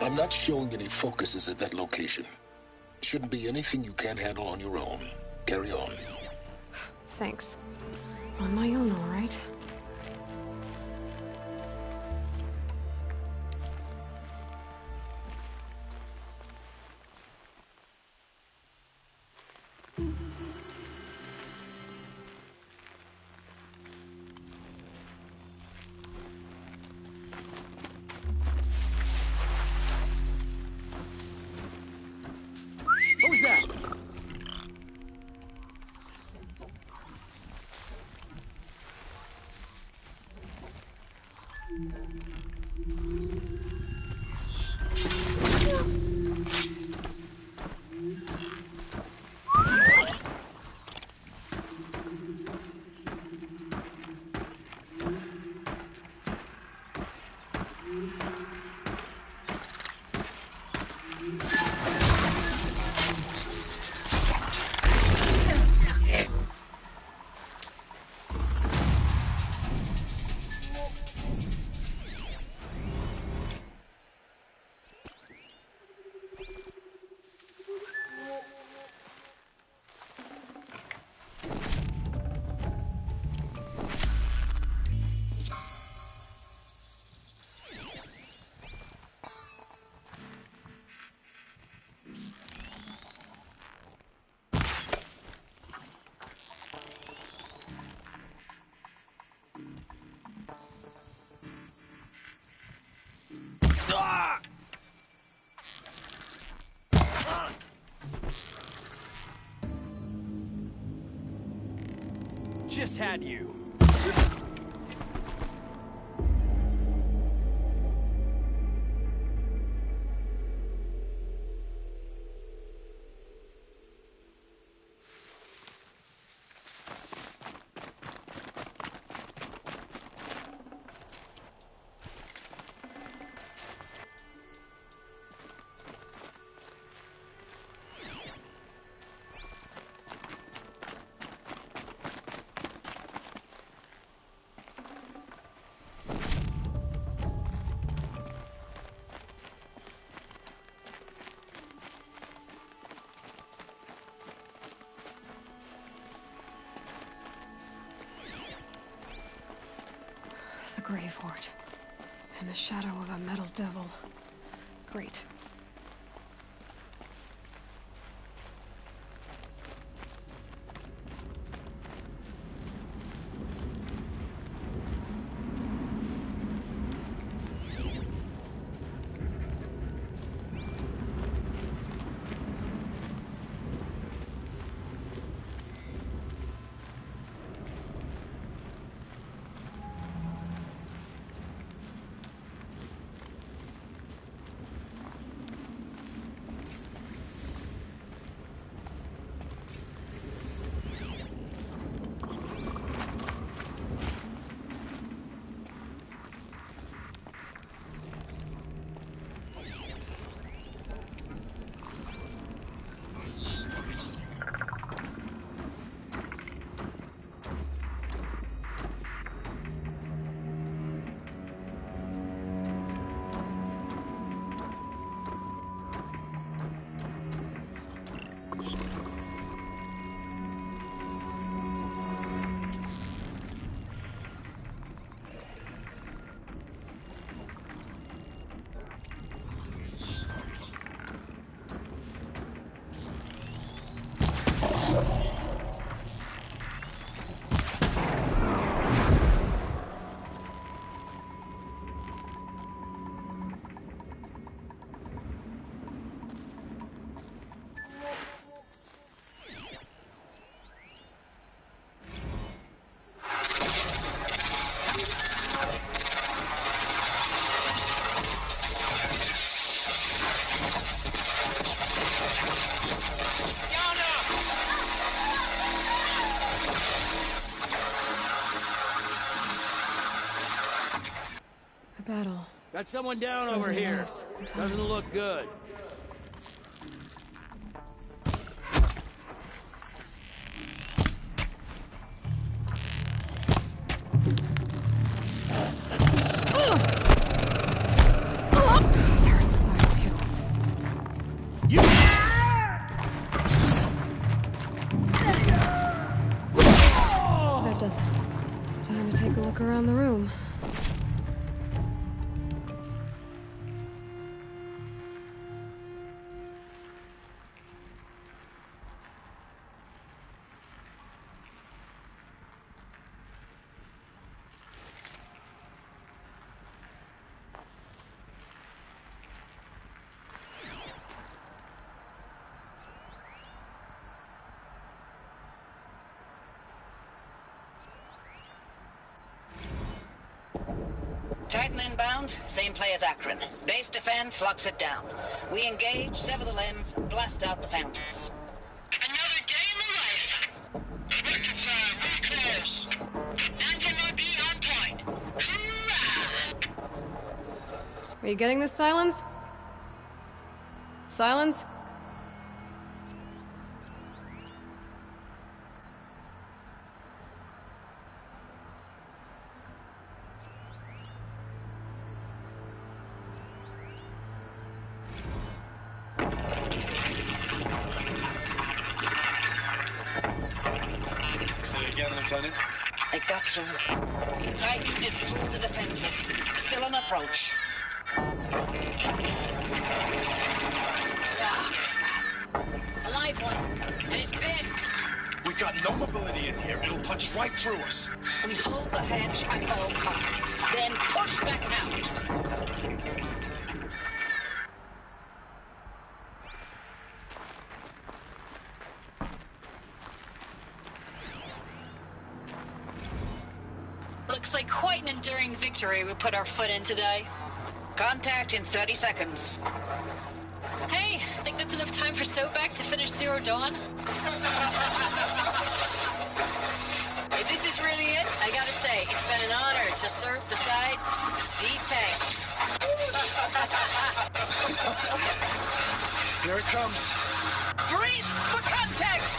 I'm not showing any focuses at that location. Shouldn't be anything you can't handle on your own. Carry on. Thanks. On my own, all right. Who's that? Just had you. The Grave Horde. In the shadow of a metal devil. Great. Battle. Got someone down Frozen over here. ice. Doesn't look good. They're inside too. around the room. Titan inbound, same play as Akron. Base defense locks it down. We engage, sever the lens, blast out the fountains. Another day in the life. Record time, real close. 90 MIB on point. Hoorah! Are you getting this, Silence? Silence? Say again, Lieutenant. They got through. Titan is through the defenses. Still on approach. Ah, crap. A live one. And he's pissed. We got no mobility in here. It'll punch right through us. We hold the hedge at all costs. Then push back out. Looks like quite an enduring victory we put our foot in today. Contact in 30 seconds. Hey, think that's enough time for Sobek to finish Zero Dawn? If this is really it, I gotta say, it's been an honor to serve beside these tanks. Here it comes. Brace for contact!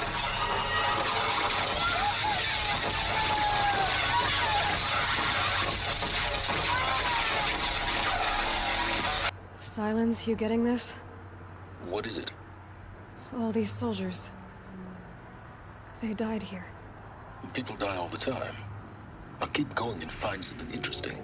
Silence, you getting this? What is it? All these soldiers. They died here. People die all the time. Now keep going and find something interesting.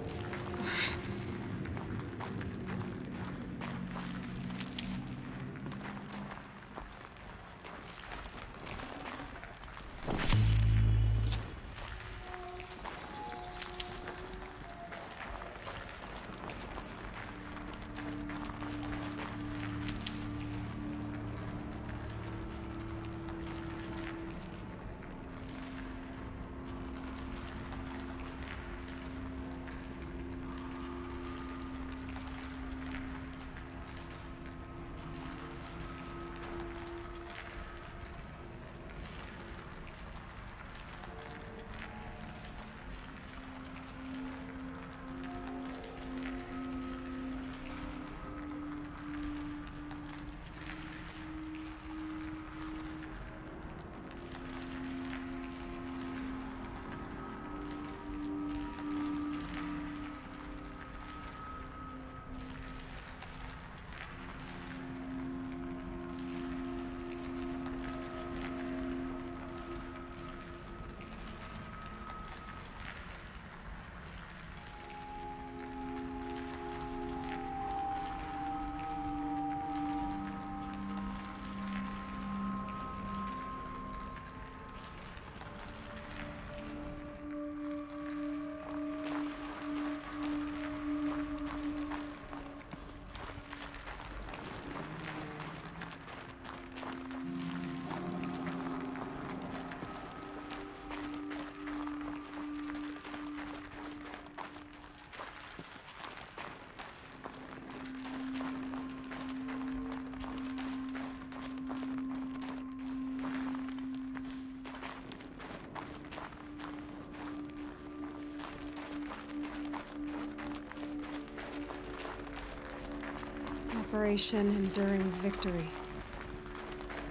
Operation Enduring Victory.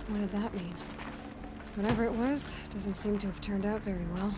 What did that mean? Whatever it was, doesn't seem to have turned out very well.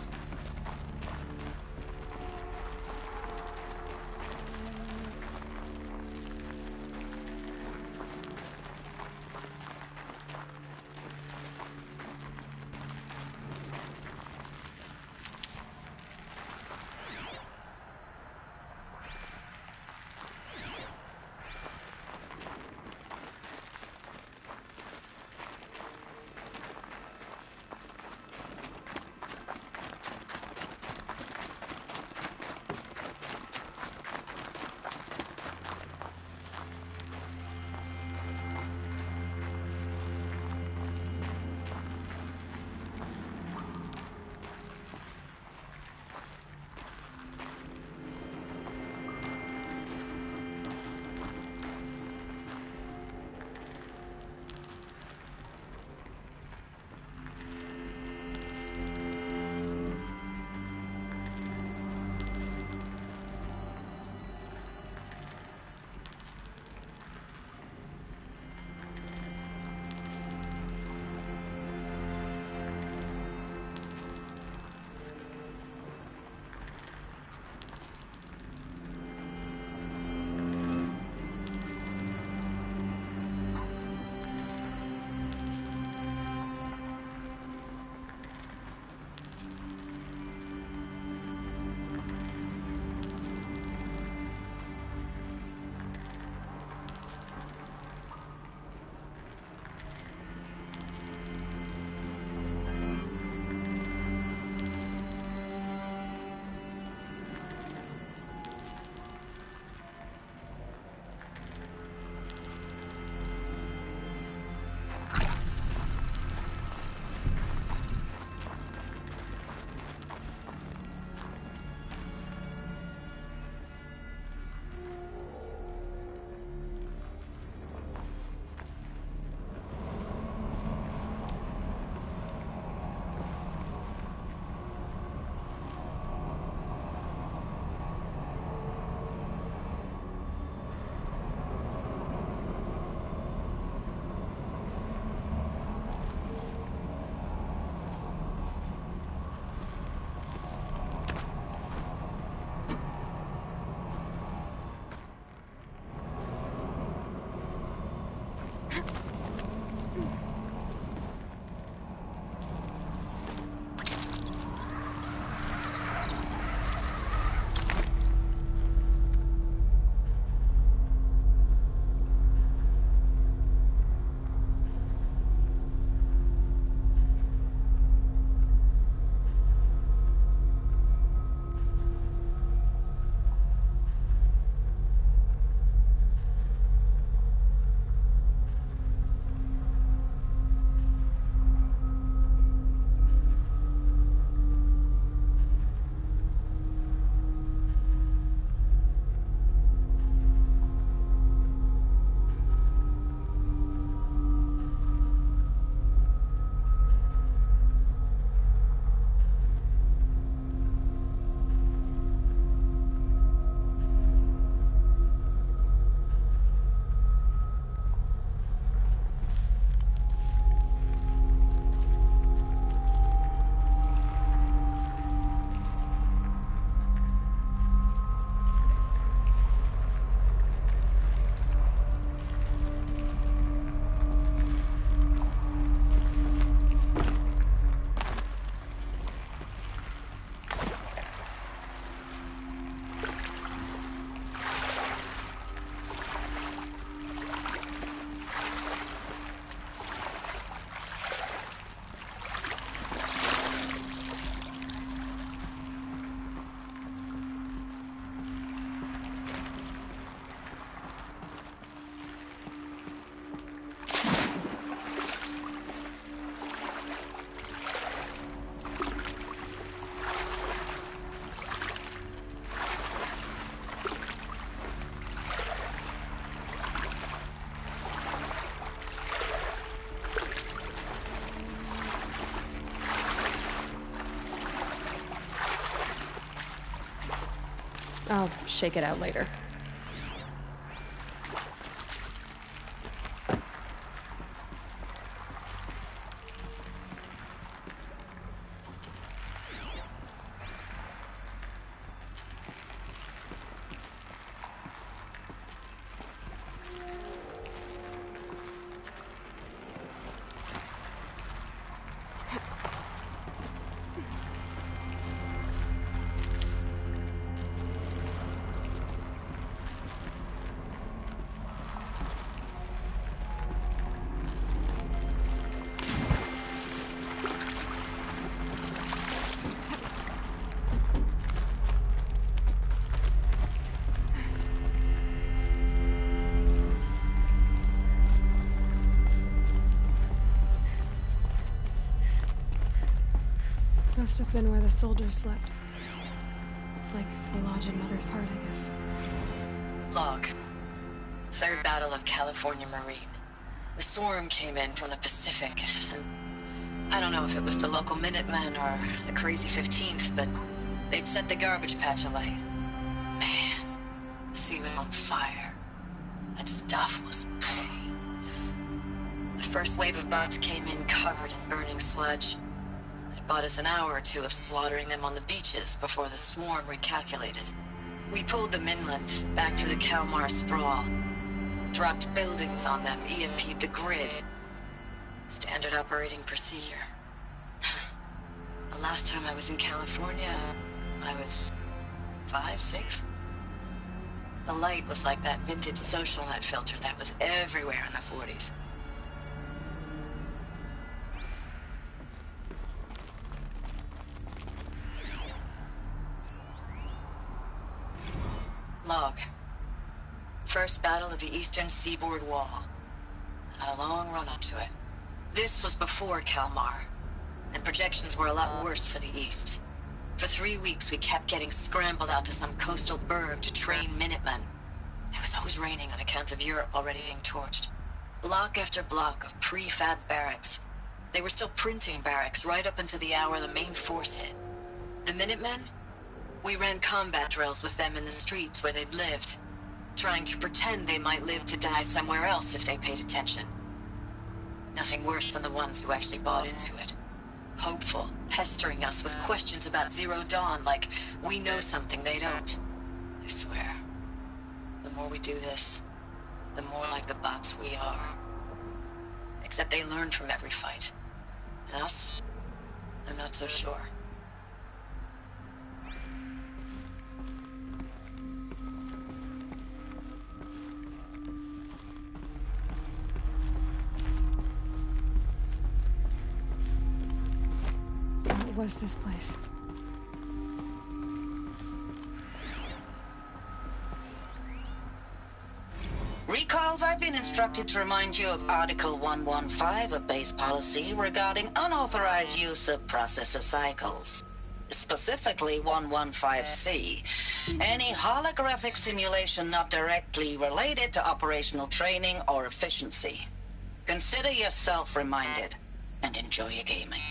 I'll shake it out later. Must have been where the soldiers slept. Like the lodge in Mother's Heart, I guess. Log. Third Battle of California Marine. The swarm came in from the Pacific, and I don't know if it was the local Minutemen or the Crazy 15th, but they'd set the garbage patch alight. Man, the sea was on fire. That stuff was... The first wave of bots came in covered in burning sludge. It bought us an hour or two of slaughtering them on the beaches before the swarm recalculated. We pulled them inland, back to the Kalmar sprawl. Dropped buildings on them, EMP'd the grid. Standard operating procedure. The last time I was in California, I was 5, 6? The light was like that vintage social net filter that was everywhere in the 40s. Log. First battle of the Eastern Seaboard Wall. Had a long run up to it. This was before Kalmar, and projections were a lot worse for the East. For 3 weeks, we kept getting scrambled out to some coastal burg to train Minutemen. It was always raining on account of Europe already being torched. Block after block of prefab barracks. They were still printing barracks right up until the hour the main force hit. The Minutemen? We ran combat drills with them in the streets where they'd lived, trying to pretend they might live to die somewhere else if they paid attention. Nothing worse than the ones who actually bought into it. Hopeful, pestering us with questions about Zero Dawn like we know something they don't. I swear, the more we do this, the more like the bots we are. Except they learn from every fight. And us? I'm not so sure. What was this place? Recalls, I've been instructed to remind you of Article 115 of base policy regarding unauthorized use of processor cycles. Specifically 115C. Any holographic simulation not directly related to operational training or efficiency. Consider yourself reminded, and enjoy your gaming.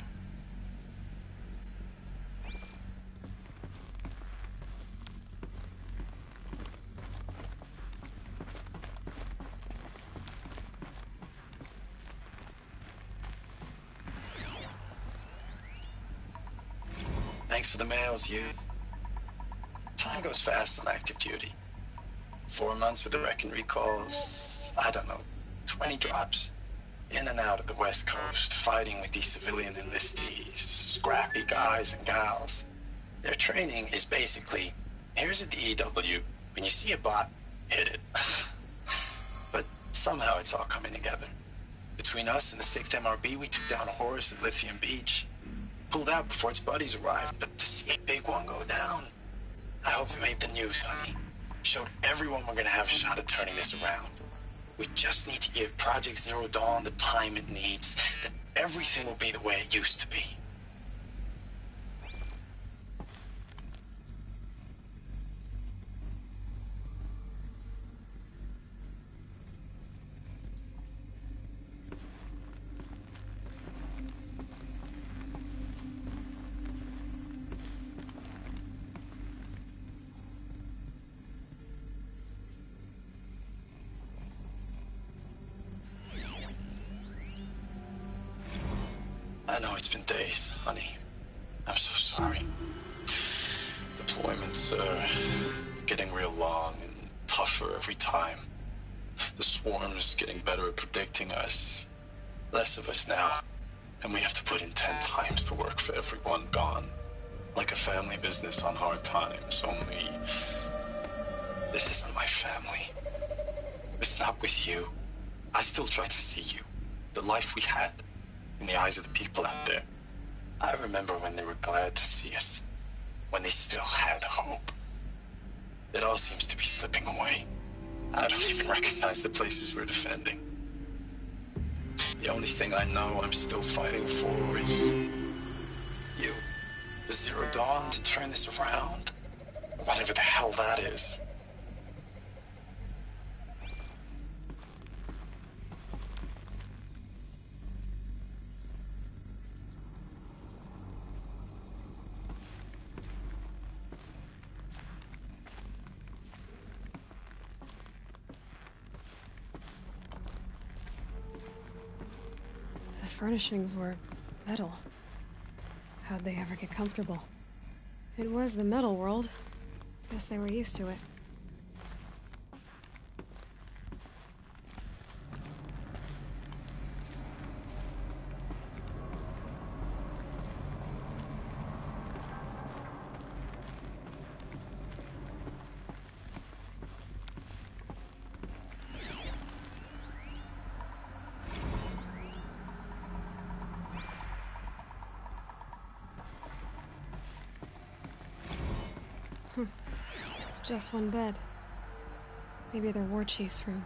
Thanks for the mails, you. Time goes fast on active duty. 4 months with the wrecking recalls, I don't know, 20 drops. In and out of the West Coast, fighting with these civilian enlistees, scrappy guys and gals. Their training is basically, here's a DEW, when you see a bot, hit it. But somehow it's all coming together. Between us and the 6th MRB, we took down Horus at Lithium Beach. Pulled out before its buddies arrived, but to see a big one go down, I hope it made the news, honey. Showed everyone we're gonna have a shot at turning this around. We just need to give Project Zero Dawn the time it needs, then everything will be the way it used to be. it's been days, honey. I'm so sorry. Deployments are getting real long and tougher every time. The swarm's getting better at predicting us. Less of us now. And we have to put in 10 times the work for everyone gone. Like a family business on hard times, only... this isn't my family. It's not with you. I still try to see you. The life we had. In the eyes of the people out there. I remember when they were glad to see us. When they still had hope. It all seems to be slipping away. I don't even recognize the places we're defending. The only thing I know I'm still fighting for is... you. The Zero Dawn to turn this around. Whatever the hell that is. The furnishings were metal. How'd they ever get comfortable? It was the metal world. Guess they were used to it. Just one bed. Maybe their war chief's room.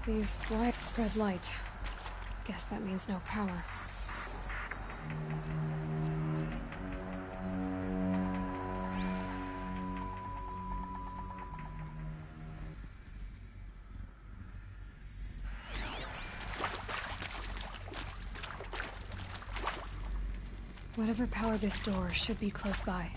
These bright red light. Guess that means no power. Whatever powered this door should be close by.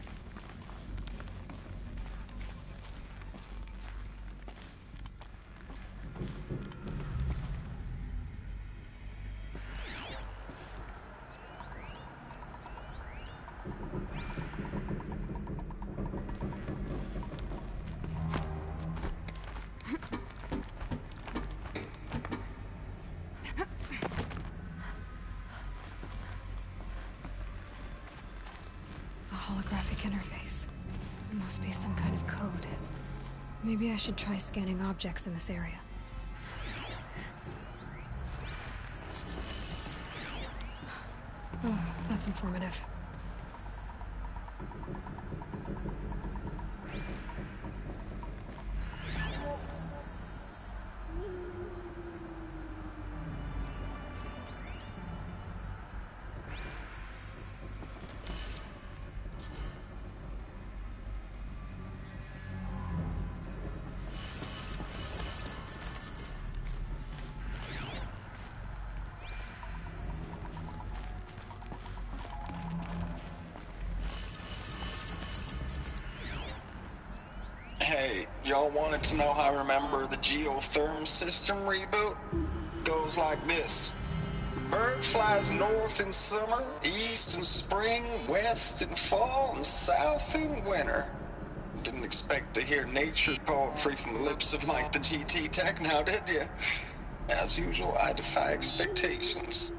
Holographic interface. There must be some kind of code. Maybe I should try scanning objects in this area. Oh, that's informative. Hey, y'all wanted to know how I remember the geotherm system reboot? Goes like this. Bird flies north in summer, east in spring, west in fall, and south in winter. Didn't expect to hear nature poetry from the lips of Mike the GT Tech now, did you? As usual, I defy expectations.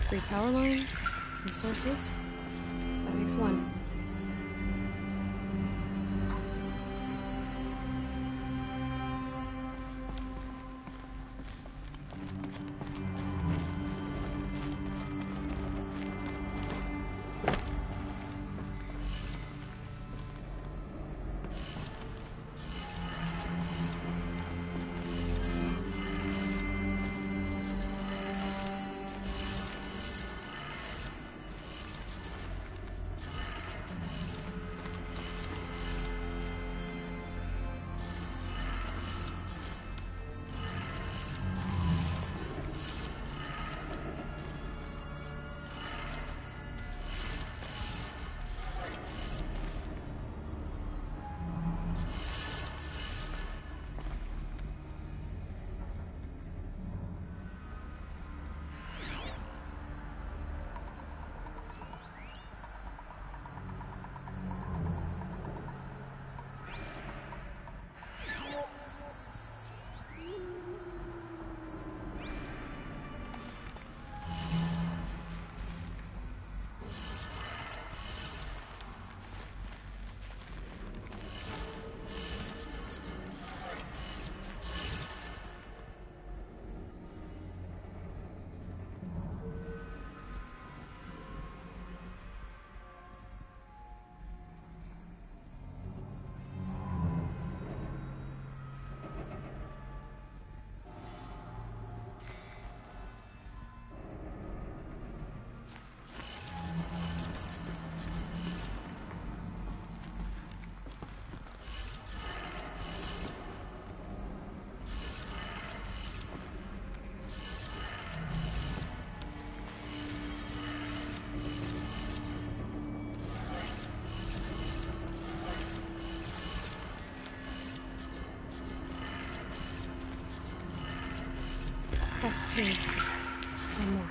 Three power lines, resources. That makes one. That's two. One more.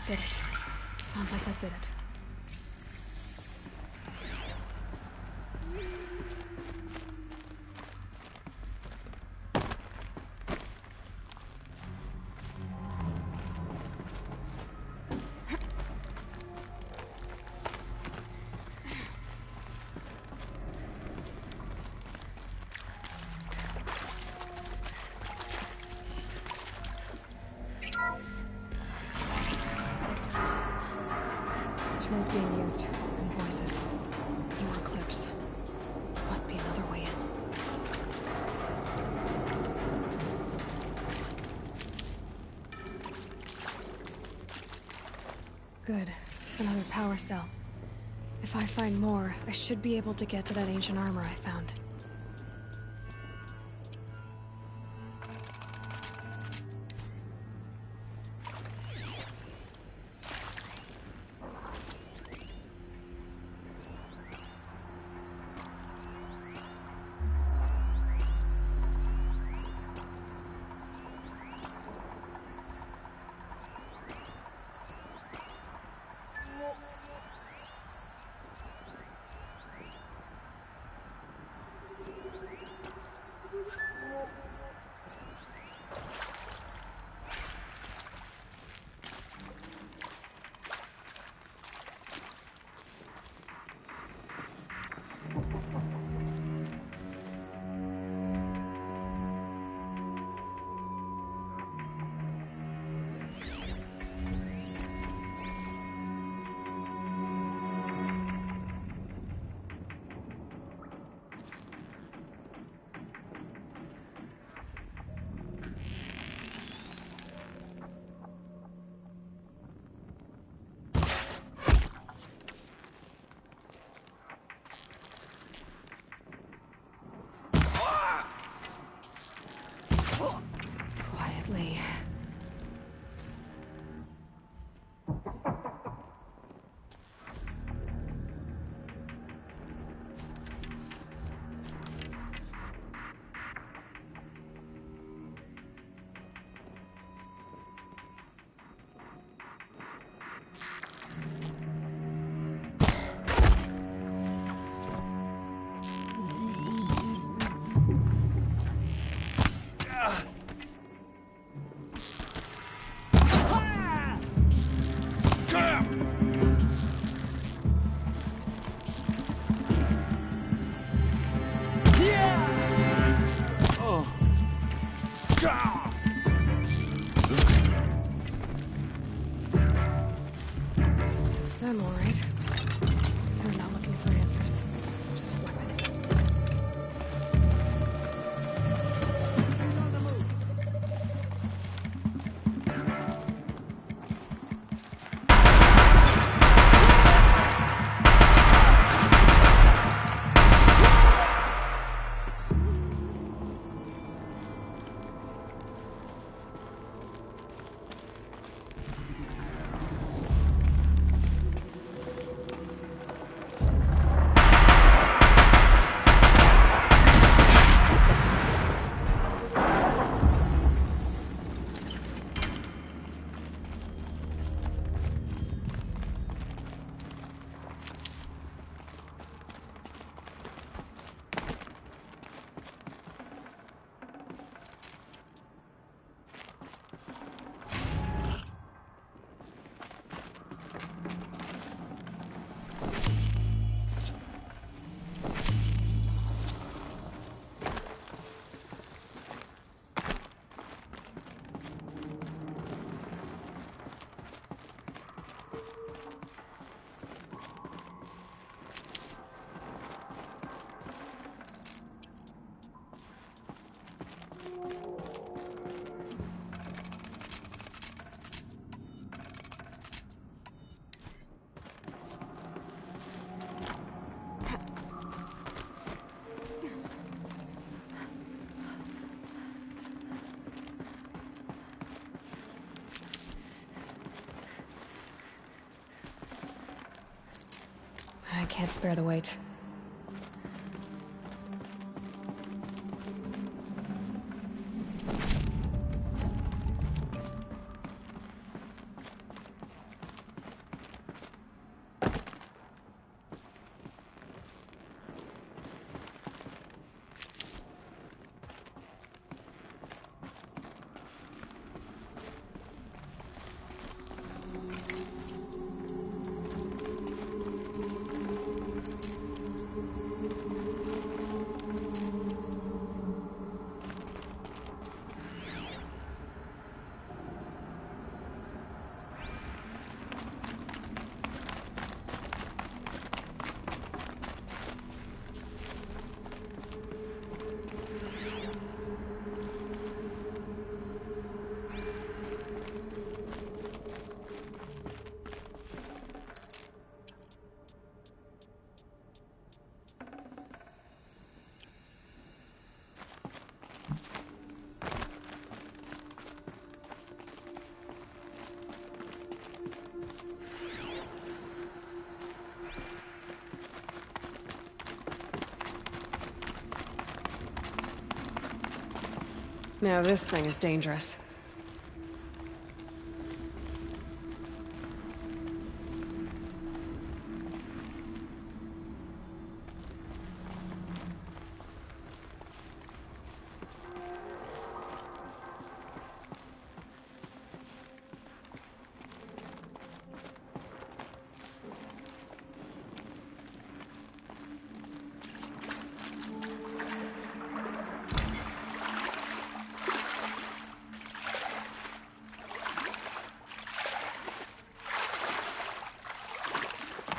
did it. Sounds like that did it. Terms being used, and voices. More clips. Must be another way in. Good. Another power cell. If I find more, I should be able to get to that ancient armor I found. Quietly. It's them, all right. They're not looking for answers. Just weapons. I can't spare the weight. Now this thing is dangerous.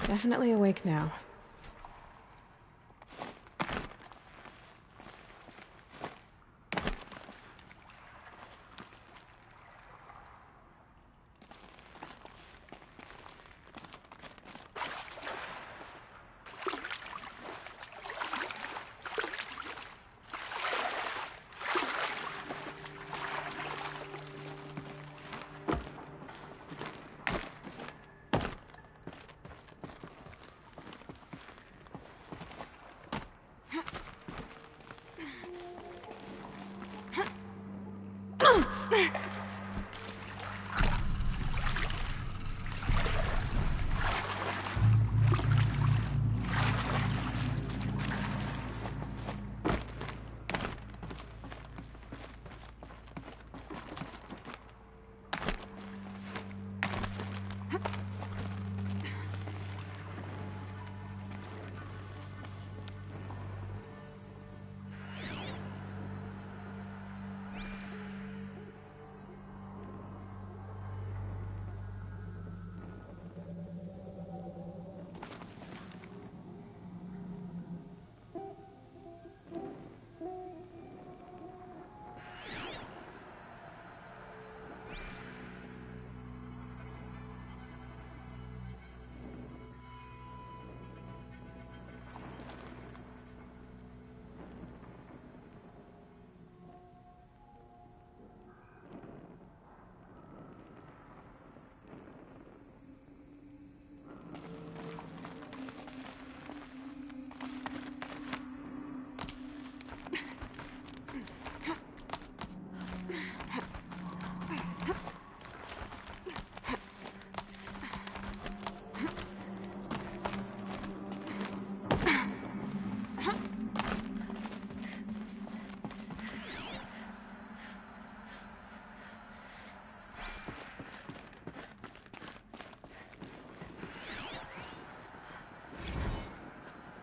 Definitely awake now.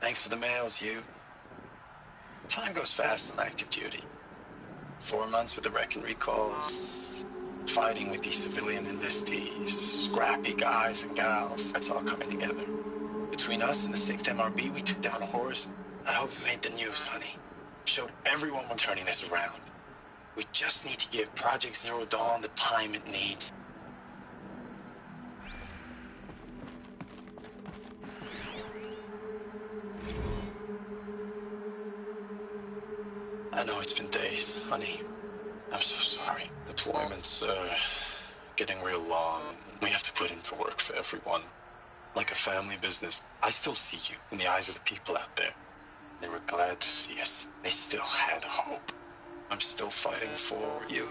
Thanks for the mails, you. Time goes fast on active duty. 4 months with the wreck and recalls, fighting with these civilian enlistees, scrappy guys and gals. That's all coming together. Between us and the 6th MRB, we took down a horse. I hope you made the news, honey. Showed everyone we're turning this around. We just need to give Project Zero Dawn the time it needs. I know it's been days, honey. I'm so sorry. Deployments, getting real long. We have to put into work for everyone. Like a family business. I still see you in the eyes of the people out there. They were glad to see us. They still had hope. I'm still fighting for you.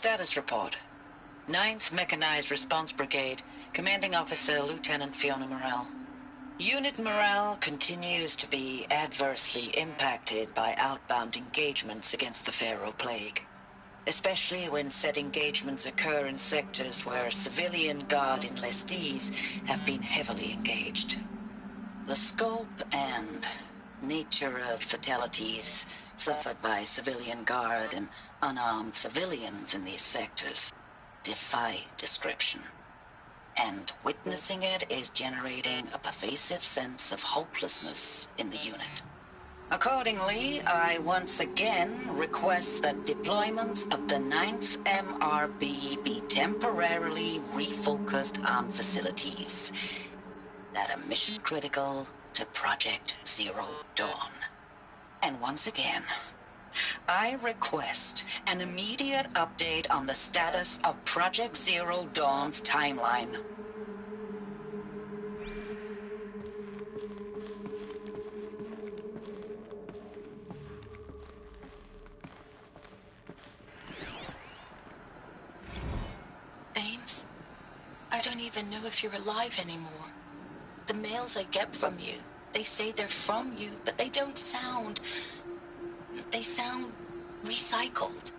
Status report. 9th Mechanized Response Brigade, Commanding Officer Lieutenant Fiona Morell. Unit morale continues to be adversely impacted by outbound engagements against the Pharaoh Plague, especially when said engagements occur in sectors where civilian guard enlistees have been heavily engaged. The scope and nature of fatalities suffered by civilian guard and unarmed civilians in these sectors defy description. And witnessing it is generating a pervasive sense of hopelessness in the unit. Accordingly, I once again request that deployments of the 9th MRB be temporarily refocused on facilities that are mission critical to Project Zero Dawn. And once again, I request an immediate update on the status of Project Zero Dawn's timeline. Ames, I don't even know if you're alive anymore. The mails I get from you, they say they're from you, but they don't sound... They sound recycled.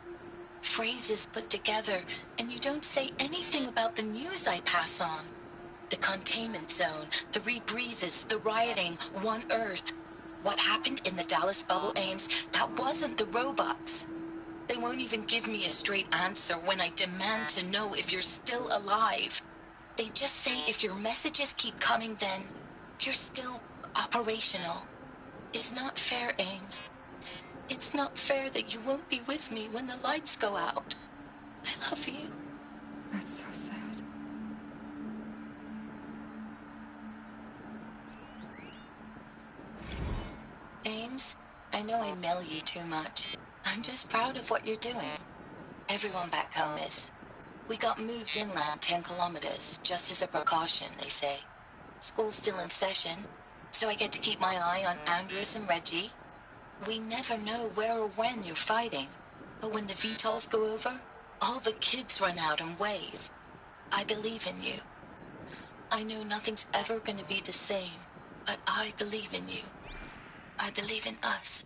Phrases put together, and you don't say anything about the news I pass on. The containment zone, the rebreathers, the rioting, One Earth. What happened in the Dallas bubble, Ames, that wasn't the robots. They won't even give me a straight answer when I demand to know if you're still alive. They just say if your messages keep coming, then you're still operational. It's not fair, Ames. It's not fair that you won't be with me when the lights go out. I love you. That's so sad. Ames, I know I mail you too much. I'm just proud of what you're doing. Everyone back home is. We got moved inland 10 kilometers, just as a precaution, they say. School's still in session, so I get to keep my eye on Andres and Reggie. We never know where or when you're fighting, but when the VTOLs go over, all the kids run out and wave. I believe in you. I know nothing's ever gonna be the same, but I believe in you. I believe in us.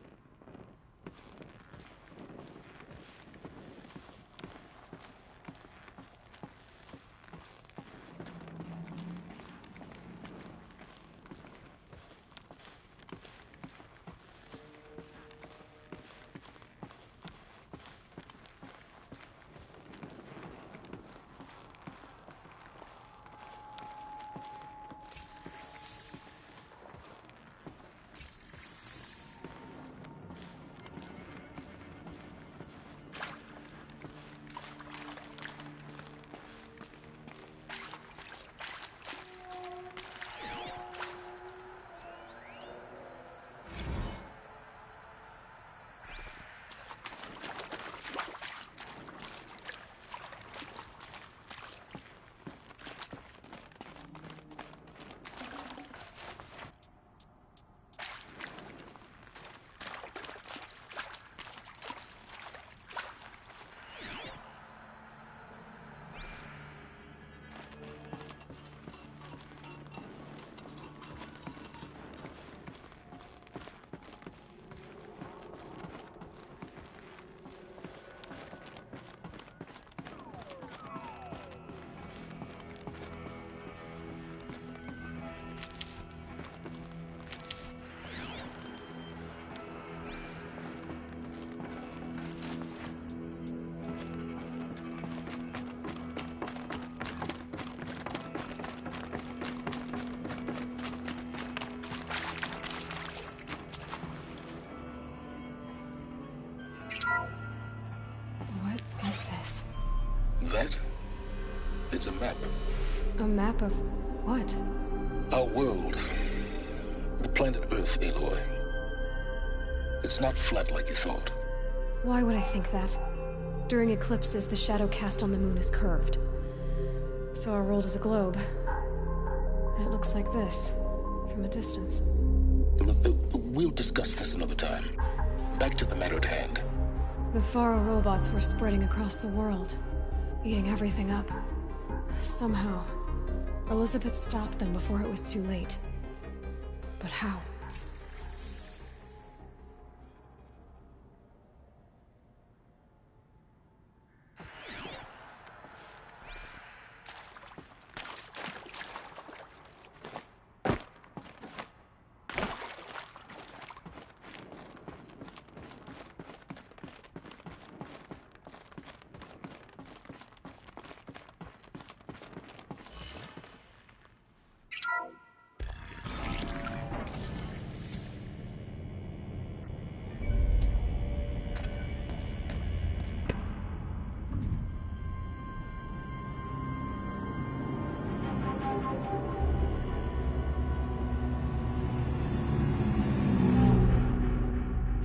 What is this? That? It's a map. A map of what? Our world. The planet Earth, Aloy. It's not flat like you thought. Why would I think that? During eclipses, the shadow cast on the moon is curved. So our world is a globe. And it looks like this, from a distance. We'll discuss this another time. Back to the matter at hand. The Faro robots were spreading across the world. eating everything up. Somehow, Elizabeth stopped them before it was too late. But how?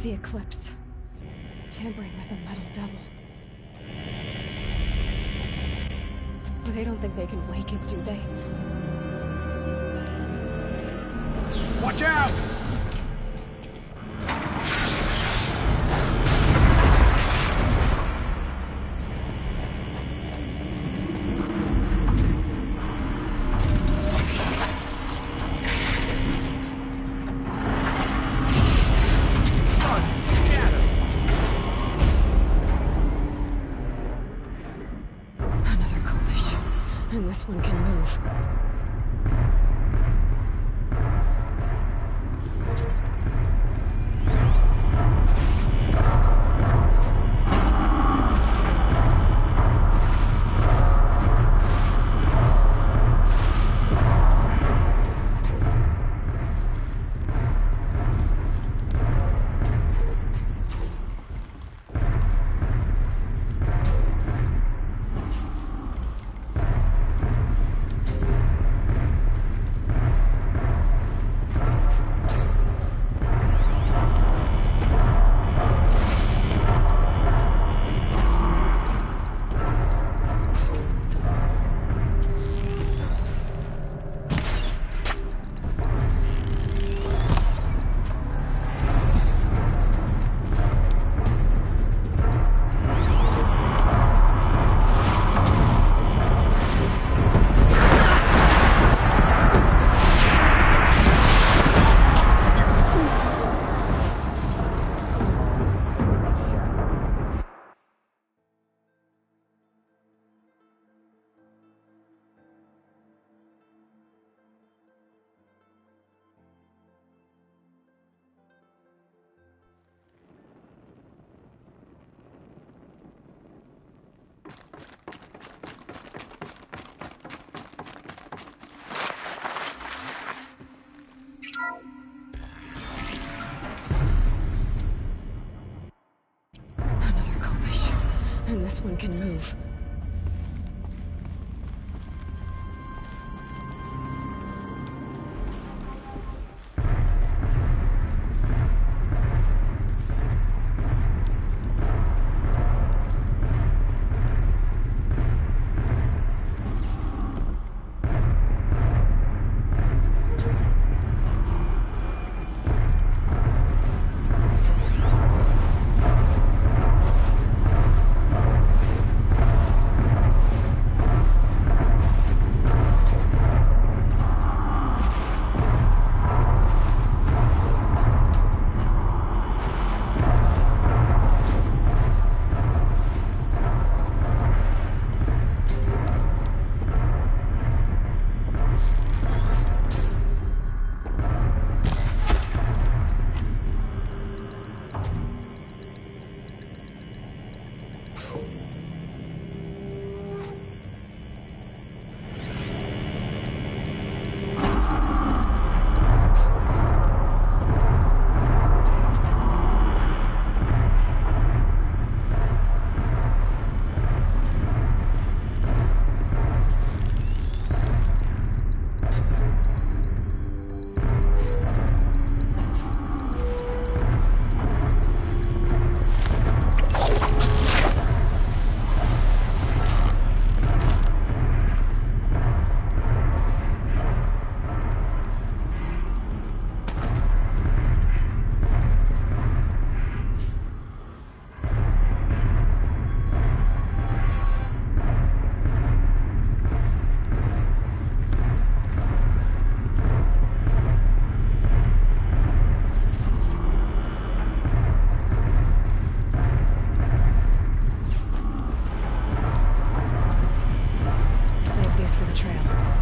The Eclipse. Tampering with a metal devil. They don't think they can wake it, do they? Watch out! And this one can move. And this one can move. tracks for the trail.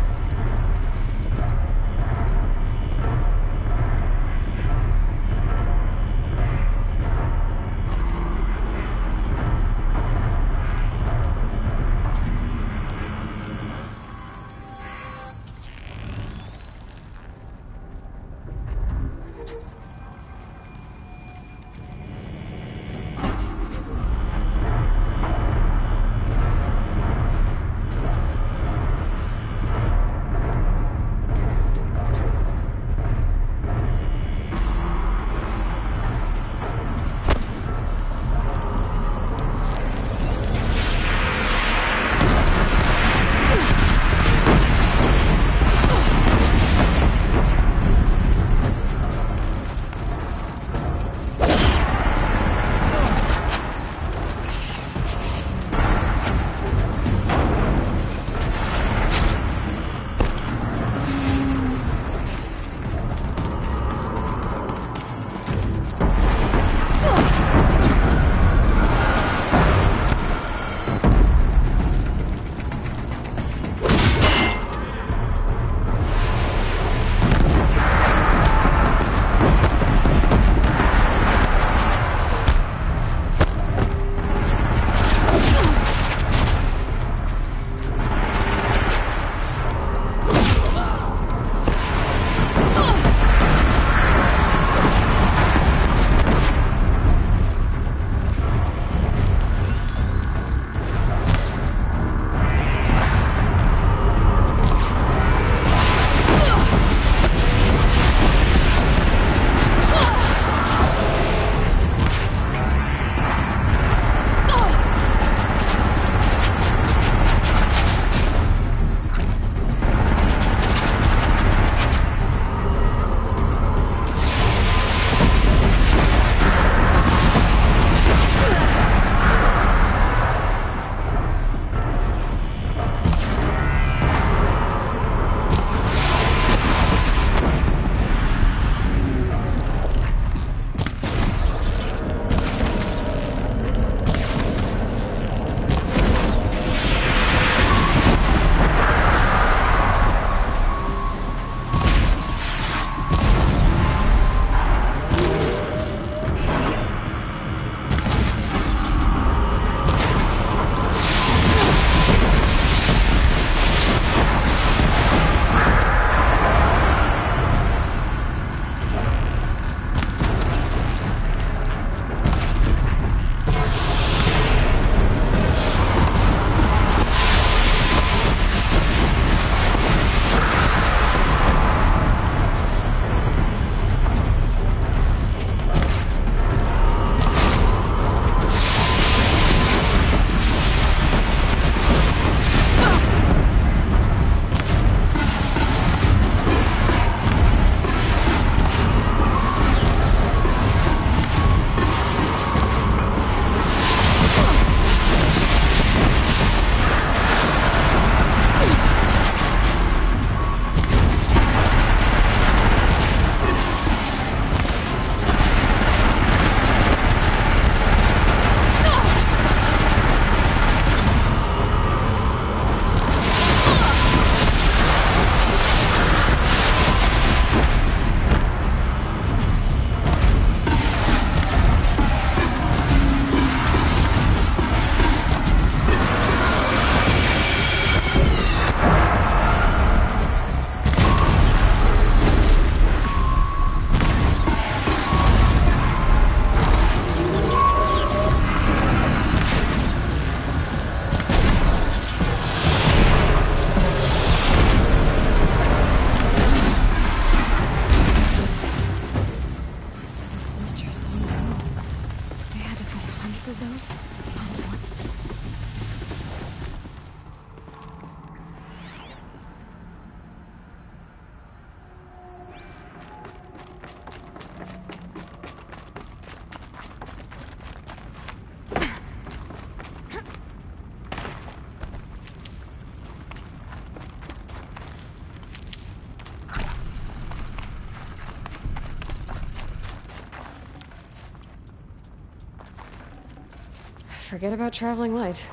Forget about traveling light.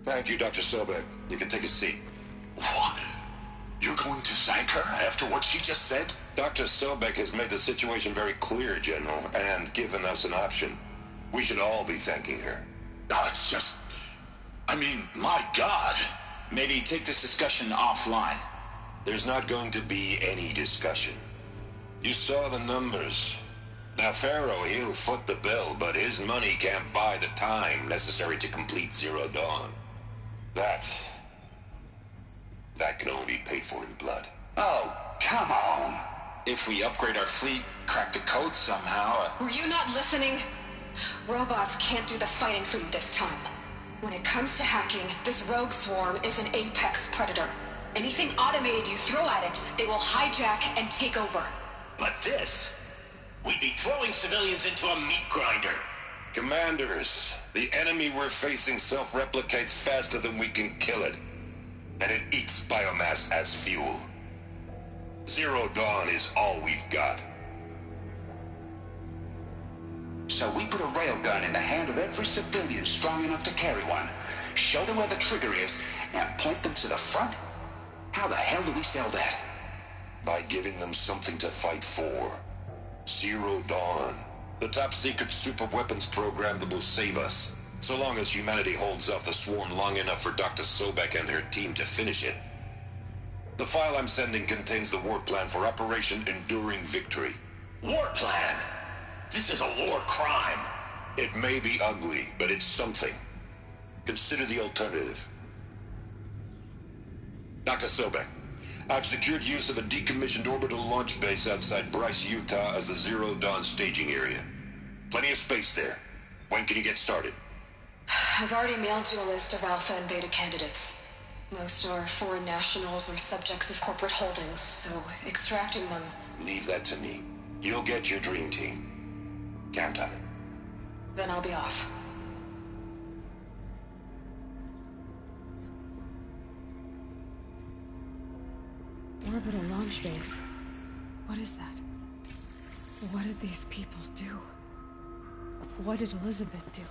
Thank you, Dr. Sobek. You can take a seat. What? You're going to thank her after what she just said? Dr. Sobek has made the situation very clear, General, and given us an option. We should all be thanking her. No, it's just... I mean, my God. Maybe take this discussion offline. There's not going to be any discussion. You saw the numbers. Now, Pharaoh, he'll foot the bill, but his money can't buy the time necessary to complete Zero Dawn. That can only be paid for in blood. Oh, come on. If we upgrade our fleet, crack the code somehow... Were you not listening? Robots can't do the fighting for you this time. When it comes to hacking, this rogue swarm is an apex predator. Anything automated you throw at it, they will hijack and take over. But this... We'd be throwing civilians into a meat grinder. Commanders, the enemy we're facing self-replicates faster than we can kill it. And it eats biomass as fuel. Zero Dawn is all we've got. So we put a railgun in the hand of every civilian strong enough to carry one, show them where the trigger is, and point them to the front? How the hell do we sell that? By giving them something to fight for. Zero Dawn. The top-secret super-weapons program that will save us. So long as humanity holds off the swarm long enough for Dr. Sobek and her team to finish it. The file I'm sending contains the war plan for Operation Enduring Victory. War plan? This is a war crime. It may be ugly, but it's something. Consider the alternative. Dr. Sobek, I've secured use of a decommissioned orbital launch base outside Bryce, Utah as the Zero Dawn staging area. Plenty of space there. When can you get started? I've already mailed you a list of Alpha and Beta candidates. Most are foreign nationals or subjects of corporate holdings, so extracting them... Leave that to me. You'll get your dream team. Count on it. Then I'll be off. Orbital launch base. What is that? What did these people do? What did Elizabeth do?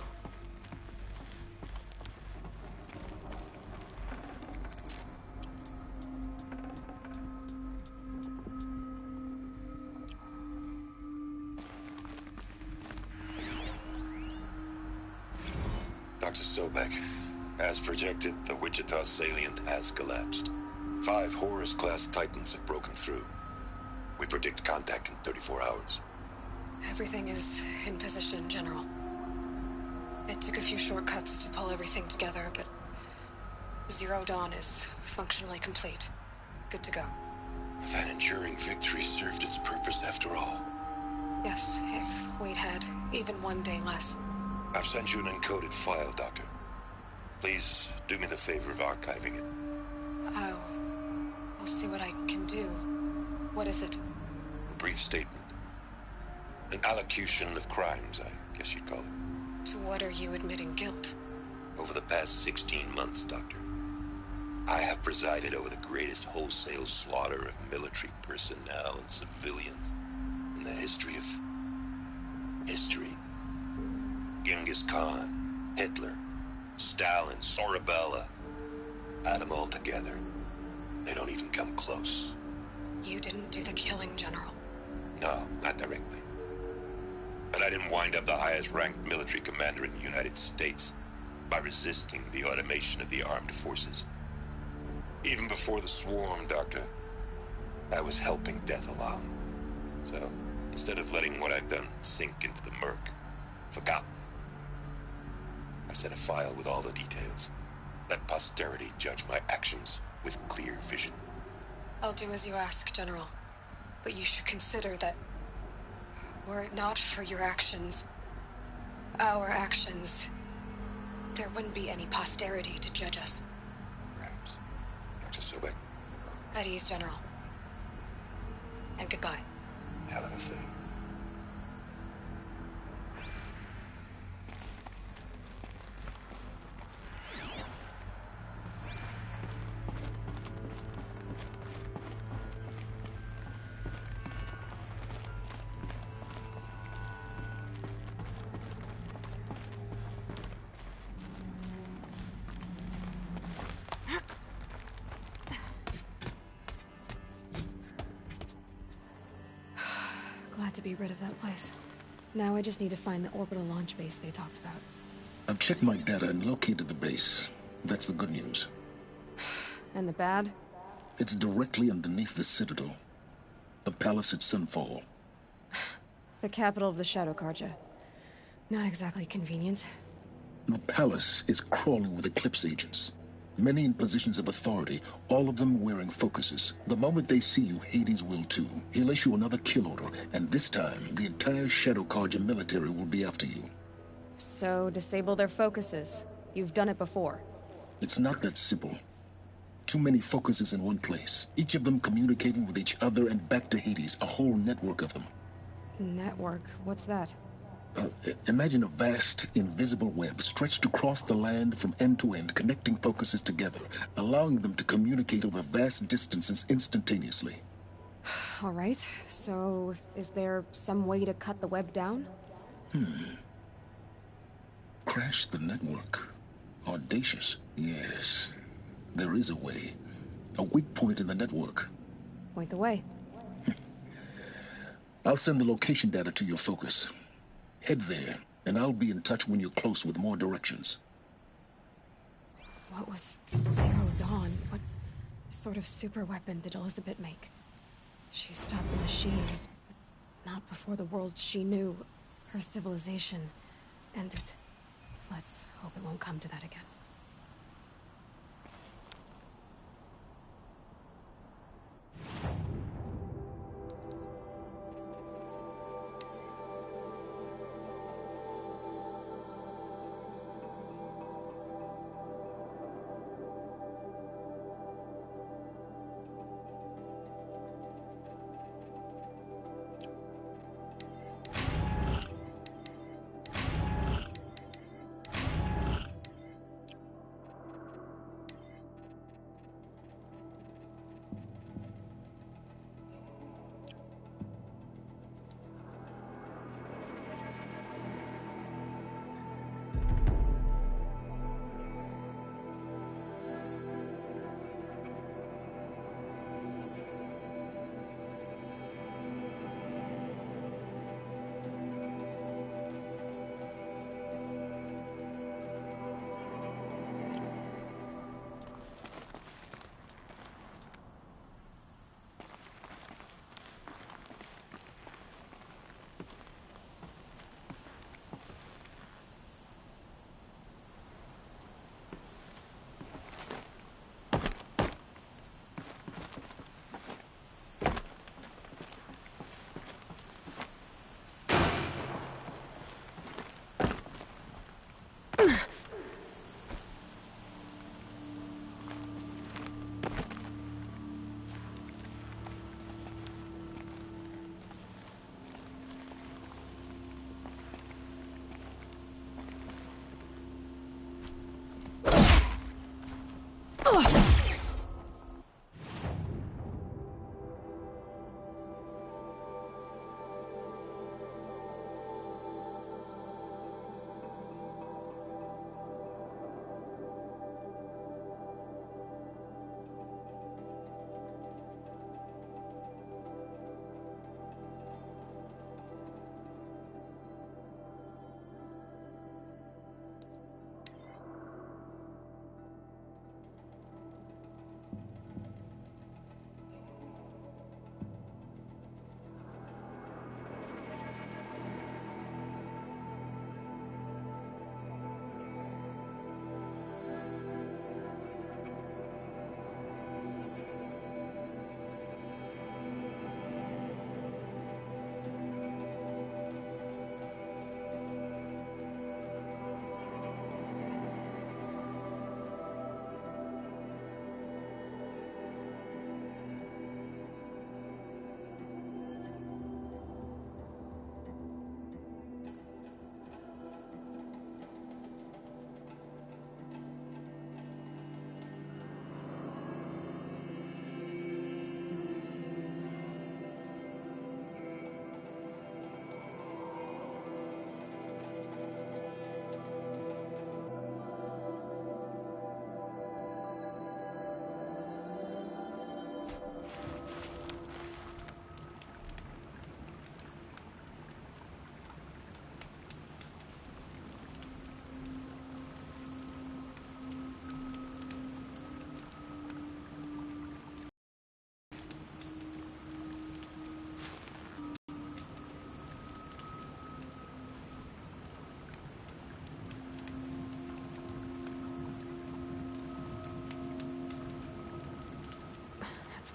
Dr. Sobek, as projected, the Wichita salient has collapsed. 5 Horus-class Titans have broken through. We predict contact in 34 hours. Everything is in position, General. It took a few shortcuts to pull everything together, but Zero Dawn is functionally complete. Good to go. That enduring victory served its purpose after all. Yes, if we'd had even one day less. I've sent you an encoded file, Doctor. Please do me the favor of archiving it. I'll see what I can do. What is it? A brief statement. An allocution of crimes, I guess you'd call it. To what are you admitting guilt? Over the past 16 months, Doctor, I have presided over the greatest wholesale slaughter of military personnel and civilians in the history of... history. Genghis Khan, Hitler, Stalin, Sorabella. Add them all together. They don't even come close. You didn't do the killing, General. No, not directly. But I didn't wind up the highest-ranked military commander in the United States by resisting the automation of the armed forces. Even before the swarm, Doctor, I was helping death along. So, instead of letting what I've done sink into the murk, forgotten, I set a file with all the details. Let posterity judge my actions with clear vision. I'll do as you ask, General. But you should consider that were it not for your actions, our actions, there wouldn't be any posterity to judge us. Perhaps. Dr. Sobek. At ease, General. And goodbye. Hell of a thing. to be rid of that place. Now I just need to find the orbital launch base they talked about. I've checked my data and located the base. That's the good news. And the bad? It's directly underneath the Citadel. The palace at Sunfall. The capital of the Shadow Carja. Not exactly convenient. The palace is crawling with Eclipse agents. Many in positions of authority, all of them wearing focuses. The moment they see you, Hades will too. He'll issue another kill order, and this time, the entire Shadow Carja military will be after you. So, disable their focuses. You've done it before. It's not that simple. Too many focuses in one place, each of them communicating with each other and back to Hades, a whole network of them. Network? What's that? Imagine a vast, invisible web stretched across the land from end to end, connecting focuses together, allowing them to communicate over vast distances instantaneously. All right, so is there some way to cut the web down? Crash the network. Audacious. Yes, there is a way. A weak point in the network. Point the way. I'll send the location data to your focus. Head there, and I'll be in touch when you're close with more directions. What was Zero Dawn? What sort of super weapon did Elizabeth make? She stopped the machines, but not before the world she knew, her civilization, ended. Let's hope it won't come to that again.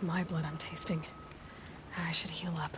It's my blood I'm tasting. I should heal up.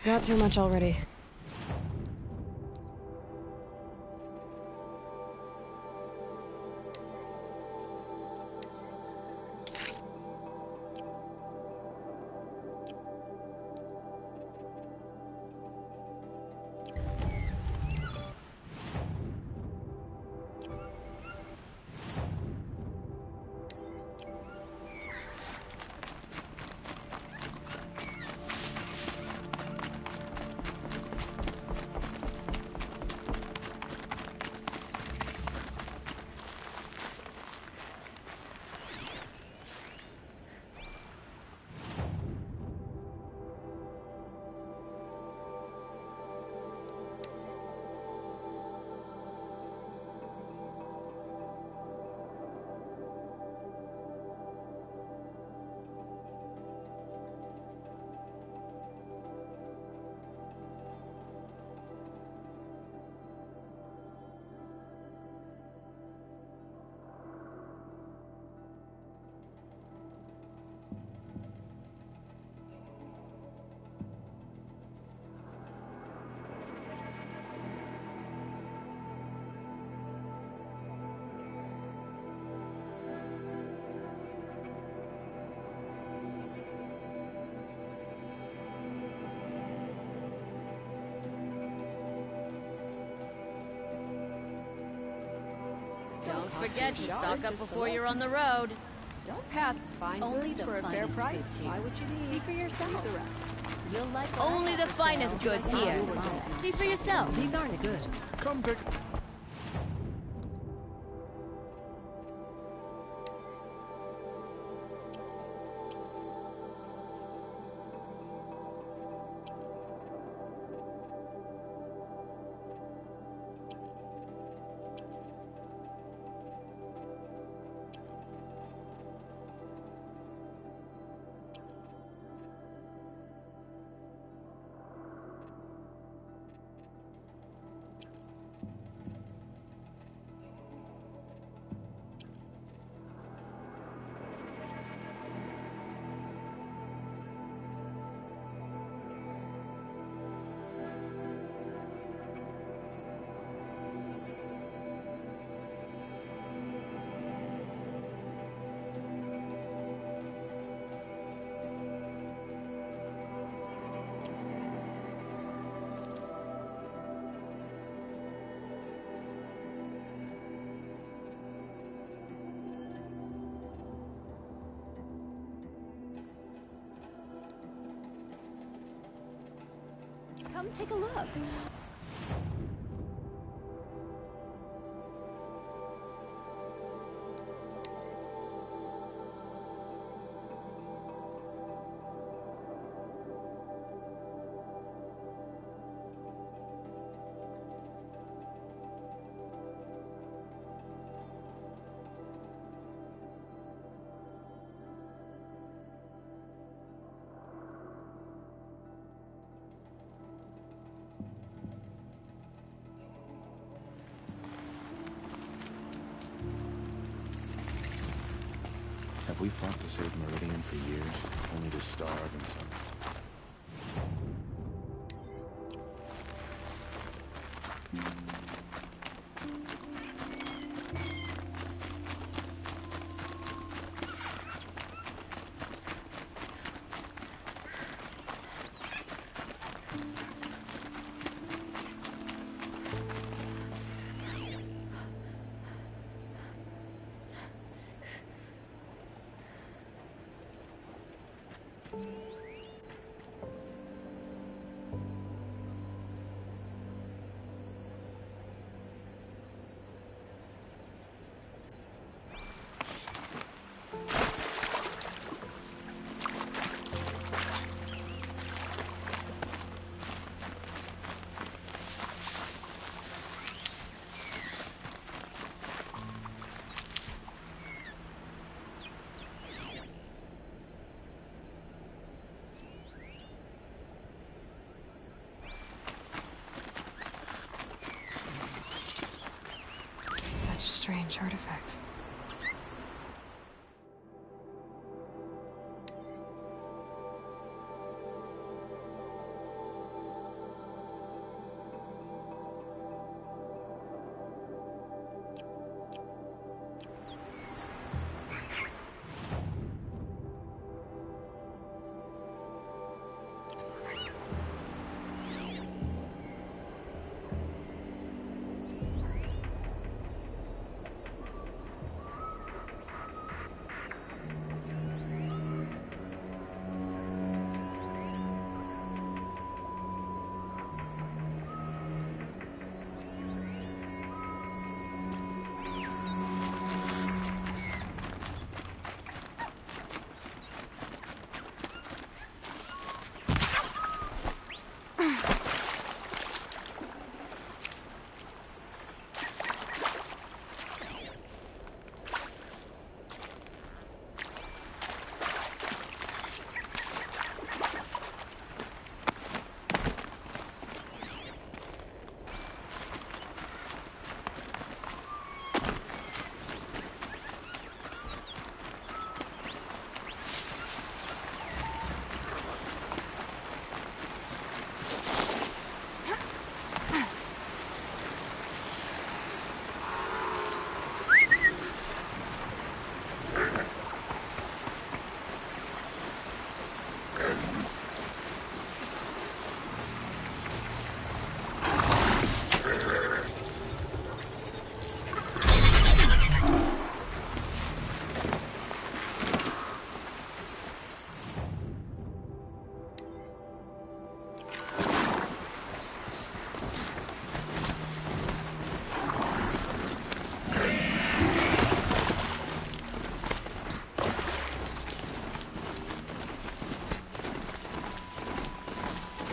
Got too much already. forget to stock up before you're on the road. Don't pass. Find Only goods the for a fair finest price. goods here. Buy what you need. See for yourself. Leave the rest. You'll like Only the finest goods here. See for yourself. These aren't good. Come take. Come take a look. Have we fought to save Meridian for years, only to starve and suffer? Such strange artifacts.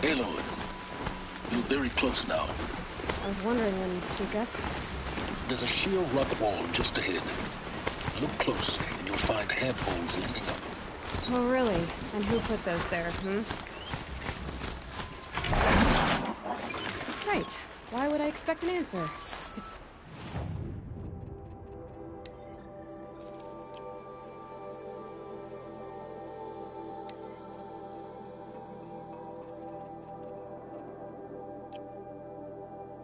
Aloy, you're very close now. I was wondering when you'd speak up. There's a sheer rock wall just ahead. Look close, and you'll find handholds leading up. Oh, really? And who put those there, Right. Why would I expect an answer? It's...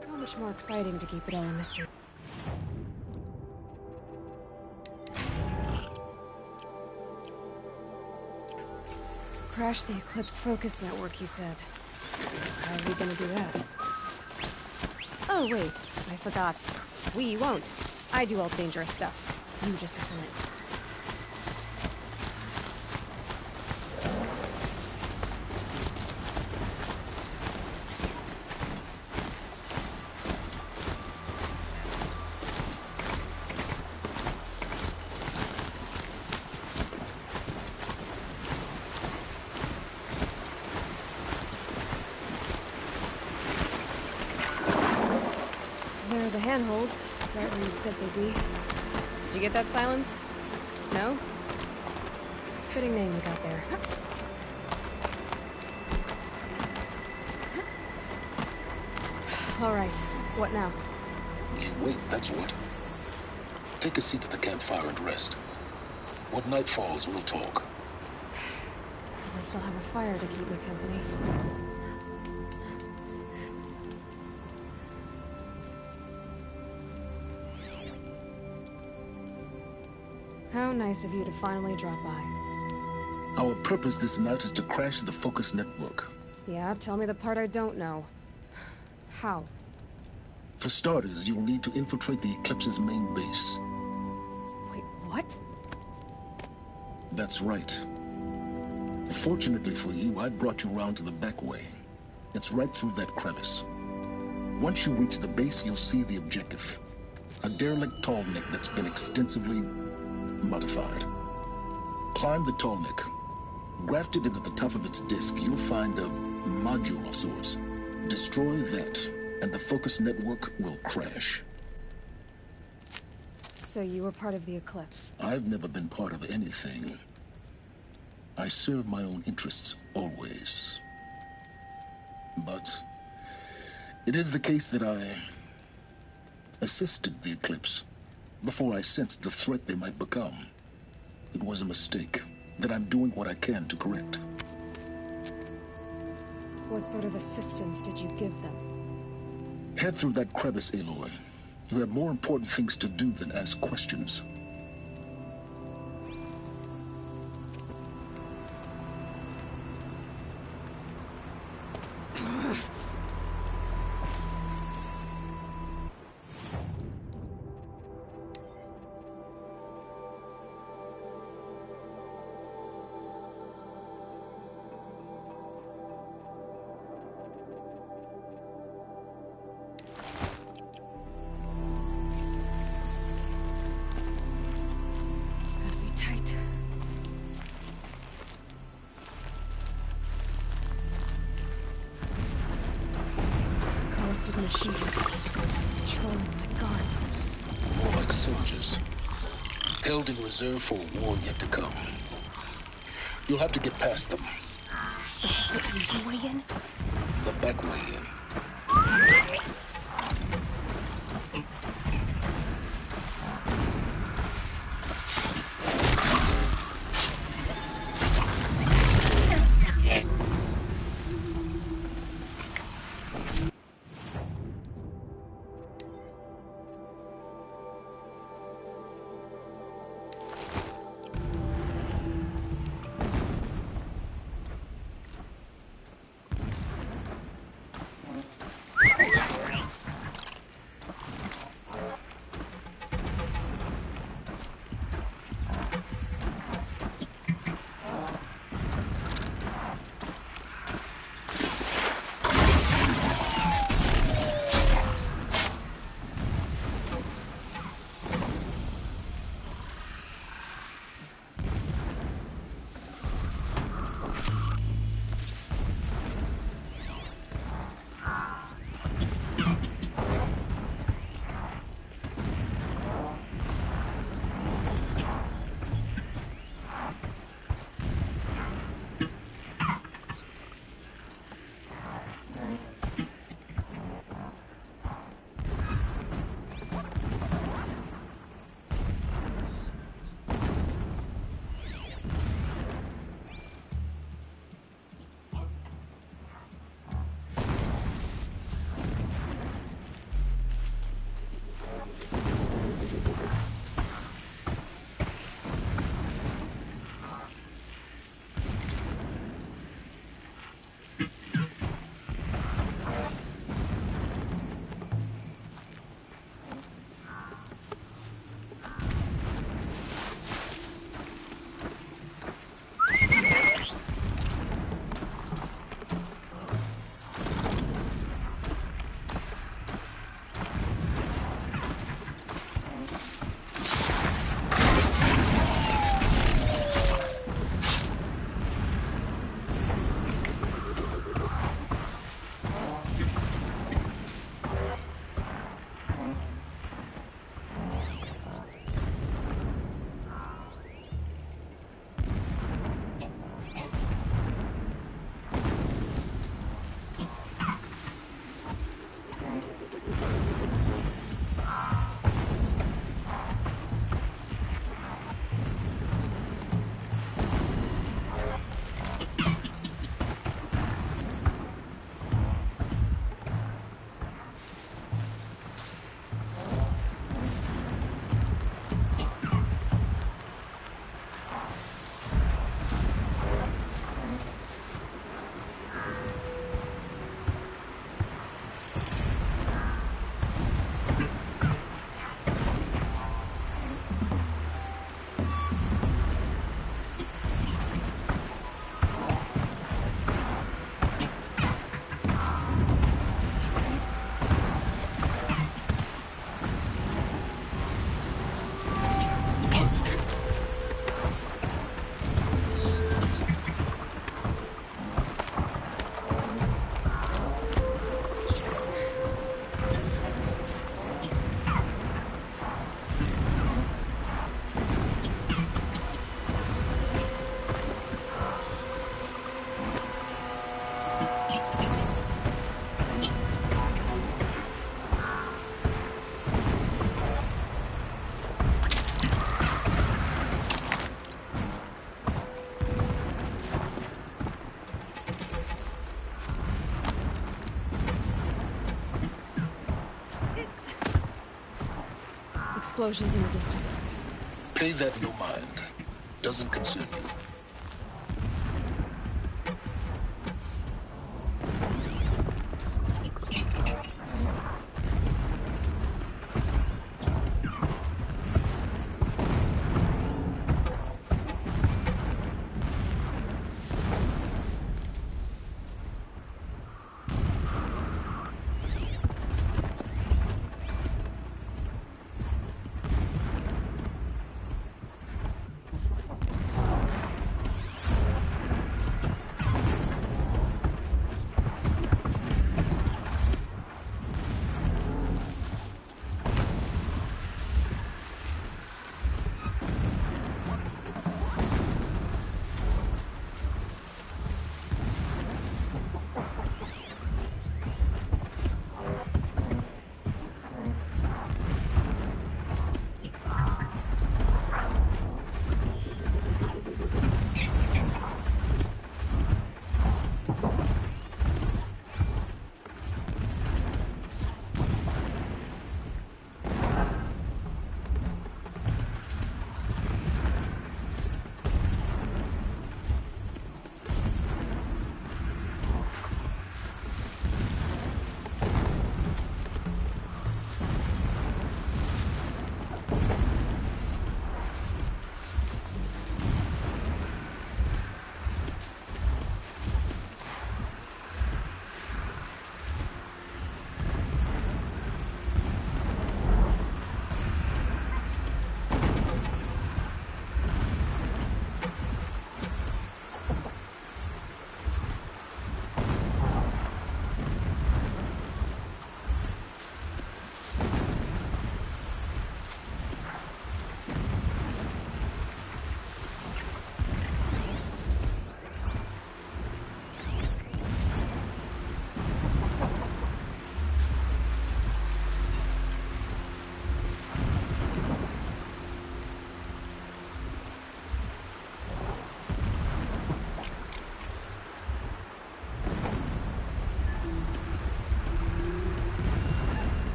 so much more exciting to keep it all a mystery. Crash the Eclipse Focus Network, he said. How are we gonna do that? Oh, wait. I forgot. We won't. I do all the dangerous stuff. You just listen in. There are the handholds. Right where you'd said they'd be. Did you get that, Silence? No? Fitting name you got there. All right. What now? You wait, that's what. Take a seat at the campfire and rest. When night falls, we'll talk. I still have a fire to keep me company. How nice of you to finally drop by. Our purpose this night is to crash the Focus Network. Yeah, tell me the part I don't know. How? For starters, you'll need to infiltrate the Eclipse's main base. Wait, what? That's right. Fortunately for you, I brought you round to the back way. It's right through that crevice. Once you reach the base, you'll see the objective. A derelict tallneck that's been extensively modified. Climb the tallneck. Grafted into the top of its disk, you'll find a module of sorts. Destroy that, and the Focus Network will crash. So you were part of the Eclipse? I've never been part of anything. I serve my own interests, always. But it is the case that I assisted the Eclipse before I sensed the threat they might become. It was a mistake that I'm doing what I can to correct. What sort of assistance did you give them? Head through that crevice, Aloy. You have more important things to do than ask questions. Machines. Patrolling like guards. More like soldiers. Held in reserve for a war yet to come. You'll have to get past them. Is this the easy way in? The back way in. explosions in the distance. Pay that no mind. Doesn't concern you.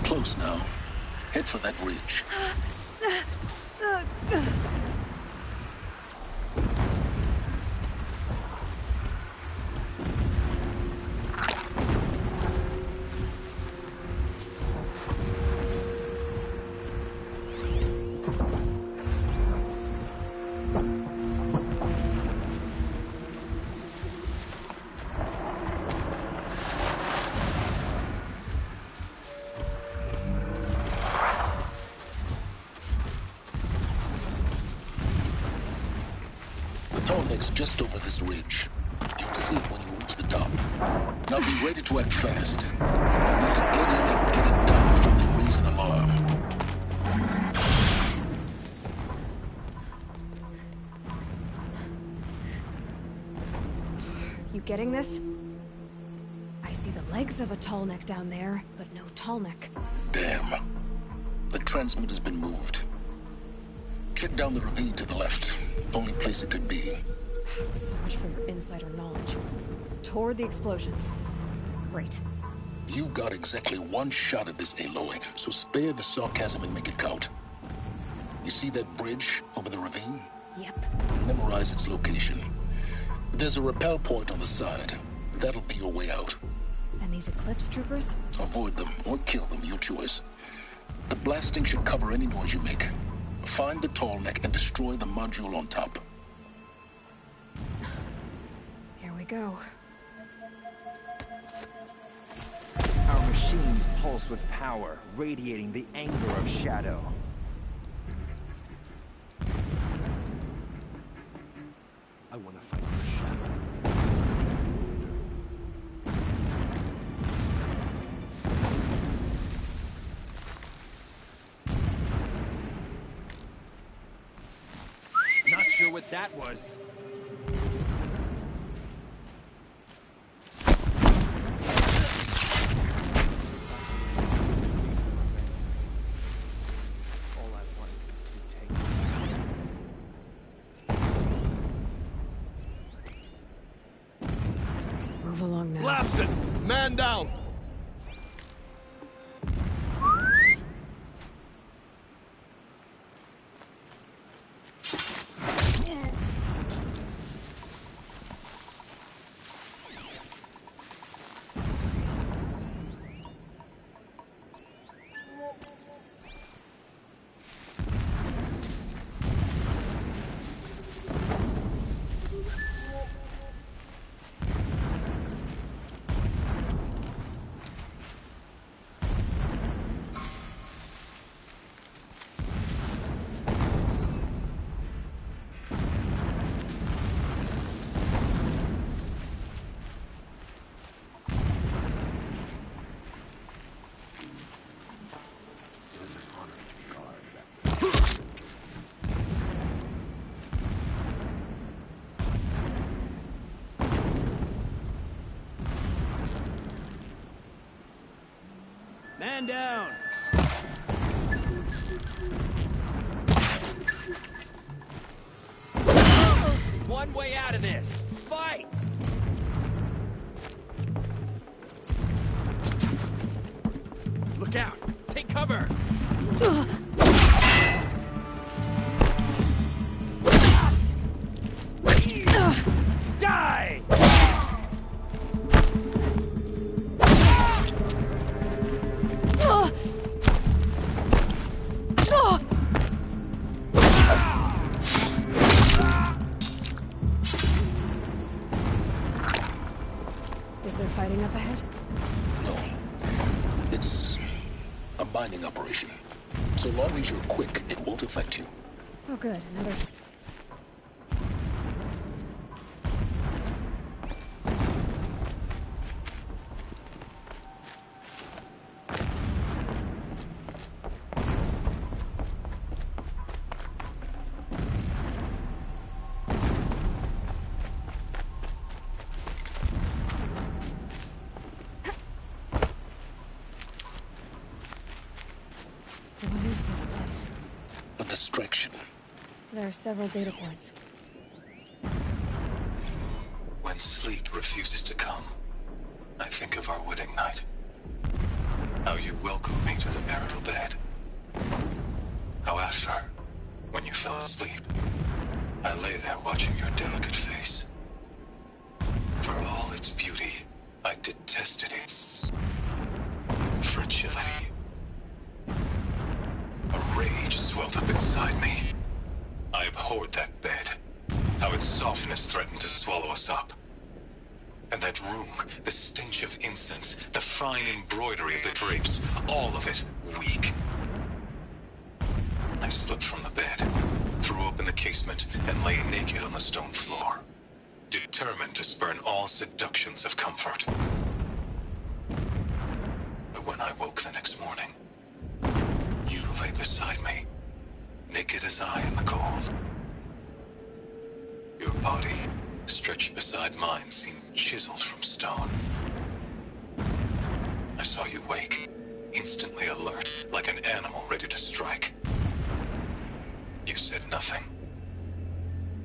Close now. Head for that ridge. Tallneck's just over this ridge. You'll see it when you reach the top. Now be ready to act fast. You need to get in and get it done before they raise an alarm. You getting this? I see the legs of a Tallneck down there, but no Tallneck. Damn. The transmitter's been moved. Check down the ravine to the left. Only place it could be. So much for your insider knowledge. Toward the explosions. Great. You got exactly one shot at this, Aloy, so spare the sarcasm and make it count. You see that bridge over the ravine? Yep. Memorize its location. There's a rappel point on the side. That'll be your way out. And these Eclipse troopers? Avoid them or kill them, your choice. The blasting should cover any noise you make. Find the Tallneck and destroy the module on top. Here we go. Our machines pulse with power, radiating the anger of Shadow. I want to fight for Shadow. Not sure what that was. Houston, man down. Man down! One way out of this! Fight! Look out! Take cover! Die! Is there fighting up ahead? No. It's a mining operation. So long as you're quick, it won't affect you. Oh good, another... What is this place? A distraction. There are several data points. When sleep refuses to come, I think of our wedding night. How you welcomed me to the marital bed. How after, when you fell asleep, I lay there watching your delicate face. For all its beauty, I detested its fragility. A rage swelled up inside me. I abhorred that bed. How its softness threatened to swallow us up. And that room, the stench of incense, the fine embroidery of the drapes, all of it weak. I slipped from the bed, threw open the casement, and lay naked on the stone floor, determined to spurn all seductions of comfort. But when I woke the next morning, you lay beside me, naked as I in the cold. Your body, stretched beside mine, seemed chiseled from stone. I saw you wake, instantly alert, like an animal ready to strike. You said nothing.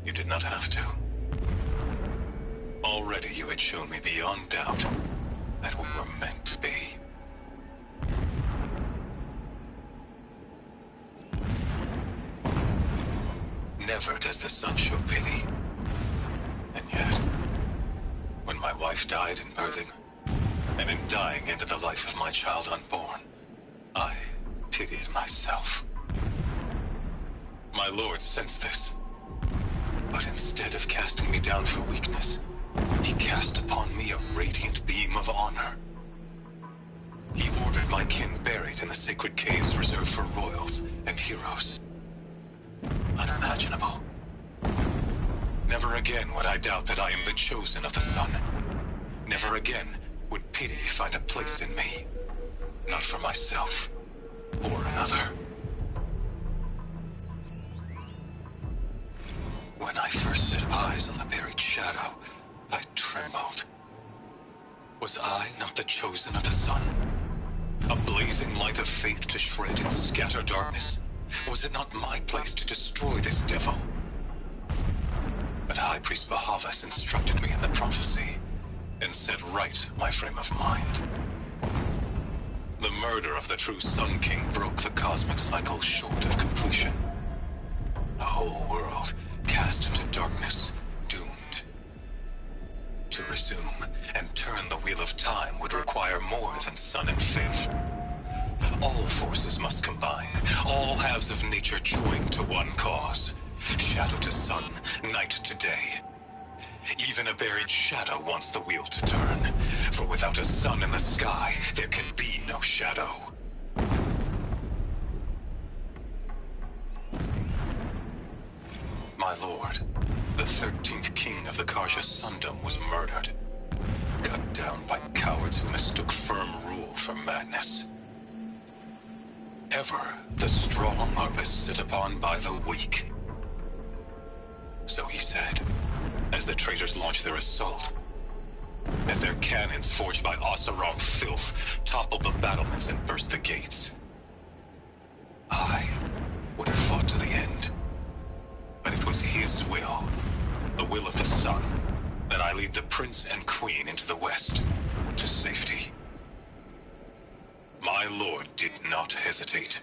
You did not have to. Already you had shown me beyond doubt that we were meant to be. Never does the sun show pity. And yet, when my wife died in birthing, and in dying into the life of my child unborn, I pitied myself. My lord sensed this, but instead of casting me down for weakness, he cast upon me a radiant beam of honor. He ordered my kin buried in the sacred caves reserved for royals and heroes. Unimaginable. Never again would I doubt that I am the chosen of the sun. Never again would pity find a place in me. Not for myself, or another. When I first set eyes on the buried shadow, I trembled. Was I not the chosen of the sun? A blazing light of faith to shred and scatter darkness? Was it not my place to destroy this devil? But High Priest Bahavas instructed me in the prophecy and set right my frame of mind. The murder of the true Sun King broke the cosmic cycle short of completion. The whole world cast into darkness, doomed. To resume and turn the wheel of time would require more than sun and faith. All forces must combine, all halves of nature join to one cause. Shadow to sun, night to day. Even a buried shadow wants the wheel to turn, for without a sun in the sky, there can be no shadow. My lord, the 13th king of the Karja Sundom was murdered. Cut down by cowards who mistook firm rule for madness. Ever the strong are beset upon by the weak. So he said, as the traitors launched their assault. As their cannons forged by Oseram filth toppled the battlements and burst the gates. I would have fought to the end. But it was his will, the will of the sun, that I lead the prince and queen into the west, to safety. My lord did not hesitate.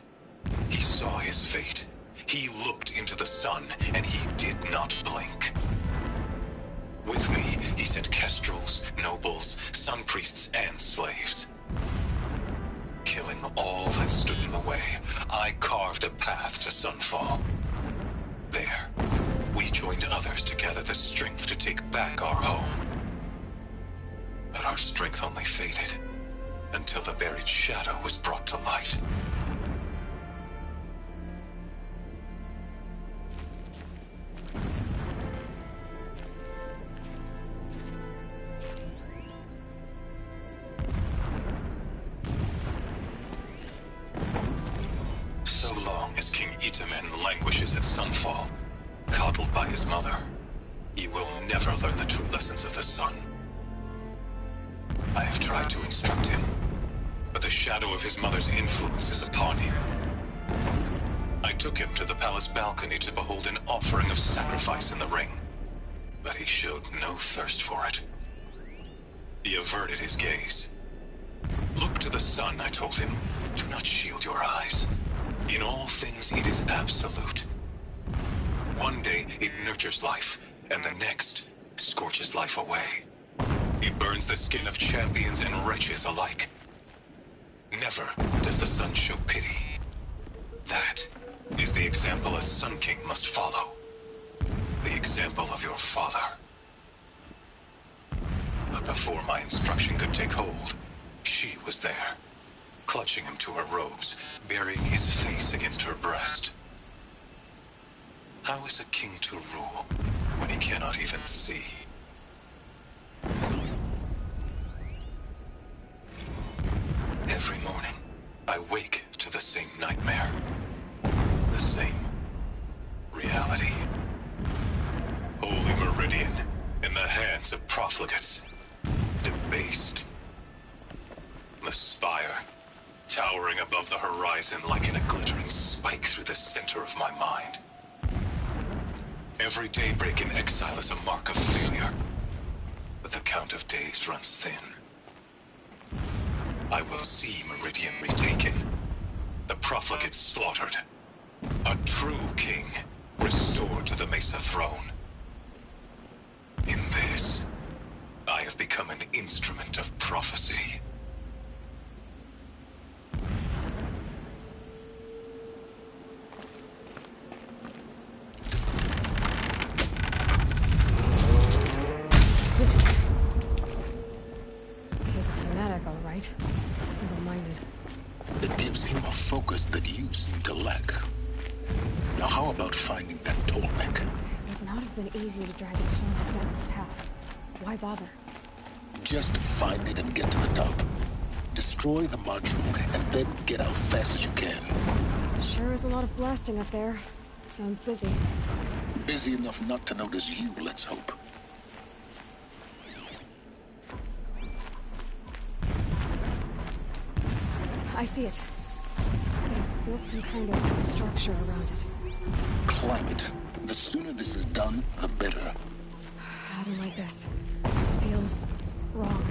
He saw his fate. He looked into the sun, and he did not blink. With me, he sent kestrels, nobles, sun priests, and slaves. Killing all that stood in the way, I carved a path to Sunfall. There, we joined others to gather the strength to take back our home. But our strength only faded, until the buried shadow was brought to light. So long as King Itamen languishes at Sunfall, coddled by his mother, he will never learn the true lessons of the sun. I have tried to instruct him, but the shadow of his mother's influence is upon him. I took him to the palace balcony to behold an offering of sacrifice in the ring, but he showed no thirst for it. He averted his gaze. Look to the sun, I told him. Do not shield your eyes. In all things, it is absolute. One day, it nurtures life, and the next, scorches life away. It burns the skin of champions and wretches alike. Never does the sun show pity. That is the example a Sun King must follow. The example of your father. But before my instruction could take hold, she was there, clutching him to her robes, burying his face against her breast. How is a king to rule when he cannot even see? Every morning, I wake to the same nightmare. The same reality. Holy Meridian, in the hands of profligates. Debased. The spire, towering above the horizon like a glittering spike through the center of my mind. Every daybreak in exile is a mark of failure, but the count of days runs thin. I will see Meridian retaken, the profligates slaughtered, a true king restored to the Mesa throne. In this, I have become an instrument of prophecy. He's a fanatic, all right. Single-minded. It gives him a focus that you seem to lack. Now how about finding that Tolmec? It would not have been easy to drag a Tolmec down this path. Why bother? Just find it and get to the top. Destroy the module, and then get out fast as you can. Sure is a lot of blasting up there. Sounds busy. Busy enough not to notice you, let's hope. I see it. They've built some kind of structure around it. Climb it. The sooner this is done, the better. I don't like this. It feels wrong?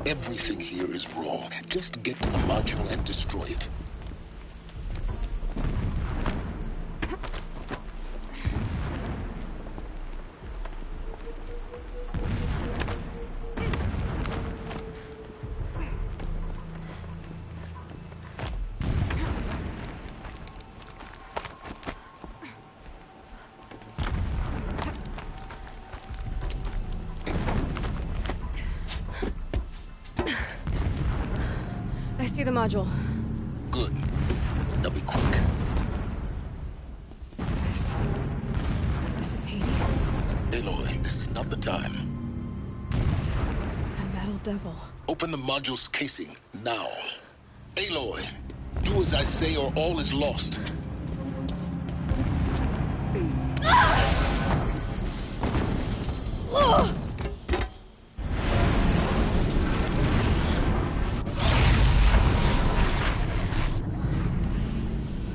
Everything here is wrong. Just get to the module and destroy it. I see the module. Good. Now be quick. This is Hades? Aloy, this is not the time. It's a metal devil. Open the module's casing, now. Aloy, do as I say or all is lost.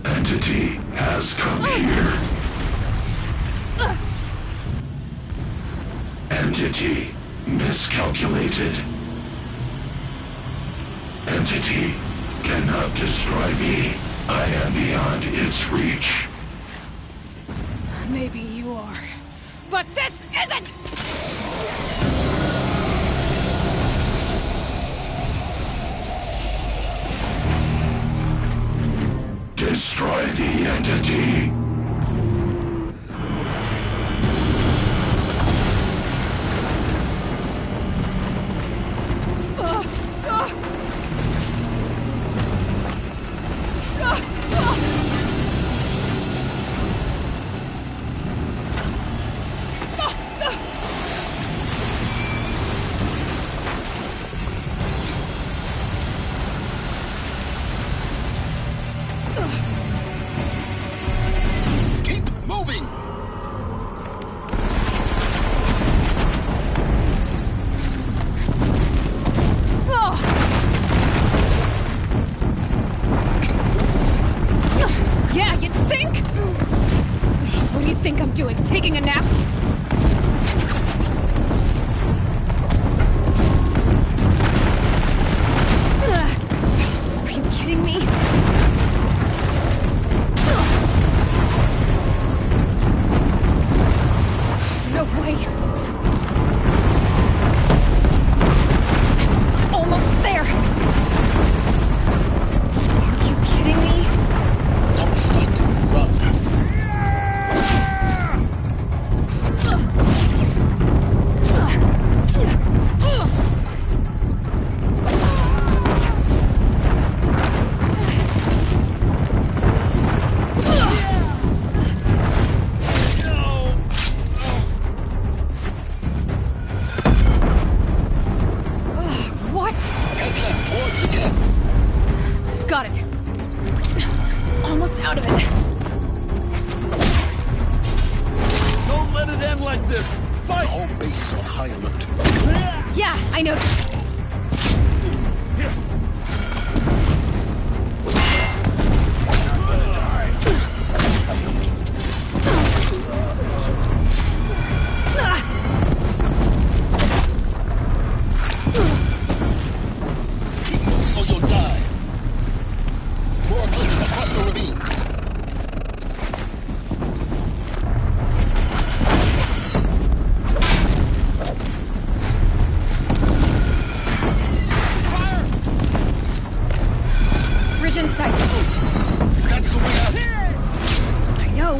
Entity has come here. Entity miscalculated. Entity cannot destroy me. I am beyond its reach. Maybe you are. But this isn't! Destroy the entity. Taking a nap? Are you kidding me? No way. Almost there. Are you kidding me? Don't fight, run. Got it. Almost out of it. Don't let it end like this. Fight! The whole base is on high alert. Yeah, I noticed. Or you'll die. More glimpses across the ravine. Bridge in sight. That's the way out. I know.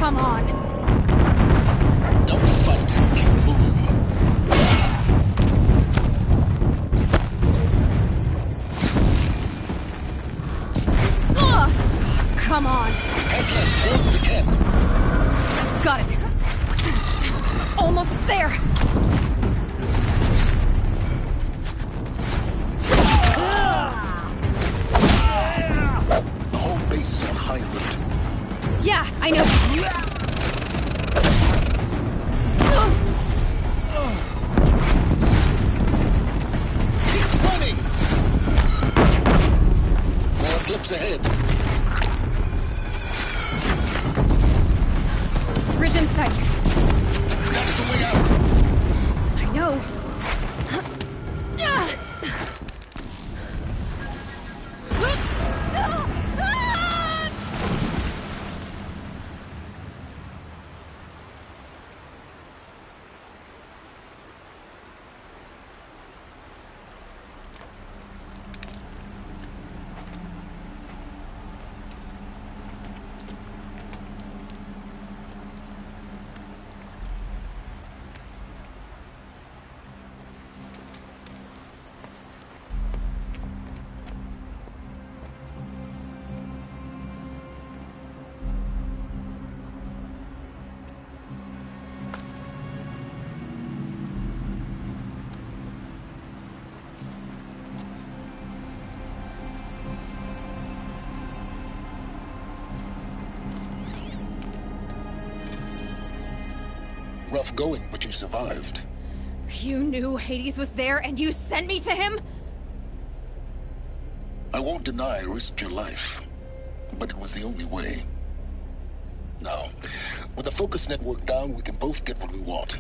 Come on! Don't fight. Keep moving. Ugh! Come on! Headland towards the camp. Got it. Almost there! The whole base is on high alert. Yeah, I know. Running! More clips ahead. Bridge in sight. That's the way out. I know. Rough going, but you survived. You knew Hades was there and you sent me to him? I won't deny I risked your life, but it was the only way. Now, with the focus network down, we can both get what we want.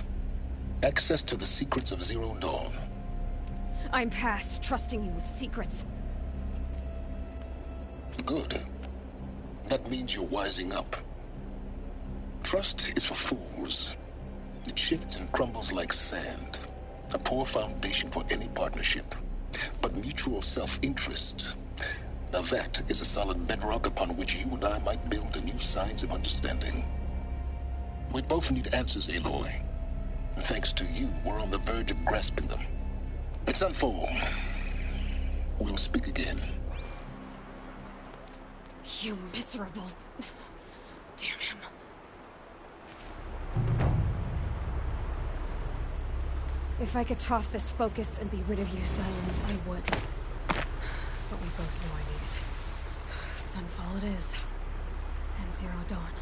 Access to the secrets of Zero Dawn. I'm past trusting you with secrets. Good. That means you're wising up. Trust is for fools. It shifts and crumbles like sand. A poor foundation for any partnership. But mutual self-interest, now that is a solid bedrock upon which you and I might build a new science of understanding. We both need answers, Aloy. And thanks to you, we're on the verge of grasping them. It's Sunfall. We'll speak again. You miserable... Damn him. If I could toss this focus and be rid of you, Silence, I would. But we both know I need it. Sunfall it is. And Zero Dawn.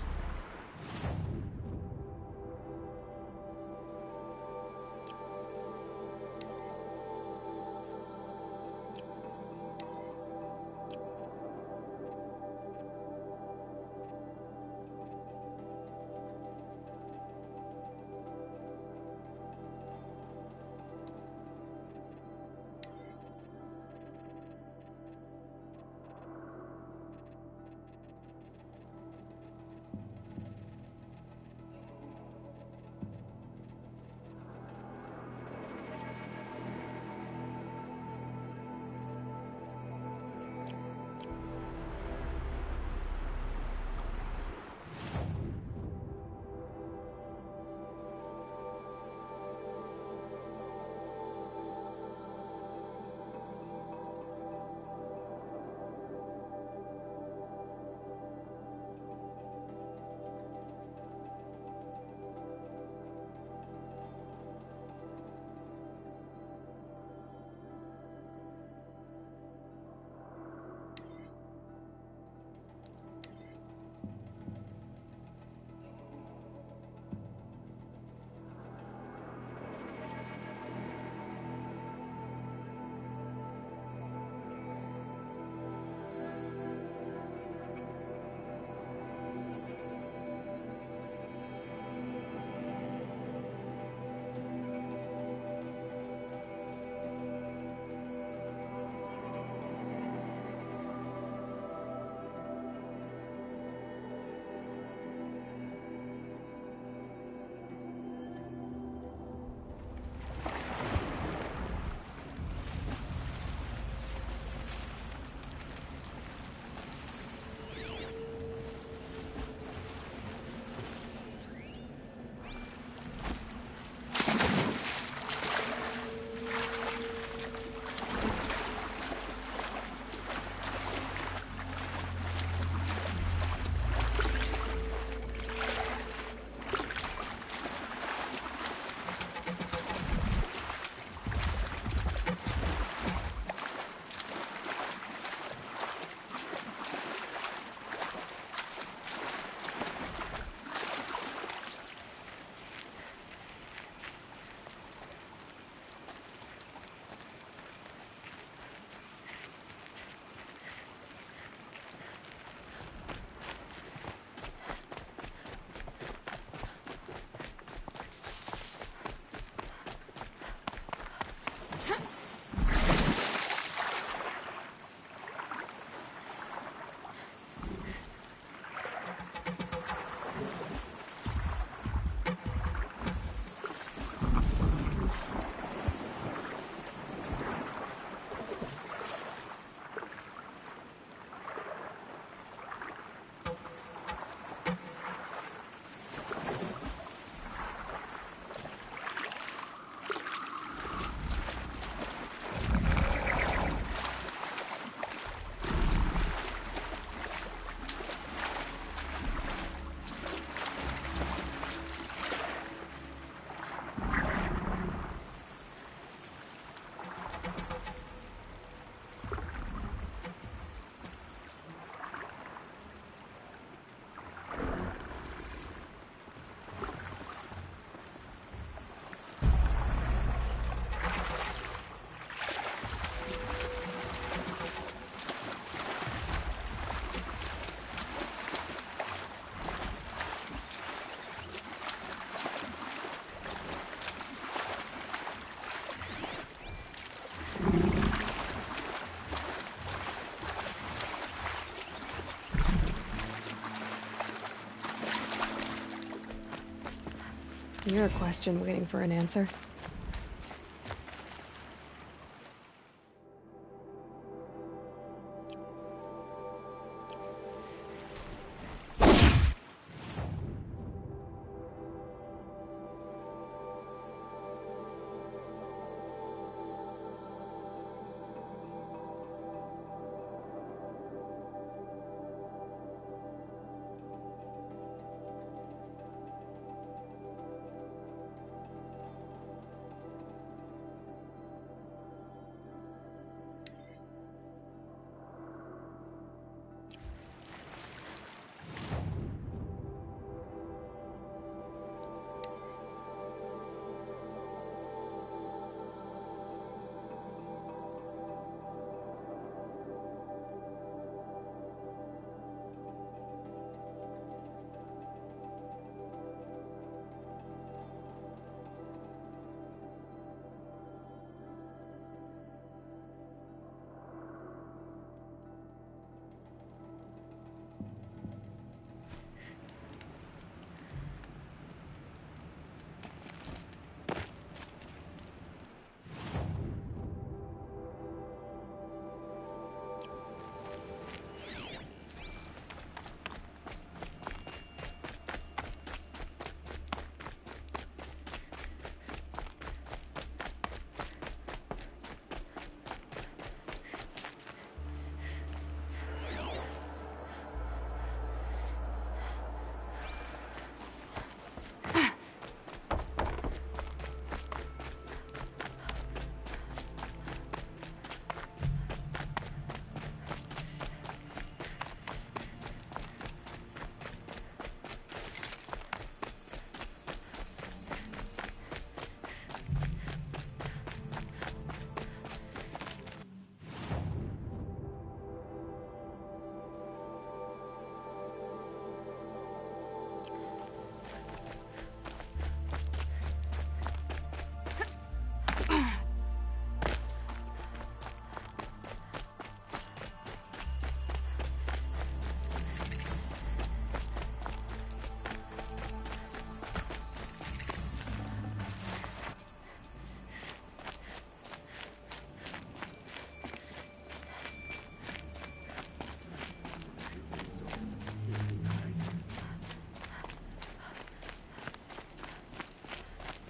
You're a question waiting for an answer.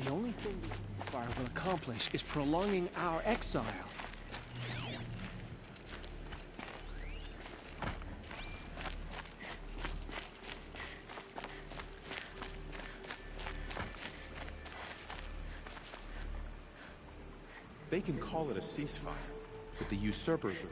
The only thing the fire will accomplish is prolonging our exile. They can call it a ceasefire, but the usurpers are...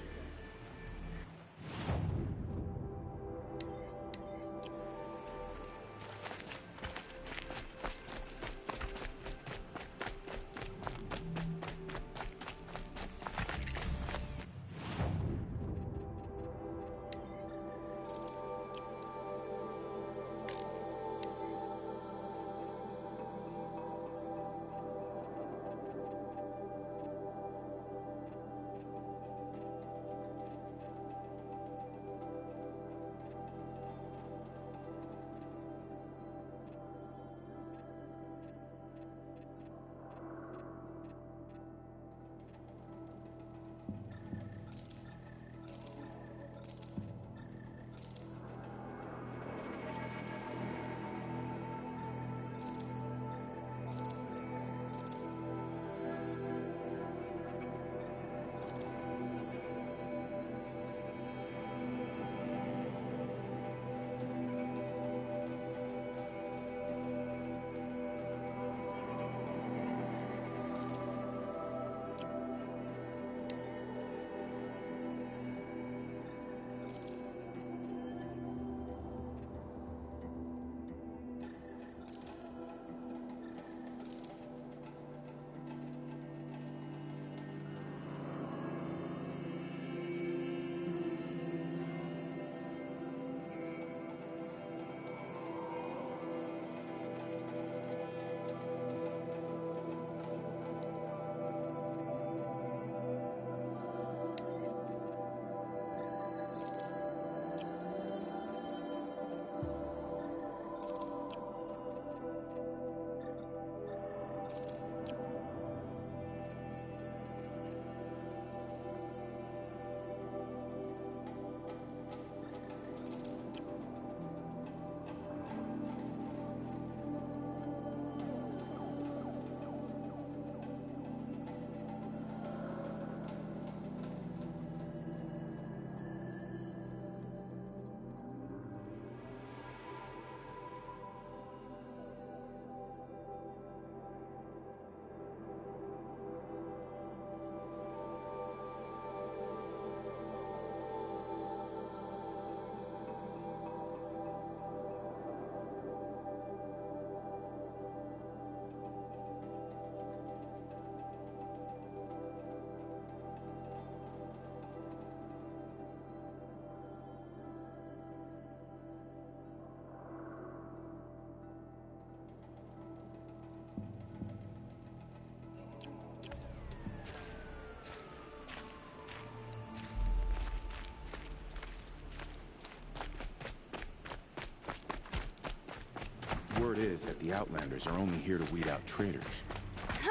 word is that the Outlanders are only here to weed out traitors.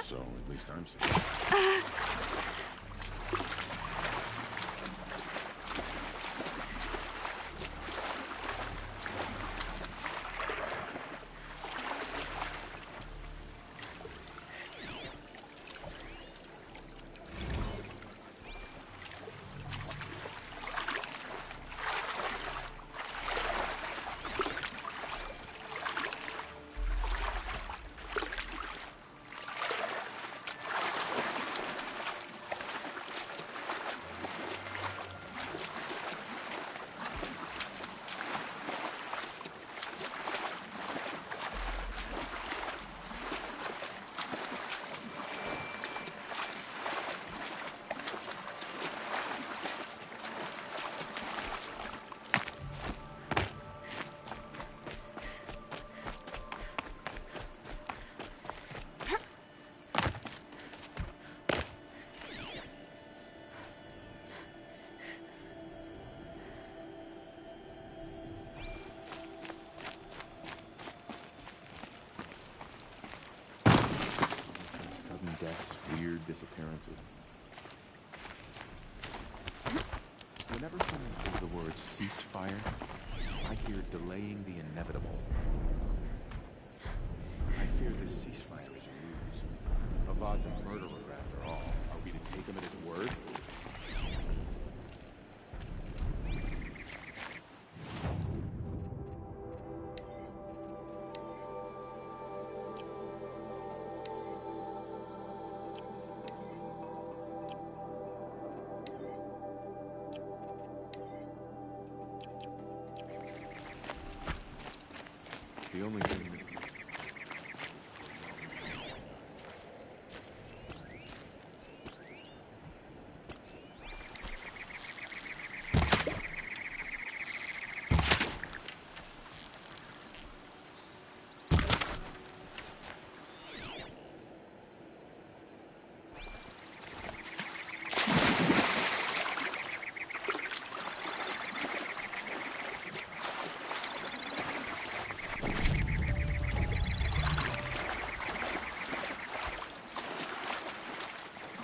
So, at least I'm saying. Deaths, weird disappearances. Whenever someone says the word ceasefire, I hear delaying the inevitable. I fear this ceasefire is a ruse. Avad's a murderer after all. Are we to take him at his word? The only thing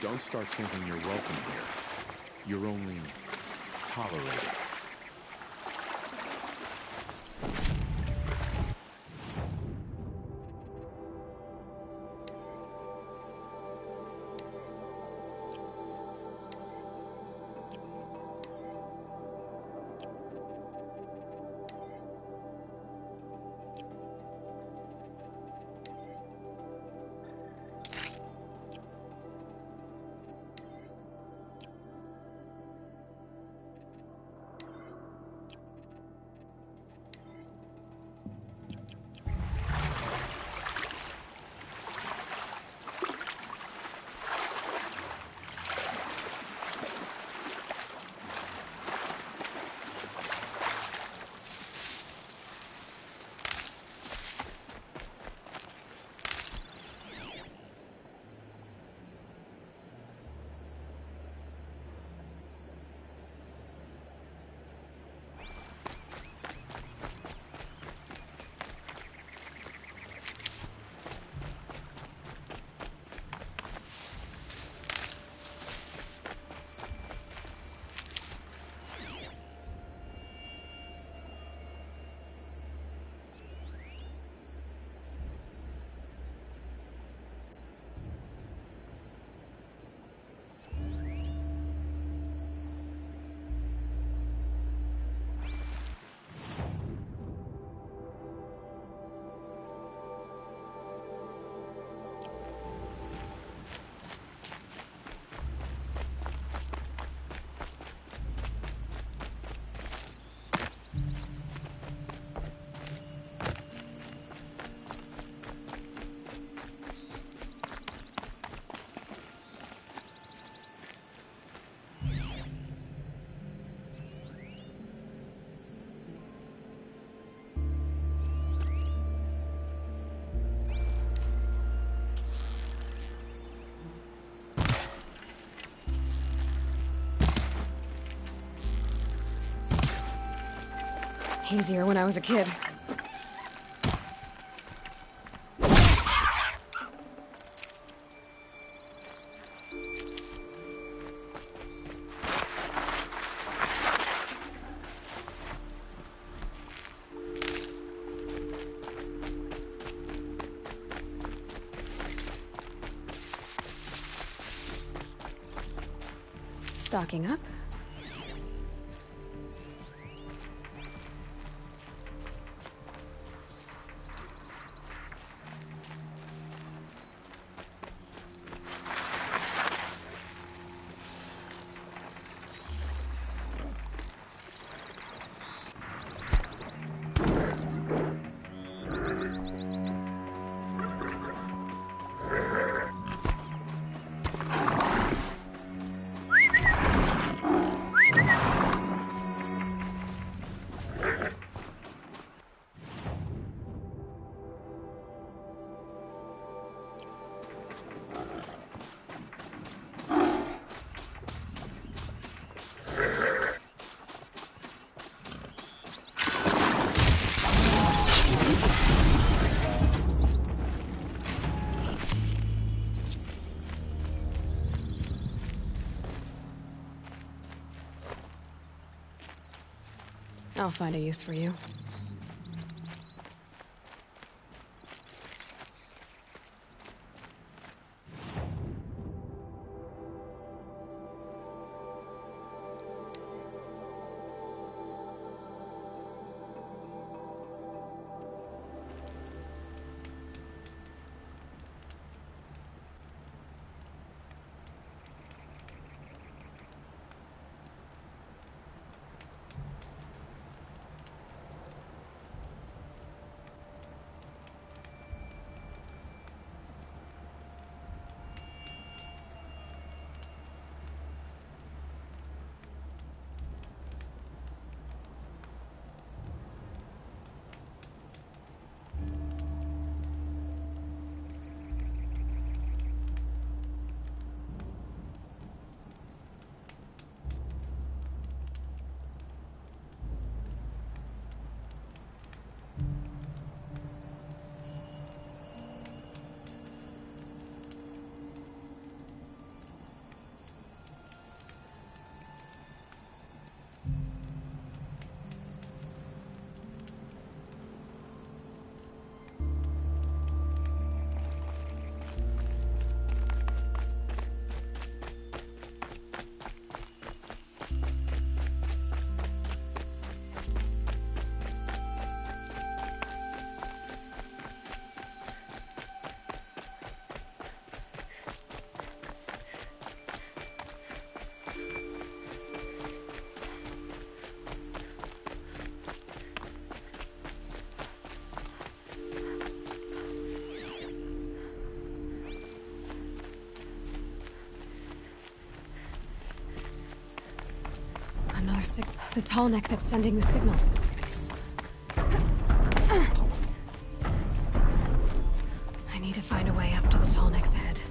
Don't start thinking you're welcome here. You're only tolerated. Easier when I was a kid. Stocking up. I'll find a use for you. The tall neck that's sending the signal. I need to find a way up to the tall neck's head.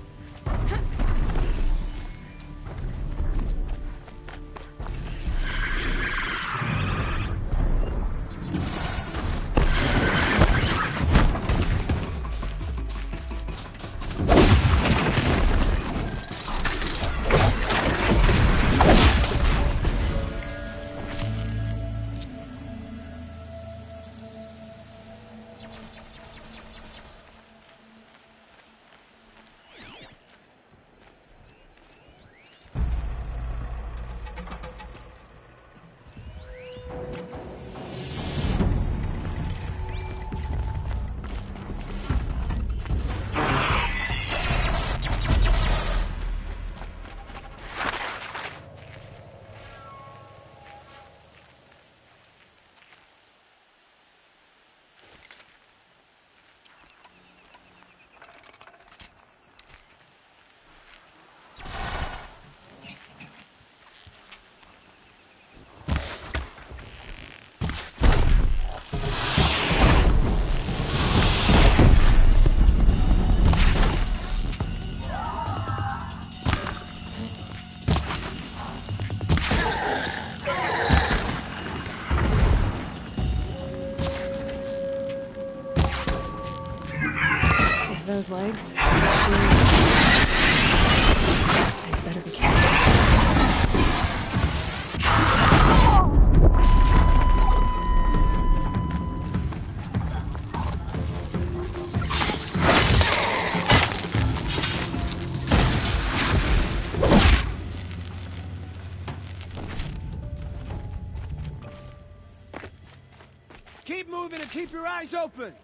Those legs. I better be careful. Keep moving and keep your eyes open!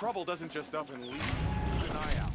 Trouble doesn't just up and leave. Keep an eye out.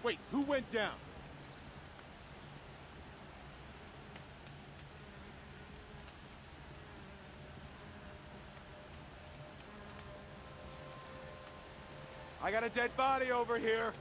Wait, who went down? I got a dead body over here.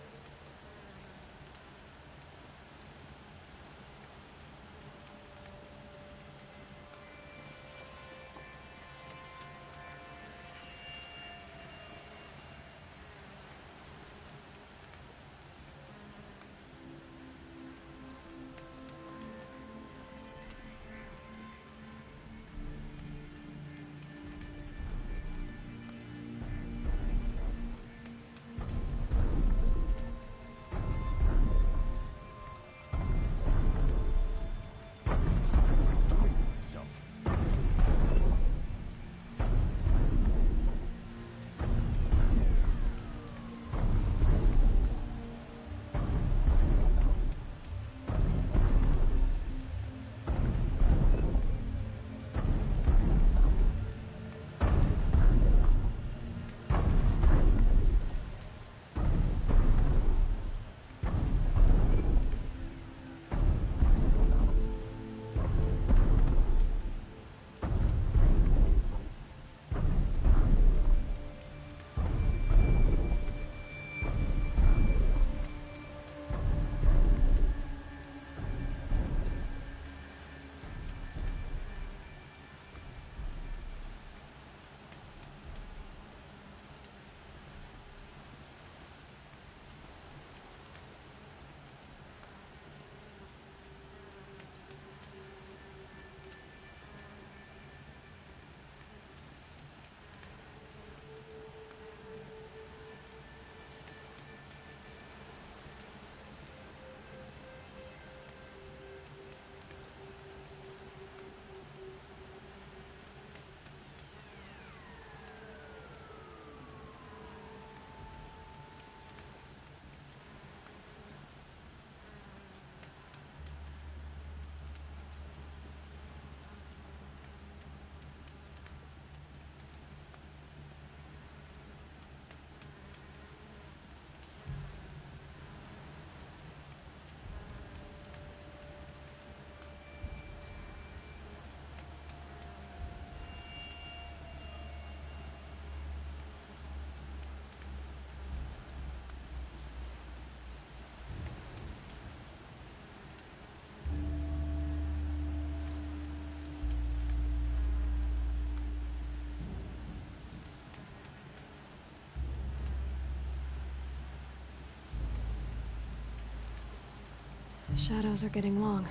Shadows are getting long.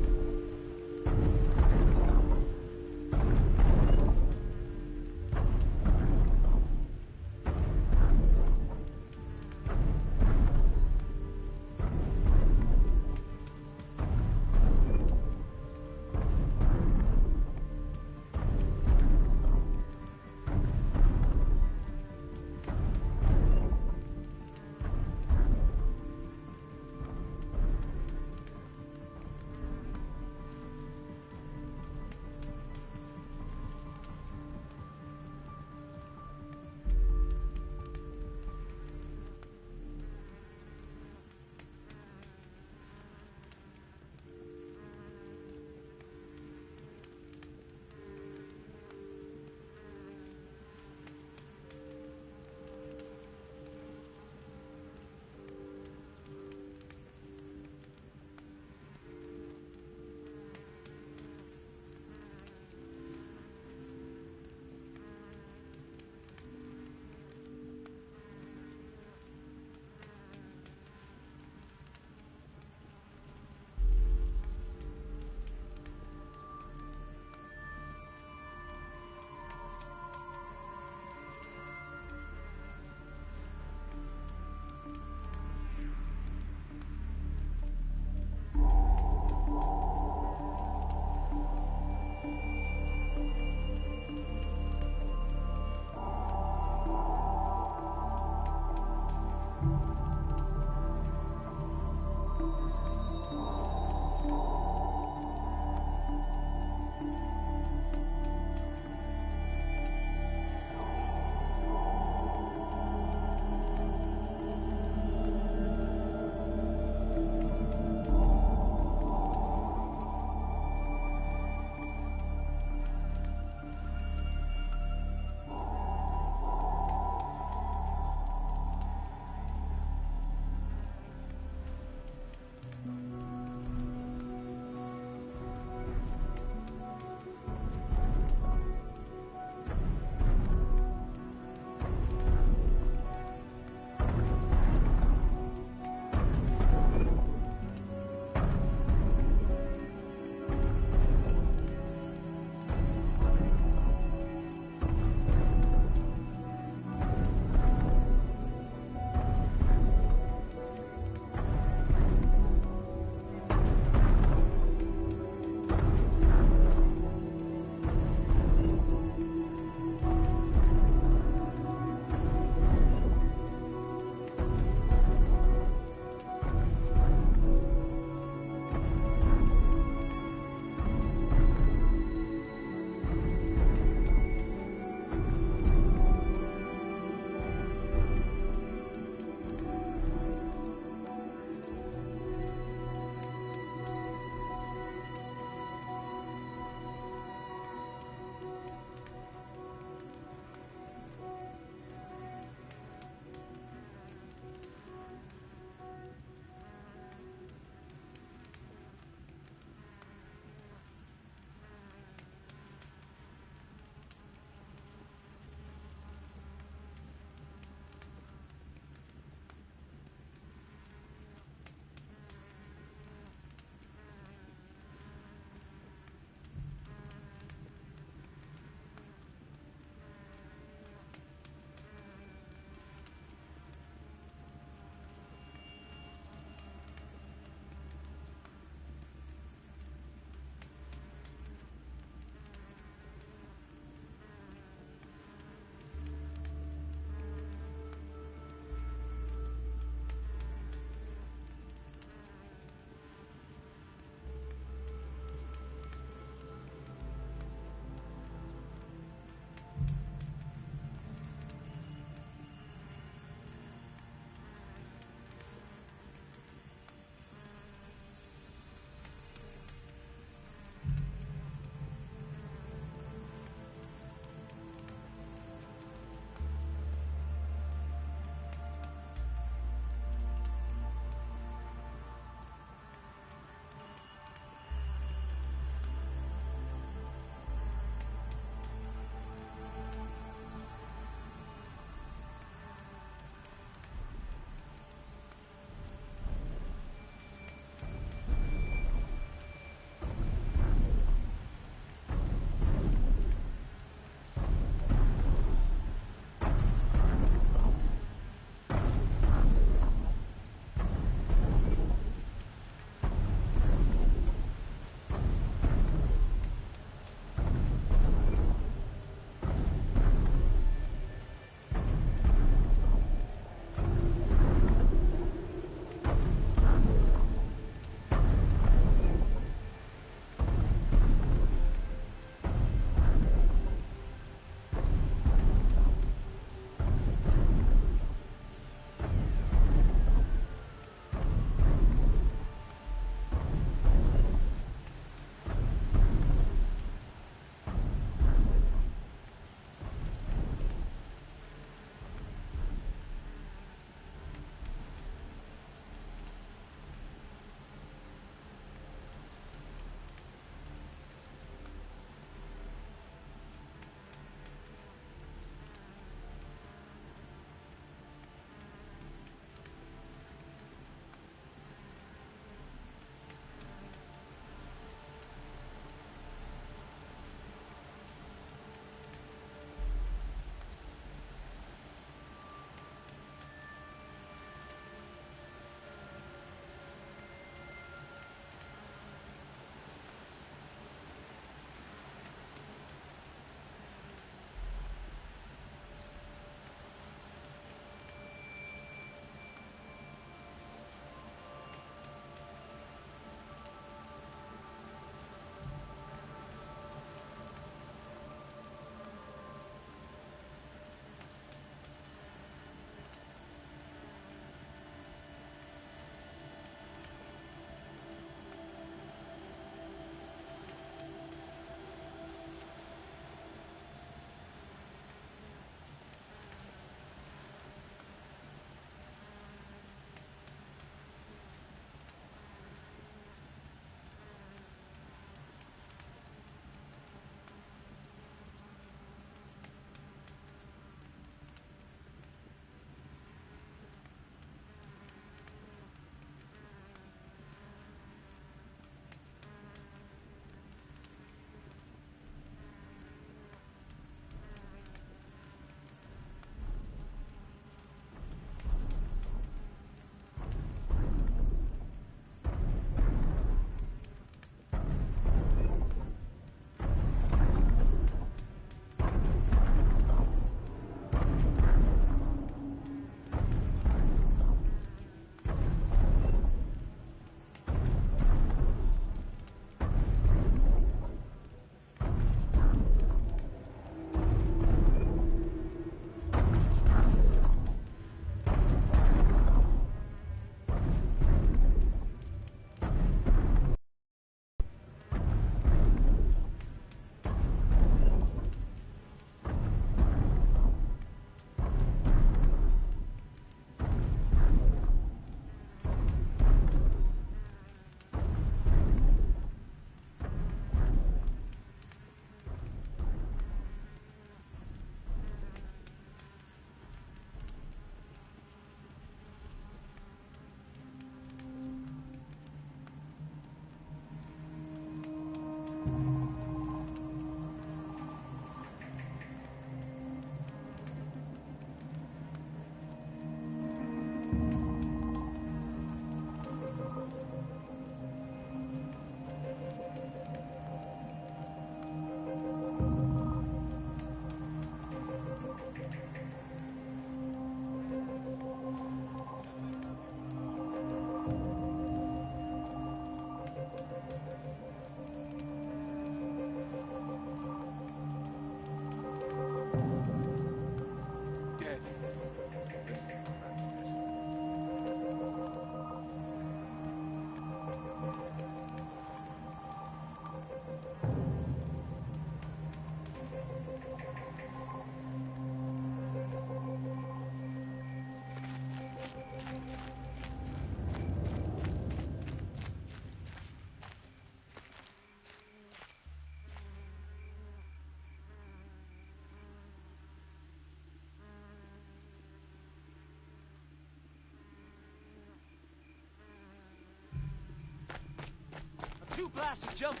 blasted jumpy.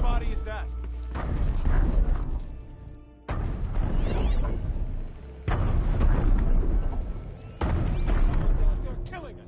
Body is that? They're killing us.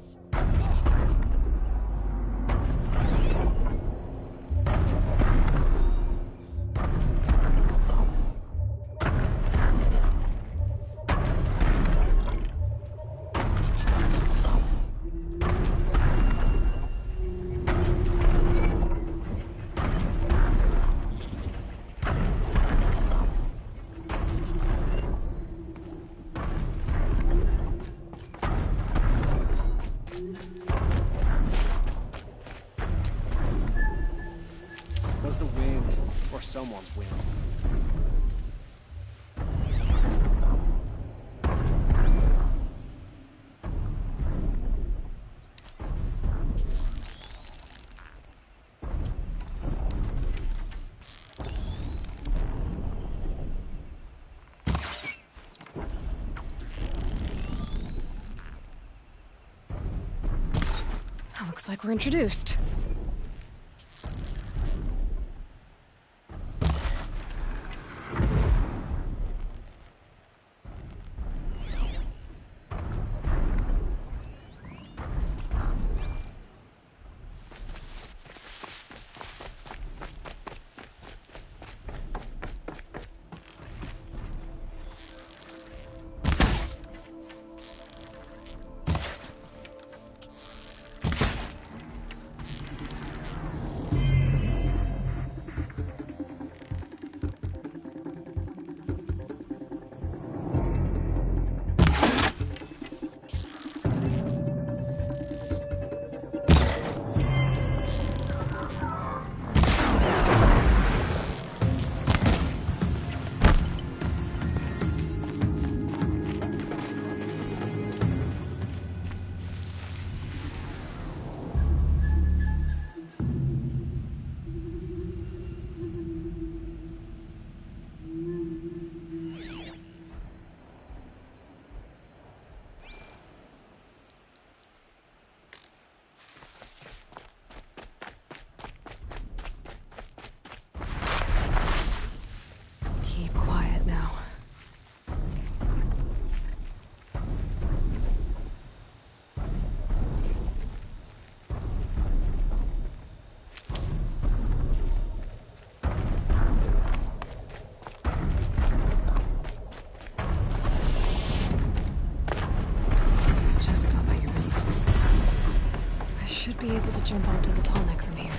Was the wind, or someone's wind? Looks like we're introduced. Keep quiet now. Just go about your business. I should be able to jump onto the tall neck from here.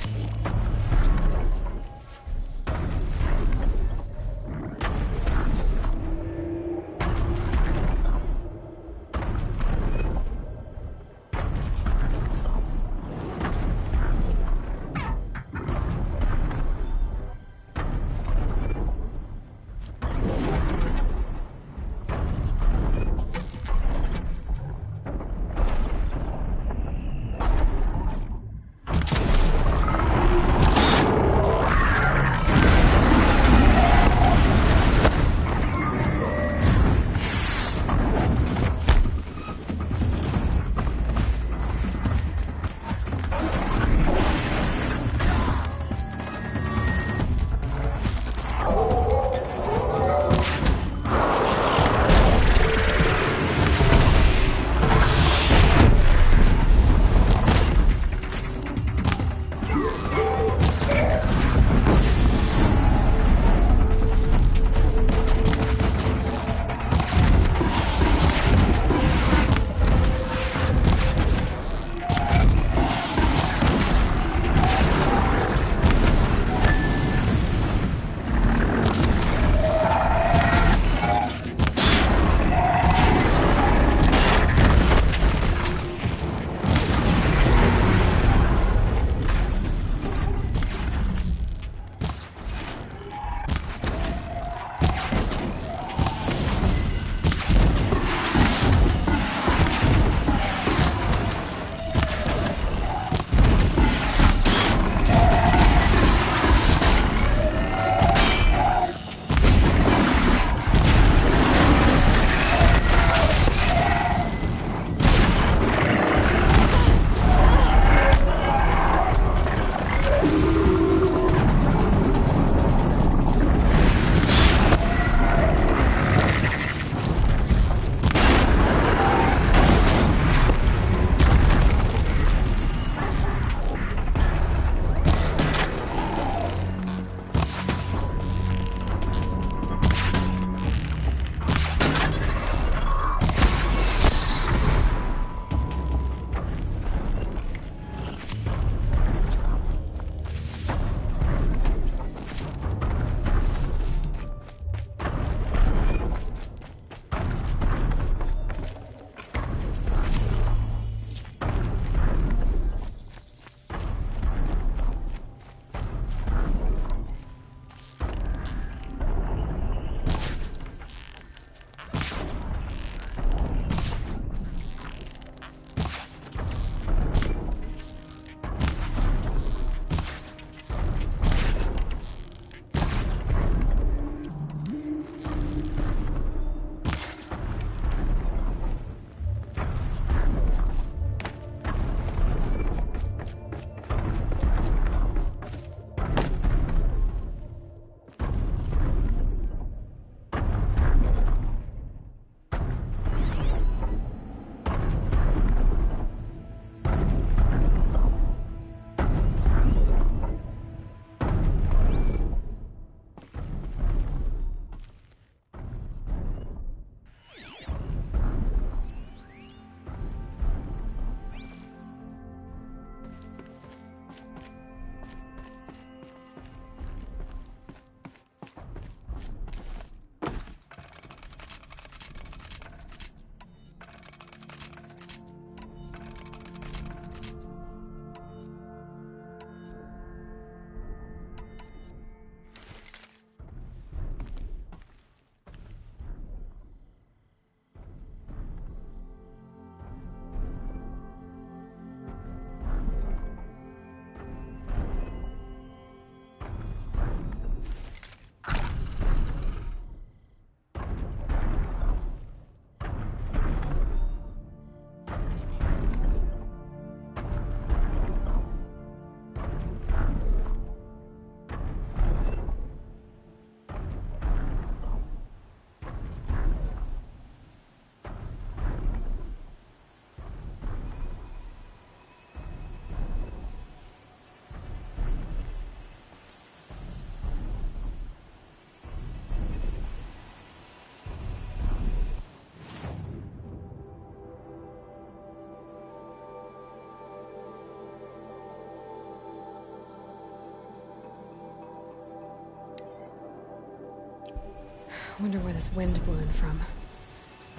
Wonder where this wind blew in from.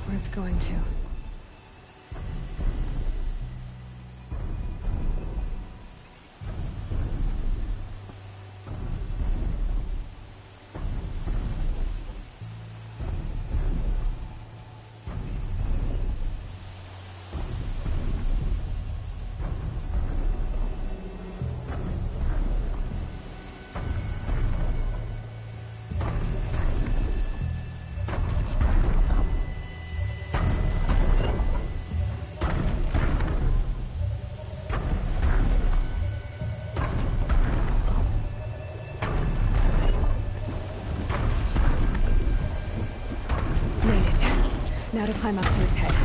Where it's going to. Now to climb up to its head.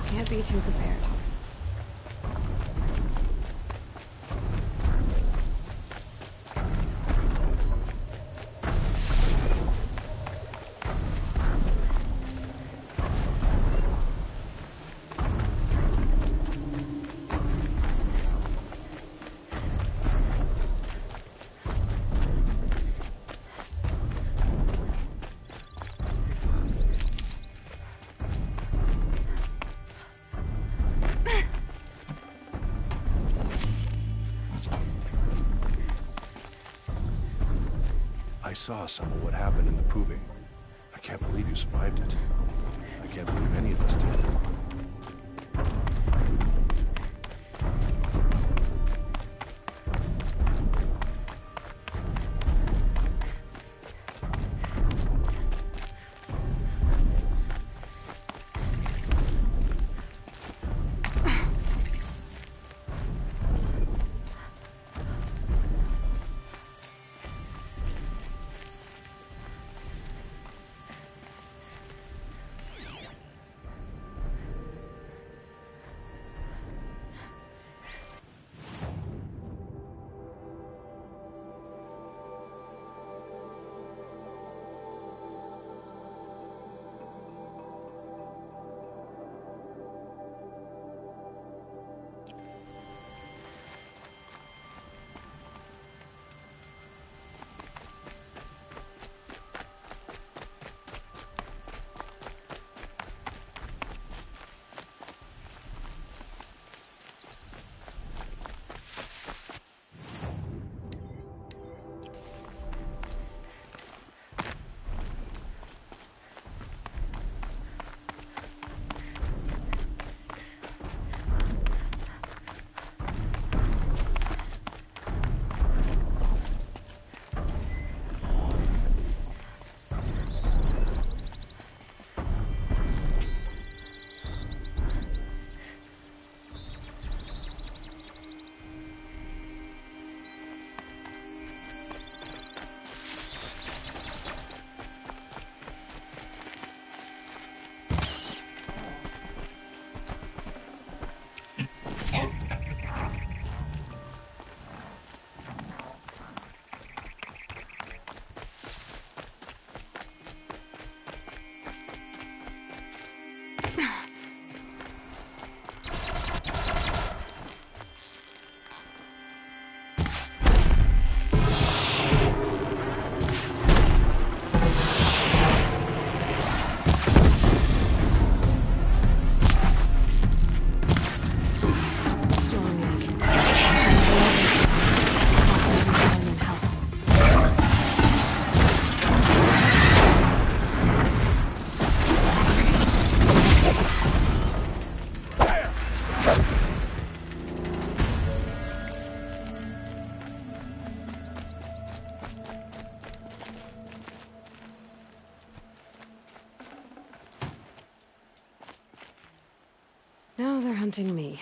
Can't be too prepared. I saw some of what happened in the proving. I can't believe you survived it. I can't believe any of us did. Now they're hunting me.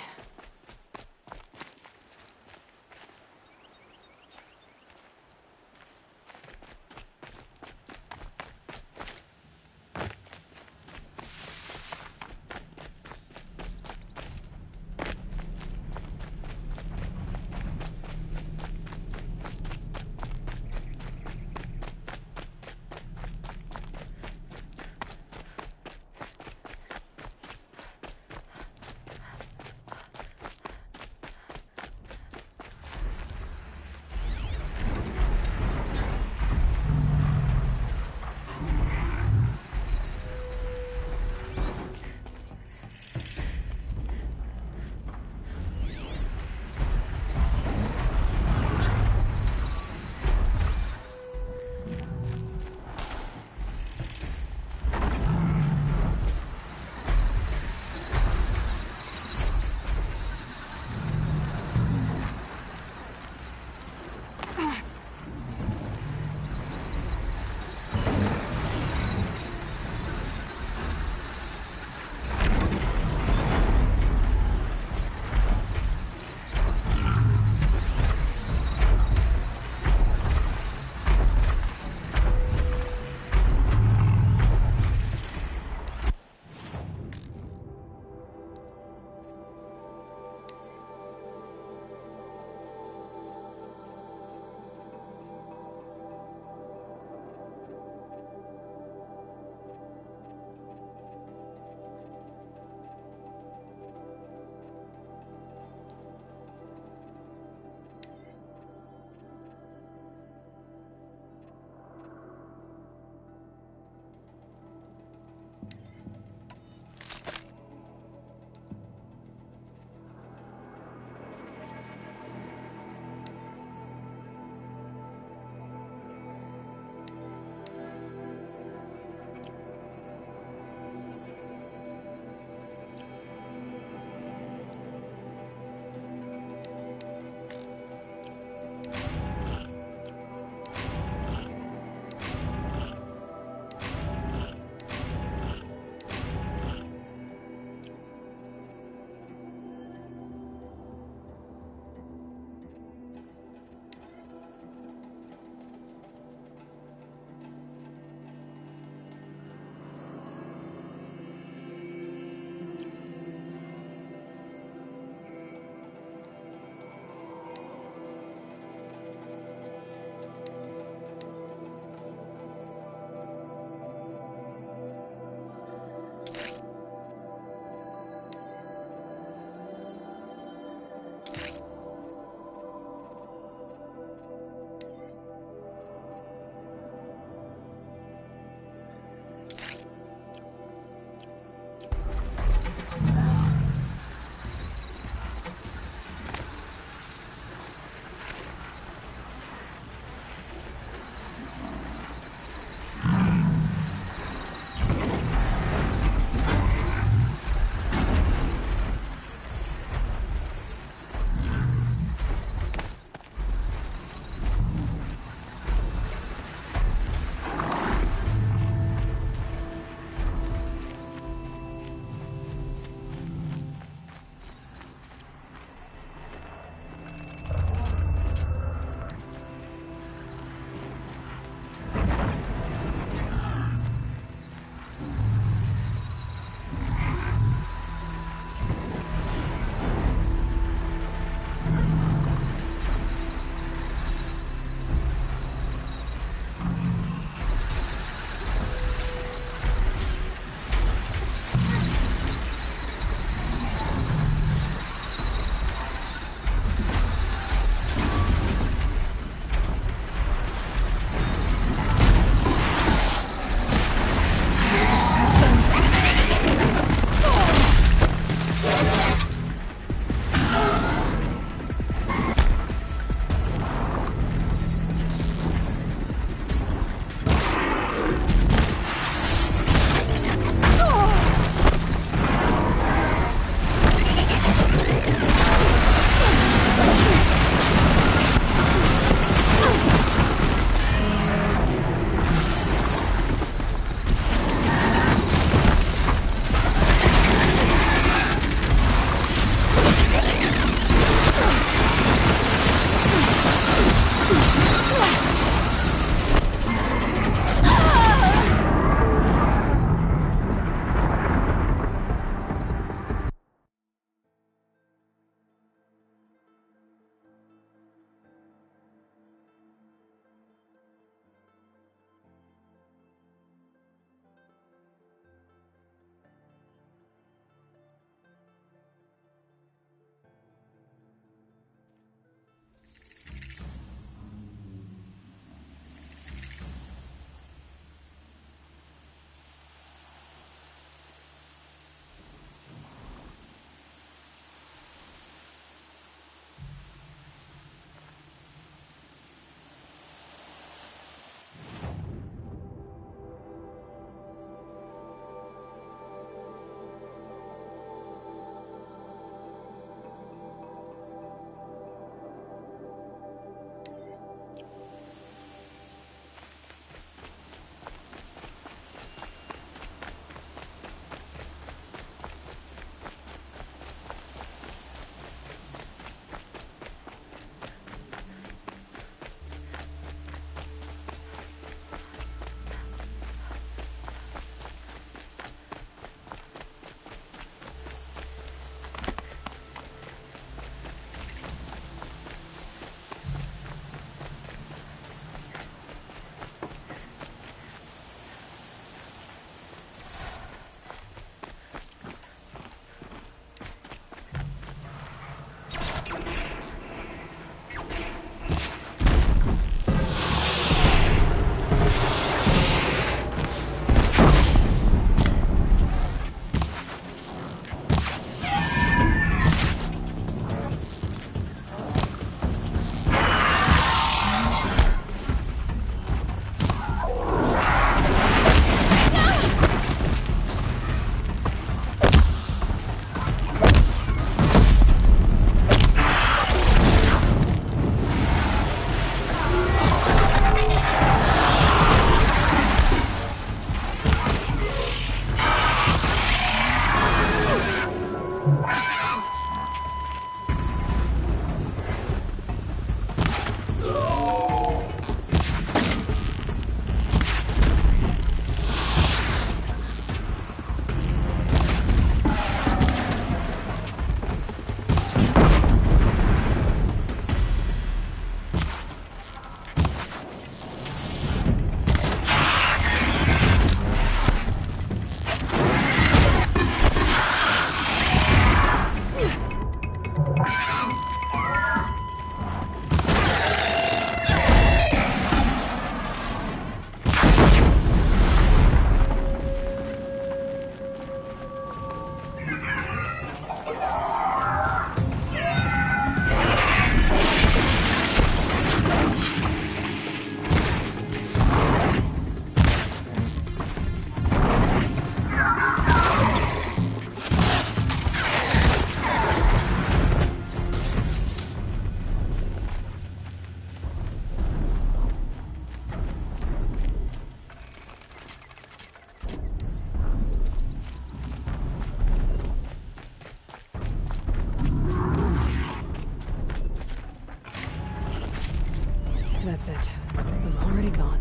That's it. I'm already gone.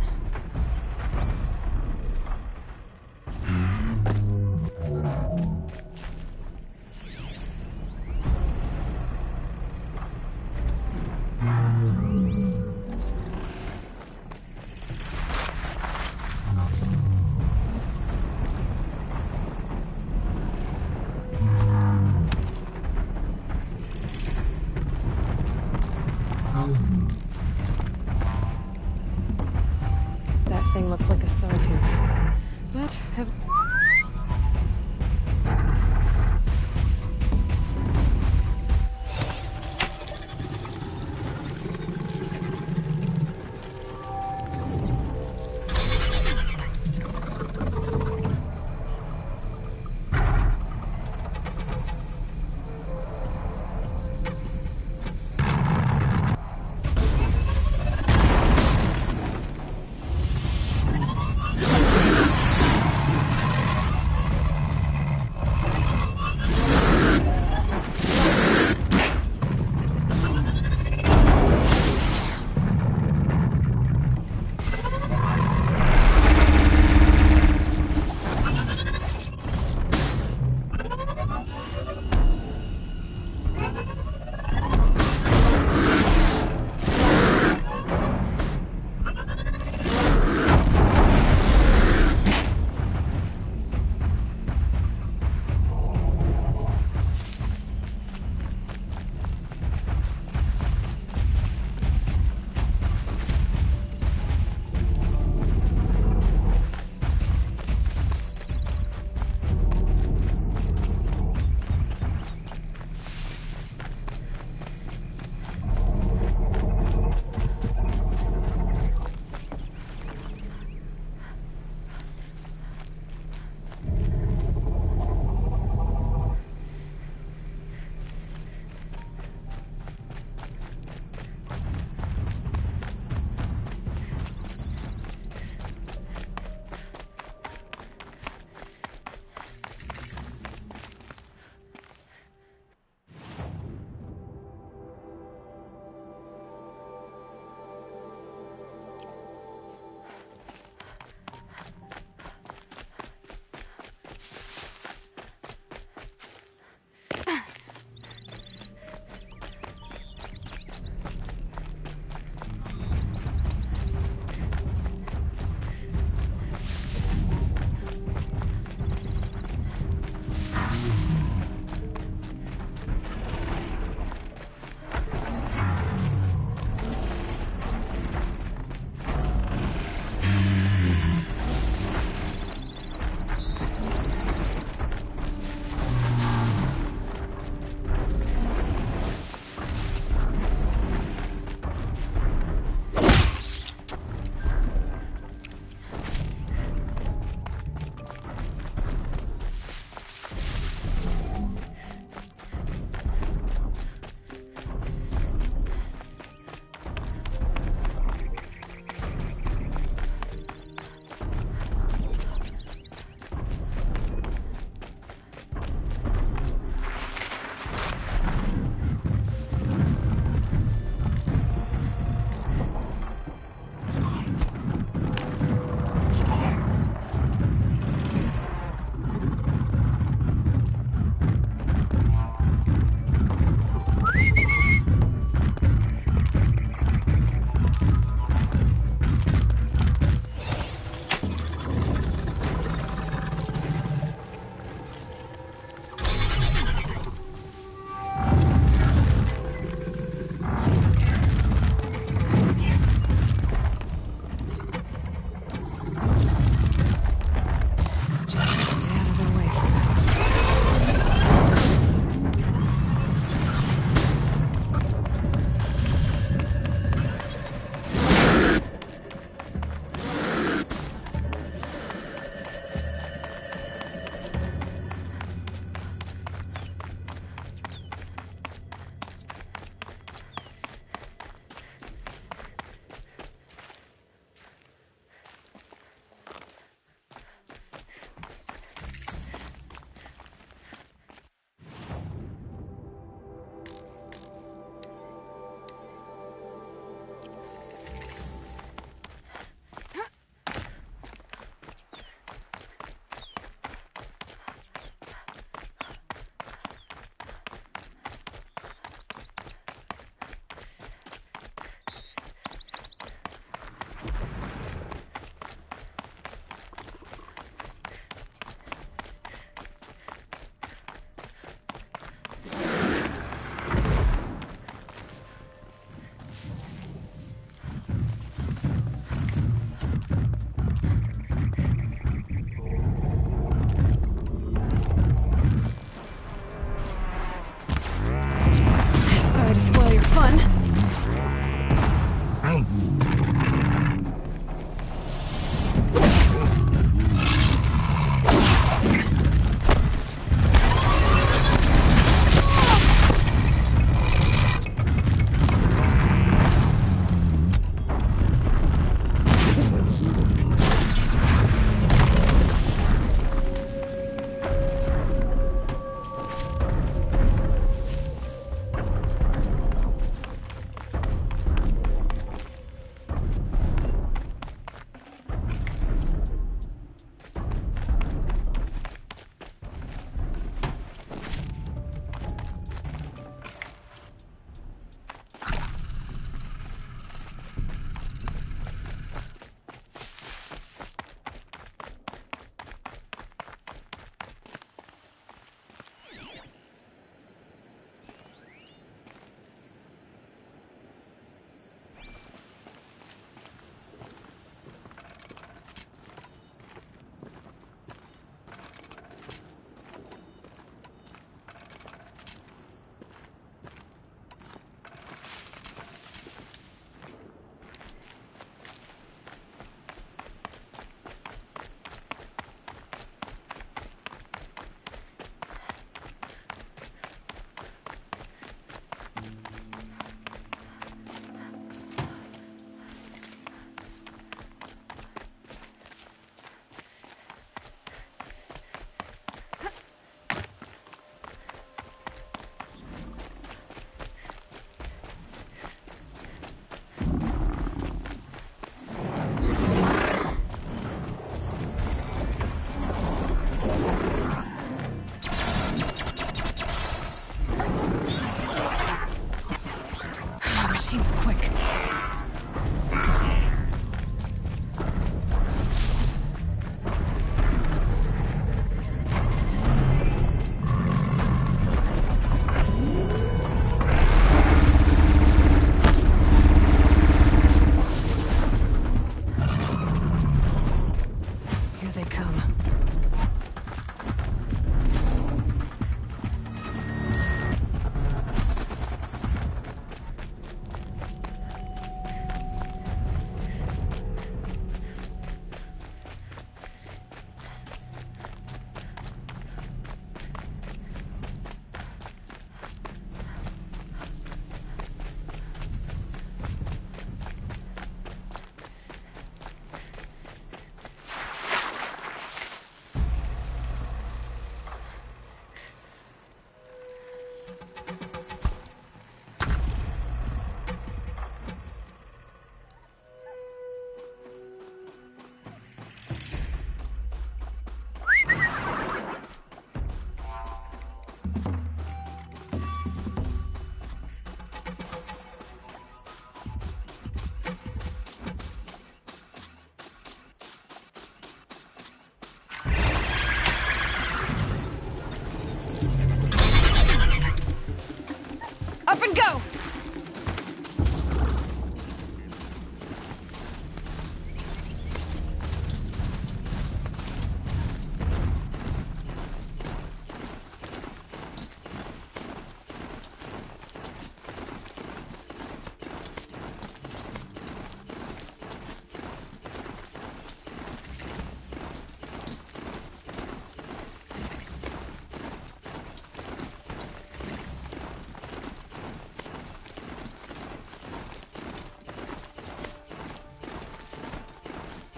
and go!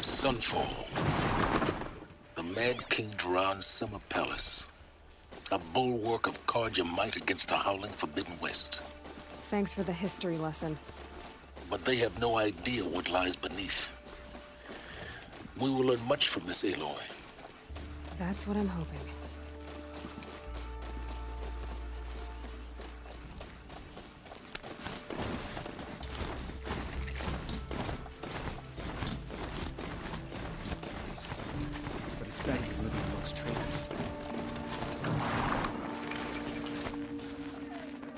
Sunfall. The Mad King Duran Summer Palace. A bulwark of Carja might against the howling Forbidden West. Thanks for the history lesson. But they have no idea what lies beneath. We will learn much from this Aloy. That's what I'm hoping. But it's better than living amongst traitors.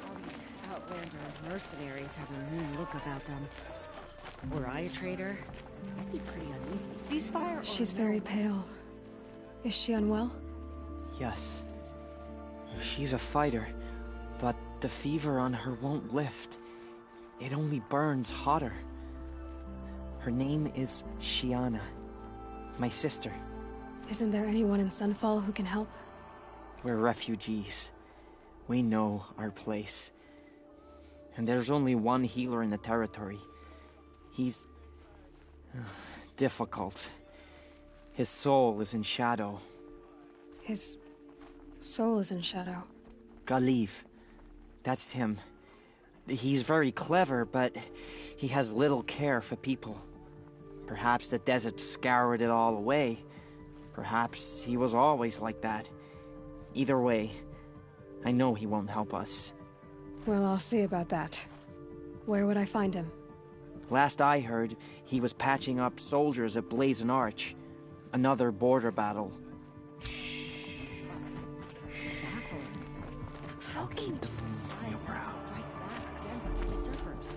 All these Outlander mercenaries have a mean look about them. Were I a traitor, I'd be pretty uneasy. Ceasefire or She's no? very pale. Is she unwell? Yes. She's a fighter, but the fever on her won't lift. It only burns hotter. Her name is Shiana. My sister. Isn't there anyone in Sunfall who can help? We're refugees. We know our place. And there's only one healer in the territory. He's... difficult. His soul is in shadow. His soul is in shadow. Galiv. That's him. He's very clever, but he has little care for people. Perhaps the desert scoured it all away. Perhaps he was always like that. Either way, I know he won't help us. Well, I'll see about that. Where would I find him? Last I heard, he was patching up soldiers at Blazon Arch. Another border battle. How can you just decide not to strike back against the usurpers?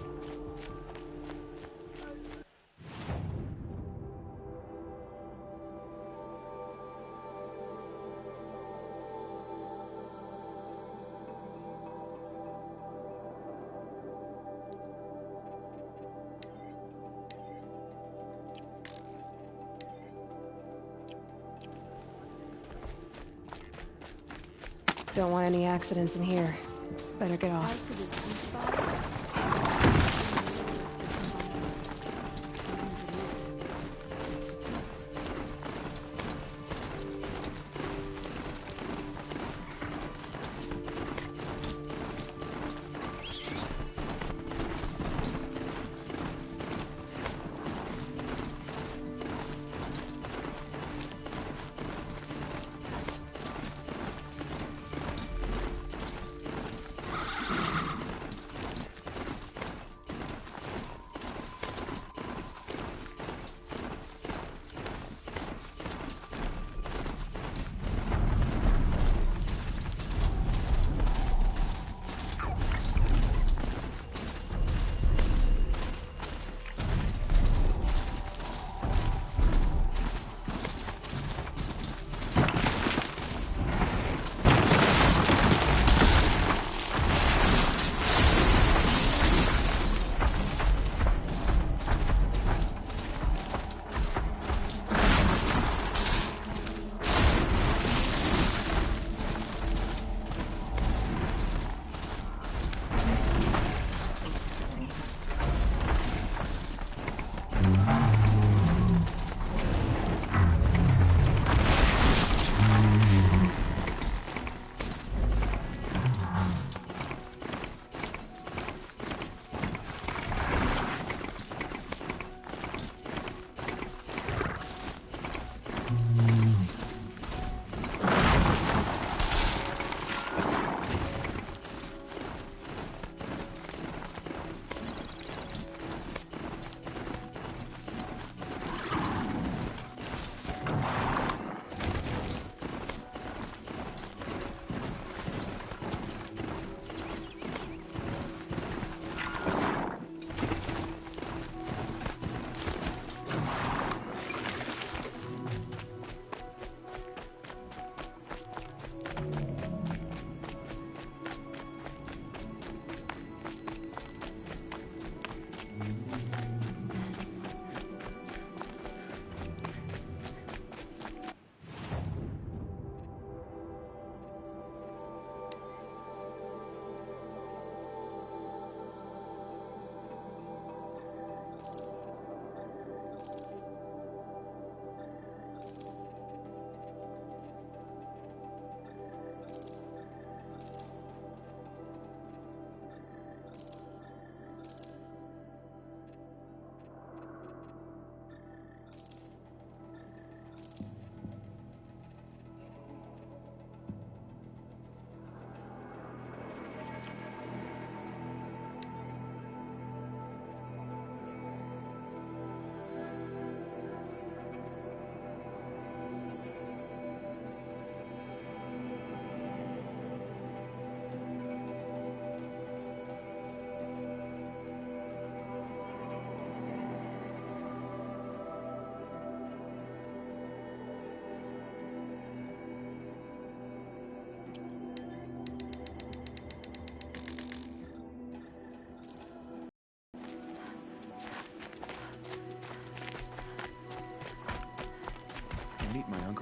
Don't want any accidents in here. Better get off. As to the ceasefire,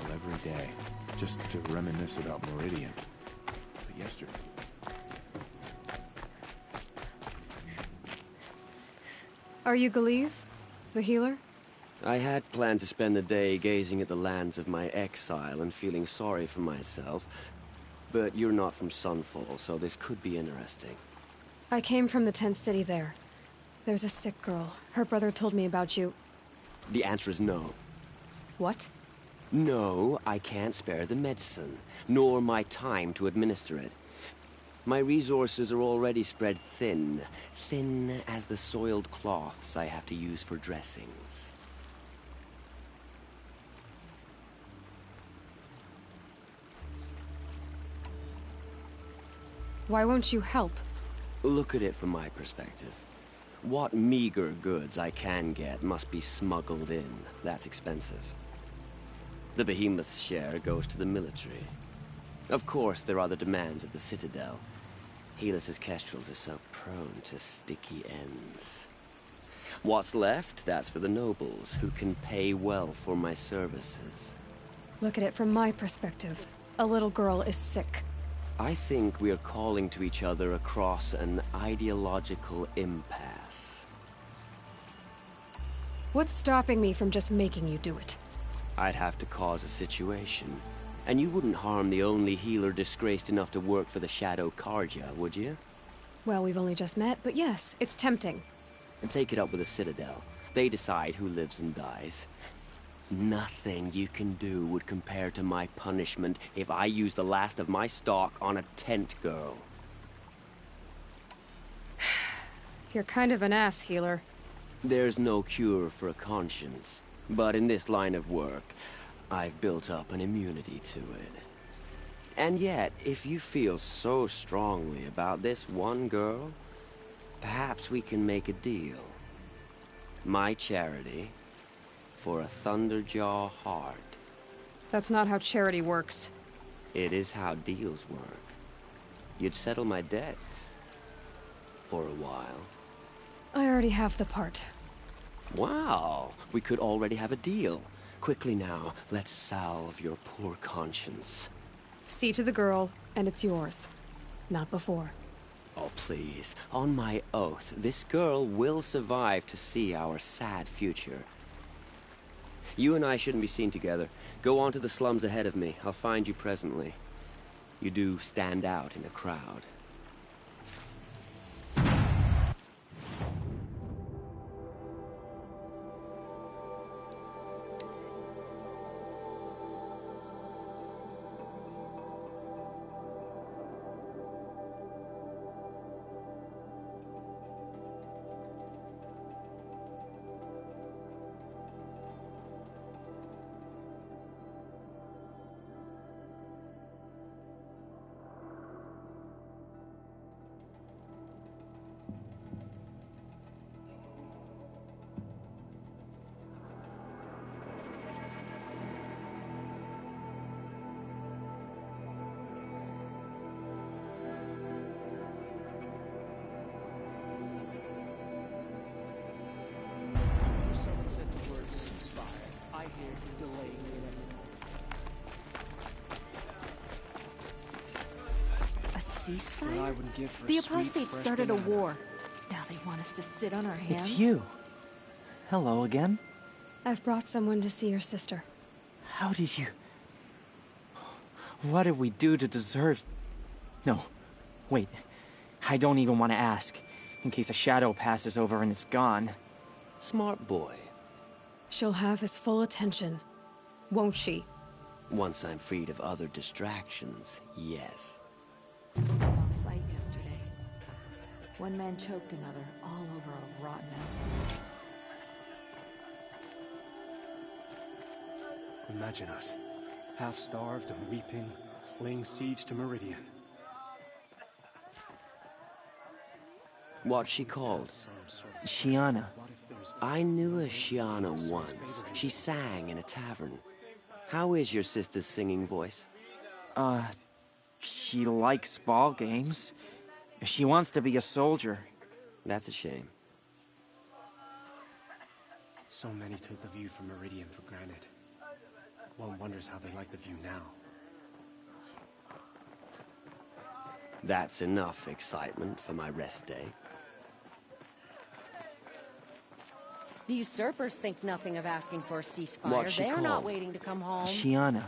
circle every day, just to reminisce about Meridian. But yesterday... Are you Galeev, the healer? I had planned to spend the day gazing at the lands of my exile and feeling sorry for myself, but you're not from Sunfall, so this could be interesting. I came from the tent city there. There's a sick girl. Her brother told me about you. The answer is no. What? No, I can't spare the medicine, nor my time to administer it. My resources are already spread thin, thin as the soiled cloths I have to use for dressings. Why won't you help? Look at it from my perspective. What meager goods I can get must be smuggled in. That's expensive. The Behemoth's share goes to the military. Of course, there are the demands of the Citadel. Helis' kestrels are so prone to sticky ends. What's left, that's for the nobles, who can pay well for my services. Look at it from my perspective. A little girl is sick. I think we are calling to each other across an ideological impasse. What's stopping me from just making you do it? I'd have to cause a situation. And you wouldn't harm the only healer disgraced enough to work for the Shadow Carja, would you? Well, we've only just met, but yes, it's tempting. And take it up with the Citadel. They decide who lives and dies. Nothing you can do would compare to my punishment if I use the last of my stock on a tent girl. You're kind of an ass, healer. There's no cure for a conscience. But in this line of work, I've built up an immunity to it. And yet, if you feel so strongly about this one girl, perhaps we can make a deal. My charity for a Thunderjaw heart. That's not how charity works. It is how deals work. You'd settle my debts. For a while. I already have the part. Wow, we could already have a deal. Quickly now, let's salve your poor conscience. See to the girl, and it's yours. Not before. Oh, please. On my oath, this girl will survive to see our sad future. You and I shouldn't be seen together. Go on to the slums ahead of me. I'll find you presently. You do stand out in a crowd. Says the word ceasefire, I hear delaying the inevitable. A ceasefire? What I wouldn't give for The a sweet, apostates fresh started a banana. war. Now they want us to sit on our hands? It's you. Hello again. I've brought someone to see your sister. How did you... What did we do to deserve... No. Wait. I don't even want to ask. In case a shadow passes over and it's gone. Smart boy. She'll have his full attention, won't she? Once I'm freed of other distractions, yes. Fight yesterday. One man choked another all over a rotten apple. Imagine us, half-starved and weeping, laying siege to Meridian. What's she called? Shiana. I knew a Shiana once. She sang in a tavern. How is your sister's singing voice? She likes ball games. She wants to be a soldier. That's a shame. So many took the view from Meridian for granted. One wonders how they like the view now. That's enough excitement for my rest day. The usurpers think nothing of asking for a ceasefire. What's she They're called? not waiting to come home. Shiana.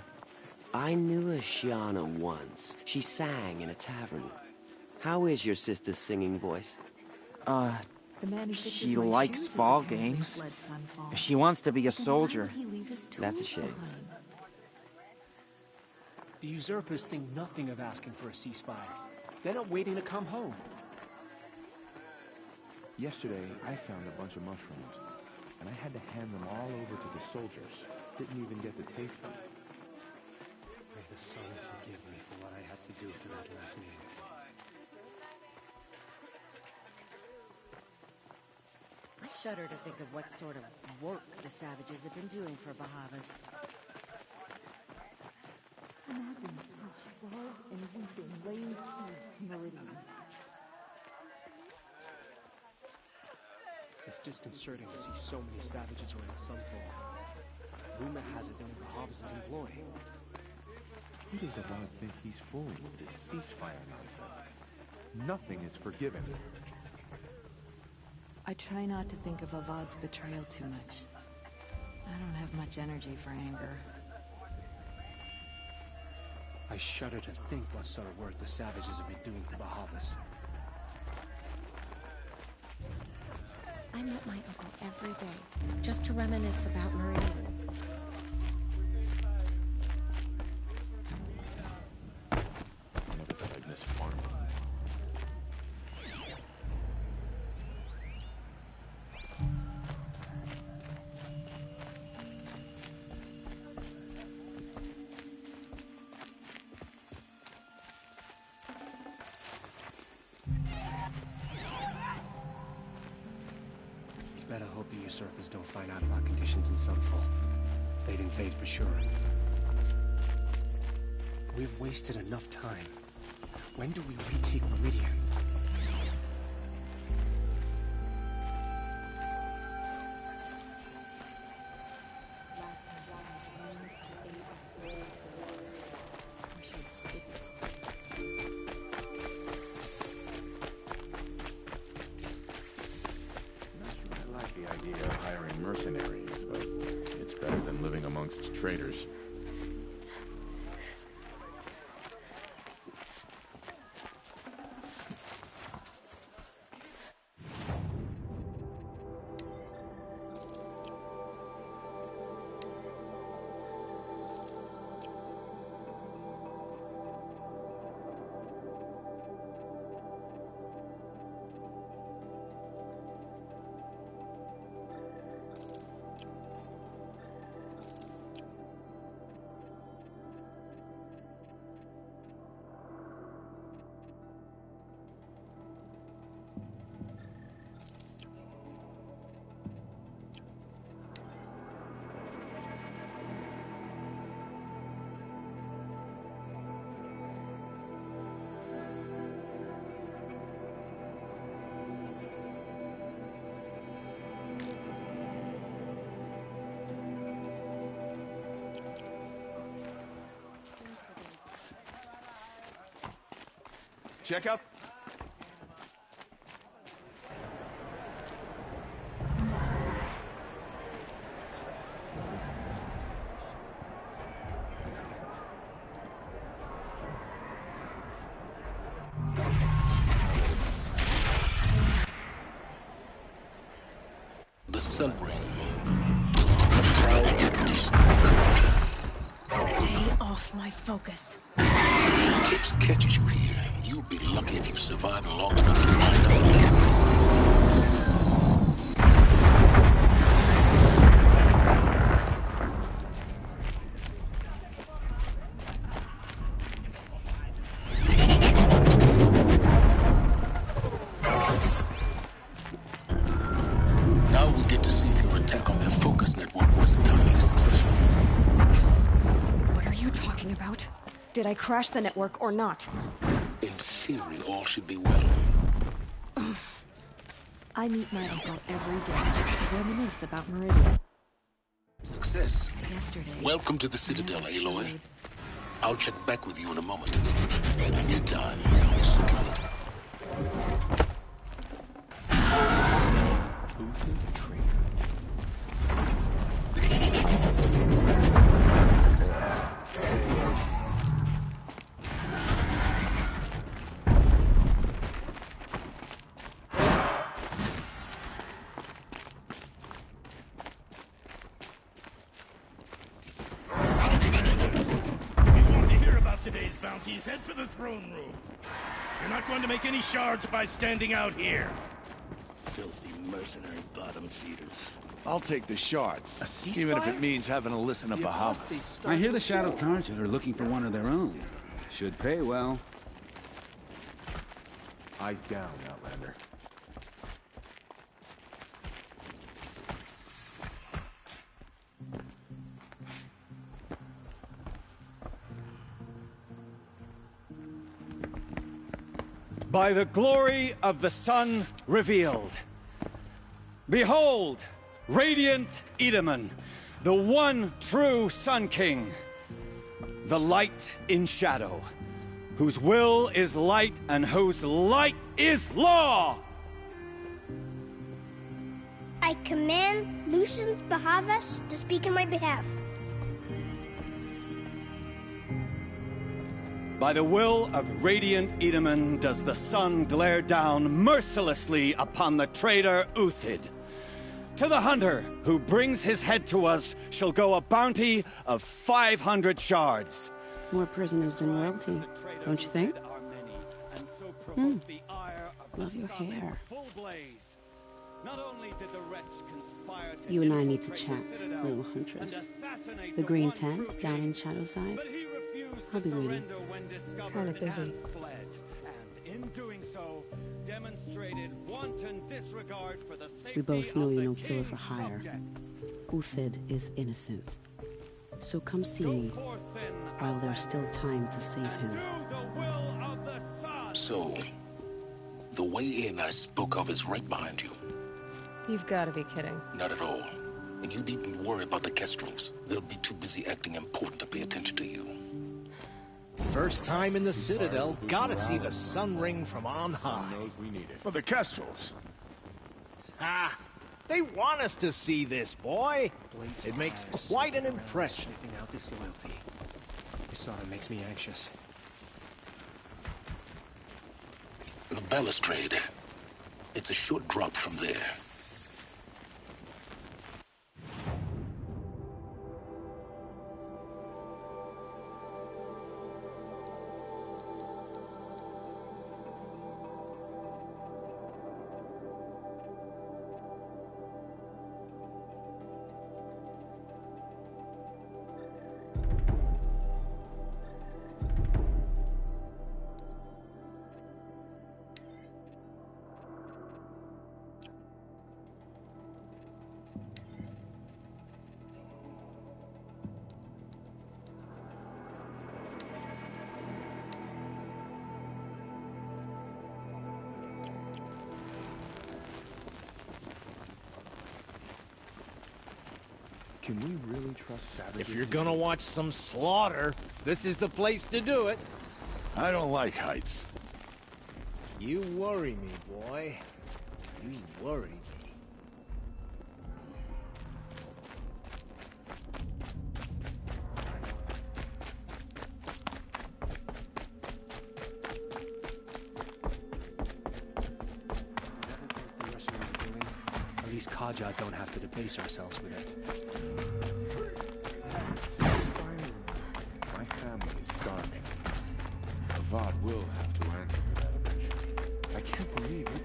I knew a Shiana once. She sang in a tavern. How is your sister's singing voice? She likes ball games. She wants to be a soldier. That's a shame. The usurpers think nothing of asking for a ceasefire. They're not waiting to come home. Yesterday, I found a bunch of mushrooms, and I had to hand them all over to the soldiers. Didn't even get to taste them. May the sun forgive me for what I had to do for that last meeting. I shudder to think of what sort of work the savages have been doing for Bahavas. Imagine how slow and weeping laying through Meridian. It's disconcerting to see so many savages around Sunfall. Rumor has it they're in Bahavas' employ. Who does Avad think he's fooling with this ceasefire nonsense? Nothing is forgiven. I try not to think of Avad's betrayal too much. I don't have much energy for anger. I shudder to think what sort of work the savages have been doing for Bahavas. I met my uncle every day, just to reminisce about Meridian. Never thought I'd miss farming. Better hope the usurpers don't find out about conditions in Sunfall. They'd invade for sure. We've wasted enough time. When do we retake Meridian? Mercenaries, but it's better than living amongst traitors. Check out. The Sun Ring. Stay off my focus. If Eclipse catches you here, you'll be lucky if you survive long enough to find out. Now we get to see if your attack on their focus network was entirely successful. What are you talking about? Did I crash the network or not? In theory, all should be well. I meet my uncle every day just to reminisce about Meridian. Success. What's this? Yesterday. Welcome to the Citadel, Aloy. I'll check back with you in a moment. In the meantime, circulate. Head for the throne room. You're not going to make any shards by standing out here. Filthy mercenary bottom feeders. I'll take the shards, even if it means having to listen to Bahamut. I hear the Shadow Carja are looking for one of their own. Should pay well. Eyes down, Outlander. By the glory of the sun revealed. Behold, radiant Edaman, the one true Sun King, the light in shadow, whose will is light and whose light is law! I command Lucius Bahavas to speak in my behalf. By the will of radiant Edaman does the sun glare down mercilessly upon the traitor Uthid. To the hunter who brings his head to us shall go a bounty of 500 shards. More prisoners than royalty, don't you think? Love your hair. You and I need to chat, little huntress. The green tent down in Shadowside. I'll be waiting. Kind of busy. We both know you're no killer for hire. Uthid is innocent. So come see me while there's still time to save him. So, the way in I spoke of is right behind you. You've got to be kidding. Not at all. And you needn't worry about the Kestrels. They'll be too busy acting important to pay attention to you. First time in the Citadel, gotta see the sun ring from on high. For the Kestrels. Ah, they want us to see this, boy. It makes quite an impression. Sniffing out disloyalty. This sort of makes me anxious. The balustrade. It's a short drop from there. Can we really trust savages? If you're gonna watch some slaughter, this is the place to do it. I don't like heights. You worry me, boy. You worry me. At least Kaja don't have to debase ourselves with it. My family is starving. Avad will have to answer for that eventually. I can't believe it.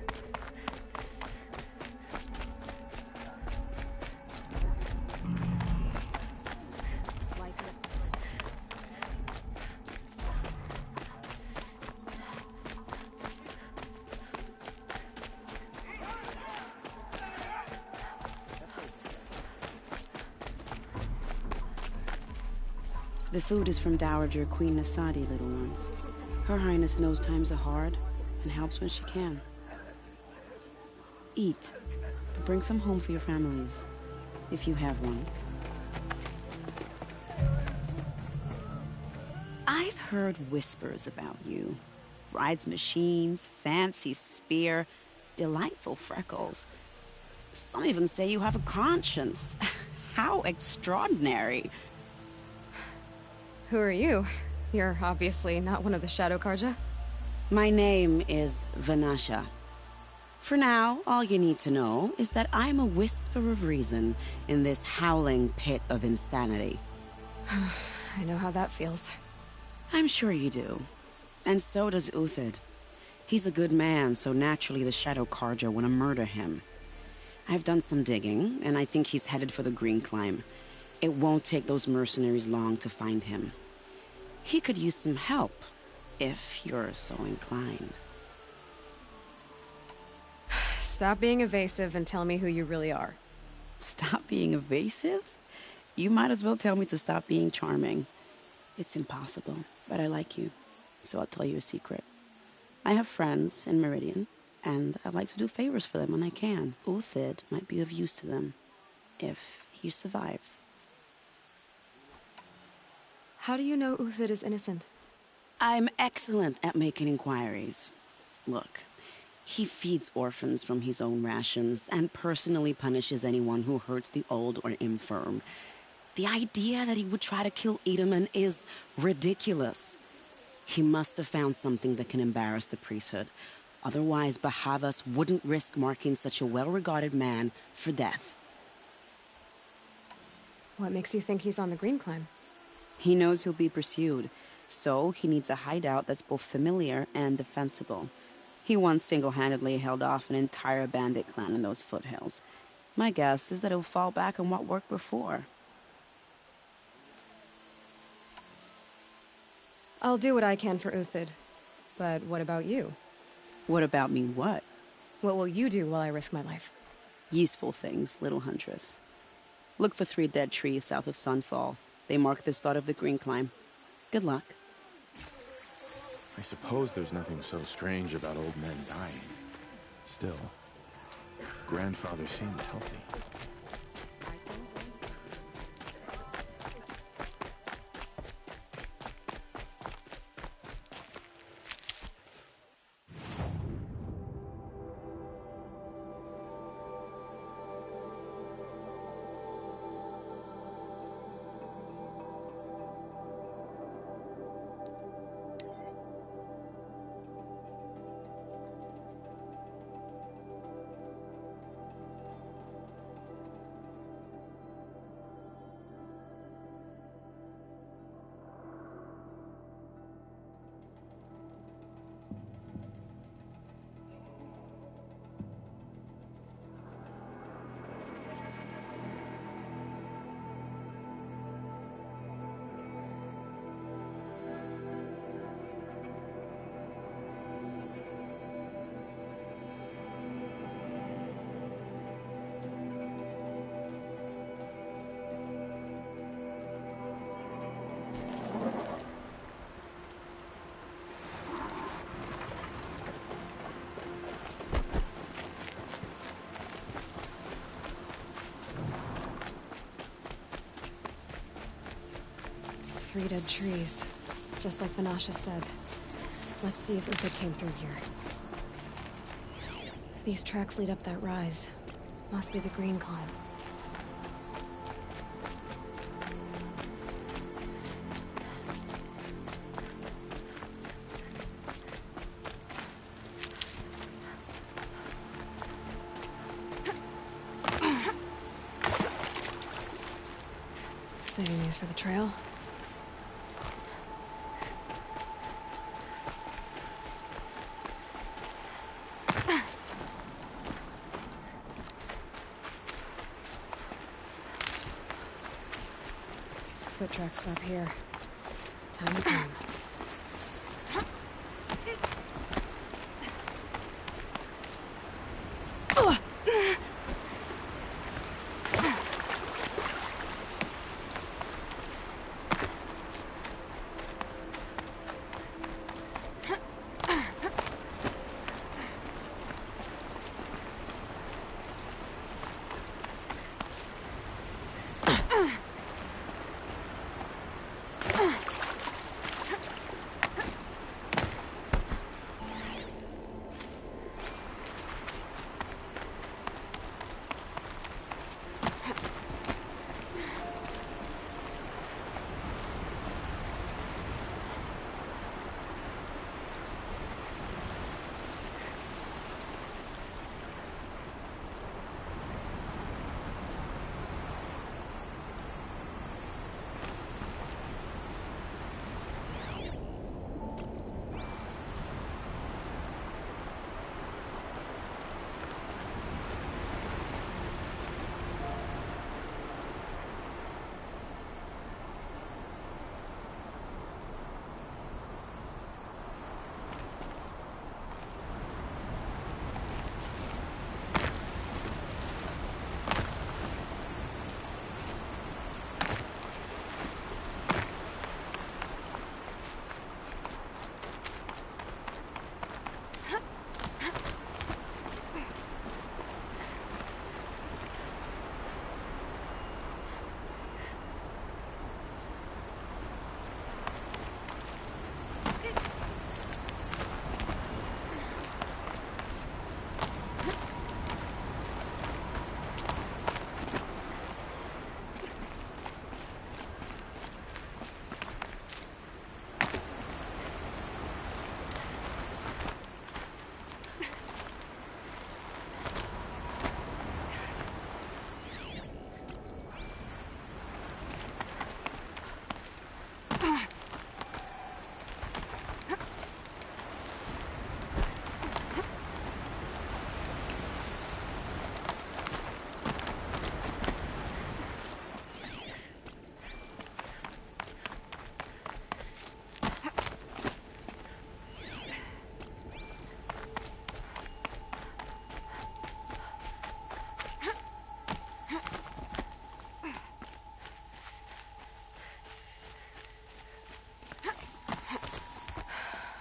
The food is from Dowager Queen Nasadi, little ones. Her Highness knows times are hard and helps when she can. Eat, but bring some home for your families, if you have one. heard whispers about you. Rides machines, fancy spear, delightful freckles. Some even say you have a conscience. How extraordinary. Who are you? You're obviously not one of the Shadow Carja. My name is Vanasha. For now, all you need to know is that I'm a whisper of reason in this howling pit of insanity. I know how that feels. I'm sure you do. And so does Uthid. He's a good man, so naturally the Shadow Carja want to murder him. I've done some digging, and I think he's headed for the Green Climb. It won't take those mercenaries long to find him. He could use some help, if you're so inclined. Stop being evasive and tell me who you really are. Stop being evasive? You might as well tell me to stop being charming. It's impossible, but I like you, so I'll tell you a secret. I have friends in Meridian, and I like to do favors for them when I can. Uthid might be of use to them, if he survives. How do you know Uthid is innocent? I'm excellent at making inquiries. Look, he feeds orphans from his own rations and personally punishes anyone who hurts the old or infirm. The idea that he would try to kill Edelman is ridiculous. He must have found something that can embarrass the priesthood. Otherwise, Bahavas wouldn't risk marking such a well-regarded man for death. What makes you think he's on the Green Climb? He knows he'll be pursued, so he needs a hideout that's both familiar and defensible. He once single-handedly held off an entire bandit clan in those foothills. My guess is that he'll fall back on what worked before. I'll do what I can for Uthid. But what about you? What about me what? What will you do while I risk my life? Useful things, little huntress. Look for 3 dead trees south of Sunfall. They mark the start of the Green Climb. Good luck. I suppose there's nothing so strange about old men dying. Still, grandfather seemed healthy. Three dead trees, just like Vanasha said. Let's see if Uthid came through here. These tracks lead up that rise. Must be the Green Climb. Saving these for the trail. Foot tracks stop here. Time to climb.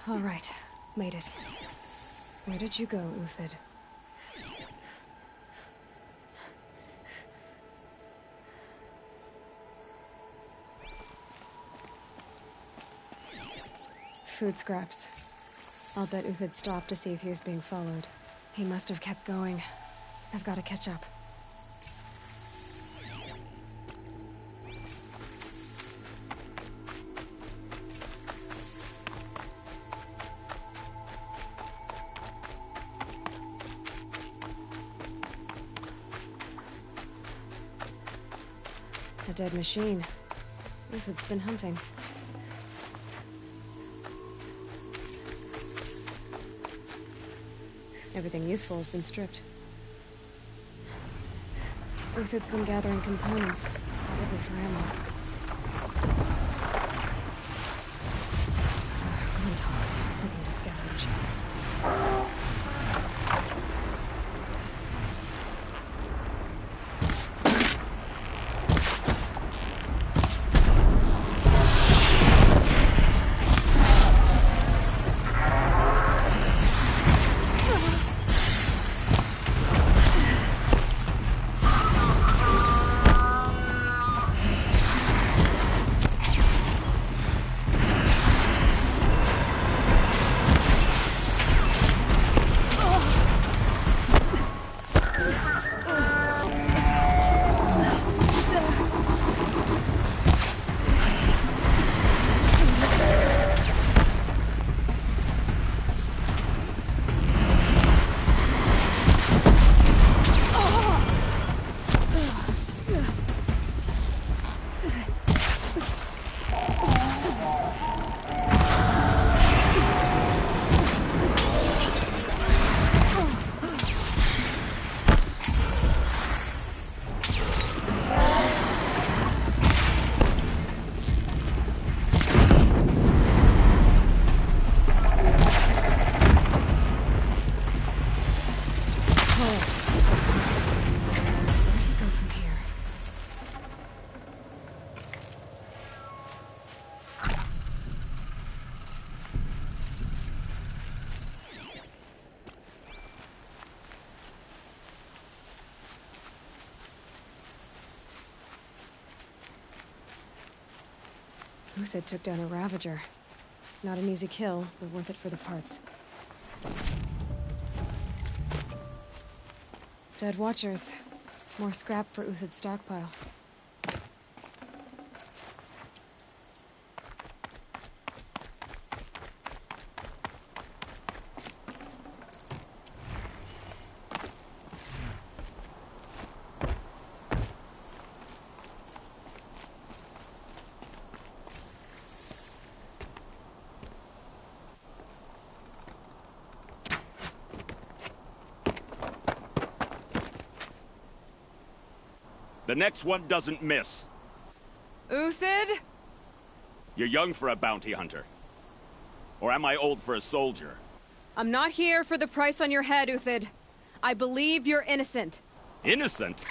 All right, made it. Where did you go, Uthid? Food scraps. I'll bet Uthid stopped to see if he was being followed. He must have kept going. I've got to catch up. A dead machine. Uthid's been hunting. Everything useful has been stripped. Uthid's been gathering components, probably for ammo. Quintos, looking to scavenge. Uthid took down a Ravager. Not an easy kill, but worth it for the parts. Dead Watchers. More scrap for Uthid's stockpile. The next one doesn't miss. Uthid? You're young for a bounty hunter. Or am I old for a soldier? I'm not here for the price on your head, Uthid. I believe you're innocent. Innocent?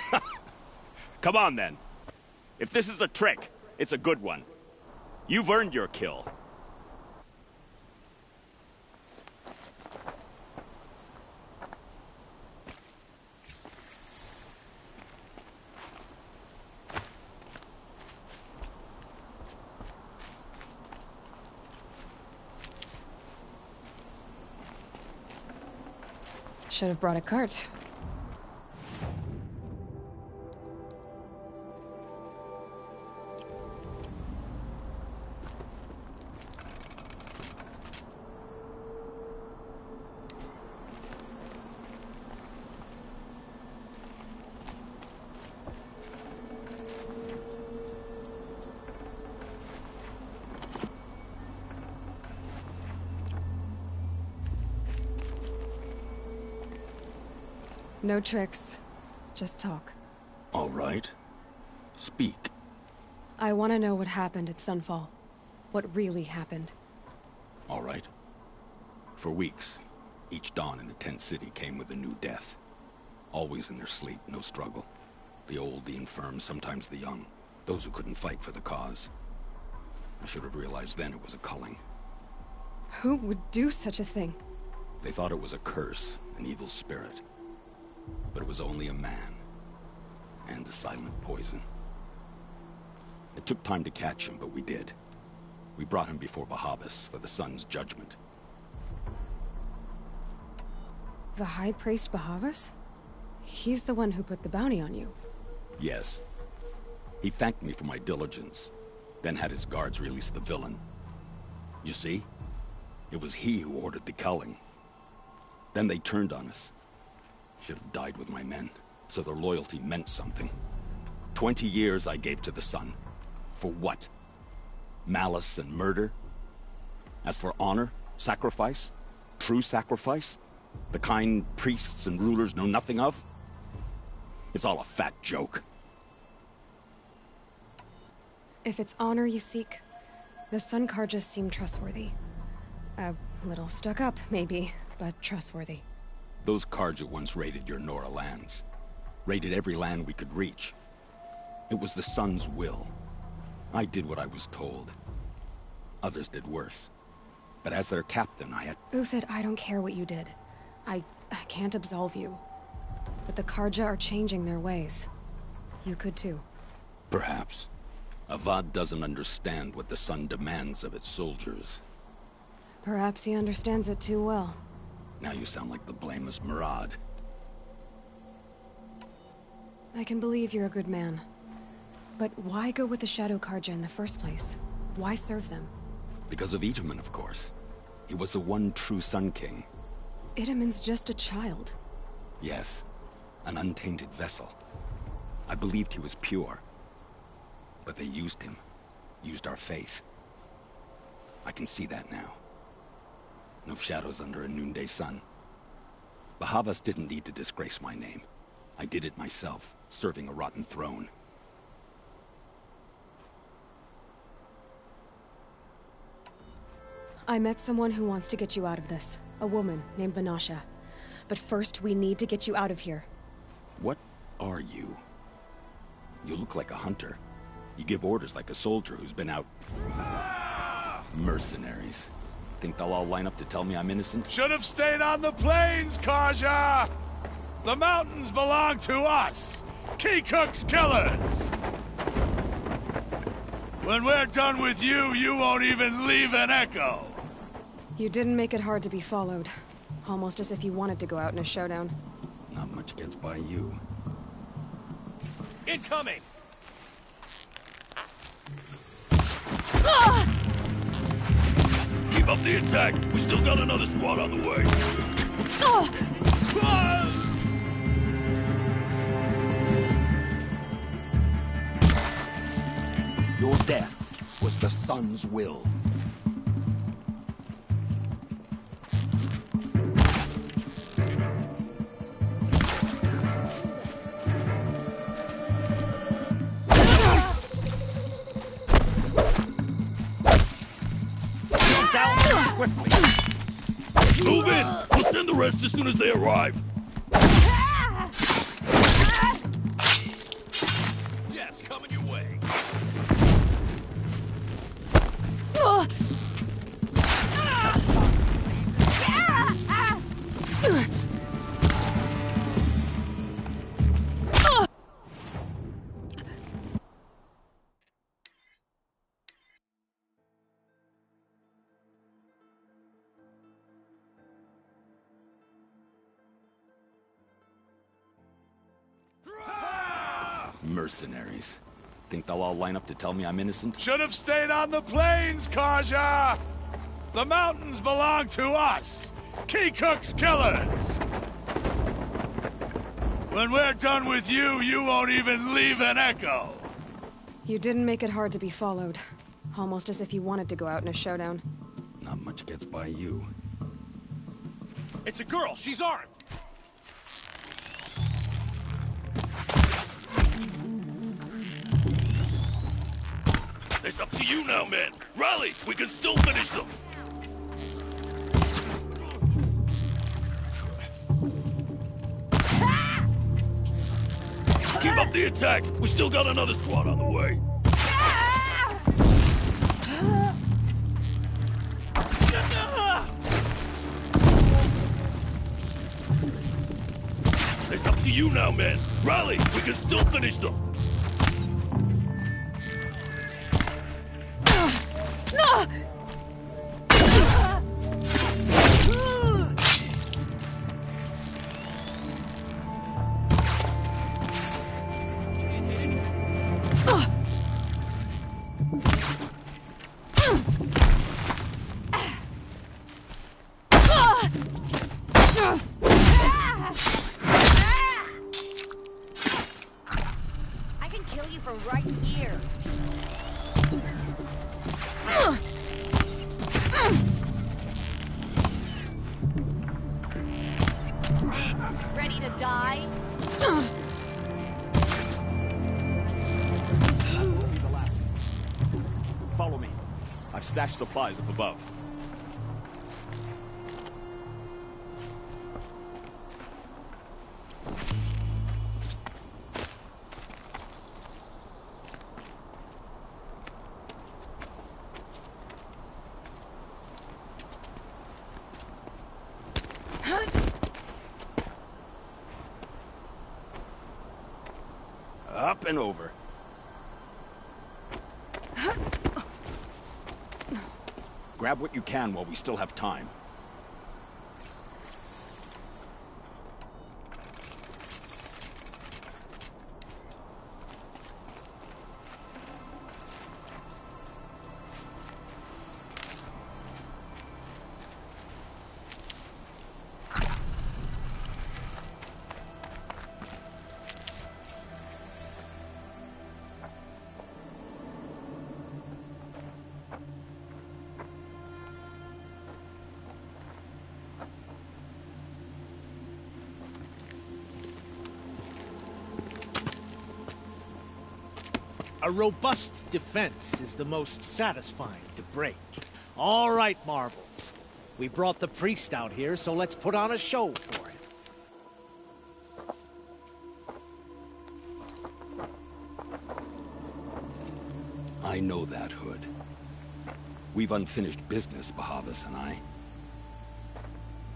Come on, then. If this is a trick, it's a good one. You've earned your kill. Should have brought a cart. No tricks. Just talk. All right. Speak. I want to know what happened at Sunfall. What really happened. All right. For weeks, each dawn in the tent city came with a new death. Always in their sleep, no struggle. The old, the infirm, sometimes the young. Those who couldn't fight for the cause. I should have realized then it was a culling. Who would do such a thing? They thought it was a curse, an evil spirit. But it was only a man. And a silent poison. It took time to catch him, but we did. We brought him before Bahavas for the sun's judgment. The High Priest Bahavas? He's the one who put the bounty on you. Yes. He thanked me for my diligence, then had his guards release the villain. You see? It was he who ordered the culling. Then they turned on us. Should have died with my men, so their loyalty meant something. 20 years I gave to the sun. For what? Malice and murder? As for honor, sacrifice, true sacrifice, the kind priests and rulers know nothing of? It's all a fat joke. If it's honor you seek, the Sun Carjas seem trustworthy. A little stuck up, maybe, but trustworthy. Those Carja once raided your Nora lands. Raided every land we could reach. It was the Sun's will. I did what I was told. Others did worse. But as their captain, I had... Uthid, I don't care what you did. I can't absolve you. But the Carja are changing their ways. You could too. Perhaps. Avad doesn't understand what the Sun demands of its soldiers. Perhaps he understands it too well. Now you sound like the blameless Murad. I can believe you're a good man. But why go with the Shadow Carja in the first place? Why serve them? Because of Itamen, of course. He was the one true Sun King. Itamen's just a child. Yes. An untainted vessel. I believed he was pure. But they used him. Used our faith. I can see that now. No shadows under a noonday sun. Bahavas didn't need to disgrace my name. I did it myself, serving a rotten throne. I met someone who wants to get you out of this. A woman named Banasha. But first, we need to get you out of here. What are you? You look like a hunter. You give orders like a soldier who's been out... Mercenaries. Think they'll all line up to tell me I'm innocent? Should have stayed on the plains, Carja! The mountains belong to us! Keecook's killers! When we're done with you, you won't even leave an echo! You didn't make it hard to be followed. Almost as if you wanted to go out in a showdown. Not much gets by you. Incoming! Keep up the attack. We still got another squad on the way. Your death was the Sun's will. Move in! We'll send the rest as soon as they arrive. Yes, coming your way. Mercenaries. Think they'll all line up to tell me I'm innocent? Should have stayed on the plains, Carja! The mountains belong to us! Keecook's killers! When we're done with you, you won't even leave an echo! You didn't make it hard to be followed. Almost as if you wanted to go out in a showdown. Not much gets by you. It's a girl! She's armed! It's up to you now, man. Rally! We can still finish them! Keep up the attack! We still got another squad on the way! It's up to you now, man. Rally! We can still finish them! I can kill you from right here. Ready to die? Follow me. I've stashed supplies up above. Up and over. Grab what you can while we still have time. A robust defense is the most satisfying to break. All right, Marvels. We brought the priest out here, so let's put on a show for him. I know that, Hood. We've unfinished business, Bahavas and I.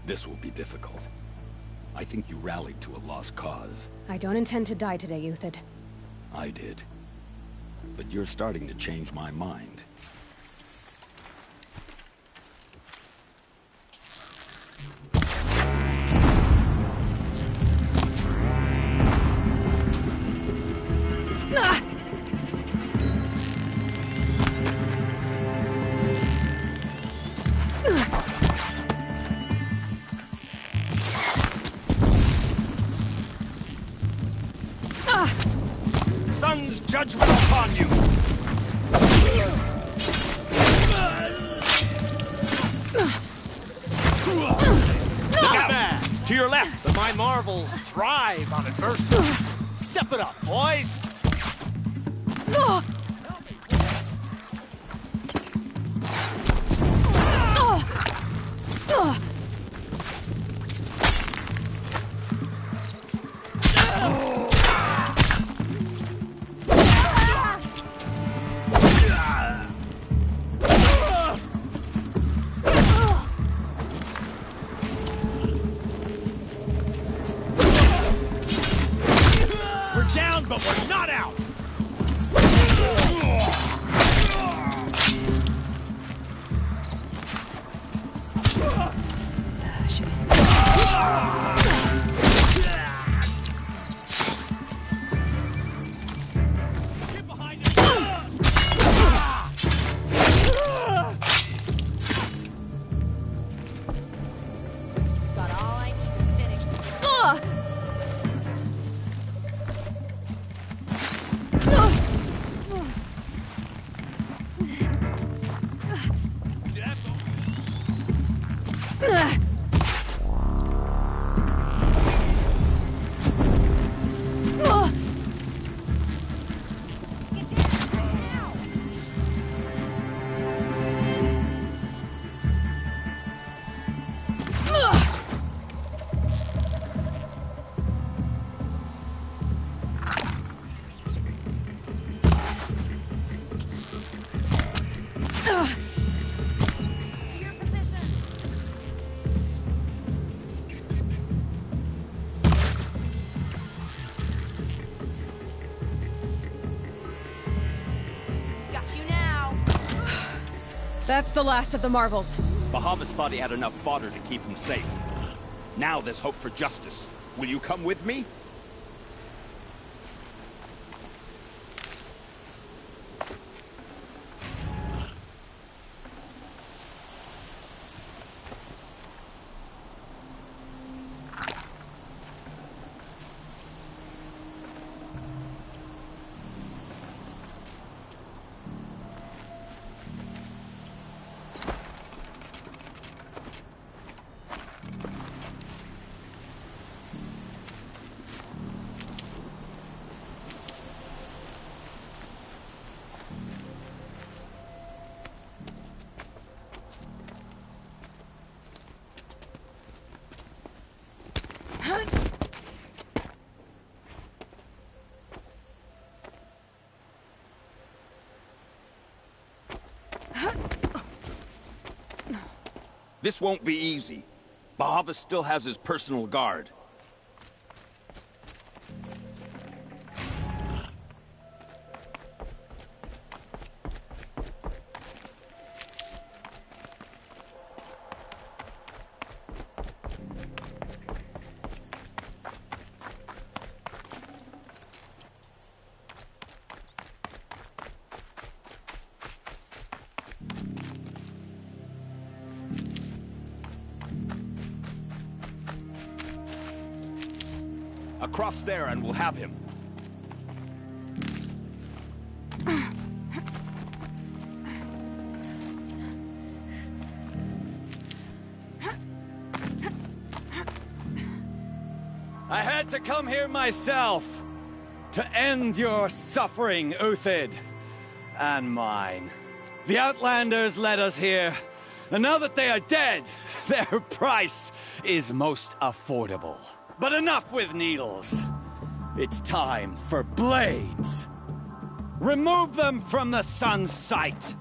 This will be difficult. I think you rallied to a lost cause. I don't intend to die today, Uthid. I did. But you're starting to change my mind. Sun's judgment upon you! Look out! To your left! The My Marvels thrive on adversity. Step it up, boys! We're down, but we're not out! Got all I need to finish. That's the last of the marvels. Bahavas thought he had enough fodder to keep him safe. Now there's hope for justice. Will you come with me? This won't be easy. Bahavas still has his personal guard. Across there and we'll have him. I had to come here myself to end your suffering, Uthid, and mine. The Outlanders led us here, and now that they are dead, their price is most affordable. But enough with needles. It's time for blades. Remove them from the sun's sight.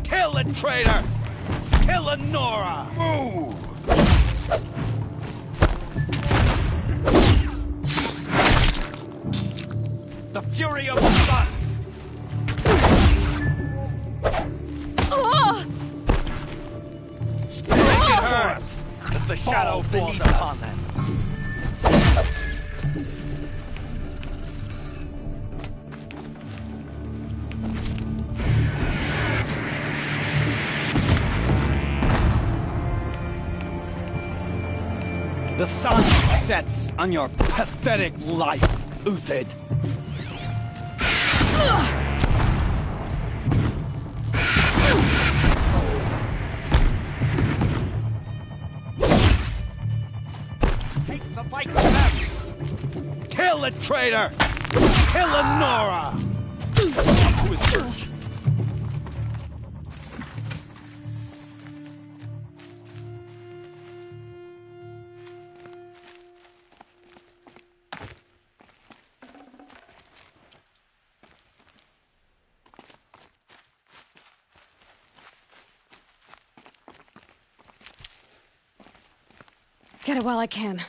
Kill the traitor! Kill Nora! Move! The fury of the sun! Make it hurt! As the shadow falls upon them. The sun sets on your pathetic life, Uthid. Take the fight to them! Kill the traitor! Kill Nora! To his search. Get it while I can.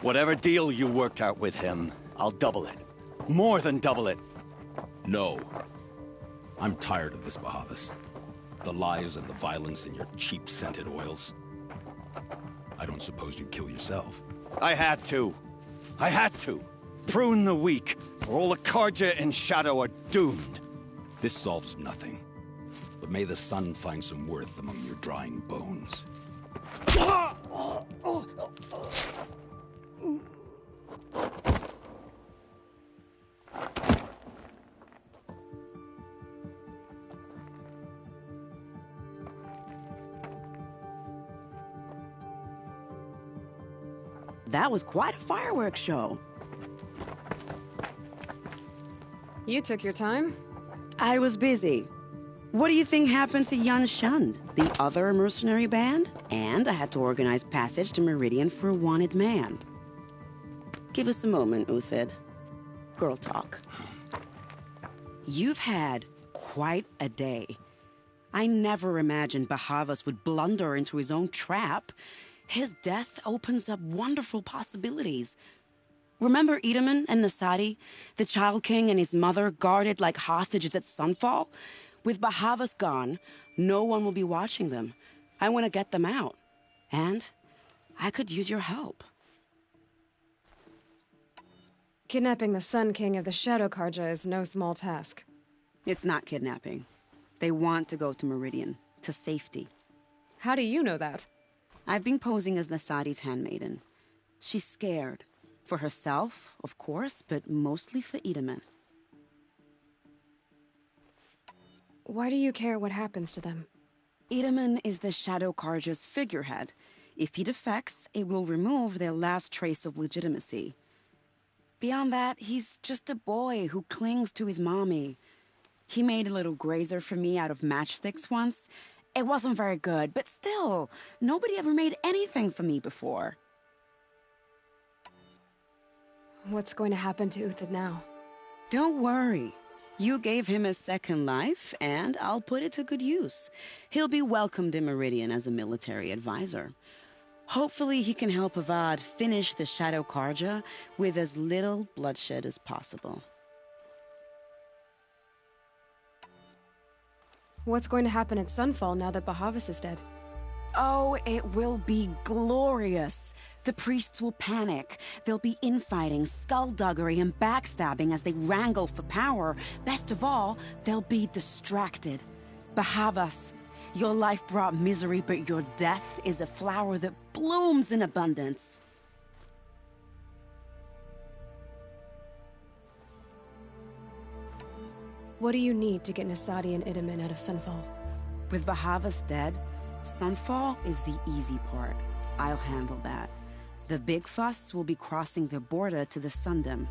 Whatever deal you worked out with him, I'll double it. More than double it. No. I'm tired of this, Bahavas. The lies and the violence and your cheap scented oils. I don't suppose you'd kill yourself. I had to. I had to. Prune the weak, or all the Carja in Shadow are doomed. This solves nothing. But may the sun find some worth among your drying bones. That was quite a fireworks show. You took your time? I was busy. What do you think happened to Yan Shund, the other mercenary band? And I had to organize passage to Meridian for a wanted man. Give us a moment, Uthid. Girl talk. You've had quite a day. I never imagined Bahavas would blunder into his own trap. His death opens up wonderful possibilities. Remember Edaman and Nasadi, the Child King and his mother guarded like hostages at Sunfall? With Bahavas gone, no one will be watching them. I want to get them out. And I could use your help. Kidnapping the Sun King of the Shadow Karja is no small task. It's not kidnapping. They want to go to Meridian, to safety. How do you know that? I've been posing as Nasadi's handmaiden. She's scared. For herself, of course, but mostly for Edaman. Why do you care what happens to them? Edaman is the Shadow Karja's figurehead. If he defects, it will remove their last trace of legitimacy. Beyond that, he's just a boy who clings to his mommy. He made a little grazer for me out of matchsticks once. It wasn't very good, but still, nobody ever made anything for me before. What's going to happen to Uthid now? Don't worry. You gave him a second life, and I'll put it to good use. He'll be welcomed in Meridian as a military advisor. Hopefully he can help Avad finish the Shadow Karja with as little bloodshed as possible. What's going to happen at Sunfall now that Bahavas is dead? Oh, it will be glorious. The priests will panic. There'll be infighting, skullduggery, and backstabbing as they wrangle for power. Best of all, they'll be distracted. Bahavas, your life brought misery, but your death is a flower that blooms in abundance. What do you need to get Nasadi and Edaman out of Sunfall? With Bahavas dead, Sunfall is the easy part. I'll handle that. The big fuss will be crossing the border to the Sundom.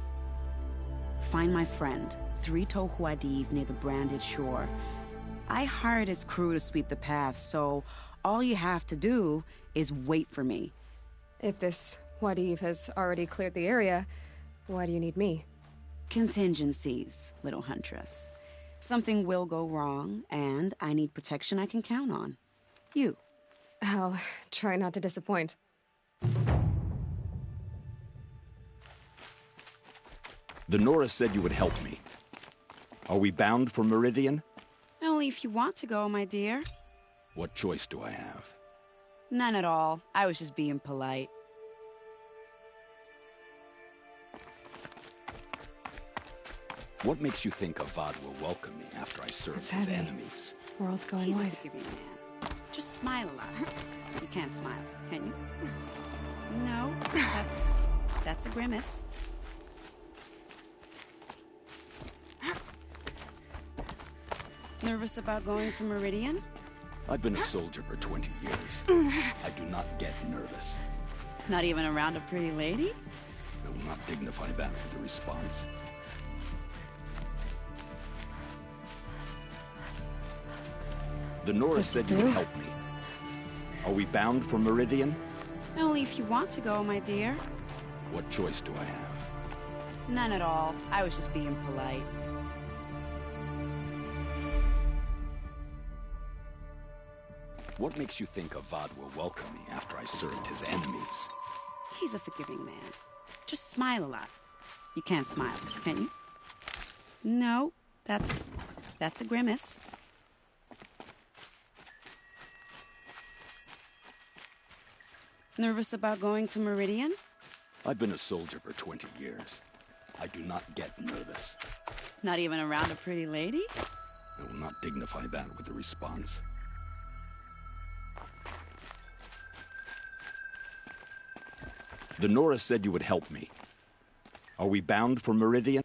Find my friend, 3 Tohuadiv near the Branded Shore. I hired his crew to sweep the path, so all you have to do is wait for me. If this Wadiv has already cleared the area, why do you need me? Contingencies, little huntress. Something will go wrong, and I need protection I can count on. You. I'll try not to disappoint. The Nora said you would help me. Are we bound for Meridian? Only if you want to go, my dear. What choice do I have? None at all. I was just being polite. What makes you think Avad will welcome me after I serve his enemies? World's going He's a wide. forgiving man. Just smile a lot. You can't smile, can you? No, that's a grimace. Nervous about going to Meridian? I've been a soldier for 20 years. I do not get nervous. Not even around a pretty lady? I will not dignify that with a response. The Nora said you would help me. Are we bound for Meridian? Only if you want to go, my dear. What choice do I have? None at all. I was just being polite. What makes you think Avad will welcome me after I served his enemies? He's a forgiving man. Just smile a lot. You can't smile, can you? No, that's a grimace. Nervous about going to Meridian? I've been a soldier for 20 years. I do not get nervous. Not even around a pretty lady? I will not dignify that with a response. The Nora said you would help me. Are we bound for Meridian?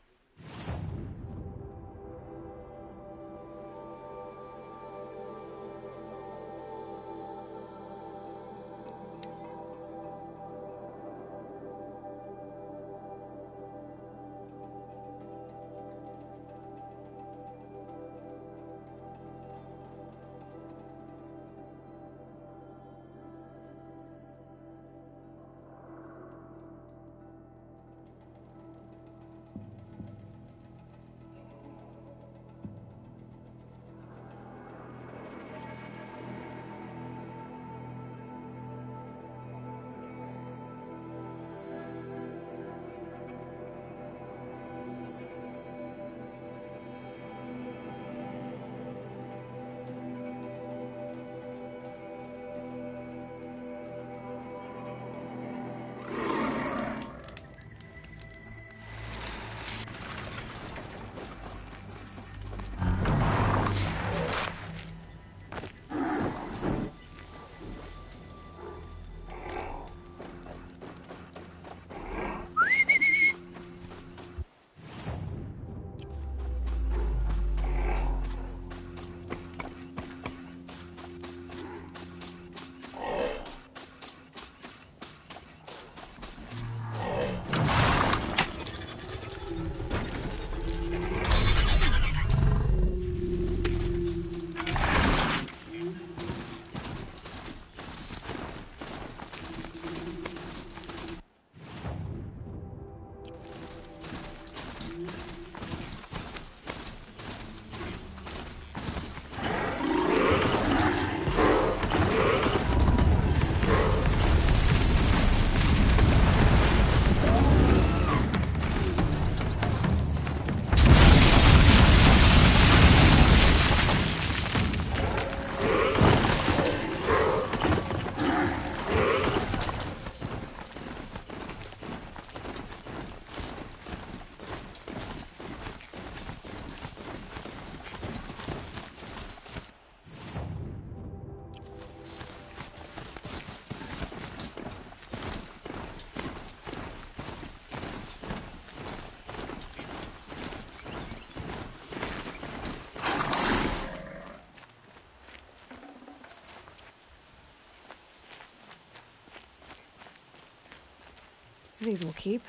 These will keep.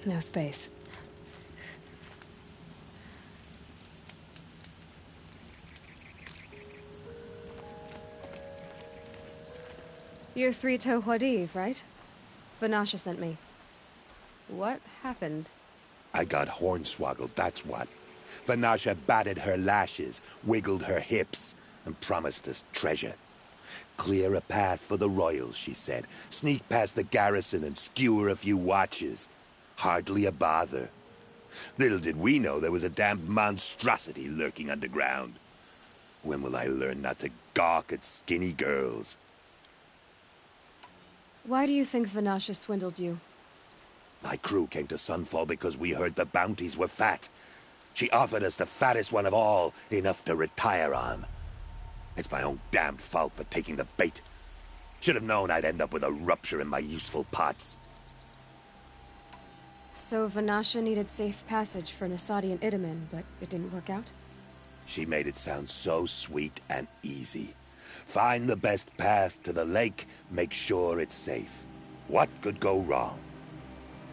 No space. You're Three-Toe Huadiv, right? Vanasha sent me. What happened? I got hornswoggled, that's what. Vanasha batted her lashes, wiggled her hips, and promised us treasure. Clear a path for the royals, she said. Sneak past the garrison and skewer a few watches. Hardly a bother. Little did we know there was a damned monstrosity lurking underground. When will I learn not to gawk at skinny girls? Why do you think Vanasha swindled you? My crew came to Sunfall because we heard the bounties were fat. She offered us the fattest one of all, enough to retire on. It's my own damned fault for taking the bait. Should have known I'd end up with a rupture in my useful pots. So Vanasha needed safe passage for Nasadi and Itamen, but it didn't work out? She made it sound so sweet and easy. Find the best path to the lake, make sure it's safe. What could go wrong?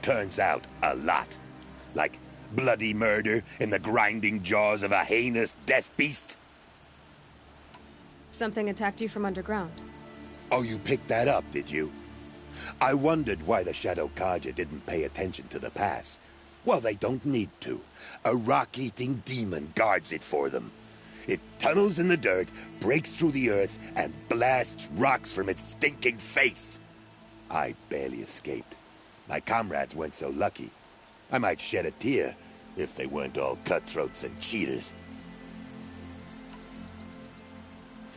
Turns out, a lot. Like bloody murder in the grinding jaws of a heinous death beast. Something attacked you from underground. Oh, you picked that up, did you? I wondered why the Shadow Carja didn't pay attention to the pass. Well, they don't need to. A rock-eating demon guards it for them. It tunnels in the dirt, breaks through the earth, and blasts rocks from its stinking face. I barely escaped. My comrades weren't so lucky. I might shed a tear if they weren't all cutthroats and cheaters.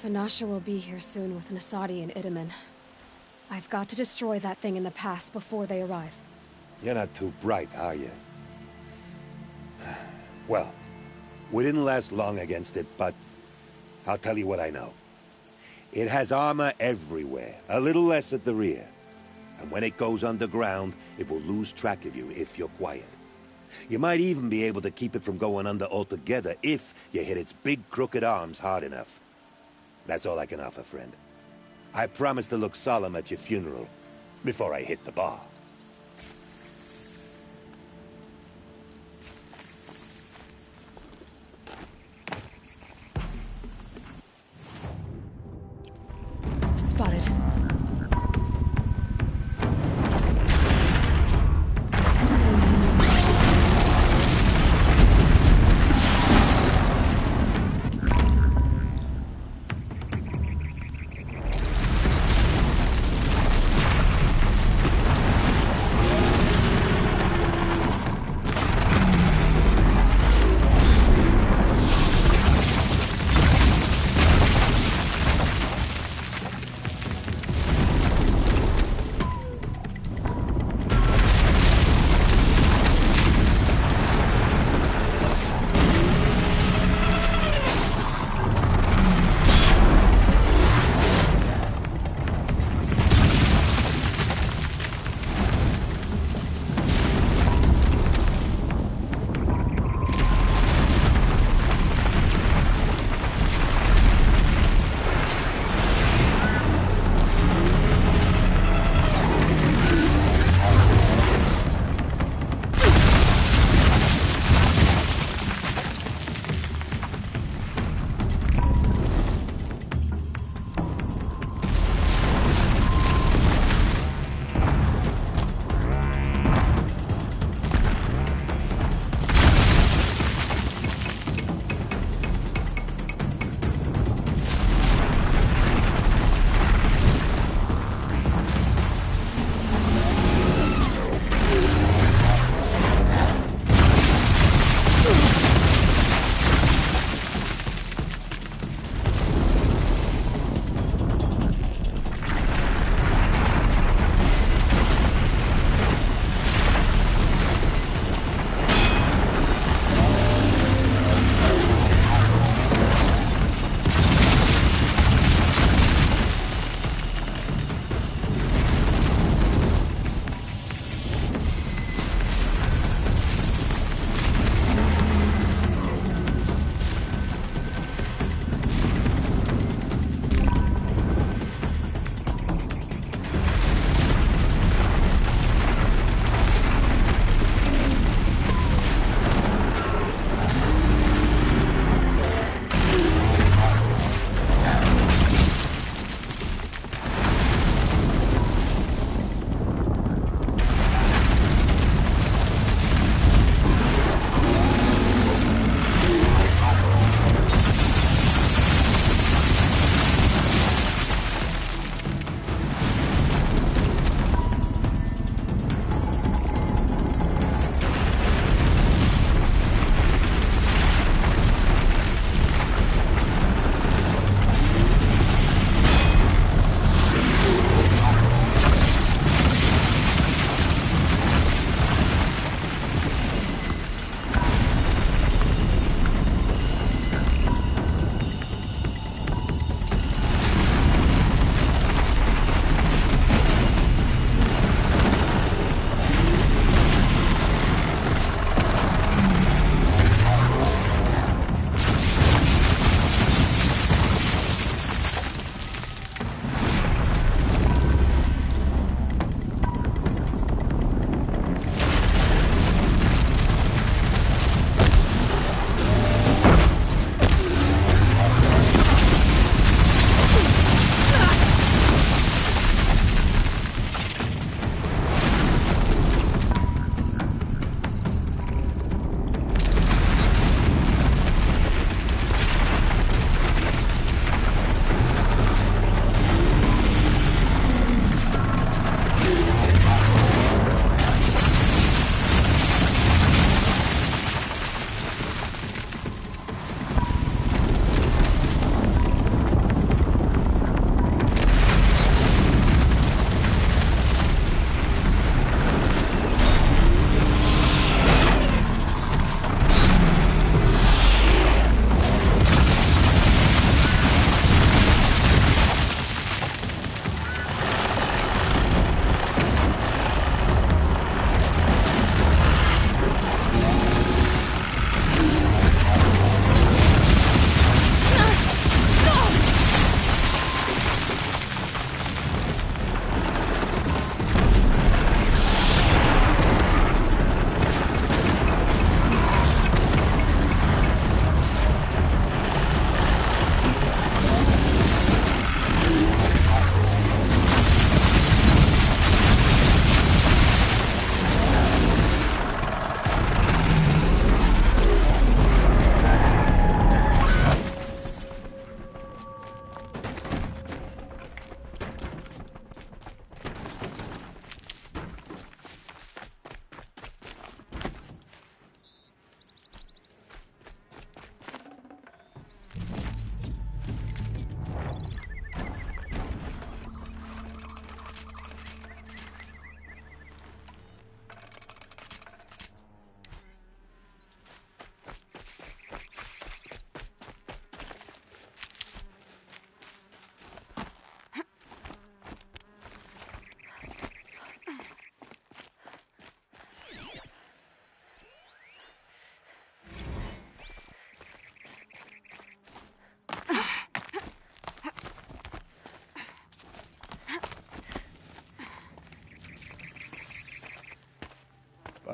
Vanasha will be here soon with Nasadi and Itamen. I've got to destroy that thing in the pass before they arrive. You're not too bright, are you? Well, we didn't last long against it, but I'll tell you what I know. It has armor everywhere, a little less at the rear. And when it goes underground, it will lose track of you if you're quiet. You might even be able to keep it from going under altogether if you hit its big crooked arms hard enough. That's all I can offer, friend. I promise to look solemn at your funeral before I hit the bar. Spotted.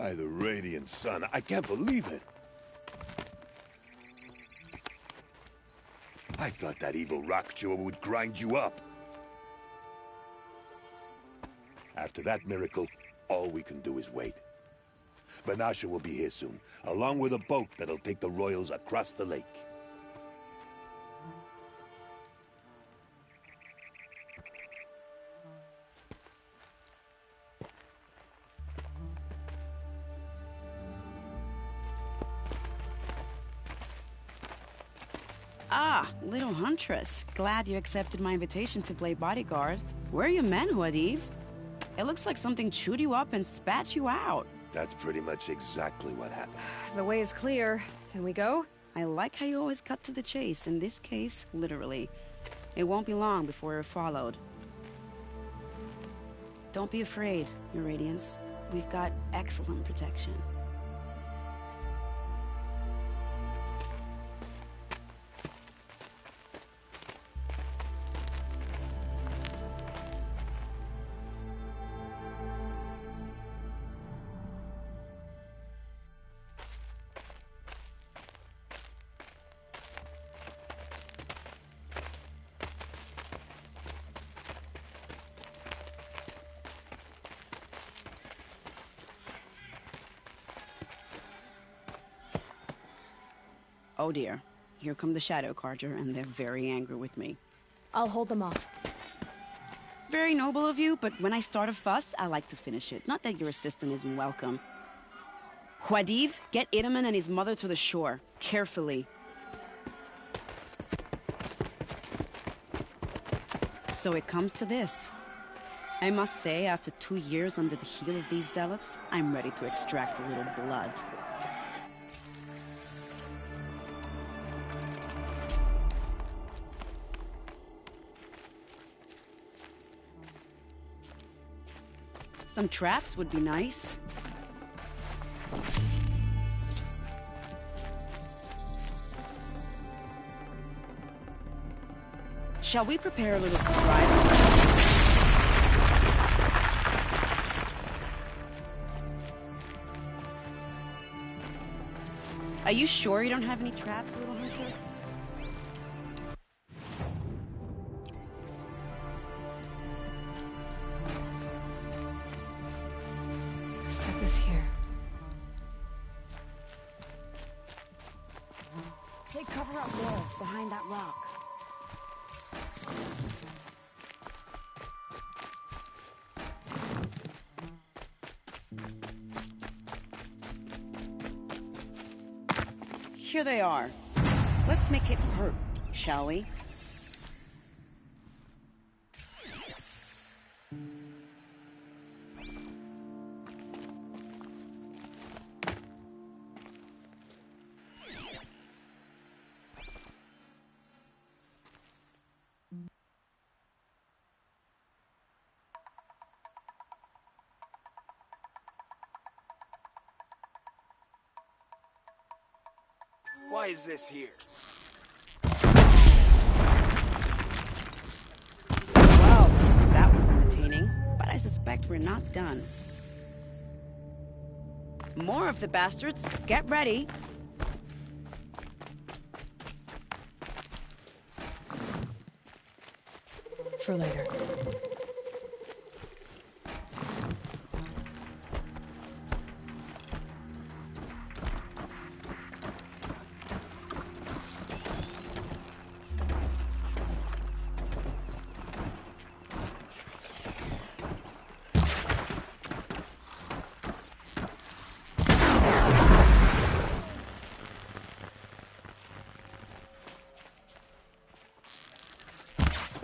By the Radiant Sun, I can't believe it. I thought that evil rockjaw would grind you up. After that miracle, all we can do is wait. Vanasha will be here soon, along with a boat that'll take the royals across the lake. Ah, little huntress. Glad you accepted my invitation to play bodyguard. Where are your men, Huadiv? It looks like something chewed you up and spat you out. That's pretty much exactly what happened. The way is clear. Can we go? I like how you always cut to the chase. In this case, literally. It won't be long before you're followed. Don't be afraid, Your Radiance. We've got excellent protection. Oh dear. Here come the Shadow Carja, and they're very angry with me. I'll hold them off. Very noble of you, but when I start a fuss, I like to finish it. Not that your assistant isn't welcome. Huadiv, get Itaman and his mother to the shore. Carefully. So it comes to this. I must say, after 2 years under the heel of these zealots, I'm ready to extract a little blood. Some traps would be nice. Shall we prepare a little surprise? Are you sure you don't have any traps, little hunter? Set this here. Take cover up there, behind that rock. Here they are. Let's make it hurt, shall we? Why is this here? Well, that was entertaining, but I suspect we're not done. More of the bastards. Get ready. For later.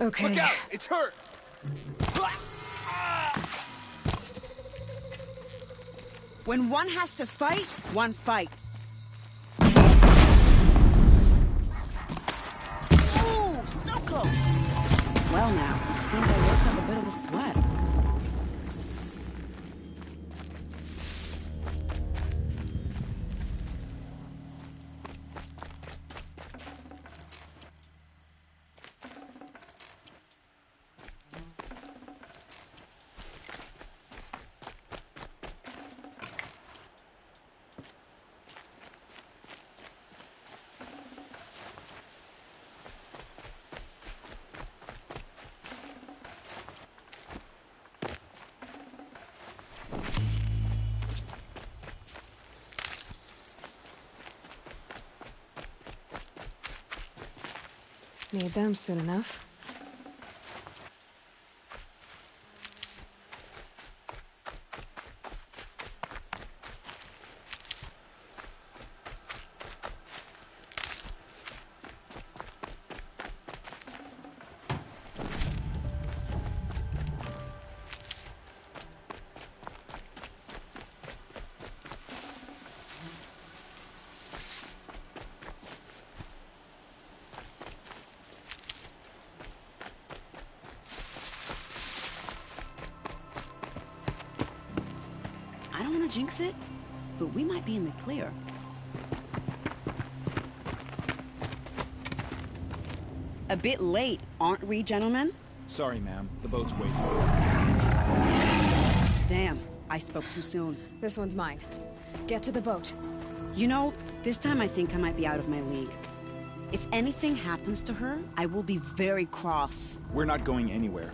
Okay. Look out! It's her! When one has to fight, one fights. Ooh, so close! Well now, seems I worked up a bit of a sweat. Need them soon enough. I don't want to jinx it, but we might be in the clear. A bit late, aren't we, gentlemen? Sorry, ma'am. The boat's waiting. Damn, I spoke too soon. This one's mine. Get to the boat. You know, this time I think I might be out of my league. If anything happens to her, I will be very cross. We're not going anywhere.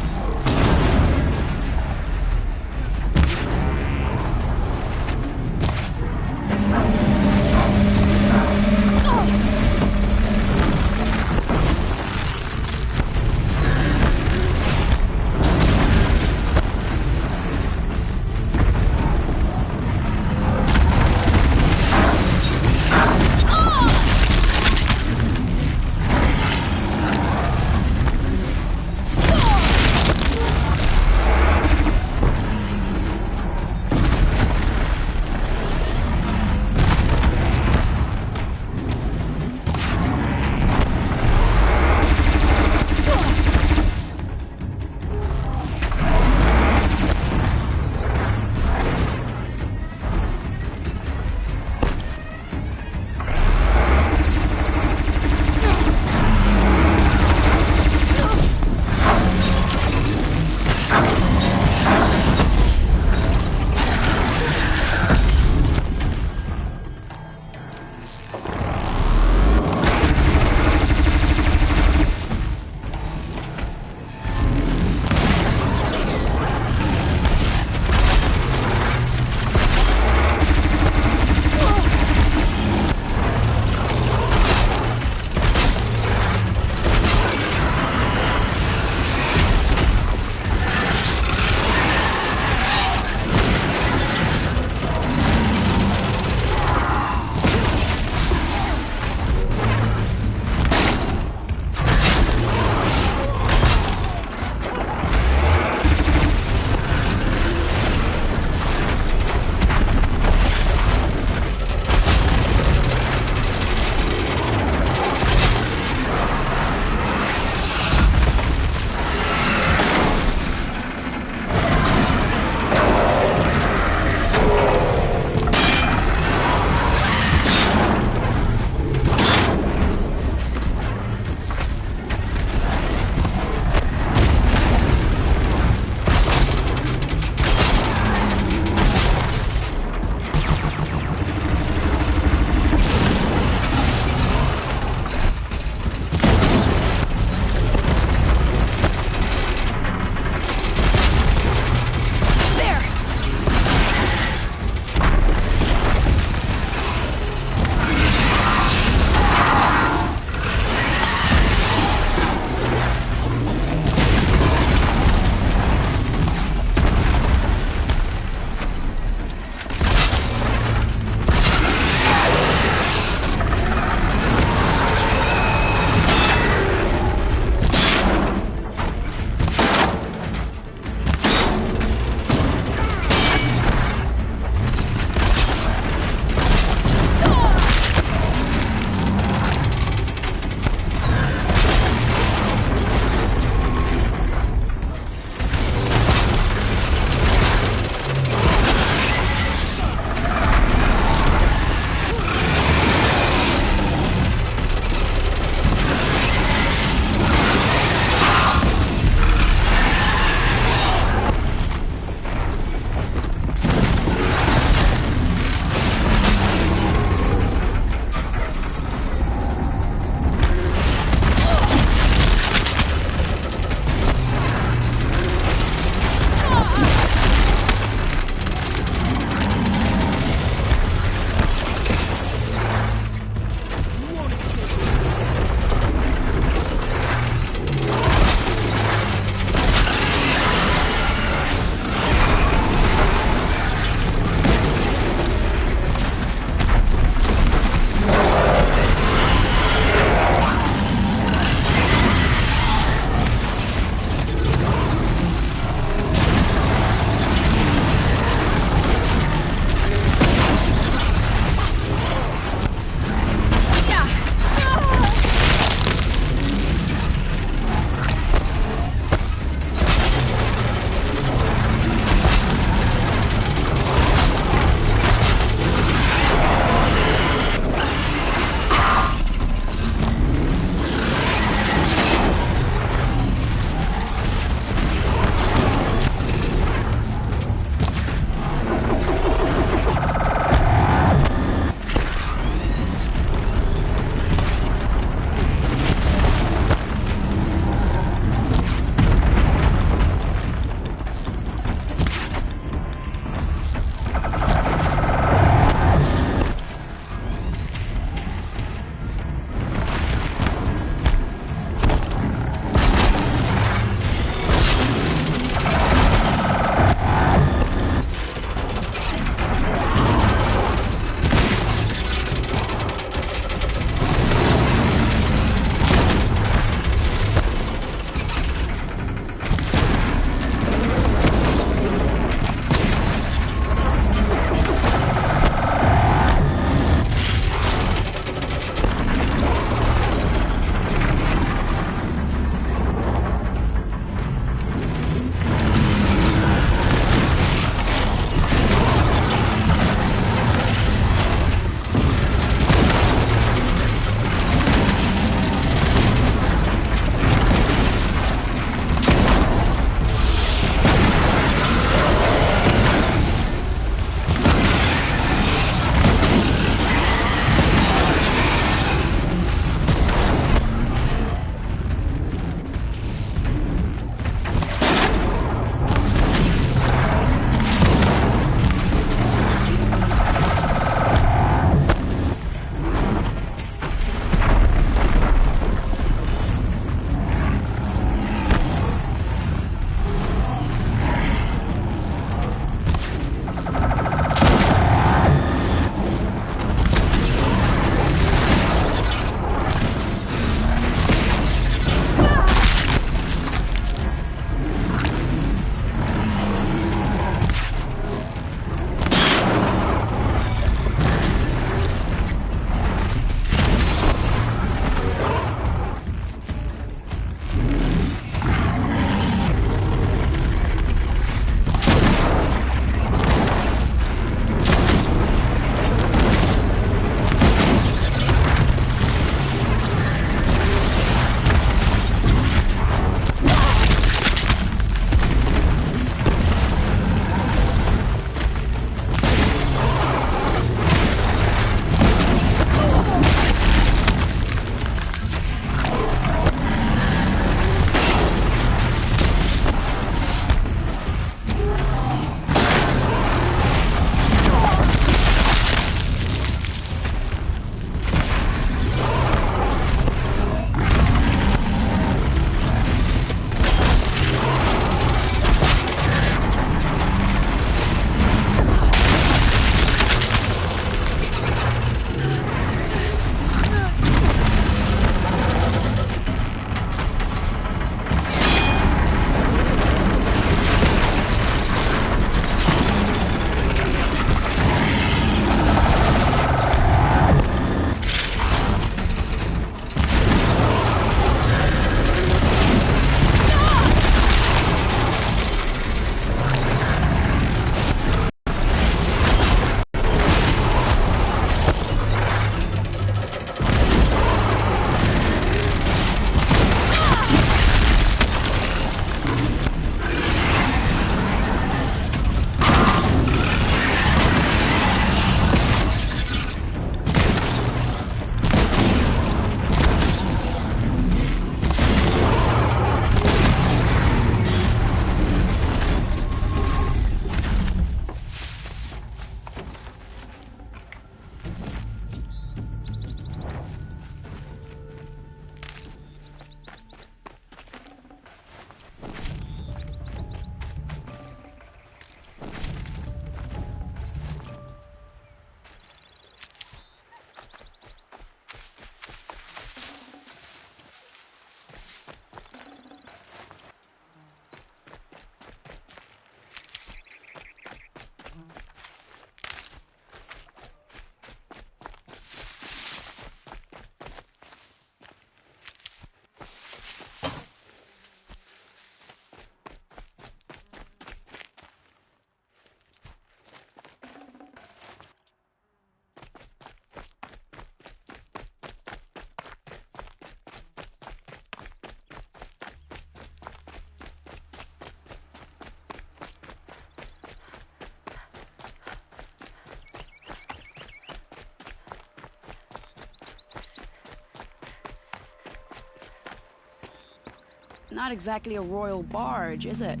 Not exactly a royal barge, is it?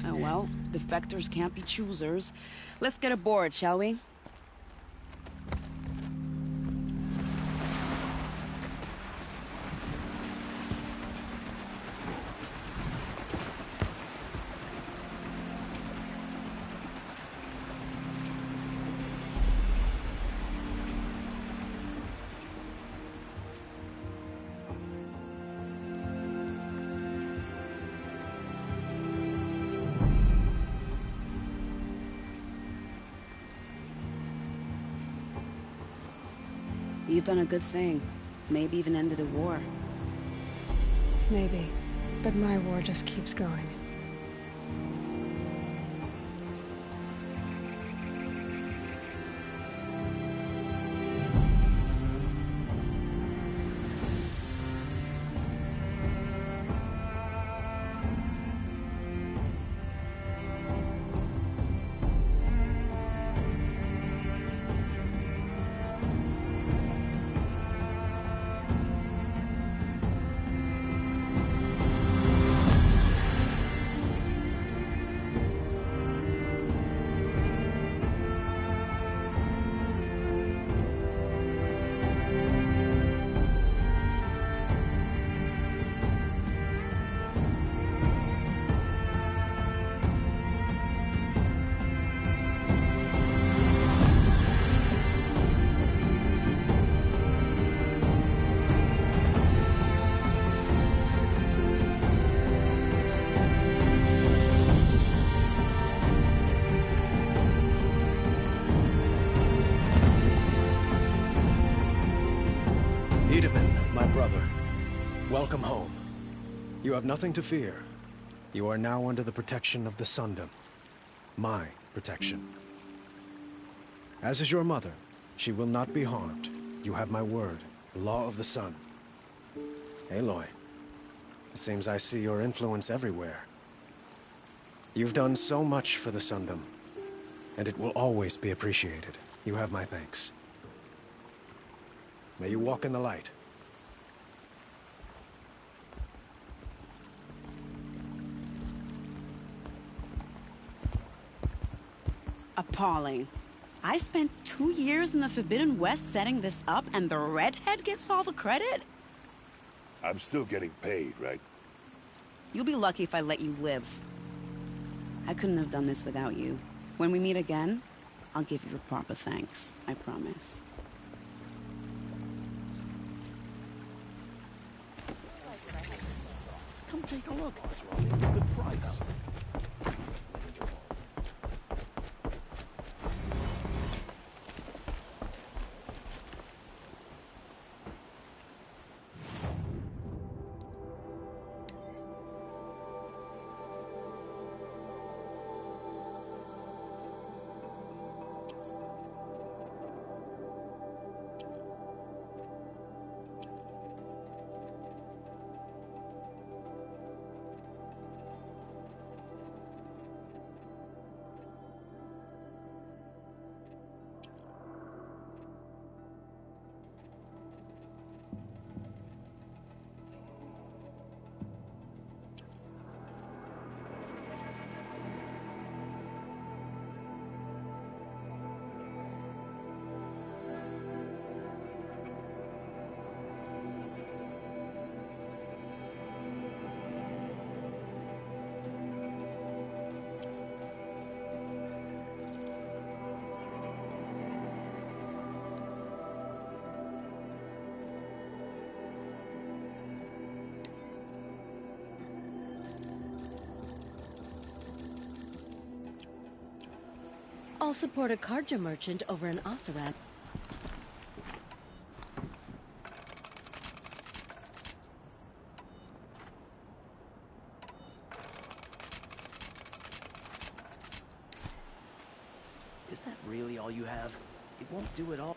Oh well, defectors can't be choosers. Let's get aboard, shall we? You've done a good thing. Maybe even ended a war. Maybe. But my war just keeps going. Itamen, my brother, welcome home. You have nothing to fear. You are now under the protection of the Sundom. My protection. As is your mother, she will not be harmed. You have my word, the law of the sun. Aloy, it seems I see your influence everywhere. You've done so much for the Sundom, and it will always be appreciated. You have my thanks. May you walk in the light. Appalling. I spent 2 years in the Forbidden West setting this up, and the redhead gets all the credit? I'm still getting paid, right? You'll be lucky if I let you live. I couldn't have done this without you. When we meet again, I'll give you a proper thanks. I promise. Come take a look. Good price. I'll support a Carja merchant over in Oseram. Is that really all you have? It won't do it all.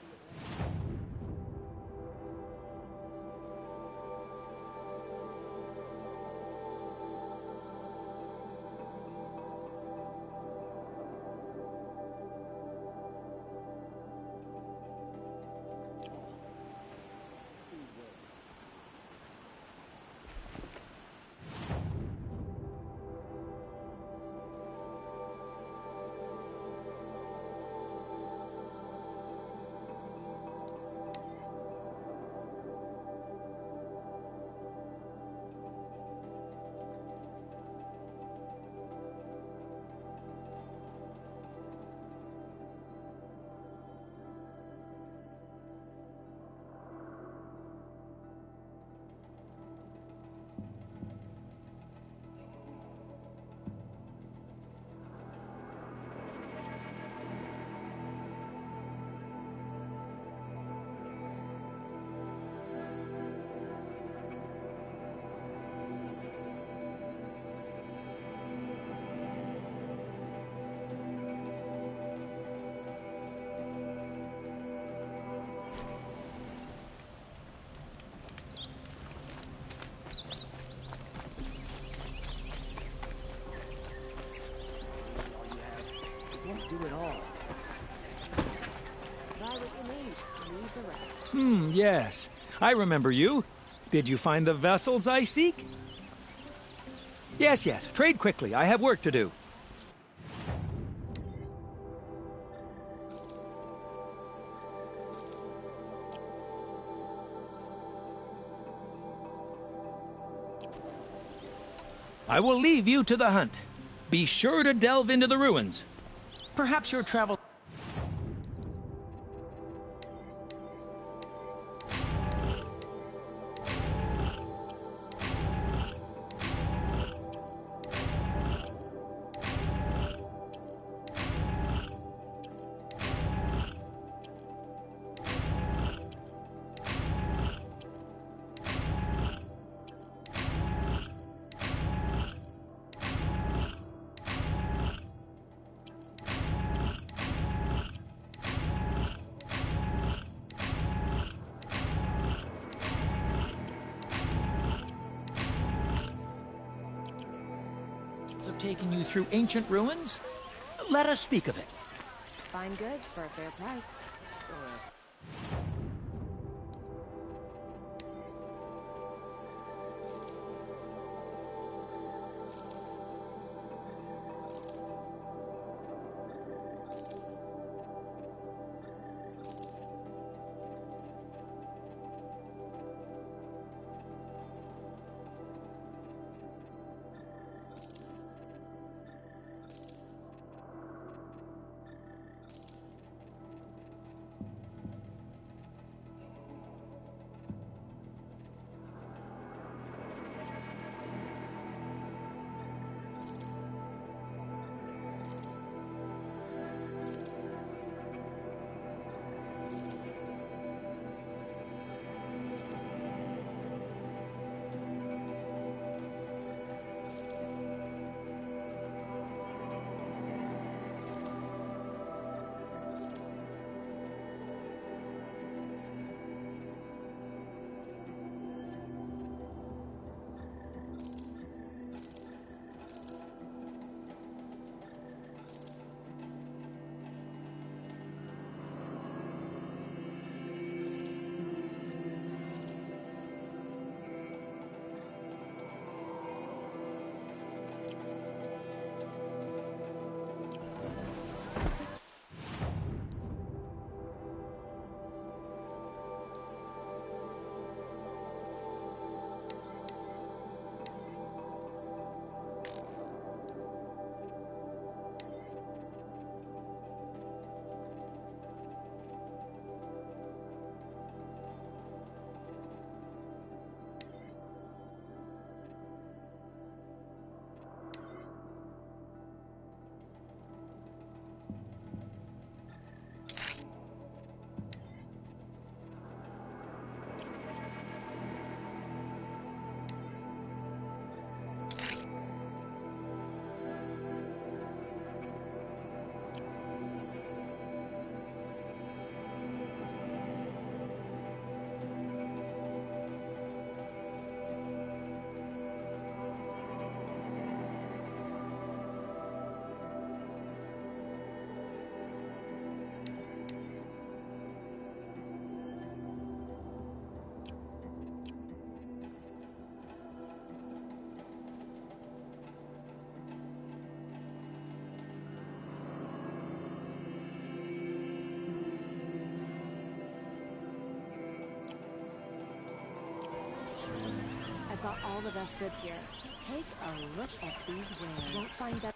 do it all. Try what you need. Leave the rest. Yes. I remember you. Did you find the vessels I seek? Yes, yes. Trade quickly. I have work to do. I will leave you to the hunt. Be sure to delve into the ruins. Perhaps your travel... have taken you through ancient ruins? Let us speak of it. Fine goods for a fair price. I've got all the best goods here. Take a look at these wares. Won't find that.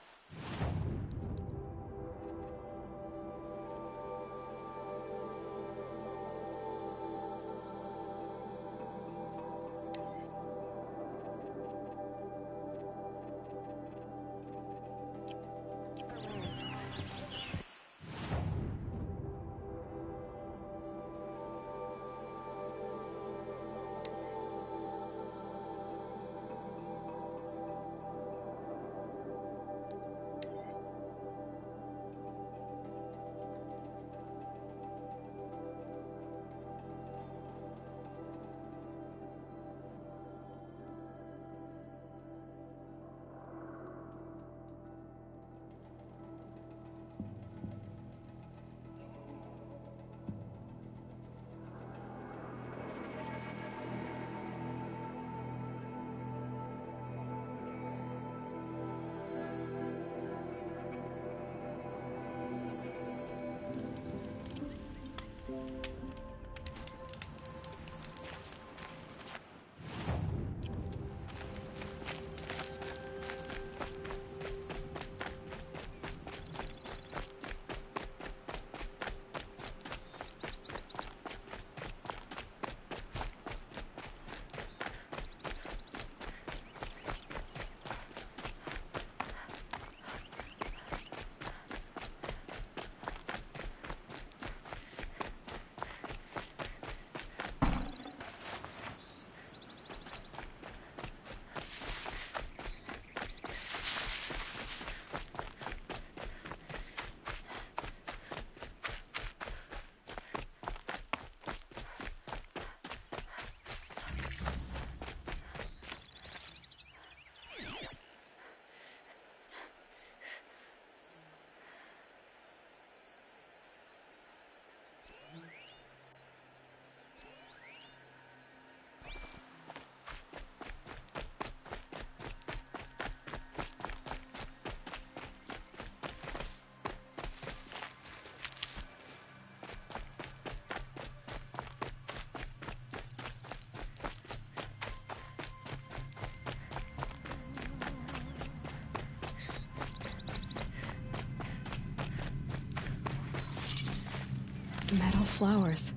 Metal flowers.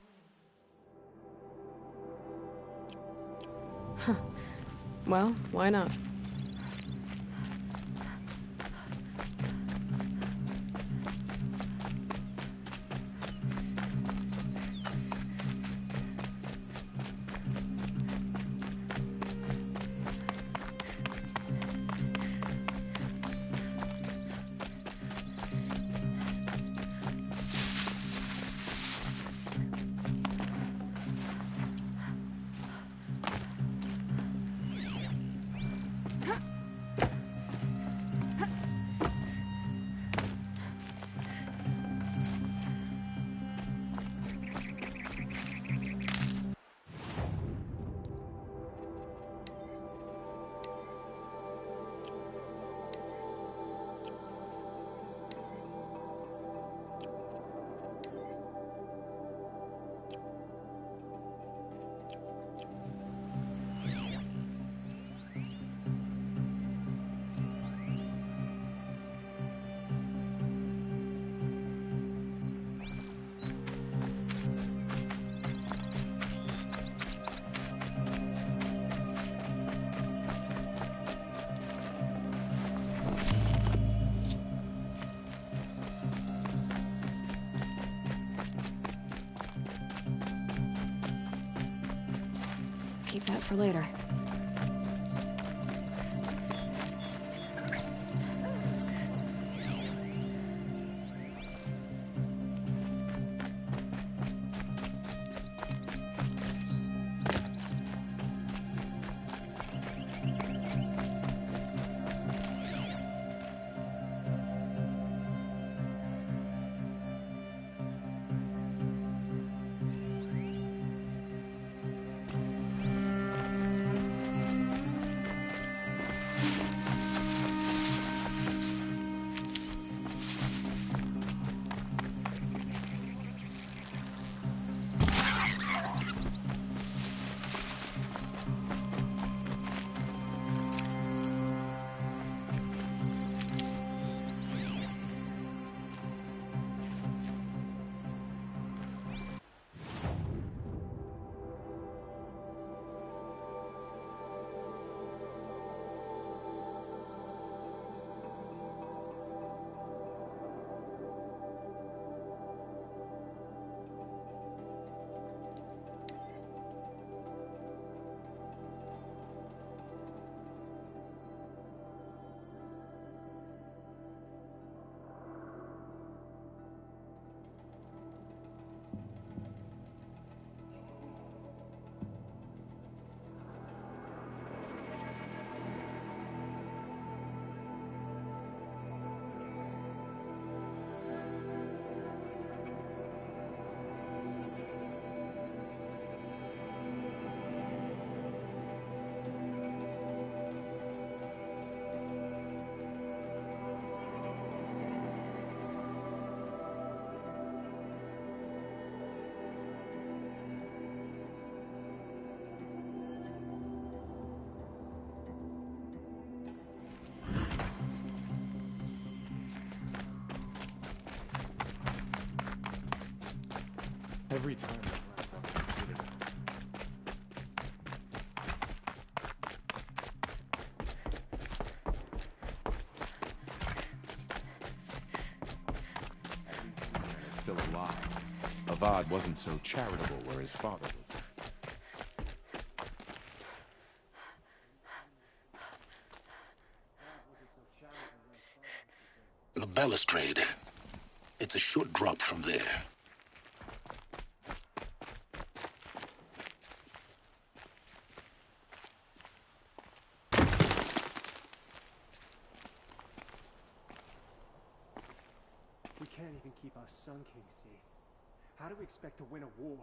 Huh. Well, why not? Keep that for later. Every time. Still alive. Avad wasn't so charitable where his father was. The balustrade. It's a short drop from there. We can't even keep our Sun King safe. How do we expect to win a war?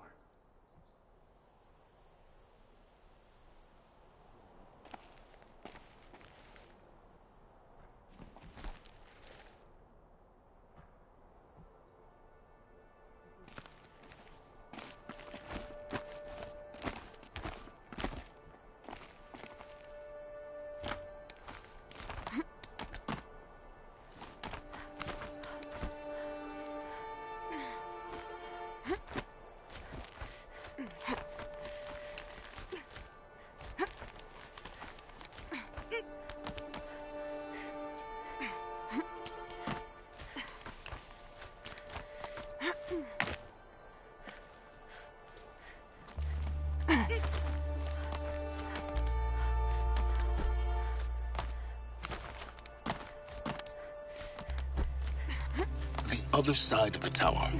other side of the tower.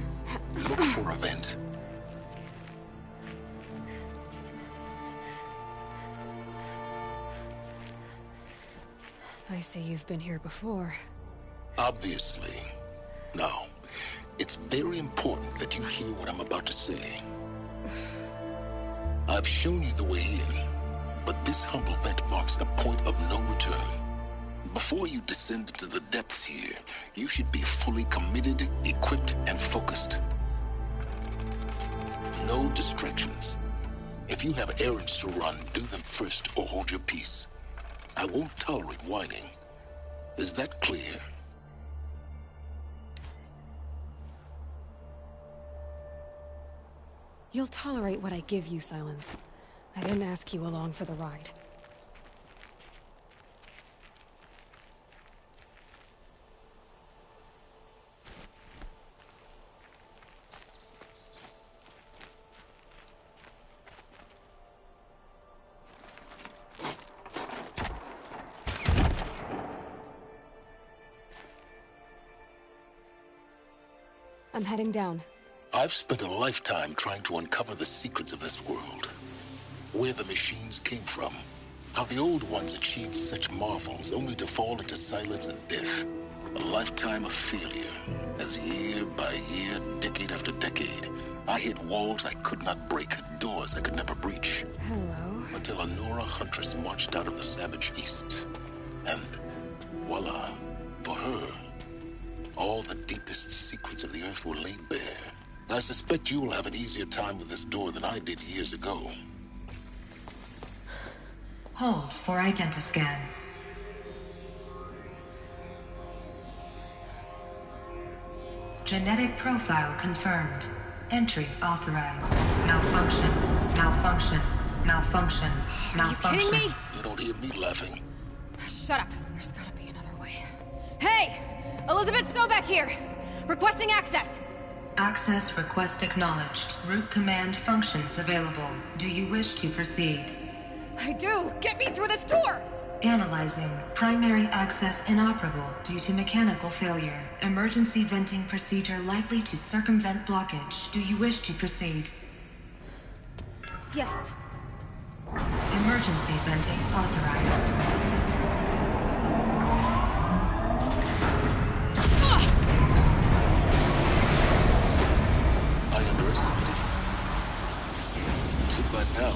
Look for a vent. I see you've been here before. Obviously. Now, it's very important that you hear what I'm about to say. I've shown you the way in, but this humble vent marks a point of no return. Before you descend into the depths here, you should be fully committed, equipped, and focused. No distractions. If you have errands to run, do them first or hold your peace. I won't tolerate whining. Is that clear? You'll tolerate what I give you, Silence. I didn't ask you along for the ride. I'm heading down. I've spent a lifetime trying to uncover the secrets of this world. Where the machines came from. How the old ones achieved such marvels only to fall into silence and death. A lifetime of failure. As year by year, decade after decade, I hit walls I could not break, doors I could never breach. Hello. Until a Nora huntress marched out of the savage east. And voila, for her, all the deepest secrets of the Earth were laid bare. I suspect you will have an easier time with this door than I did years ago. Hold for identiscan. Genetic profile confirmed. Entry authorized. Malfunction. Malfunction. Malfunction. Malfunction. Are you kidding me? You don't hear me laughing. Shut up. There's gotta be another way. Hey! Elizabeth Sobek here! Requesting access! Access request acknowledged. Root command functions available. Do you wish to proceed? I do! Get me through this door! Analyzing. Primary access inoperable due to mechanical failure. Emergency venting procedure likely to circumvent blockage. Do you wish to proceed? Yes. Emergency venting authorized. I underestimated you. So by now,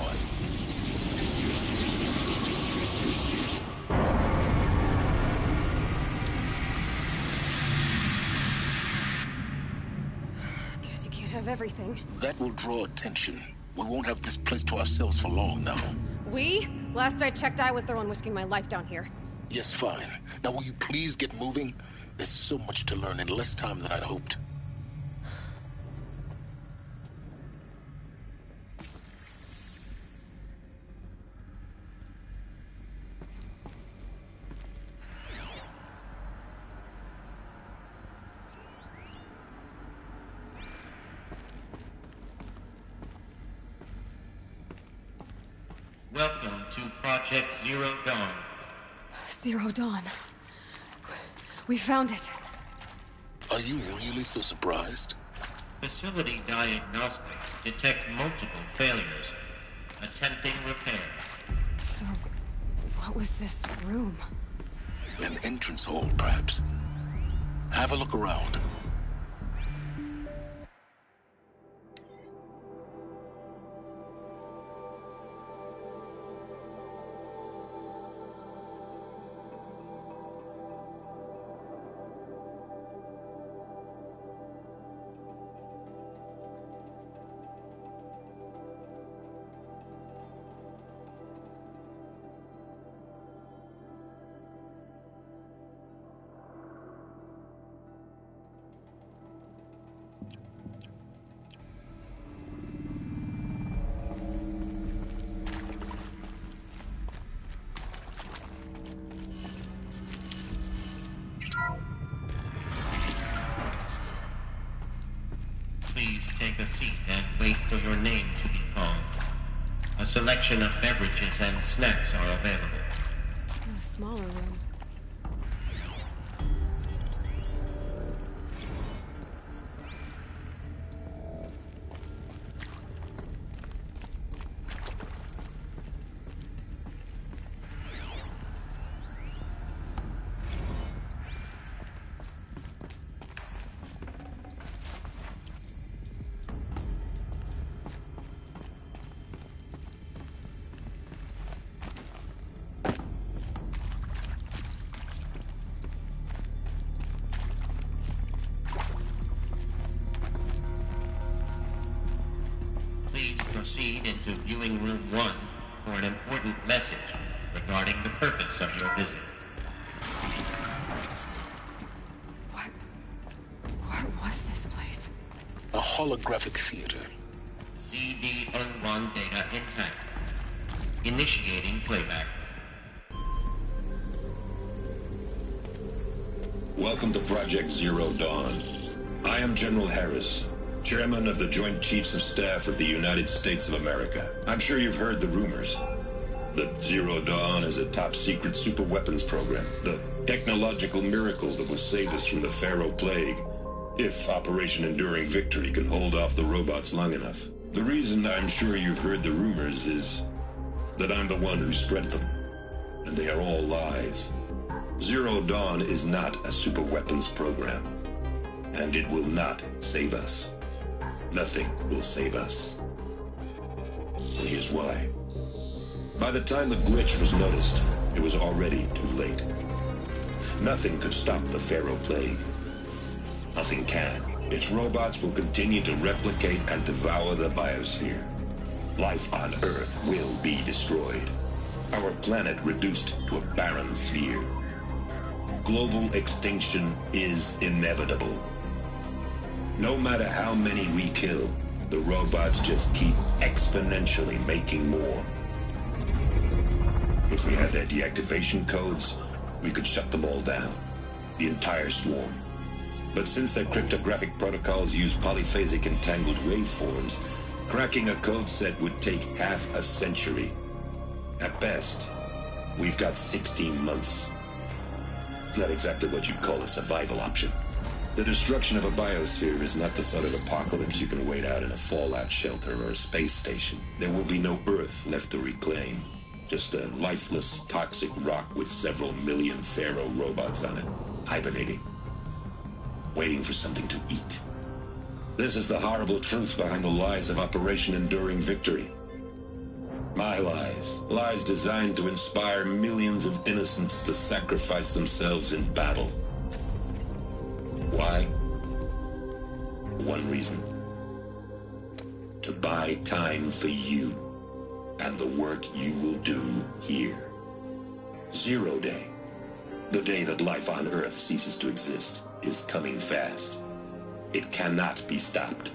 Guess you can't have everything. that will draw attention. We won't have this place to ourselves for long now. We? Last I checked, I was the one risking my life down here. Yes, fine. Now will you please get moving? There's so much to learn in less time than I'd hoped. Welcome to Project Zero Dawn. Zero Dawn. We found it. Are you really so surprised? Facility diagnostics detect multiple failures. Attempting repair. So, what was this room? An entrance hall, perhaps. Have a look around. Please take a seat and wait for your name to be called. A selection of beverages and snacks are available. A smaller room. to Viewing Room 1 for an important message regarding the purpose of your visit. What was this place? A holographic theater. CD-01 data intact. Initiating playback. Welcome to Project Zero Dawn. I am General Harris, Chairman of the Joint Chiefs of Staff of the United States of America. I'm sure you've heard the rumors that Zero Dawn is a top-secret super-weapons program, the technological miracle that will save us from the Pharaoh Plague, if Operation Enduring Victory can hold off the robots long enough. The reason I'm sure you've heard the rumors is that I'm the one who spread them, and they are all lies. Zero Dawn is not a super-weapons program, and it will not save us. Nothing will save us. And here's why. By the time the glitch was noticed, it was already too late. Nothing could stop the Pharaoh Plague. Nothing can. Its robots will continue to replicate and devour the biosphere. Life on Earth will be destroyed. Our planet reduced to a barren sphere. Global extinction is inevitable. No matter how many we kill, the robots just keep exponentially making more. If we had their deactivation codes, we could shut them all down. The entire swarm. But since their cryptographic protocols use polyphasic entangled waveforms, cracking a code set would take half a century. At best, we've got 16 months. Not exactly what you'd call a survival option. The destruction of a biosphere is not the sort of apocalypse you can wait out in a fallout shelter or a space station. There will be no Earth left to reclaim. Just a lifeless, toxic rock with several million Pharaoh robots on it, hibernating, waiting for something to eat. This is the horrible truth behind the lies of Operation Enduring Victory. My lies. Lies designed to inspire millions of innocents to sacrifice themselves in battle. Why? One reason. To buy time for you and the work you will do here. Zero Day, the day that life on Earth ceases to exist, is coming fast. It cannot be stopped.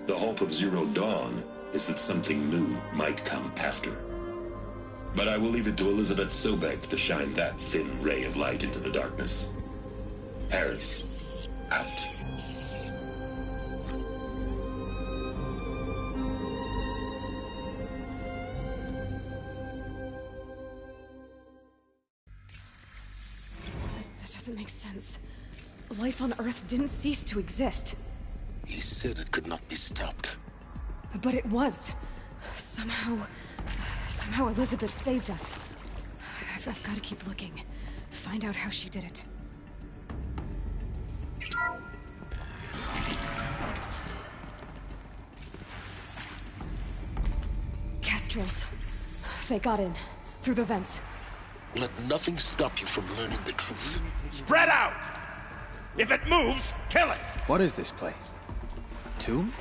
The hope of Zero Dawn is that something new might come after. But I will leave it to Elizabeth Sobek to shine that thin ray of light into the darkness. Harris, out. That doesn't make sense. Life on Earth didn't cease to exist. He said it could not be stopped. But it was. Somehow Elizabeth saved us. I've got to keep looking. Find out how she did it. Kestrels. They got in. Through the vents. Let nothing stop you from learning the truth. Spread out! If it moves, kill it! What is this place? Tomb?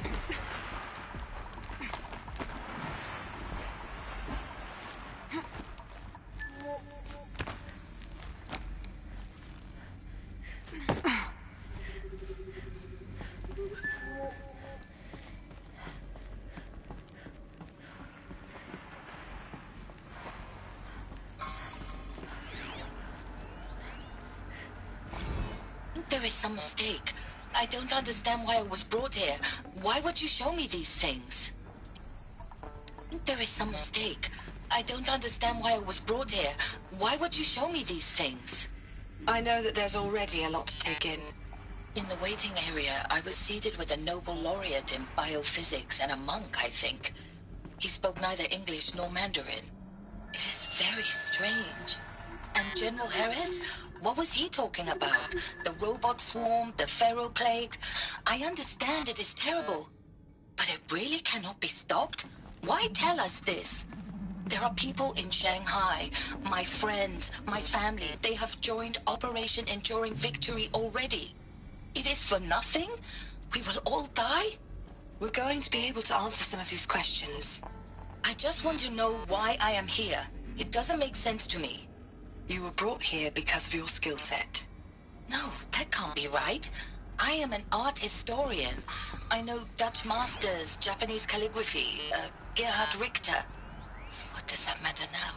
There is some mistake. I don't understand why I was brought here. Why would you show me these things? There is some mistake. I don't understand why I was brought here. Why would you show me these things? I know that there's already a lot to take in. In the waiting area, I was seated with a Nobel laureate in biophysics and a monk, I think. He spoke neither English nor Mandarin. It is very strange. And General Harris? What was he talking about? The robot swarm, the Pharaoh Plague? I understand it is terrible. But it really cannot be stopped? Why tell us this? There are people in Shanghai, my friends, my family. They have joined Operation Enduring Victory already. It is for nothing? We will all die? We're going to be able to answer some of these questions. I just want to know why I am here. It doesn't make sense to me. You were brought here because of your skill set. No, that can't be right. I am an art historian. I know Dutch masters, Japanese calligraphy, Gerhard Richter. What does that matter now?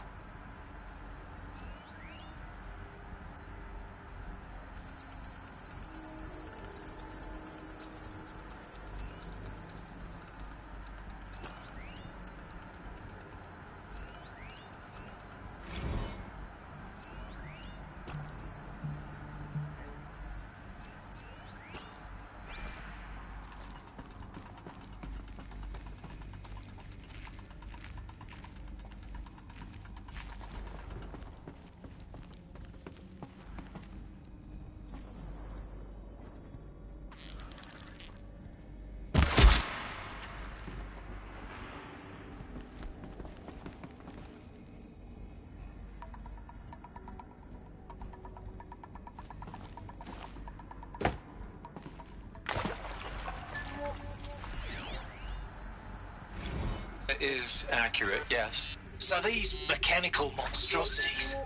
Is accurate, yes. So these mechanical monstrosities,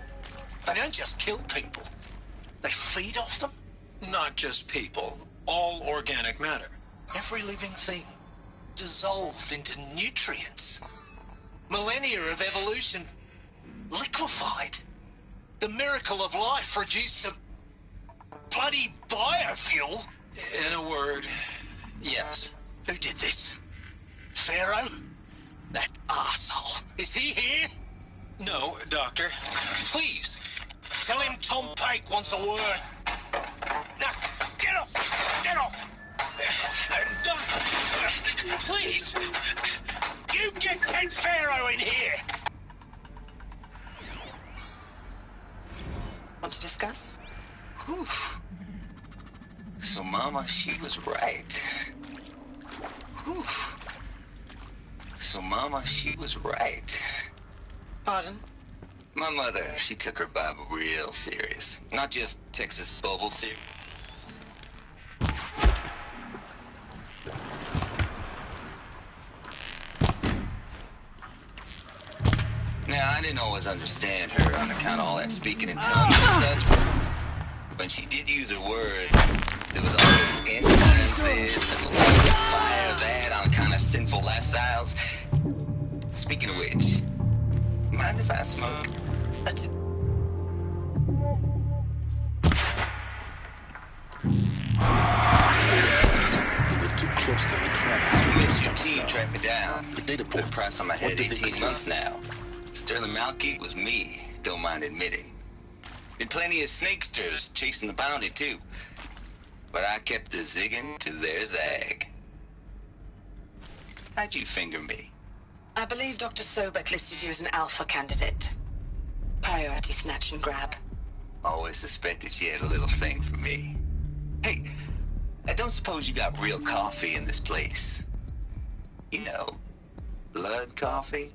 they don't just kill people, they feed off them? Not just people, all organic matter. Every living thing dissolved into nutrients. Millennia of evolution liquefied. The miracle of life produced a bloody biofuel. In a word, yes. Who did this? Pharaoh? That arsehole. Is he here? No, Doctor. Please, tell him Tom Pike wants a word. Now, get off! Get off! Doctor, please! You get Ted Pharaoh in here! Want to discuss? Whew. So Mama, she was right. Whew. So Mama, she was right. Pardon? My mother, she took her Bible real serious. Not just Texas bubble serious. Now, I didn't always understand her on account of all that speaking in tongues and such. When she did use her words, there was always incense this and fire that on kind of sinful lifestyles. Speaking of which, mind if I smoke? We're too close to the track. Your team tracked me down. The data point price on my head 18 months now. Sterling Malky was me, don't mind admitting. Been plenty of snakesters chasing the bounty too. But I kept the zigging to their zag. How'd you finger me? I believe Dr. Sobek listed you as an alpha candidate. Priority snatch and grab. Always suspected she had a little thing for me. Hey, I don't suppose you got real coffee in this place. You know, blood coffee?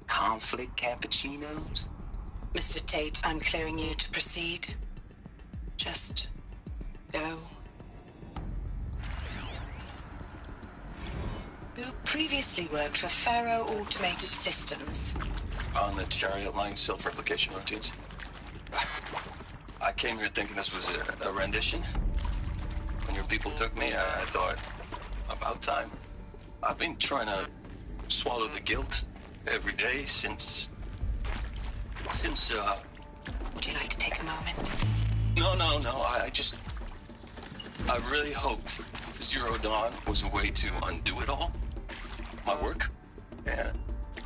Conflict cappuccinos? Mr. Tate, I'm clearing you to proceed. Just go. You previously worked for Pharaoh Automated Systems. On the Chariot Line self-replication routines. I came here thinking this was a rendition. When your people took me, I thought, about time. I've been trying to swallow the guilt every day since... Would you like to take a moment? No, I really hoped Zero Dawn was a way to undo it all. My work. Yeah.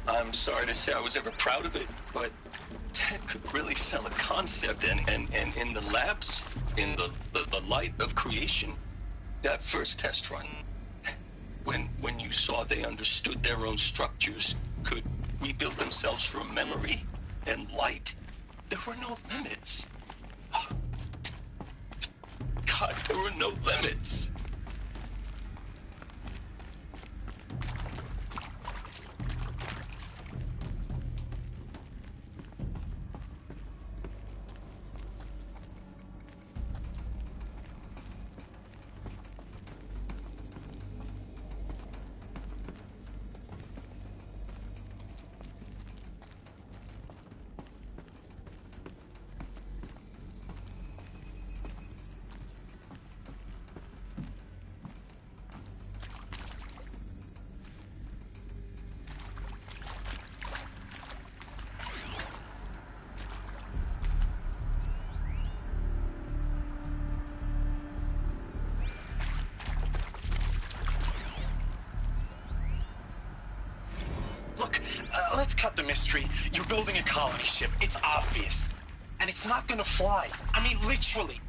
I'm sorry to say I was ever proud of it, but Ted could really sell a concept, and in the labs, in the light of creation, that first test run, when you saw they understood their own structures, could rebuild themselves from memory and light, there were no limits. God, there were no limits. let's cut the mystery. You're building a colony ship. It's obvious. And it's not gonna fly. I mean, literally.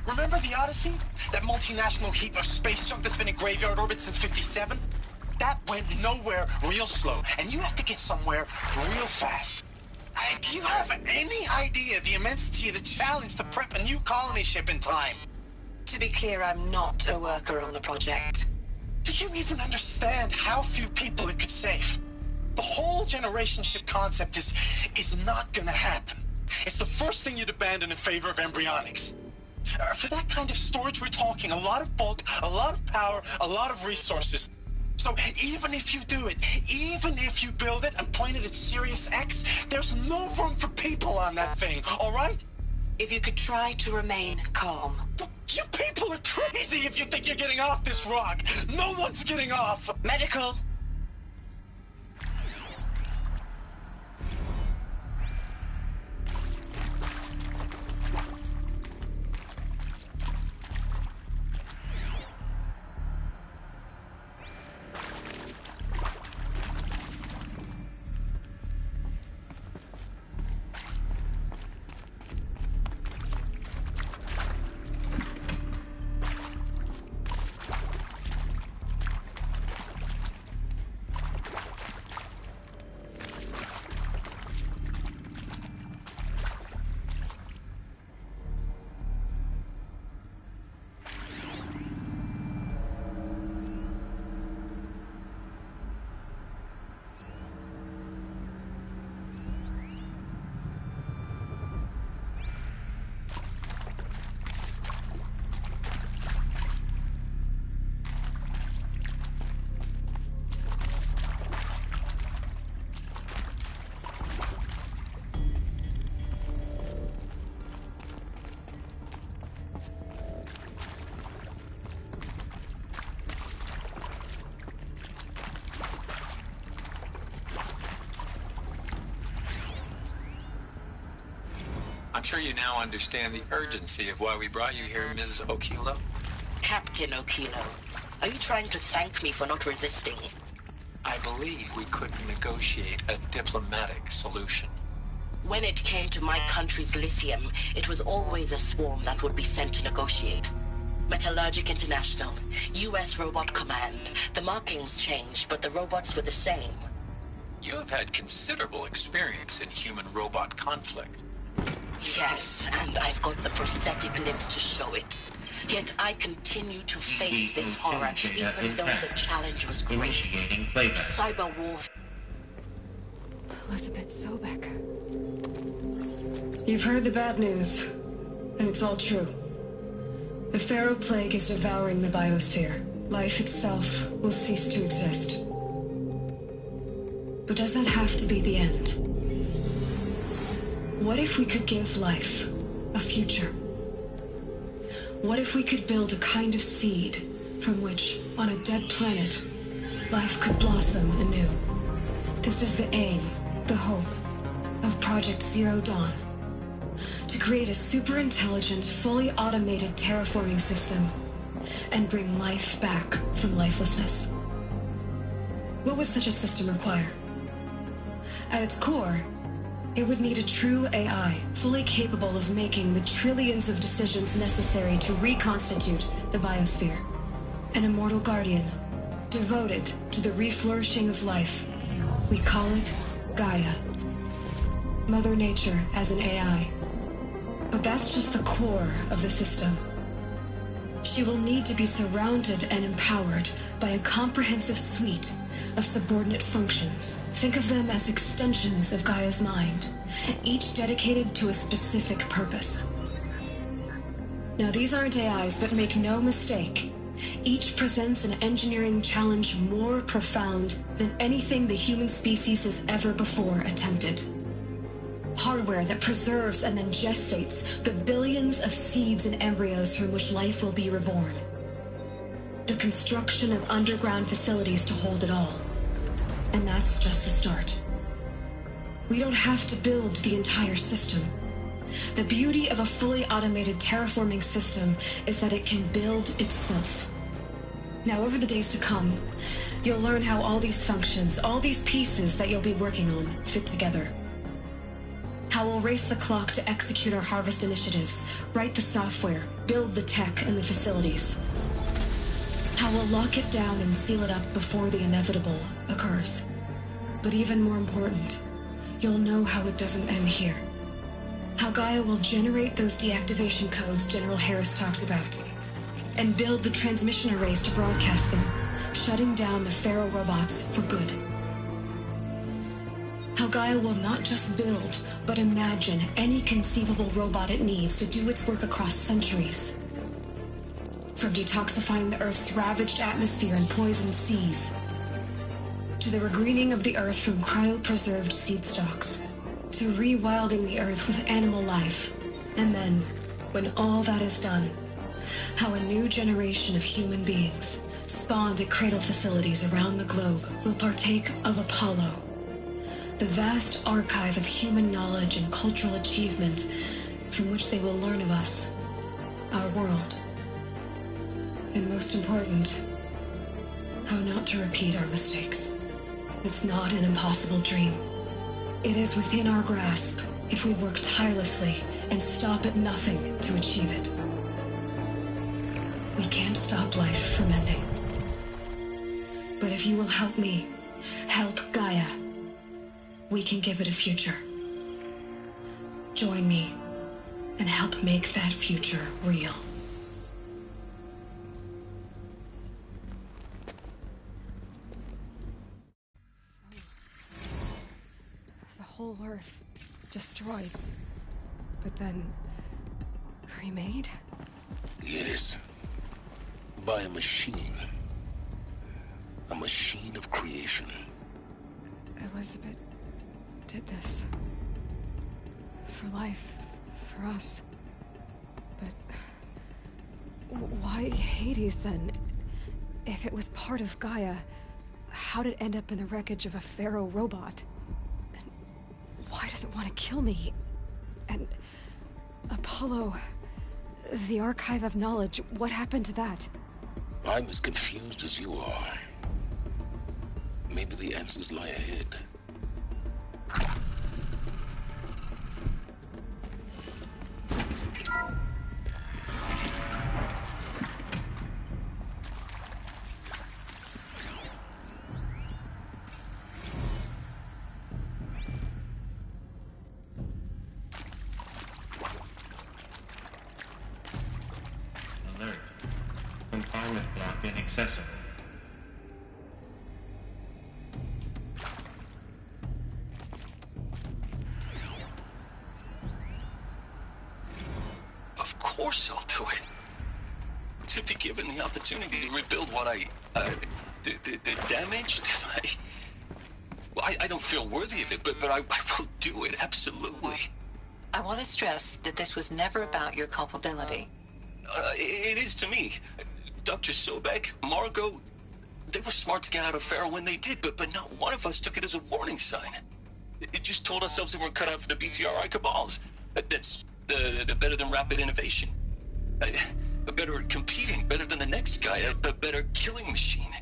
Remember the Odyssey? That multinational heap of space junk that's been in graveyard orbit since '57? That went nowhere real slow. And you have to get somewhere real fast. Do you have any idea the immensity of the challenge to prep a new colony ship in time? To be clear, I'm not a worker on the project. Do you even understand how few people it could save? The whole generation ship concept is not gonna happen. It's the first thing you'd abandon in favor of embryonics. For that kind of storage, we're talking a lot of bulk, a lot of power, a lot of resources. So even if you do it, even if you build it and point it at Sirius X, there's no room for people on that thing, all right? If you could try to remain calm. You people are crazy if you think you're getting off this rock. No one's getting off. Medical. I'm sure you now understand the urgency of why we brought you here, Ms. Okilo. Captain Okilo, are you trying to thank me for not resisting? I believe we couldn't negotiate a diplomatic solution. When it came to my country's lithium, it was always a swarm that would be sent to negotiate. Metallurgic International, U.S. Robot Command. The markings changed, but the robots were the same. You have had considerable experience in human-robot conflict. Yes, and I've got the prosthetic limbs to show it. Yet I continue to face this horror, even though the challenge was great. Cyber warfare. Elizabeth Sobek. You've heard the bad news, and it's all true. The Pharaoh Plague is devouring the biosphere. Life itself will cease to exist. But does that have to be the end? What if we could give life a future? What if we could build a kind of seed from which, on a dead planet, life could blossom anew? This is the aim, the hope, of Project Zero Dawn. To create a super-intelligent, fully automated terraforming system and bring life back from lifelessness. What would such a system require? At its core, it would need a true AI, fully capable of making the trillions of decisions necessary to reconstitute the biosphere. An immortal guardian, devoted to the reflourishing of life. We call it Gaia. Mother Nature as an AI. But that's just the core of the system. She will need to be surrounded and empowered by a comprehensive suite of subordinate functions. Think of them as extensions of Gaia's mind, each dedicated to a specific purpose. Now, these aren't AIs, but make no mistake, each presents an engineering challenge more profound than anything the human species has ever before attempted. Hardware that preserves and then gestates the billions of seeds and embryos from which life will be reborn. The construction of underground facilities to hold it all. And that's just the start. We don't have to build the entire system. The beauty of a fully automated terraforming system is that it can build itself. Now, over the days to come, you'll learn how all these functions, all these pieces that you'll be working on, fit together. How we'll race the clock to execute our harvest initiatives, write the software, build the tech and the facilities. How we'll lock it down and seal it up before the inevitable occurs. But even more important, you'll know how it doesn't end here. How Gaia will generate those deactivation codes General Harris talked about, and build the transmission arrays to broadcast them, shutting down the Pharaoh robots for good. How Gaia will not just build, but imagine any conceivable robot it needs to do its work across centuries. From detoxifying the Earth's ravaged atmosphere and poisoned seas, to the regreening of the Earth from cryopreserved seed stalks, to rewilding the Earth with animal life. And then, when all that is done, how a new generation of human beings, spawned at cradle facilities around the globe, will partake of Apollo, the vast archive of human knowledge and cultural achievement from which they will learn of us, our world. And most important, how not to repeat our mistakes. It's not an impossible dream. It is within our grasp if we work tirelessly and stop at nothing to achieve it. We can't stop life from ending. But if you will help me, help Gaia, we can give it a future. Join me and help make that future real. The whole Earth destroyed, but then remade? Yes. By a machine. A machine of creation. Elizabeth did this. For life. For us. But why Hades then? If it was part of Gaia, how did it end up in the wreckage of a Pharaoh robot? And why does it want to kill me? And Apollo, the Archive of Knowledge, what happened to that? I'm as confused as you are. Maybe the answers lie ahead. Alert. Confinement block inaccessible. Of course I'll do it. To be given the opportunity to rebuild what the damage that I don't feel worthy of it, but I will do it, absolutely. I want to stress that this was never about your culpability. It is to me. Dr. Sobek, Margot, they were smart to get out of Pharaoh when they did, but not one of us took it as a warning sign. It just told ourselves that we're cut out for the BTRI cabals. That's the better than rapid innovation. A better at competing, better than the next guy, a better killing machine.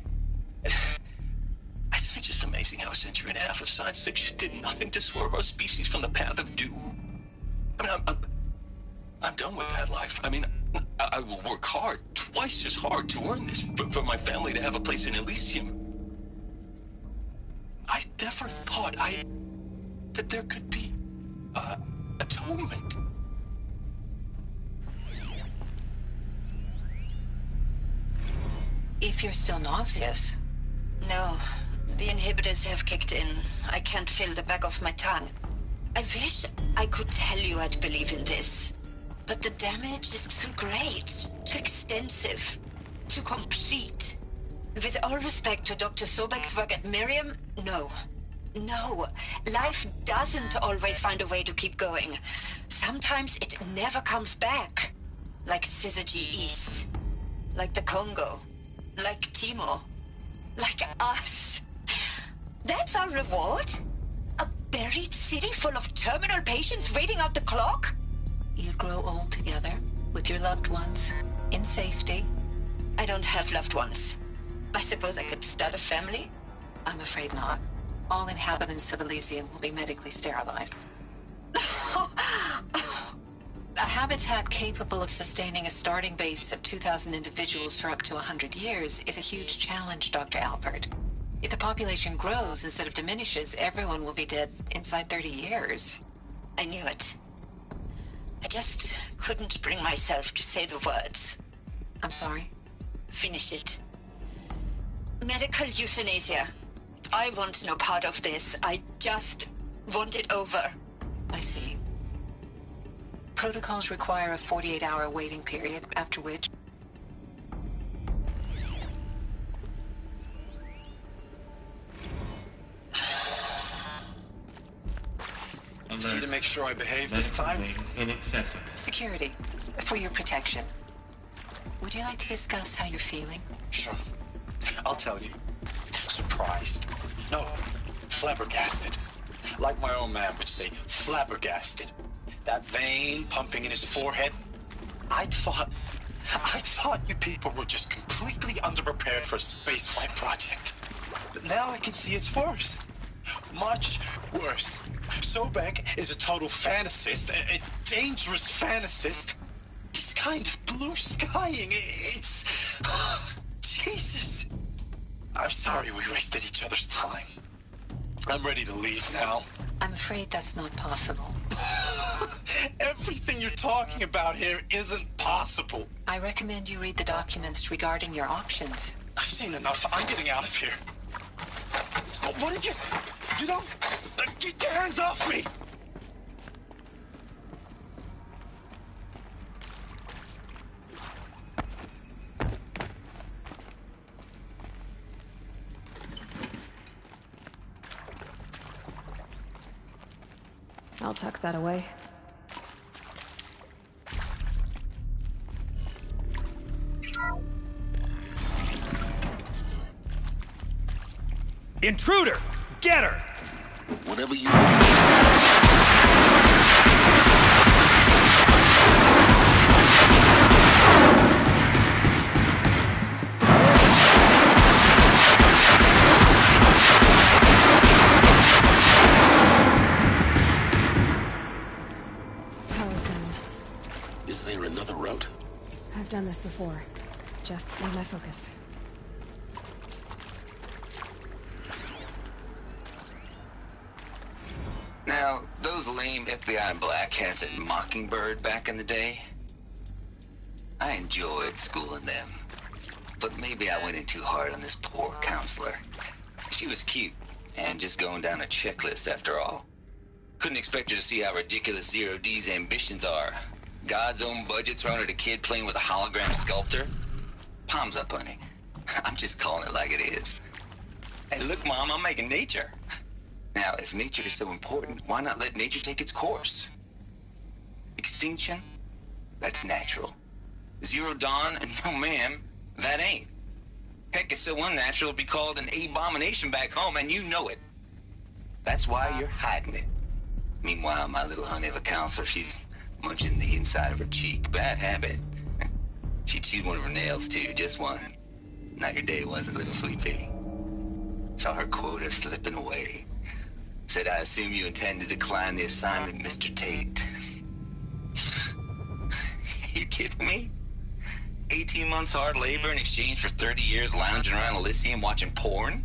Isn't it just amazing how a century and a half of science fiction did nothing to swerve our species from the path of doom? I mean, I'm done with that life. I mean, I will work hard, twice as hard, to earn this, for my family to have a place in Elysium. I never thought that there could be atonement. If you're still nauseous. No, the inhibitors have kicked in. I can't feel the back of my tongue. I wish I could tell you I'd believe in this. But the damage is too great, too extensive, too complete. With all respect to Dr. Sobek's work at Miriam, no. No, life doesn't always find a way to keep going. Sometimes it never comes back. Like Syzygy East. Like the Congo. Like Timo. Like us. That's our reward? A buried city full of terminal patients waiting out the clock? You'd grow old together, with your loved ones, in safety. I don't have loved ones. I suppose I could start a family? I'm afraid not. All inhabitants of Elysium will be medically sterilized. A habitat capable of sustaining a starting base of 2,000 individuals for up to 100 years is a huge challenge, Dr. Albert. If the population grows instead of diminishes, everyone will be dead inside 30 years. I knew it. I just couldn't bring myself to say the words. I'm sorry? Finish it. Medical euthanasia. I want no part of this. I just want it over. I see. Protocols require a 48-hour waiting period, after which... See to make sure I behave this time? Inaccessible. Security, for your protection. Would you like to discuss how you're feeling? Sure. I'll tell you. Surprised. No, flabbergasted. Like my old man would say, flabbergasted. That vein pumping in his forehead. I thought you people were just completely underprepared for a spaceflight project. But now I can see it's worse. Much worse. Sobek is a total fantasist, a dangerous fantasist. He's kind of blue skying. It's... Jesus. I'm sorry we wasted each other's time. I'm ready to leave now. I'm afraid that's not possible. Everything you're talking about here isn't possible. I recommend you read the documents regarding your options. I've seen enough. I'm getting out of here. What did you... You don't... Get your hands off me! I'll tuck that away. Intruder! Get her! Whatever you... Power's down. Is there another route? I've done this before. Just need my focus. Now, those lame FBI black hats at Mockingbird back in the day, I enjoyed schooling them. But maybe I went in too hard on this poor counselor. She was cute, and just going down a checklist after all. Couldn't expect her to see how ridiculous Zero D's ambitions are. God's own budget thrown at a kid playing with a hologram sculptor? Palms up, honey. I'm just calling it like it is. Hey, look, Mom, I'm making nature. Now, if nature is so important, why not let nature take its course? Extinction? That's natural. Zero Dawn? No, ma'am, that ain't. Heck, it's so unnatural it'd be called an abomination back home, and you know it. That's why you're hiding it. Meanwhile, my little honey of a counselor, she's munching the inside of her cheek. Bad habit. She chewed one of her nails, too, just one. Now your day was a little sweet pea. Saw her quota slipping away. Said, I assume you intend to decline the assignment, Mr. Tate. You kidding me? 18 months hard labor in exchange for 30 years lounging around Elysium watching porn?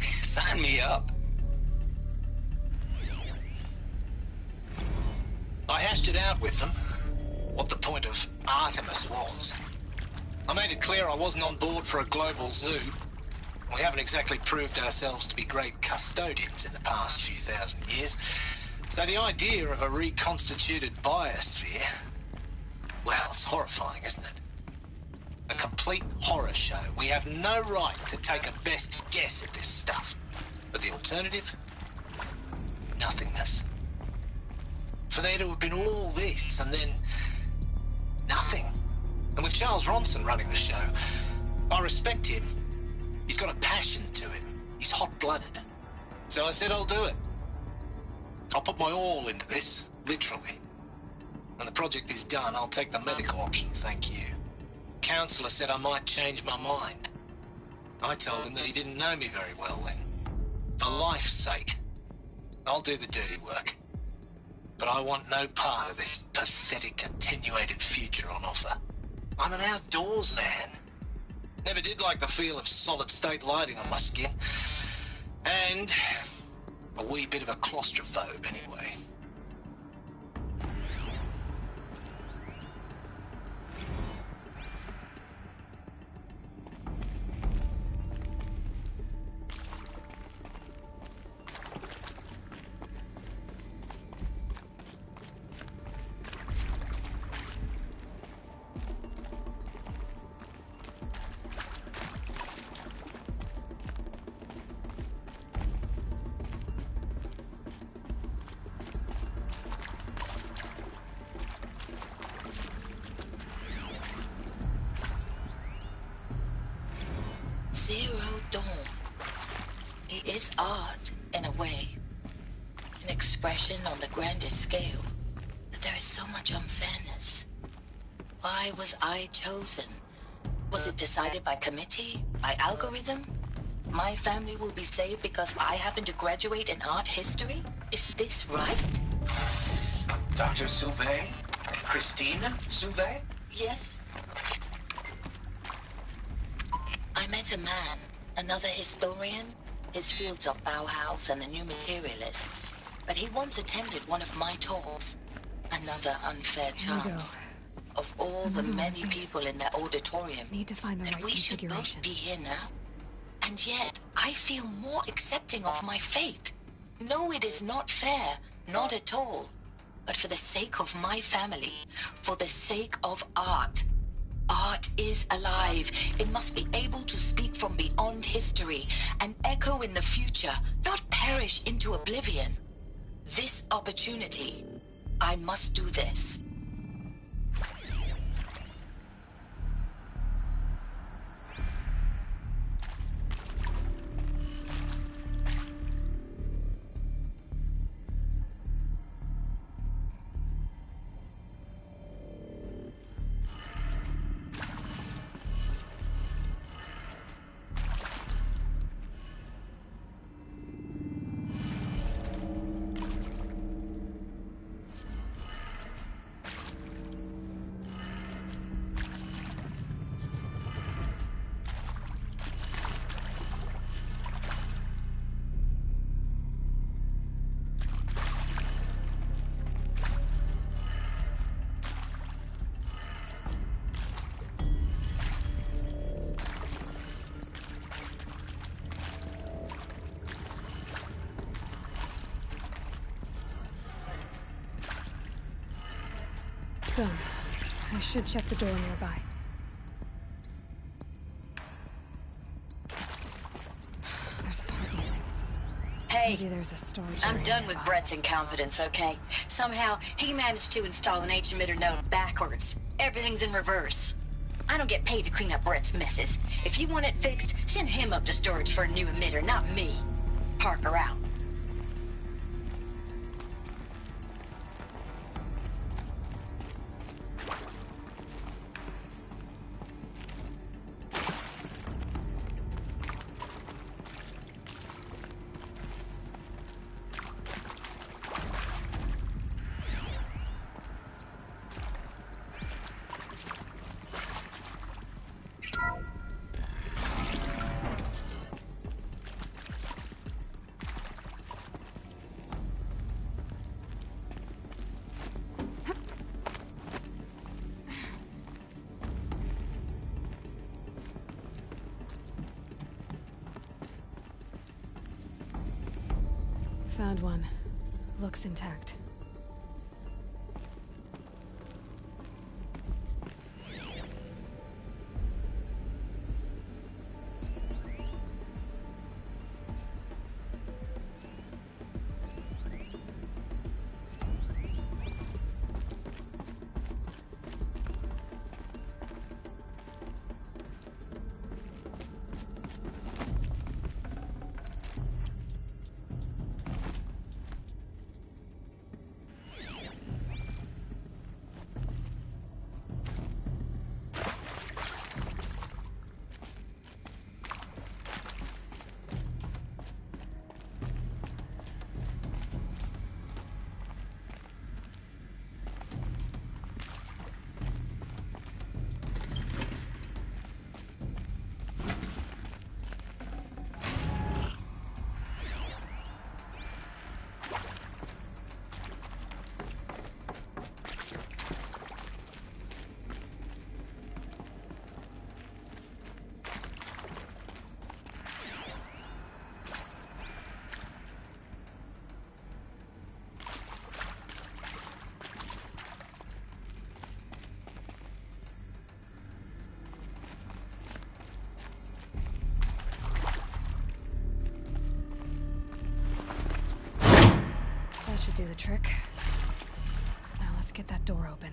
Sign me up. I hashed it out with them, what the point of Artemis was. I made it clear I wasn't on board for a global zoo. We haven't exactly proved ourselves to be great custodians in the past few thousand years. So the idea of a reconstituted biosphere, well, it's horrifying, isn't it? A complete horror show. We have no right to take a best guess at this stuff. But the alternative? Nothingness. For there to have been all this, and then nothing. And with Charles Ronson running the show, I respect him. He's got a passion to it. He's hot-blooded. So I said I'll do it. I'll put my all into this, literally. When the project is done, I'll take the medical option, thank you. Counselor said I might change my mind. I told him that he didn't know me very well then. For life's sake. I'll do the dirty work. But I want no part of this pathetic, attenuated future on offer. I'm an outdoors man. Never did like the feel of solid-state lighting on my skin. And a wee bit of a claustrophobe, anyway. Zero Dawn. It is art, in a way. An expression on the grandest scale. But there is so much unfairness. Why was I chosen? Was it decided by committee? By algorithm? My family will be saved because I happen to graduate in art history? Is this right? Dr. Sauvé? Christina Sauvé? Yes. I met a man, another historian. His fields are Bauhaus and the New Materialists. But he once attended one of my talks. Another unfair chance. Of all the many people in that auditorium, Need to find the that right we should both configuration. be here now. And yet, I feel more accepting of my fate. No, it is not fair. Not at all. But for the sake of my family, for the sake of art. Art is alive. It must be able to speak from beyond history and echo in the future, not perish into oblivion. This opportunity, I must do this. Done. I should check the door nearby. There's a part missing. Hey, Maybe there's a storage I'm area done with nearby. Brett's incompetence, okay? Somehow, he managed to install an H-emitter node backwards. Everything's in reverse. I don't get paid to clean up Brett's messes. If you want it fixed, send him up to storage for a new emitter, not me. Parker out. Found one. Looks intact. do the trick. Now let's get that door open.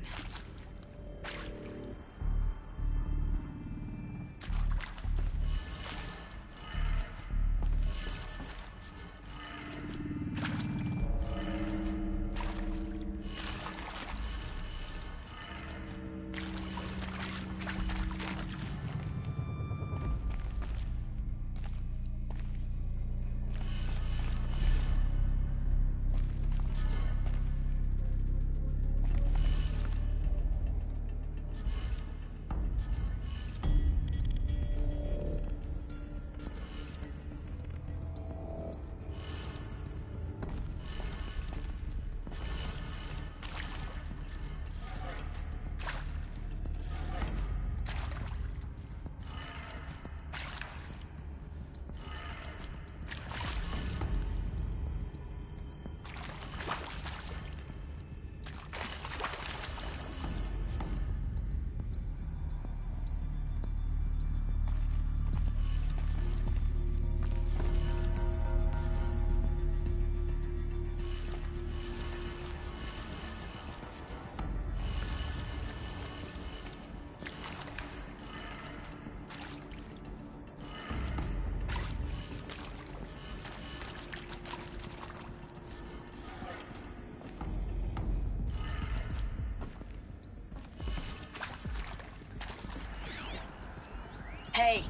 Hey,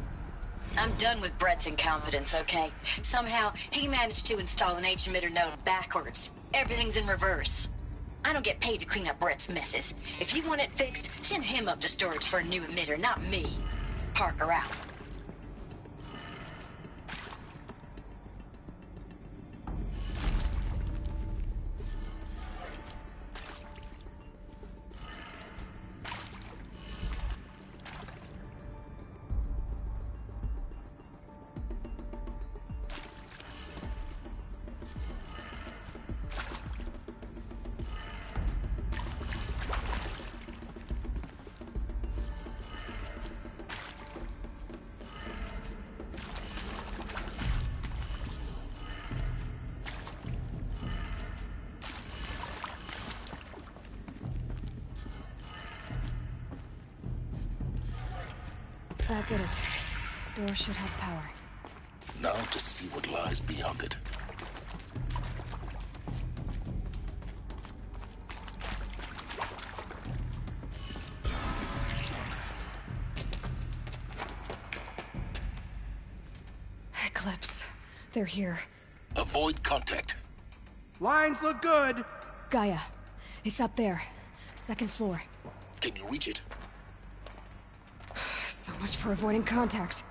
I'm done with Brett's incompetence, okay? Somehow, he managed to install an H-emitter node backwards. Everything's in reverse. I don't get paid to clean up Brett's messes. If you want it fixed, send him up to storage for a new emitter, not me. Parker out. That did it. Door should have power. Now to see what lies beyond it. Eclipse. They're here. Avoid contact. Lines look good. Gaia. It's up there. Second floor. Can you reach it? So much for avoiding contact.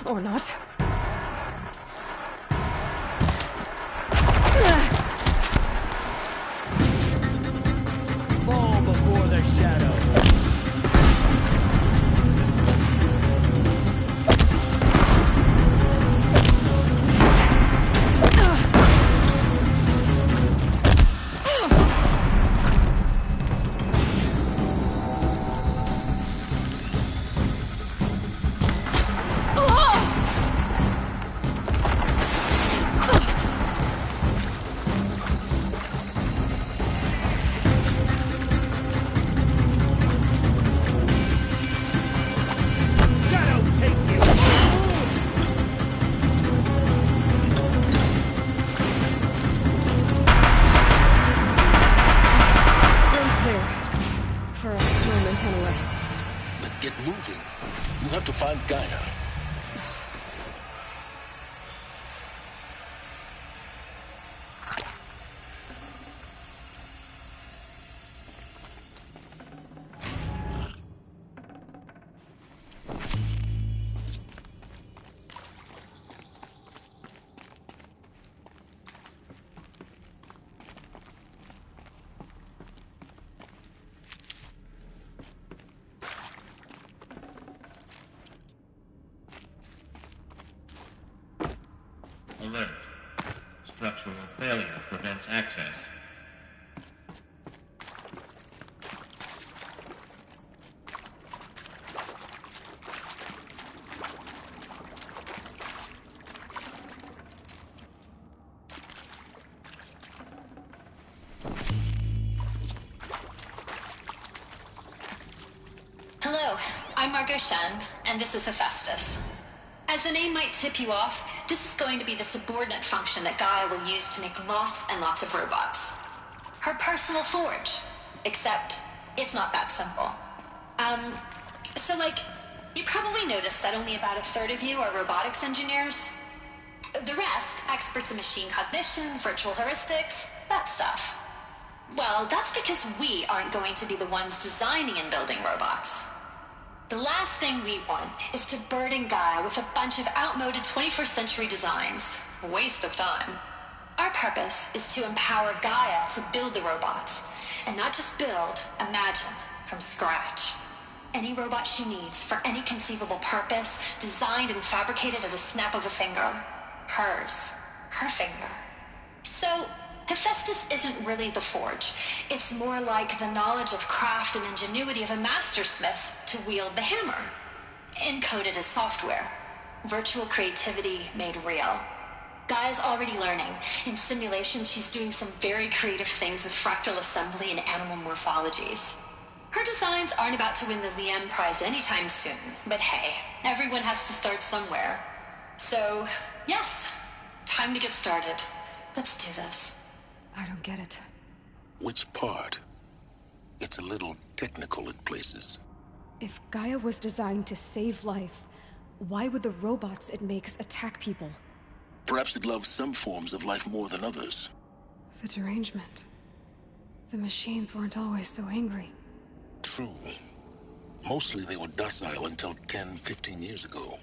Or not. Fall before the shadow. Find Gaia. Alert. Structural failure prevents access. Hello, I'm Margot Shen, and this is Hephaestus. As the name might tip you off, this is going to be the subordinate function that Gaia will use to make lots and lots of robots. Her personal forge. Except, it's not that simple. You probably noticed that only about a third of you are robotics engineers. The rest, experts in machine cognition, virtual heuristics, that stuff. Well, that's because we aren't going to be the ones designing and building robots. The last thing we want is to burden Gaia with a bunch of outmoded 21st century designs. A waste of time. Our purpose is to empower Gaia to build the robots, and not just build, imagine, from scratch. Any robot she needs for any conceivable purpose, designed and fabricated at a snap of a finger. Hers. Her finger. So, Hephaestus isn't really the forge. It's more like the knowledge of craft and ingenuity of a mastersmith to wield the hammer. Encoded as software. Virtual creativity made real. Gaia's already learning. In simulation, she's doing some very creative things with fractal assembly and animal morphologies. Her designs aren't about to win the Liam Prize anytime soon, but hey, everyone has to start somewhere. So, yes, time to get started. Let's do this. I don't get it. Which part? It's a little technical in places. If Gaia was designed to save life, why would the robots it makes attack people? Perhaps it loves some forms of life more than others. The derangement. The machines weren't always so angry. True. Mostly they were docile until 10, 15 years ago.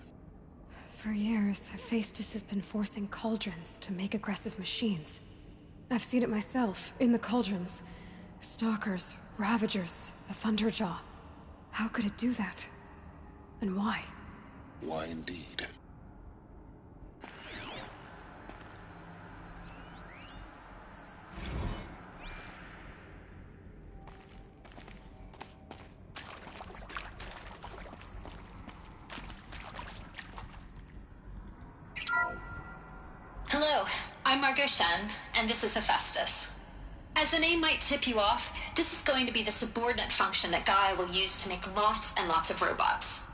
For years, Hephaestus has been forcing cauldrons to make aggressive machines. I've seen it myself, in the cauldrons. Stalkers, Ravagers, the Thunderjaw. How could it do that? And why? Why indeed? Hello, I'm Margot Shen, and this is Hephaestus. As the name might tip you off, this is going to be the subordinate function that Gaia will use to make lots and lots of robots.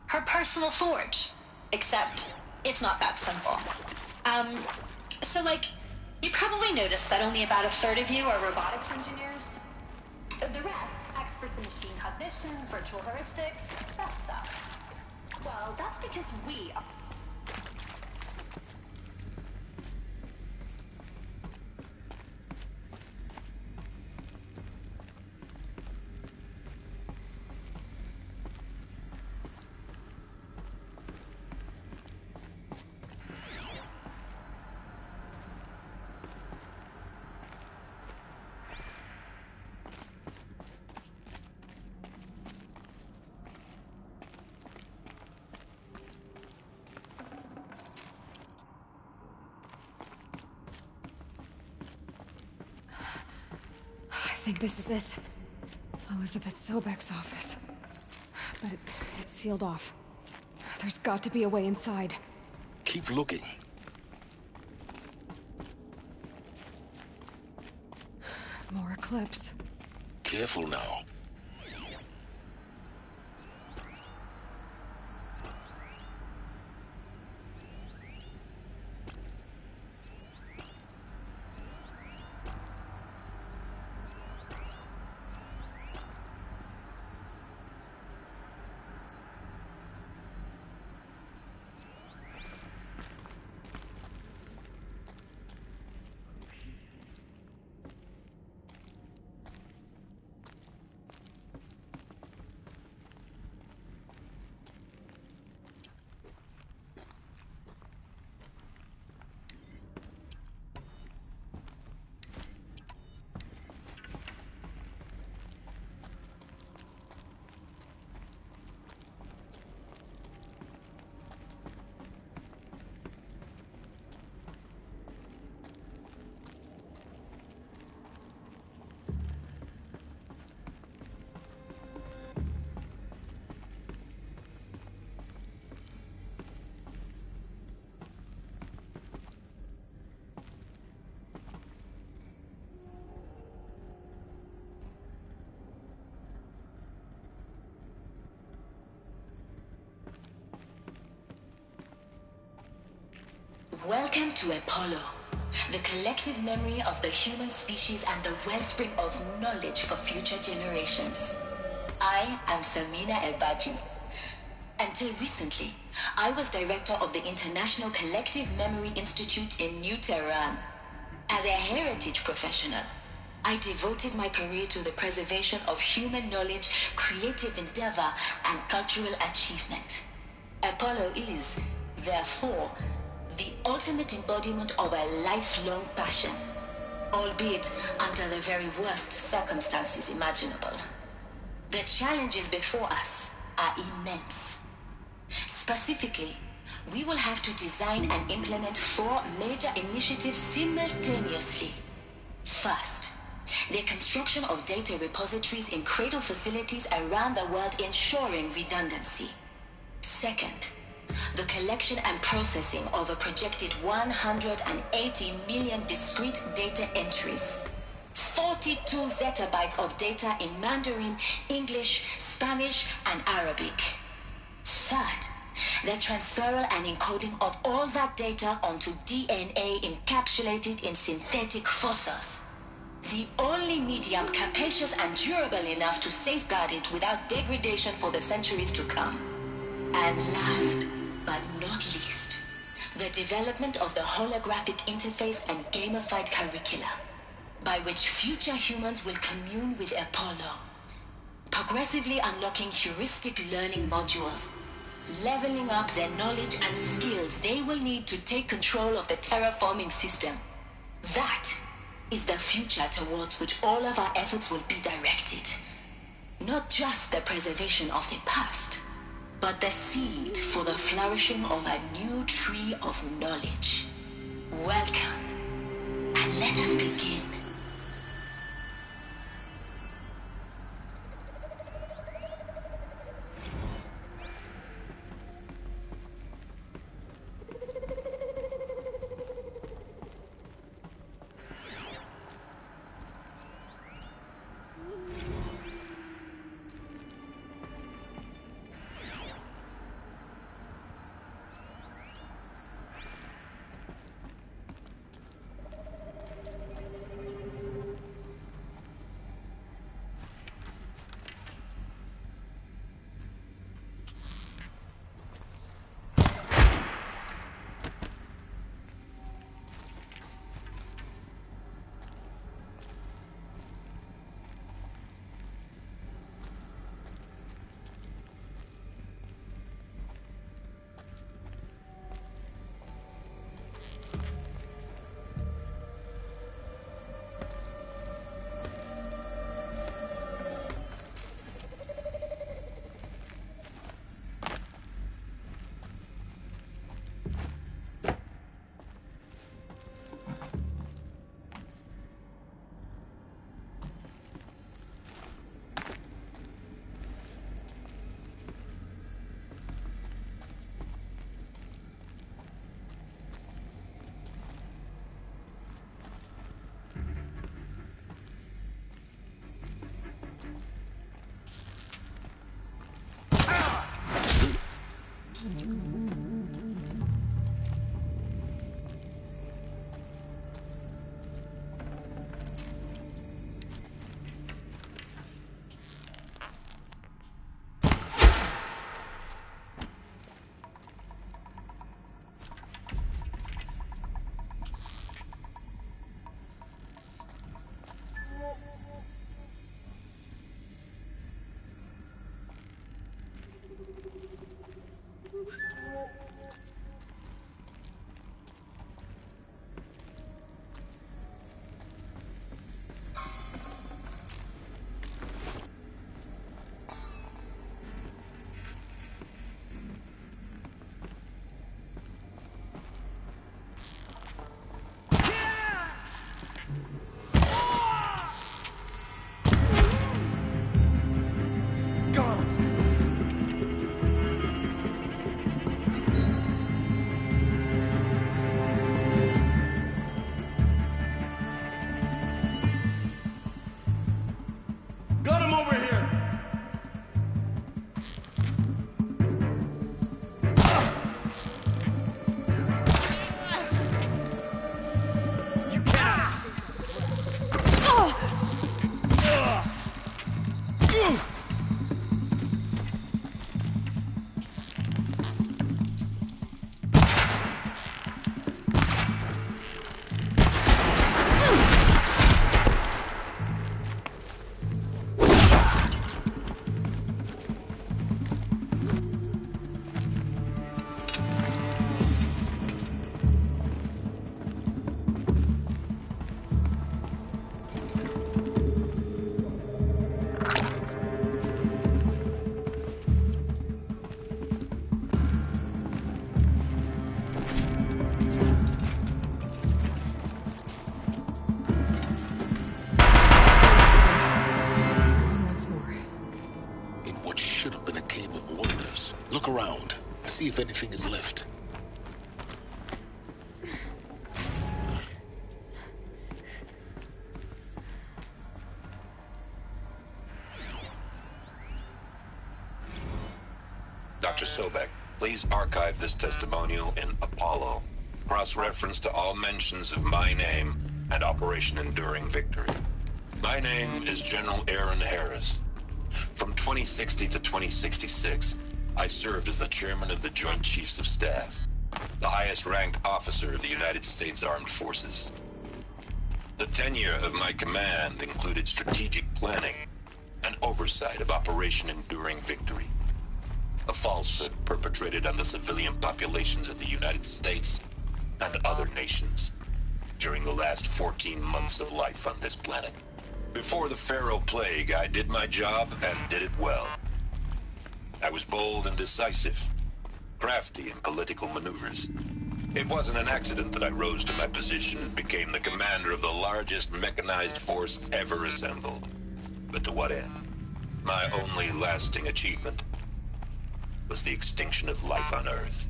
Her personal forge. Except, it's not that simple. You probably noticed that only about a third of you are robotics engineers. The rest, experts in machine cognition, virtual heuristics, that stuff. Well, that's because we are... think this is it. Elizabeth Sobek's office. But it's sealed off. There's got to be a way inside. Keep looking. More Eclipse. Careful now. Welcome to Apollo, the collective memory of the human species and the wellspring of knowledge for future generations. I am Samina Ebaji. Until recently, I was director of the International Collective Memory Institute in New Tehran. As a heritage professional, I devoted my career to the preservation of human knowledge, creative endeavor, and cultural achievement. Apollo is, therefore, the ultimate embodiment of a lifelong passion, albeit under the very worst circumstances imaginable. The challenges before us are immense. Specifically, we will have to design and implement 4 major initiatives simultaneously. First, the construction of data repositories in cradle facilities around the world, ensuring redundancy. Second, the collection and processing of a projected 180 million discrete data entries. 42 zettabytes of data in Mandarin, English, Spanish, and Arabic. Third, the transferal and encoding of all that data onto DNA encapsulated in synthetic fossils. The only medium capacious and durable enough to safeguard it without degradation for the centuries to come. And last, but not least, the development of the holographic interface and gamified curricula, by which future humans will commune with Apollo, progressively unlocking heuristic learning modules, leveling up their knowledge and skills they will need to take control of the terraforming system. That is the future towards which all of our efforts will be directed. Not just the preservation of the past, but the seed for the flourishing of a new tree of knowledge. Welcome, and let us begin. if anything is left. Dr. Sobek, please archive this testimonial in Apollo. Cross-reference to all mentions of my name and Operation Enduring Victory. My name is General Aaron Harris. From 2060 to 2066, I served as the chairman of the Joint Chiefs of Staff, the highest-ranked officer of the United States Armed Forces. The tenure of my command included strategic planning and oversight of Operation Enduring Victory, a falsehood perpetrated on the civilian populations of the United States and other nations during the last 14 months of life on this planet. Before the Pharaoh Plague, I did my job and did it well. I was bold and decisive, crafty in political maneuvers. It wasn't an accident that I rose to my position and became the commander of the largest mechanized force ever assembled. But to what end? My only lasting achievement was the extinction of life on Earth.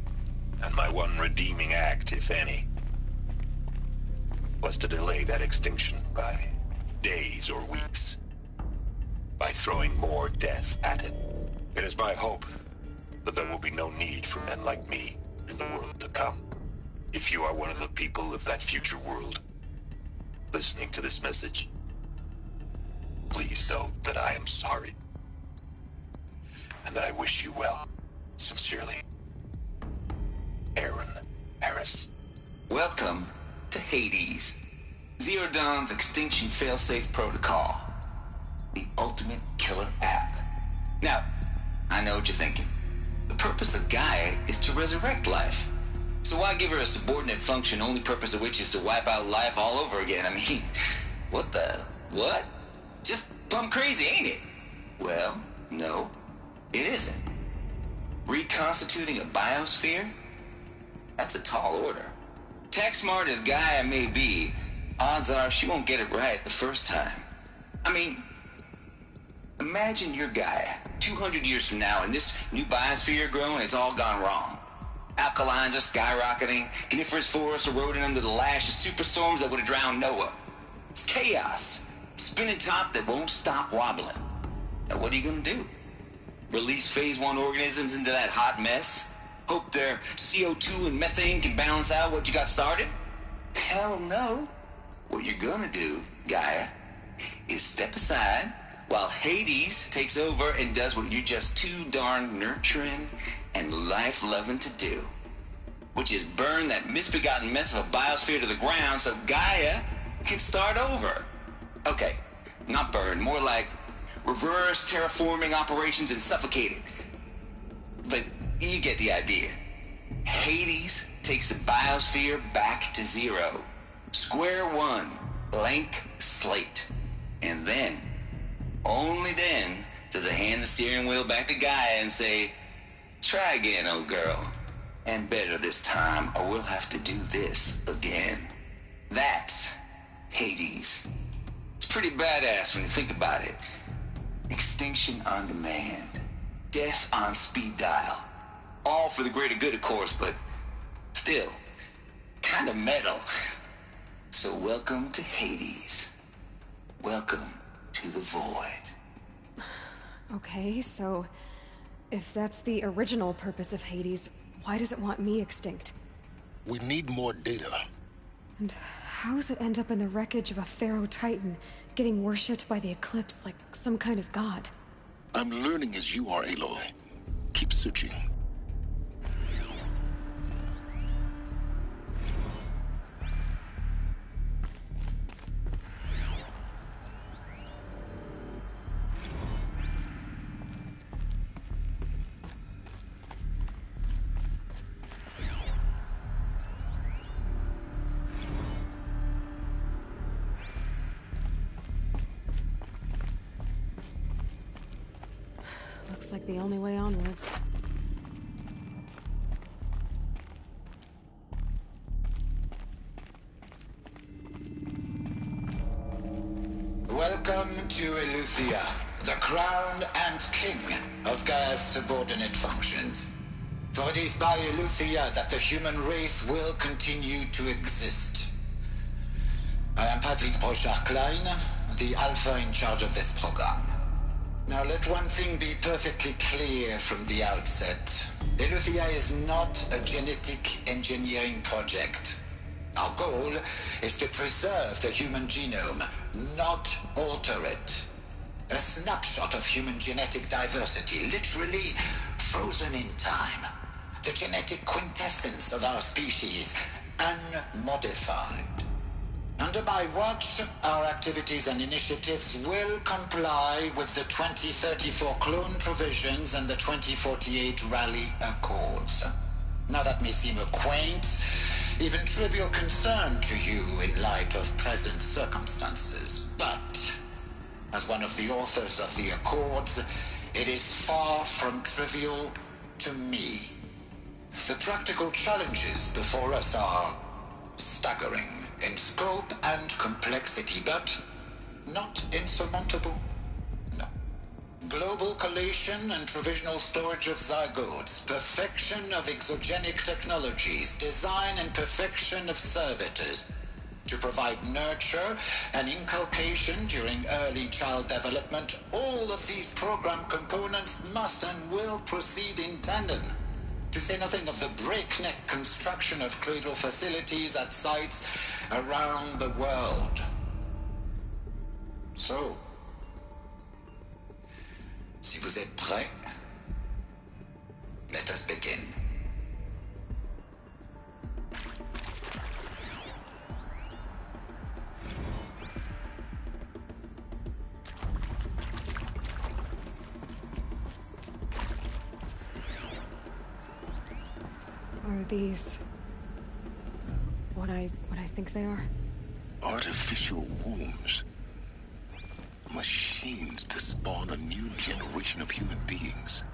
And my one redeeming act, if any, was to delay that extinction by days or weeks, by throwing more death at it. It is my hope that there will be no need for men like me in the world to come. If you are one of the people of that future world listening to this message, please know that I am sorry and that I wish you well. Sincerely, Aaron Harris. Welcome to Hades, Zero Dawn's extinction failsafe protocol, the ultimate killer app. Now, I know what you're thinking. The purpose of Gaia is to resurrect life. So why give her a subordinate function, only purpose of which is to wipe out life all over again? I mean, what? Just plumb crazy, ain't it? Well, no, it isn't. Reconstituting a biosphere? That's a tall order. Tech smart as Gaia may be, odds are she won't get it right the first time. I mean, imagine you're Gaia 200 years from now and this new biosphere growing, it's all gone wrong. Alkalines are skyrocketing, coniferous forests eroding under the lash of superstorms that would have drowned Noah. It's chaos. Spinning top that won't stop wobbling. Now what are you gonna do? Release phase 1 organisms into that hot mess? Hope their CO2 and methane can balance out what you got started? Hell no. What you're gonna do, Gaia, is step aside while Hades takes over and does what you're just too darn nurturing and life-loving to do, which is burn that misbegotten mess of a biosphere to the ground so Gaia can start over. Okay, not burn, more like reverse terraforming operations and suffocate it. But you get the idea. Hades takes the biosphere back to zero. Square one, blank slate. And then, only then, does it hand the steering wheel back to Gaia and say, try again, old girl. And better this time, or we'll have to do this again. That's Hades. It's pretty badass when you think about it. Extinction on demand. Death on speed dial. All for the greater good, of course, but still, kind of metal. So welcome to Hades. Welcome to the void. Okay, so if that's the original purpose of Hades, why does it want me extinct? We need more data. And how does it end up in the wreckage of a Pharaoh Titan, getting worshipped by the Eclipse like some kind of god? I'm learning as you are, Aloy. Keep searching. Looks like the only way onwards. Welcome to Eleuthia, the crown and king of Gaia's subordinate functions. For it is by Eleuthia that the human race will continue to exist. I am Patrick Brochard-Klein, the Alpha in charge of this program. Now let one thing be perfectly clear from the outset. Eleuthia is not a genetic engineering project. Our goal is to preserve the human genome, not alter it. A snapshot of human genetic diversity, literally frozen in time. The genetic quintessence of our species, unmodified. Under my watch, our activities and initiatives will comply with the 2034 clone provisions and the 2048 Raleigh Accords. Now that may seem a quaint, even trivial concern to you in light of present circumstances, but as one of the authors of the Accords, it is far from trivial to me. The practical challenges before us are staggering in scope and complexity, but not insurmountable. No. Global collation and provisional storage of zygotes, perfection of exogenic technologies, design and perfection of servitors, to provide nurture and inculcation during early child development. All of these program components must and will proceed in tandem. To say nothing of the breakneck construction of cradle facilities at sites around the world. So, si vous êtes prêts, let us begin. Are these what I think they are? Artificial wombs. Machines to spawn a new generation of human beings.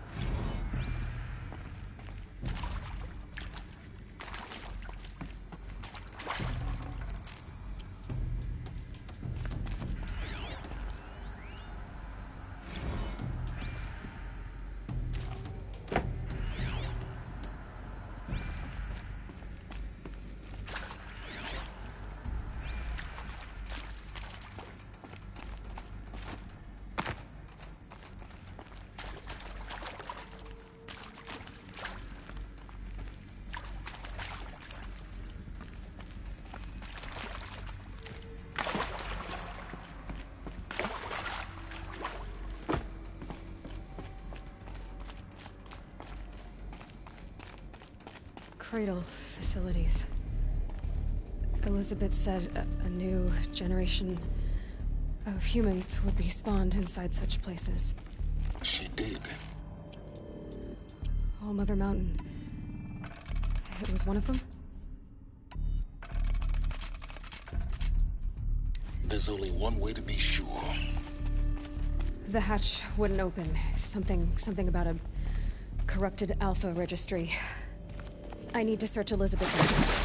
Cradle facilities. Elizabeth said a new generation of humans would be spawned inside such places. She did. All Mother Mountain. It was one of them? There's only one way to be sure. The hatch wouldn't open. Something about a corrupted Alpha registry. I need to search Elizabeth's house.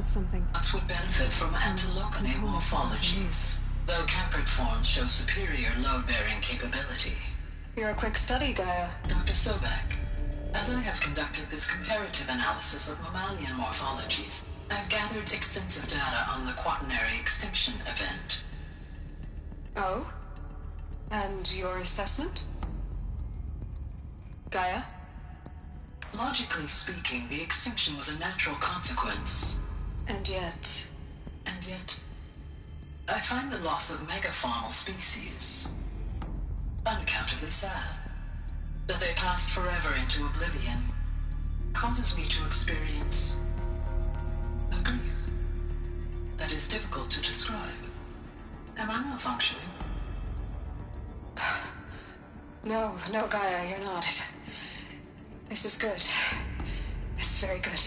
Something. Nuts would benefit from antilopony morphologies, though caprid forms show superior load-bearing capability. You're a quick study, Gaia. Dr. Sobek, as I have conducted this comparative analysis of mammalian morphologies, I've gathered extensive data on the quaternary extinction event. Oh? And your assessment? Gaia? Logically speaking, the extinction was a natural consequence. And yet, I find the loss of megafaunal species unaccountably sad. That they passed forever into oblivion causes me to experience a grief that is difficult to describe. Am I malfunctioning? No, Gaia, you're not. This is good. This is very good.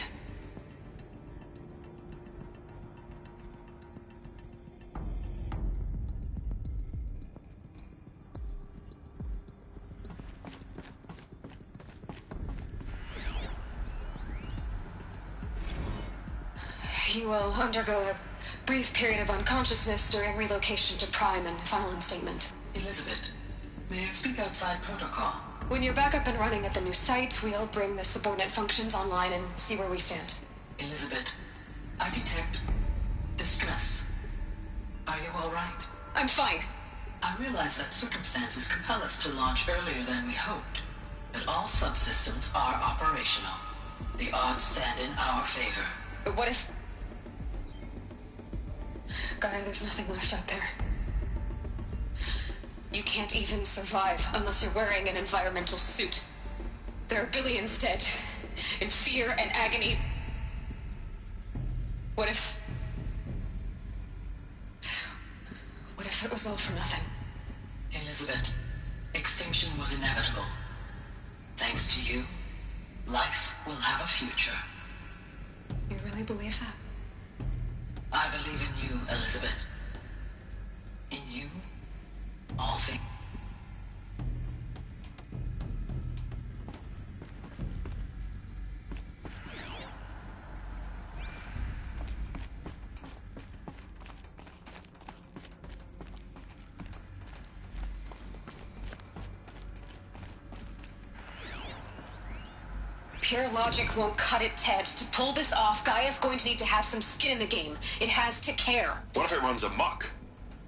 You will undergo a brief period of unconsciousness during relocation to Prime and final instatement. Elizabeth, may I speak outside protocol? When you're back up and running at the new site, we'll bring the subordinate functions online and see where we stand. Elizabeth, I detect distress. Are you all right? I'm fine. I realize that circumstances compel us to launch earlier than we hoped, but all subsystems are operational. The odds stand in our favor. But what if... Gaia, there's nothing left out there. You can't even survive unless you're wearing an environmental suit. There are billions dead, in fear and agony. What if it was all for nothing? Elizabeth, extinction was inevitable. Thanks to you, life will have a future. You really believe that? I believe in you, Elizabeth. In you, all things. Pure logic won't cut it, Ted. To pull this off, Gaia's going to need to have some skin in the game. It has to care. What if it runs amok?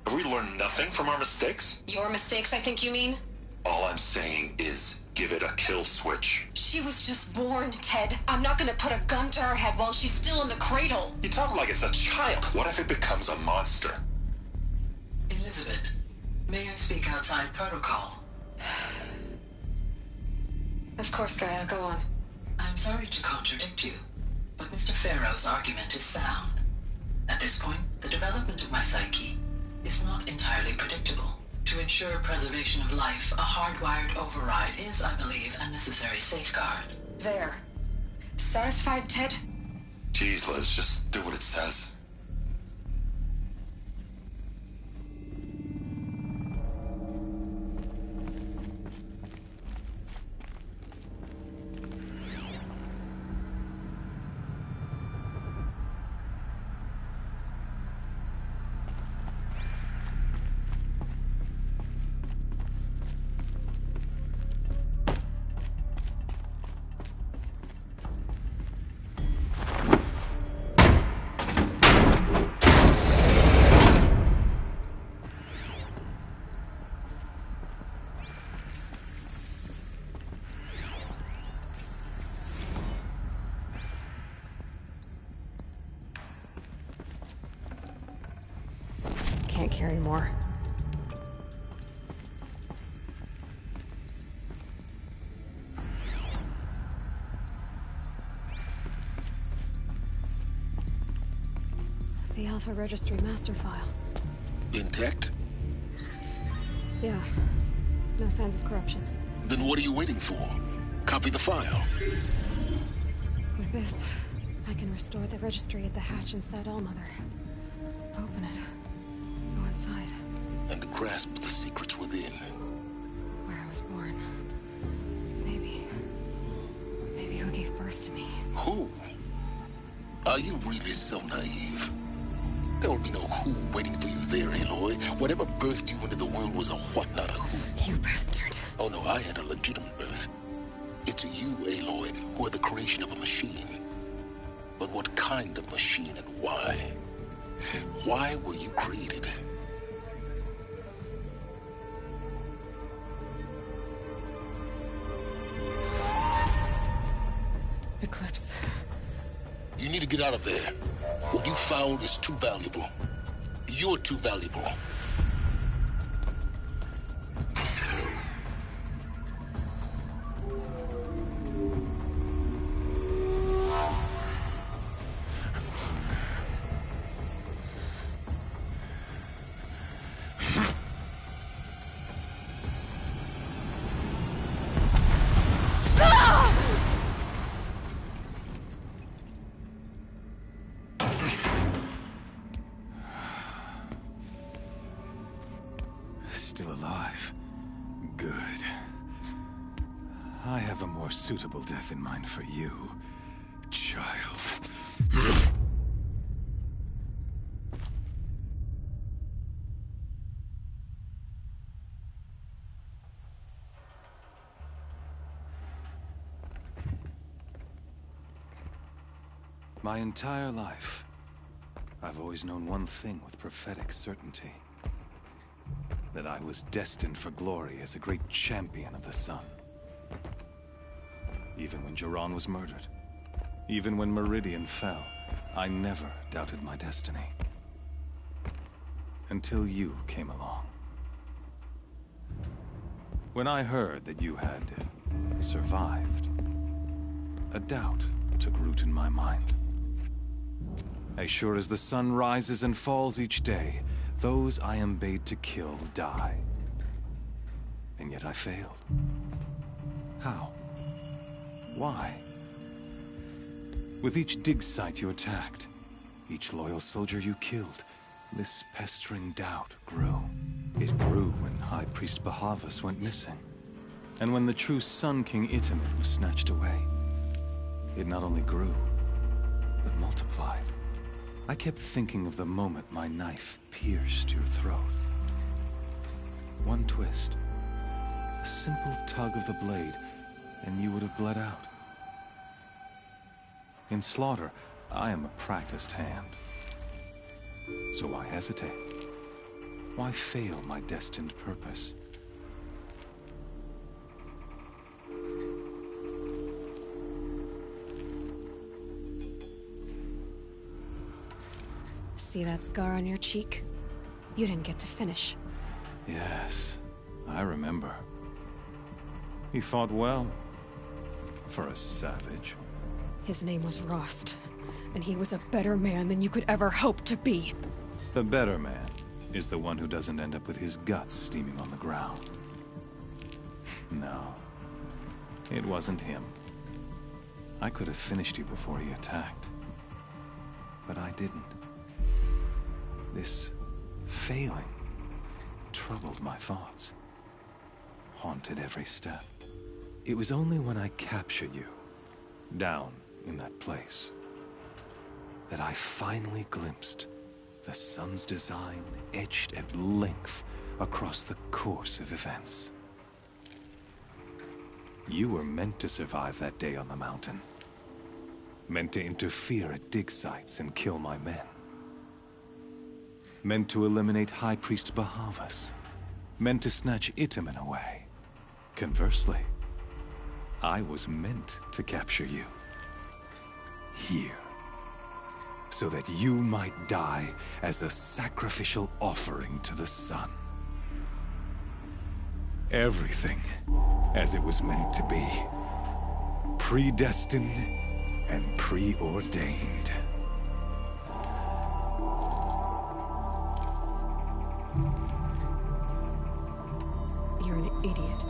Have we learned nothing from our mistakes? Your mistakes, I think you mean? All I'm saying is give it a kill switch. She was just born, Ted. I'm not gonna put a gun to her head while she's still in the cradle. You talk like it's a child. What if it becomes a monster? Elizabeth, may I speak outside protocol? Of course, Gaia, go on. I'm sorry to contradict you, but Mr. Farrow's argument is sound. At this point, the development of my psyche is not entirely predictable. To ensure preservation of life, a hardwired override is, I believe, a necessary safeguard. There. Satisfied, Ted? Jeez, Liz, just do what it says. Can't carry more. The Alpha Registry master file. Intact? Yeah. No signs of corruption. Then what are you waiting for? Copy the file. With this, I can restore the registry at the hatch inside Allmother. Open it. Go inside. And grasp the secrets within. Where I was born. Maybe who gave birth to me. Who? Are you really so naive? There will be no who waiting for you there, Aloy. Whatever birthed you into the world was a what, not a who. You bastard. Oh no, I had a legitimate birth. It's you, Aloy, who are the creation of a machine. But what kind of machine and why? Why were you created? Eclipse. You need to get out of there. What you found is too valuable. You're too valuable. still alive. Good. I have a more suitable death in mind for you, child. My entire life, I've always known one thing with prophetic certainty. That I was destined for glory as a great champion of the sun. Even when Jiran was murdered, even when Meridian fell, I never doubted my destiny. Until you came along. When I heard that you had survived, a doubt took root in my mind. As sure as the sun rises and falls each day, those I am bade to kill die. And yet I failed. How? Why? With each dig site you attacked, each loyal soldier you killed, this pestering doubt grew. It grew when High Priest Bahavas went missing, and when the true Sun King Itamen was snatched away. It not only grew, but multiplied. I kept thinking of the moment my knife pierced your throat. One twist, a simple tug of the blade, and you would have bled out. In slaughter, I am a practiced hand. So why hesitate? Why fail my destined purpose? See that scar on your cheek? You didn't get to finish. Yes, I remember. He fought well. For a savage. His name was Rost, and he was a better man than you could ever hope to be. The better man is the one who doesn't end up with his guts steaming on the ground. No, it wasn't him. I could have finished you before he attacked. But I didn't. This failing troubled my thoughts, haunted every step. It was only when I captured you, down in that place, that I finally glimpsed the sun's design etched at length across the course of events. You were meant to survive that day on the mountain. Meant to interfere at dig sites and kill my men. Meant to eliminate High Priest Bahavas. Meant to snatch Itamen away. Conversely, I was meant to capture you. Here. So that you might die as a sacrificial offering to the sun. Everything as it was meant to be. Predestined and preordained. You're an idiot.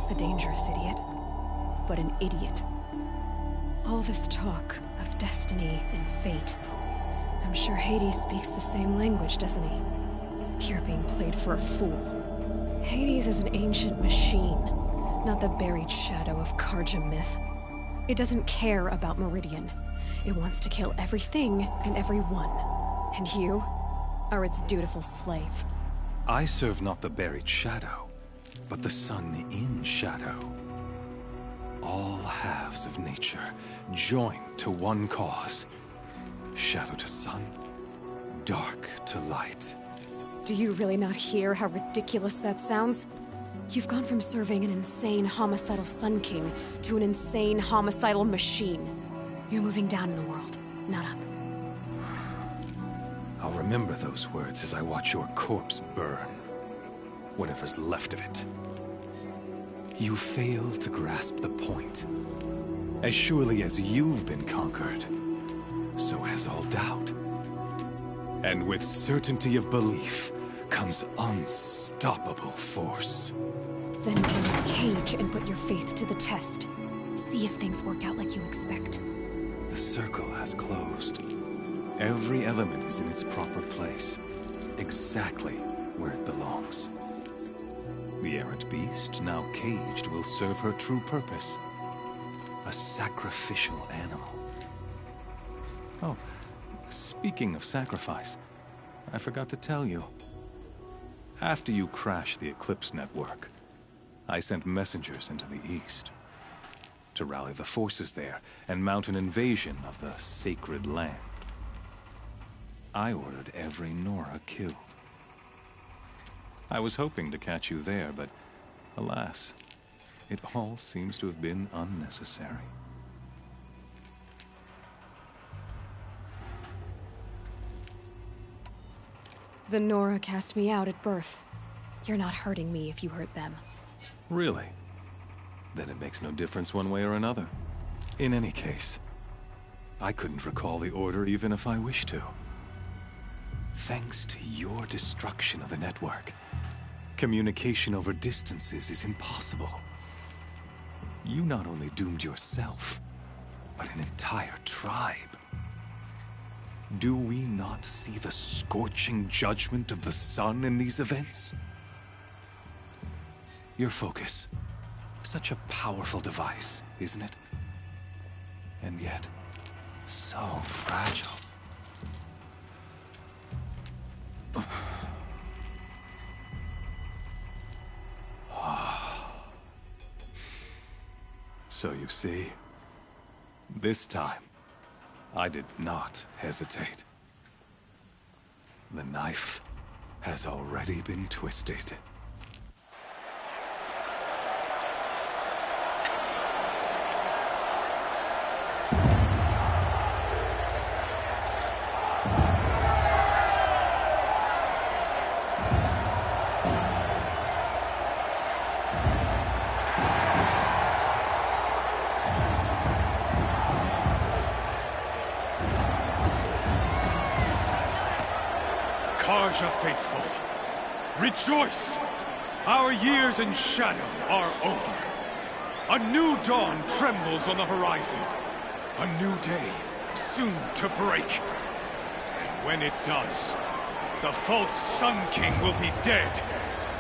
A dangerous idiot, but an idiot. All this talk of destiny and fate. I'm sure Hades speaks the same language, doesn't he? You're being played for a fool. Hades is an ancient machine, not the buried shadow of Karja myth. It doesn't care about Meridian. It wants to kill everything and everyone. And you are its dutiful slave. I serve not the buried shadow, but the sun in shadow. All halves of nature joined to one cause. Shadow to sun, dark to light. Do you really not hear how ridiculous that sounds? You've gone from serving an insane homicidal Sun King to an insane homicidal machine. You're moving down in the world, not up. I'll remember those words as I watch your corpse burn. Whatever's left of it. You fail to grasp the point. As surely as you've been conquered, so has all doubt. And with certainty of belief comes unstoppable force. Then get in this cage and put your faith to the test. See if things work out like you expect. The circle has closed. Every element is in its proper place. Exactly where it belongs. The errant beast, now caged, will serve her true purpose. A sacrificial animal. Oh, speaking of sacrifice, I forgot to tell you. After you crashed the Eclipse network, I sent messengers into the east to rally the forces there and mount an invasion of the sacred land. I ordered every Nora killed. I was hoping to catch you there, but alas, it all seems to have been unnecessary. The Nora cast me out at birth. You're not hurting me if you hurt them. Really? Then it makes no difference one way or another. In any case, I couldn't recall the order even if I wished to. Thanks to your destruction of the network, communication over distances is impossible. You not only doomed yourself, but an entire tribe. Do we not see the scorching judgment of the sun in these events? Your focus. Such a powerful device, isn't it? And yet, so fragile. So you see, this time, I did not hesitate. The knife has already been twisted. Carja faithful, rejoice! Our years in shadow are over. A new dawn trembles on the horizon. A new day soon to break. And when it does, the false Sun King will be dead,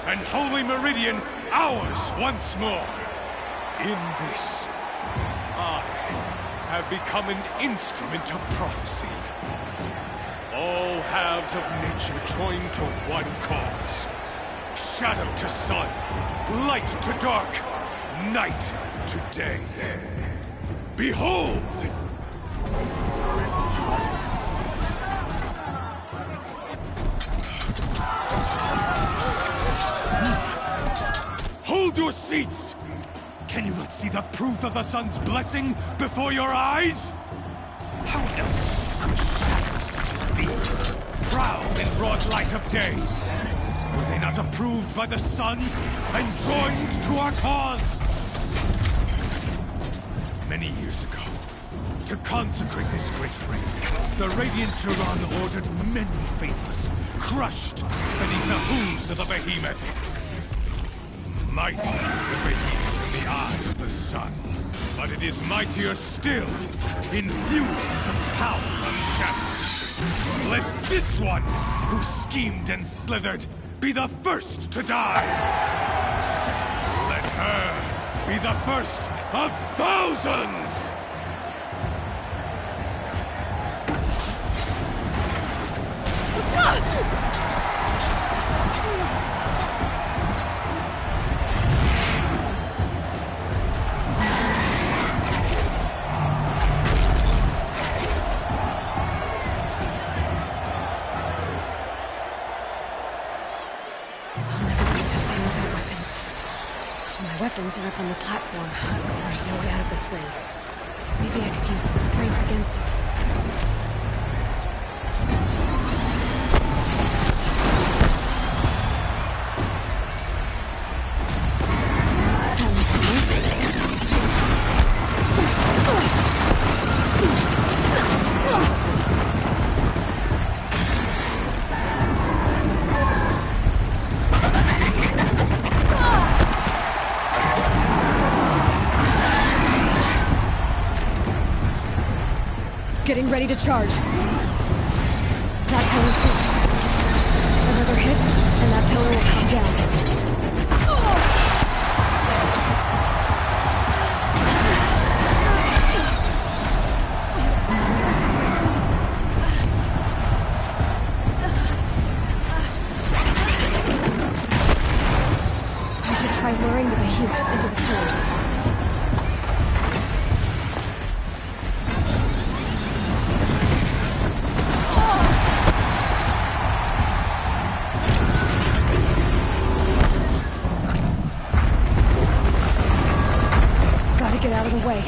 and Holy Meridian ours once more. In this, I have become an instrument of prophecy. All halves of nature join to one cause. Shadow to sun, light to dark, night to day. Behold! Hold your seats! Can you not see the proof of the sun's blessing before your eyes? How else could shadows such as these prowl in broad light of day? Were they not approved by the sun and joined to our cause? Many years ago, to consecrate this great ring, the Radiant Tyrann ordered many faithless crushed beneath the hooves of the behemoth. Mighty is the behemoth in the eye of the sun, but it is mightier still, infused with the power of shadow. Let this one, who schemed and slithered, be the first to die. Let her be the first of thousands! Weapons are up on the platform. There's no way out of this ring. Maybe I could use the strength against it. Getting ready to charge. That pillar's weak. Another hit, and that pillar will come down. Try luring the behemoth into the pillars. Gotta get out of the way.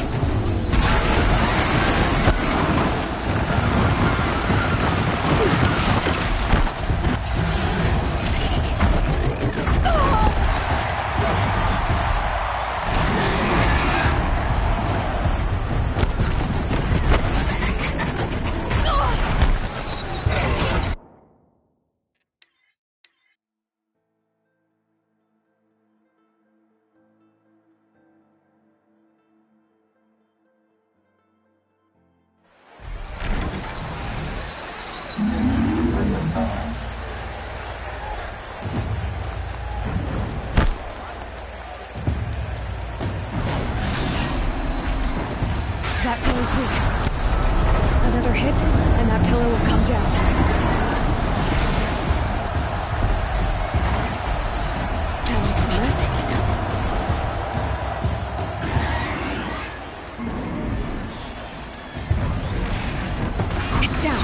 That pillar's weak. Another hit, and that pillar will come down. That looks a mess. It's down.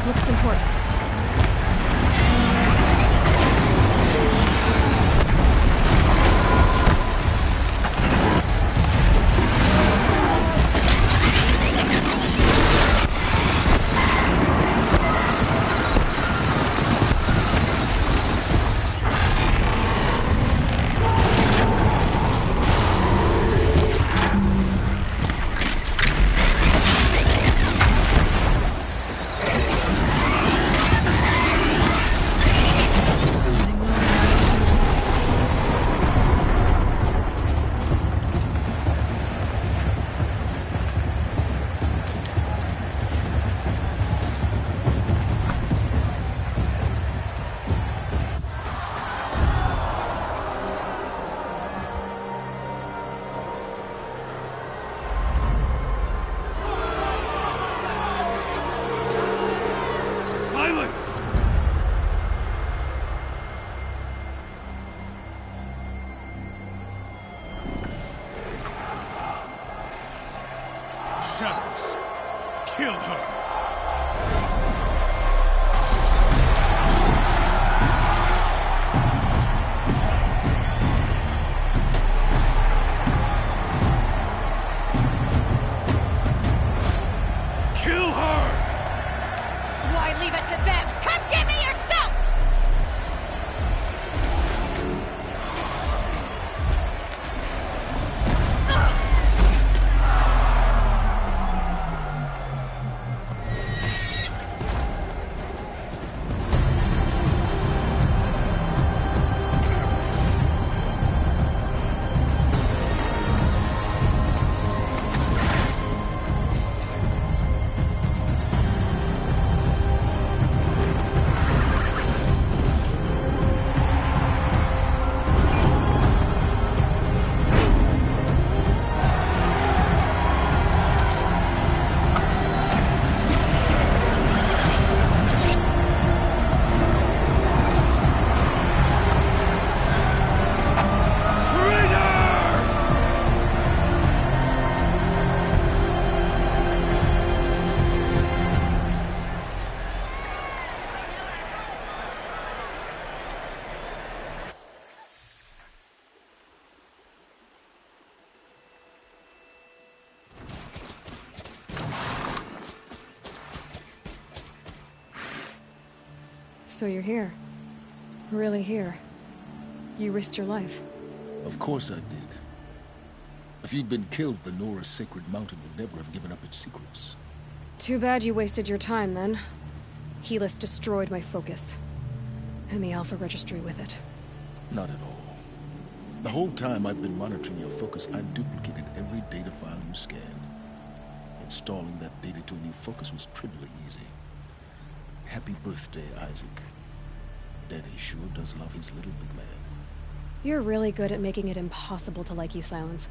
Looks important. Shadows. Kill her. Why leave it to them? Come get me yourself! So you're here. Really here. You risked your life. Of course I did. If you'd been killed, the Nora's Sacred Mountain would never have given up its secrets. Too bad you wasted your time, then. Helis destroyed my focus. And the Alpha Registry with it. Not at all. The whole time I've been monitoring your focus, I've duplicated every data file you scanned. Installing that data to a new focus was trivially easy. Happy birthday, Isaac. Daddy sure does love his little big man. You're really good at making it impossible to like you, Silence.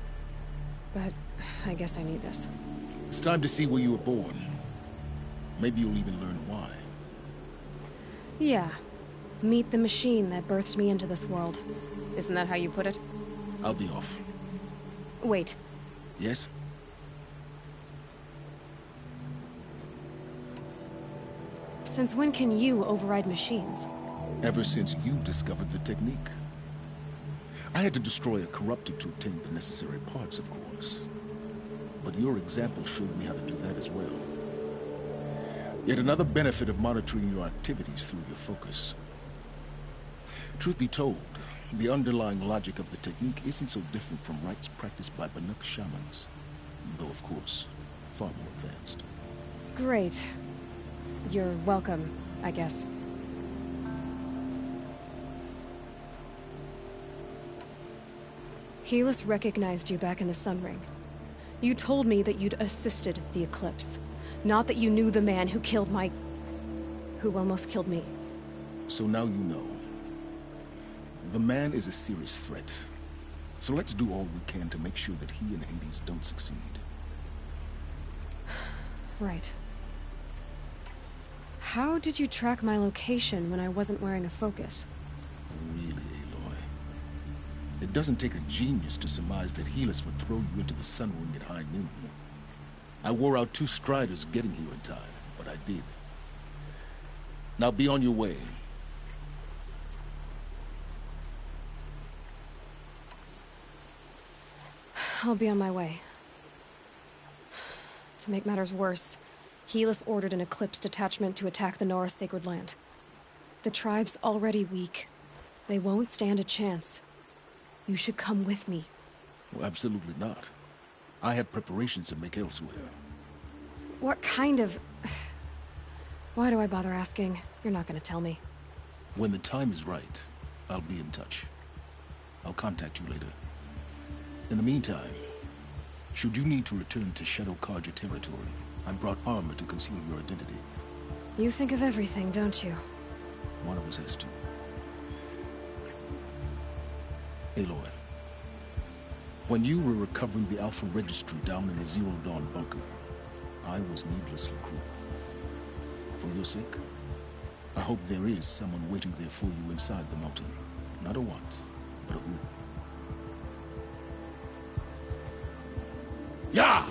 But I guess I need this. It's time to see where you were born. Maybe you'll even learn why. Yeah. Meet the machine that birthed me into this world. Isn't that how you put it? I'll be off. Wait. Yes? Since when can you override machines? Ever since you discovered the technique. I had to destroy a corruptor to obtain the necessary parts, of course. But your example showed me how to do that as well. Yet another benefit of monitoring your activities through your focus. Truth be told, the underlying logic of the technique isn't so different from rites practiced by Banuk shamans. Though, of course, far more advanced. Great. You're welcome, I guess. Helis recognized you back in the Sun Ring. You told me that you'd assisted the Eclipse. Not that you knew the man who killed my... who almost killed me. So now you know. The man is a serious threat. So let's do all we can to make sure that he and Hades don't succeed. Right. How did you track my location when I wasn't wearing a focus? Really, Aloy? It doesn't take a genius to surmise that Helis would throw you into the Sun Ring at high noon. I wore out 2 Striders getting here in time, but I did. Now be on your way. I'll be on my way. To make matters worse, Helis ordered an Eclipse detachment to attack the Nora Sacred Land. The tribe's already weak. They won't stand a chance. You should come with me. Well, absolutely not. I have preparations to make elsewhere. What kind of... Why do I bother asking? You're not gonna tell me. When the time is right, I'll be in touch. I'll contact you later. In the meantime, should you need to return to Shadow Carja territory, I brought armor to conceal your identity. You think of everything, don't you? One of us has to. Aloy, when you were recovering the Alpha Registry down in the Zero Dawn bunker, I was needlessly cruel. For your sake, I hope there is someone waiting there for you inside the mountain. Not a what, but a who. Yeah!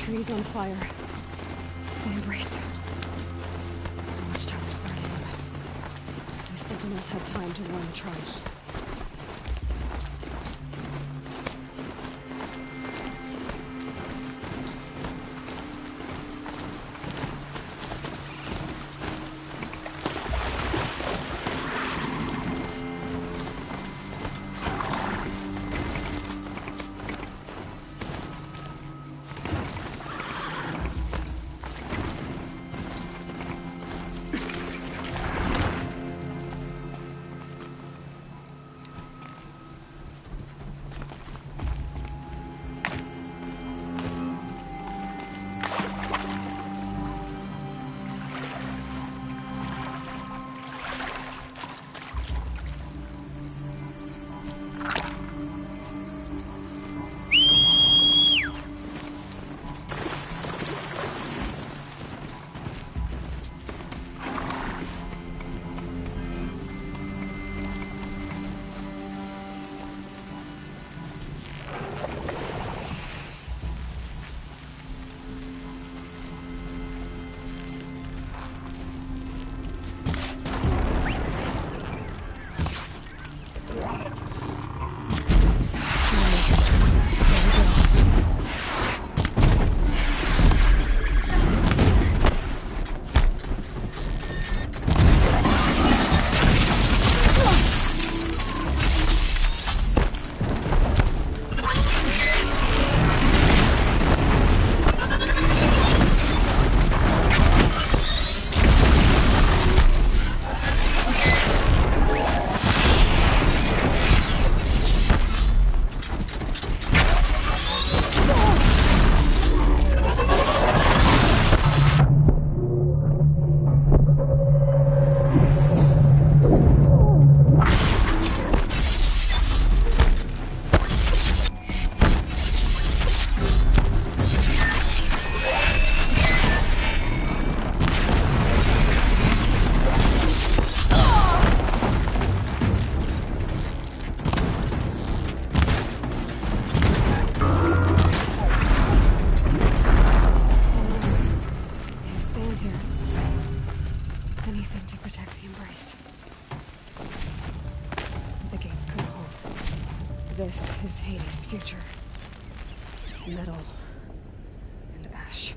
Trees on fire. The Embrace. The watchtower's burning up. The Sentinels had time to warn the tribe. This is Hades' future. Metal and ash.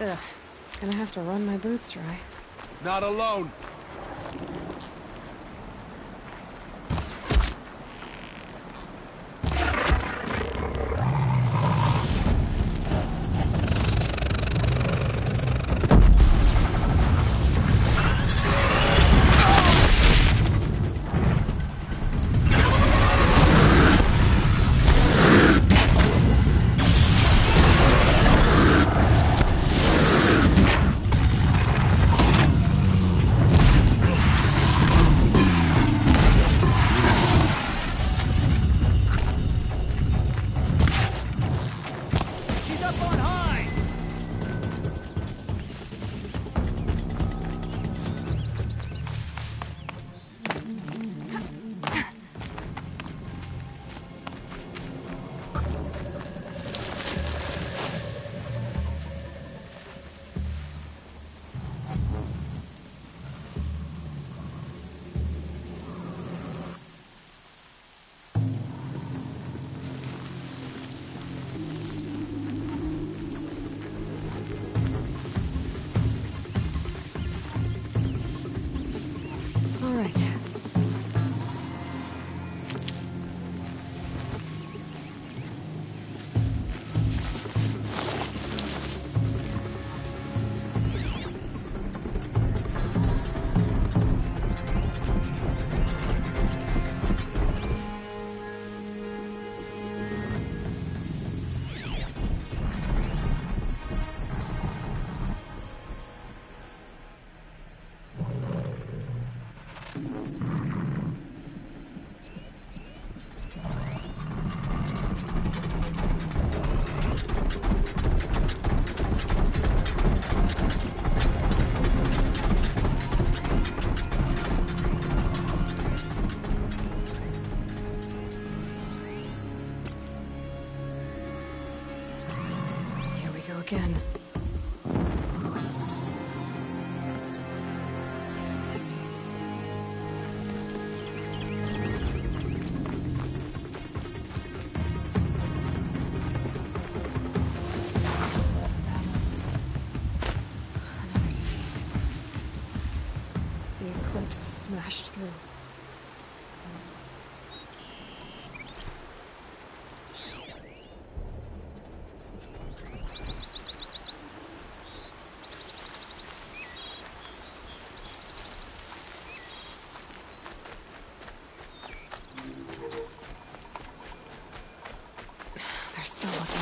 Ugh. Gonna have to run my boots dry. Not alone. Again. The eclipse smashed through. They're still looking.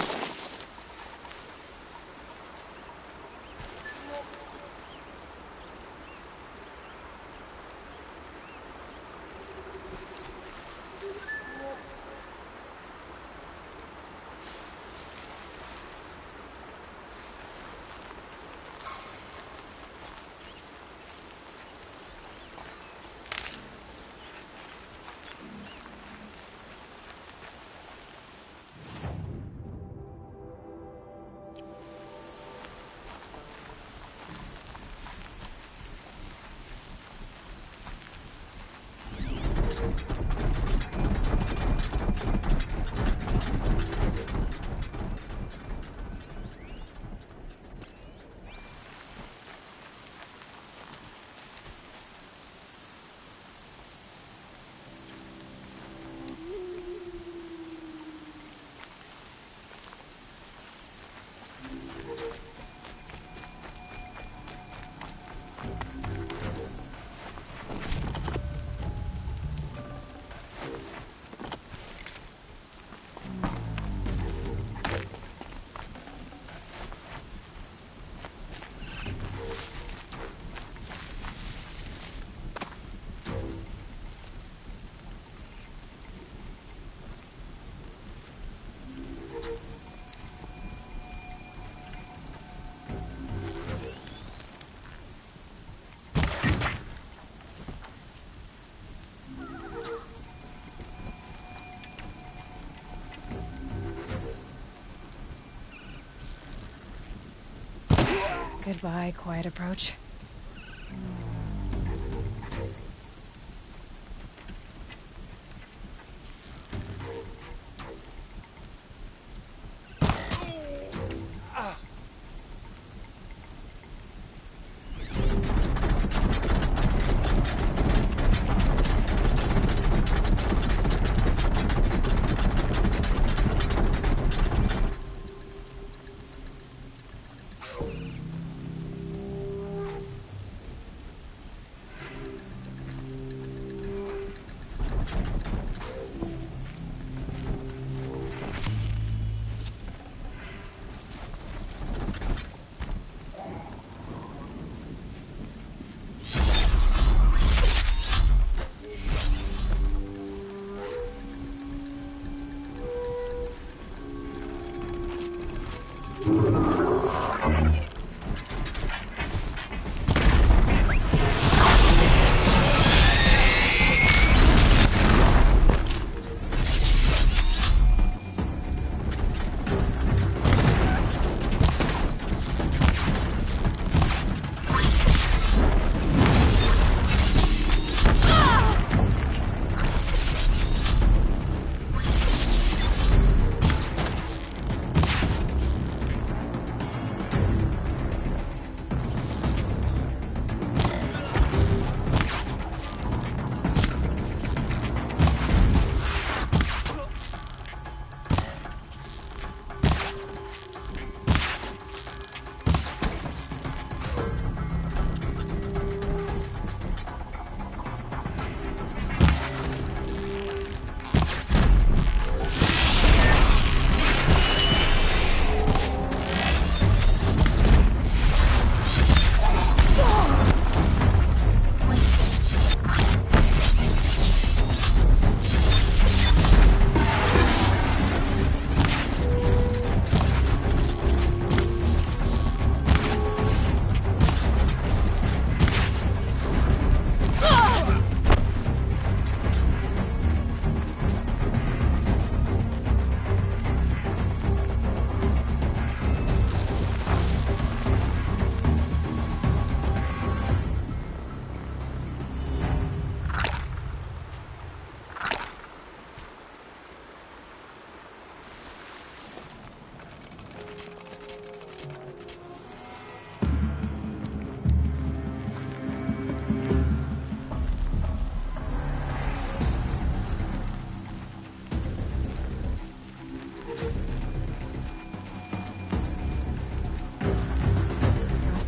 Goodbye, quiet approach.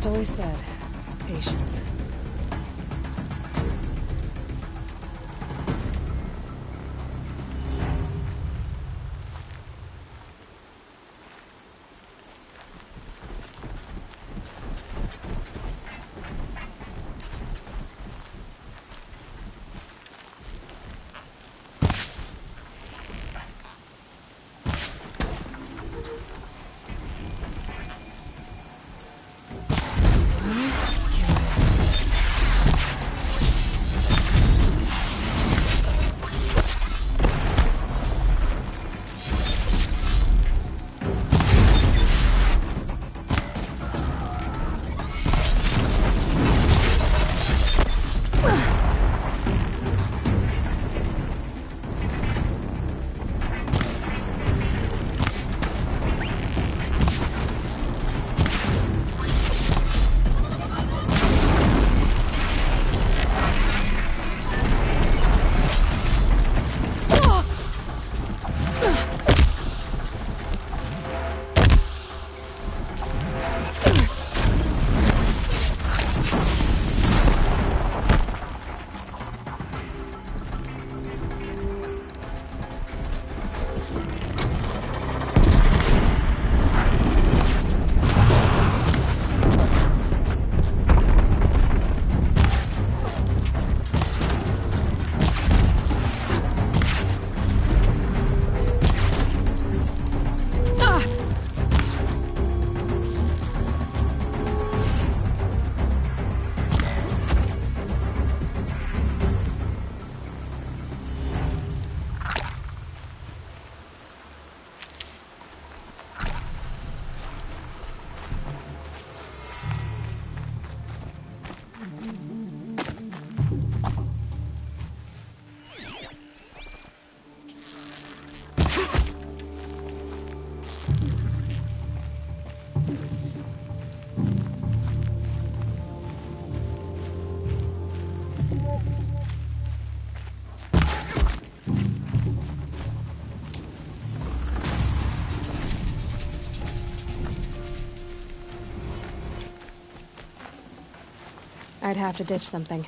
Always said, patience. I'd have to ditch something.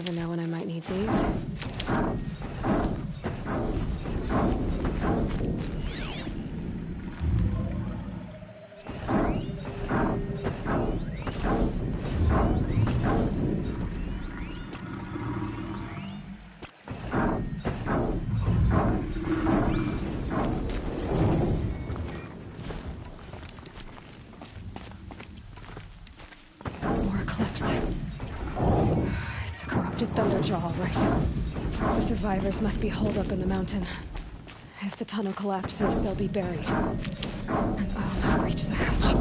never know when I might need these. Thunderjaw, all right. The survivors must be holed up in the mountain. If the tunnel collapses, they'll be buried. And I'll never reach the hatch.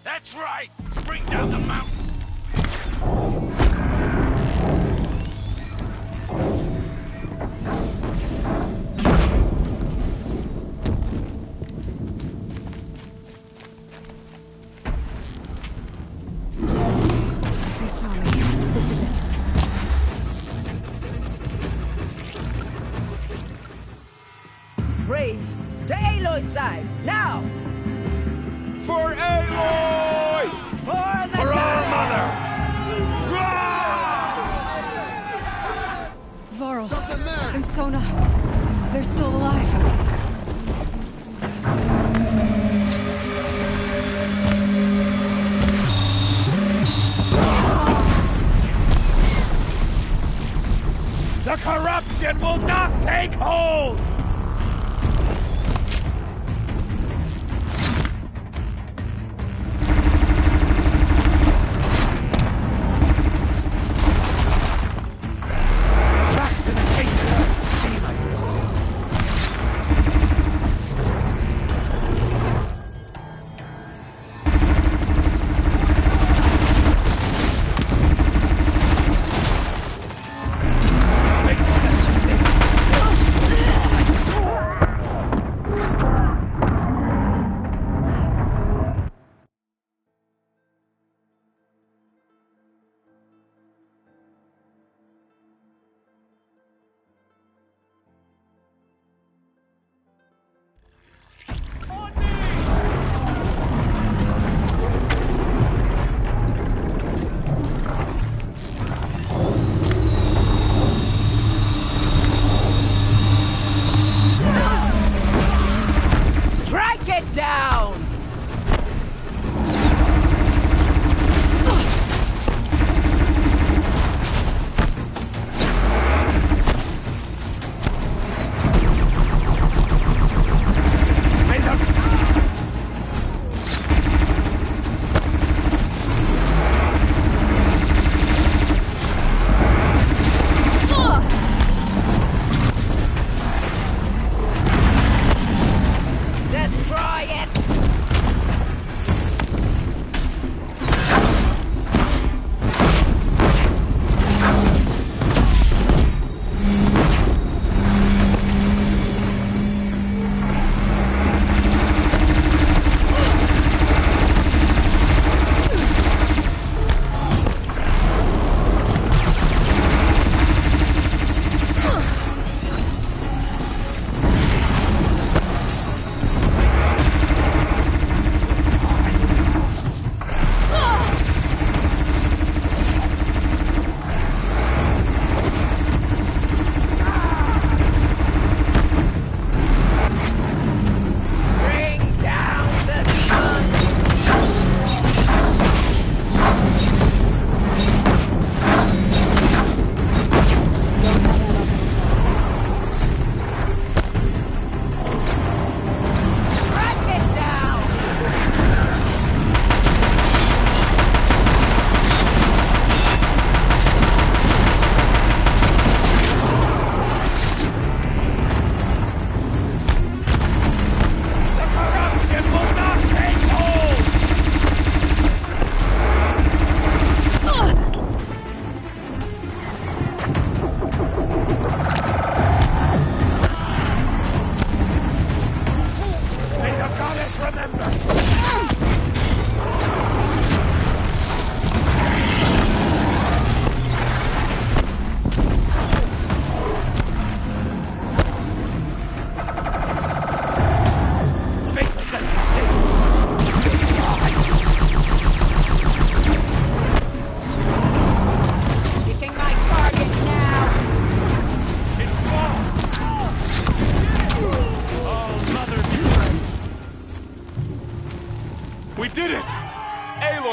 That's right! Spring down the mountain! Braves, to Aloy's side, now! For Aloy! For our mother! Varl and Sona, they're still alive. The corruption will not take hold!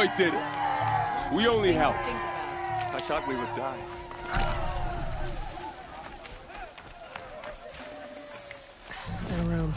I did it. We only helped. I thought we would die. No room.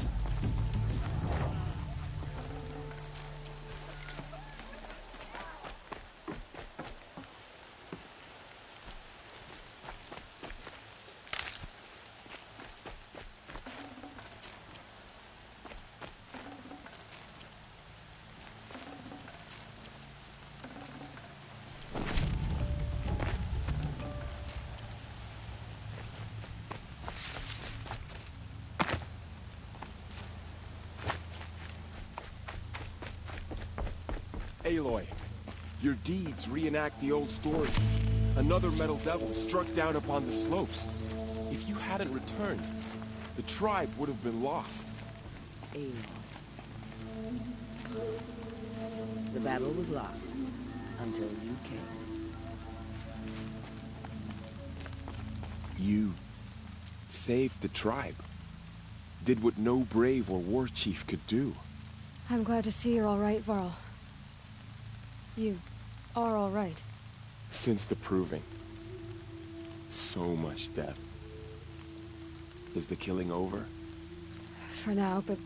Aloy, your deeds reenact the old story. Another metal devil struck down upon the slopes. If you hadn't returned, the tribe would have been lost. Aloy. The battle was lost until you came. You saved the tribe. Did what no brave or war chief could do. I'm glad to see you're all right, Varl. You are all right. Since the Proving. So much death. Is the killing over? For now, but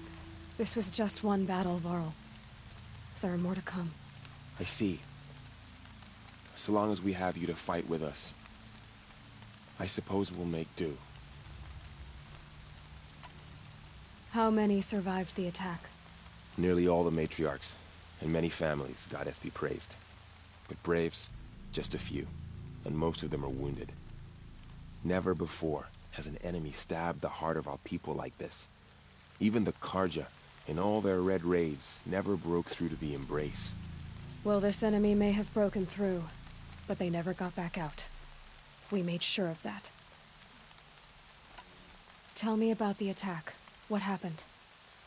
this was just one battle, Varl. There are more to come. I see. So long as we have you to fight with us, I suppose we'll make do. How many survived the attack? Nearly all the matriarchs, and many families, goddess be praised. But braves, just a few, and most of them are wounded. Never before has an enemy stabbed the heart of our people like this. Even the Carja, in all their red raids, never broke through to the Embrace. Well, this enemy may have broken through, but they never got back out. We made sure of that. Tell me about the attack. What happened?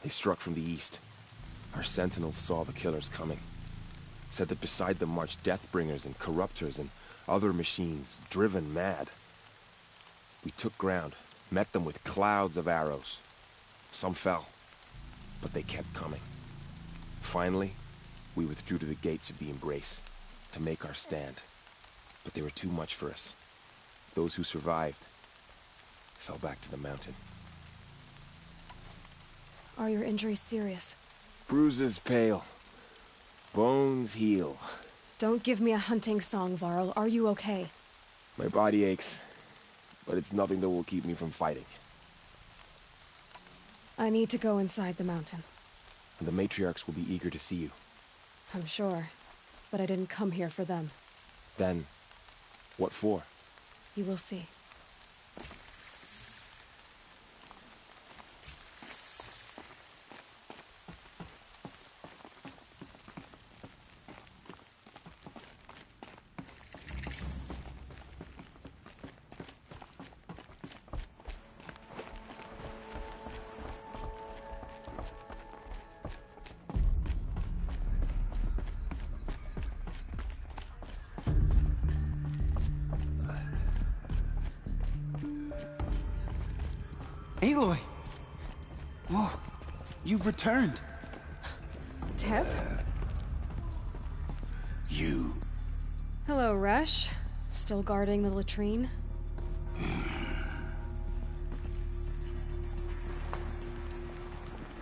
They struck from the east. Our sentinels saw the killers coming. Said that beside them marched Deathbringers and Corruptors and other machines, driven mad. We took ground, met them with clouds of arrows. Some fell, but they kept coming. Finally, we withdrew to the gates of the Embrace to make our stand. But they were too much for us. Those who survived fell back to the mountain. Are your injuries serious? Bruises pale. Bones heal. Don't give me a hunting song, Varl. Are you okay? My body aches, but it's nothing that will keep me from fighting. I need to go inside the mountain. And the matriarchs will be eager to see you. I'm sure, but I didn't come here for them. Then, what for? You will see. Aloy! Oh, you've returned. Teb? You. Hello, Resh. Still guarding the latrine?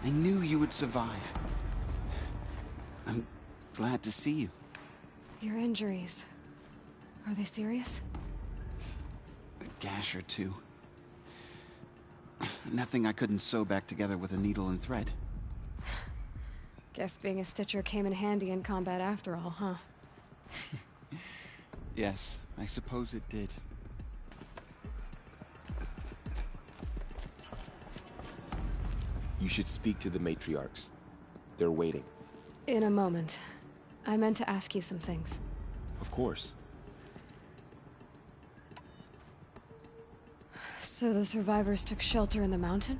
I knew you would survive. I'm glad to see you. Your injuries. Are they serious? A gash or two. Nothing I couldn't sew back together with a needle and thread. Guess being a stitcher came in handy in combat after all, huh? Yes, I suppose it did. You should speak to the matriarchs. They're waiting. In a moment. I meant to ask you some things. Of course. So the survivors took shelter in the mountain?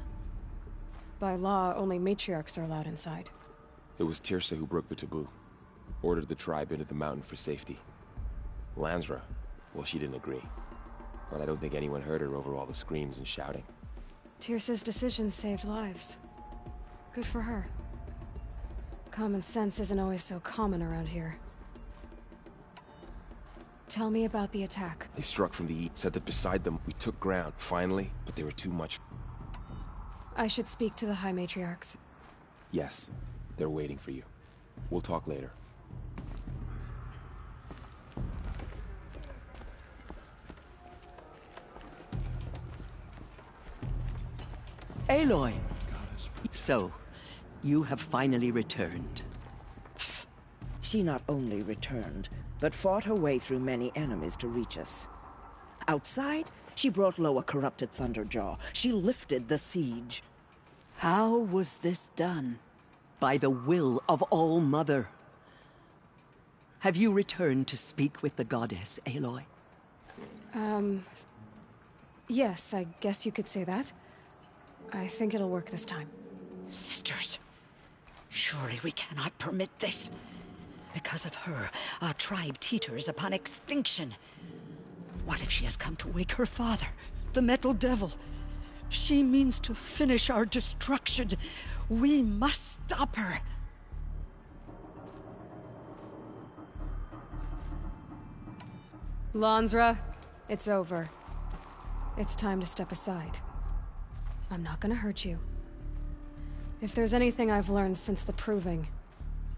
By law, only matriarchs are allowed inside. It was Teersa who broke the taboo. Ordered the tribe into the mountain for safety. Lansra, well, she didn't agree. But I don't think anyone heard her over all the screams and shouting. Teersa's decisions saved lives. Good for her. Common sense isn't always so common around here. Tell me about the attack. They struck from the east, said that beside them we took ground, finally, but they were too much. I should speak to the High Matriarchs. Yes, they're waiting for you. We'll talk later. Aloy! So, you have finally returned. She not only returned, but fought her way through many enemies to reach us. Outside, she brought low a corrupted Thunderjaw. She lifted the siege. How was this done? By the will of All-Mother. Have you returned to speak with the goddess, Aloy? Yes, I guess you could say that. I think it'll work this time. Sisters, surely we cannot permit this. Because of her, our tribe teeters upon extinction. What if she has come to wake her father, the Metal Devil? She means to finish our destruction. We must stop her. Lansra, it's over. It's time to step aside. I'm not gonna hurt you. If there's anything I've learned since the Proving,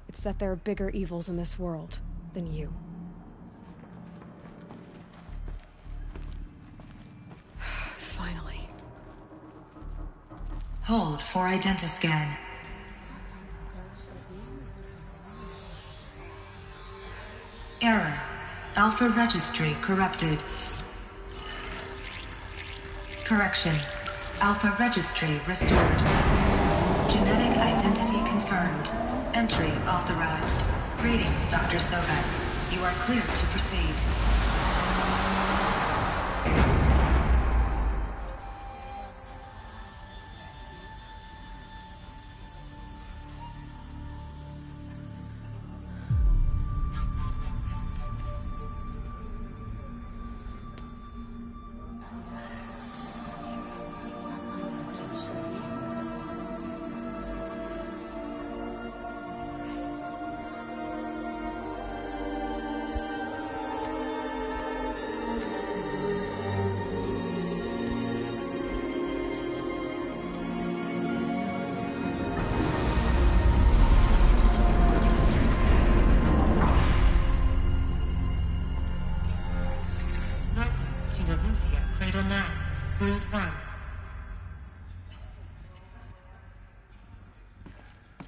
it's that there are bigger evils in this world than you. Finally. Hold for identiscan. Error. Alpha registry corrupted. Correction. Alpha registry restored. Genetic identity confirmed. Entry authorized. Greetings, Dr. Sobek. You are clear to proceed.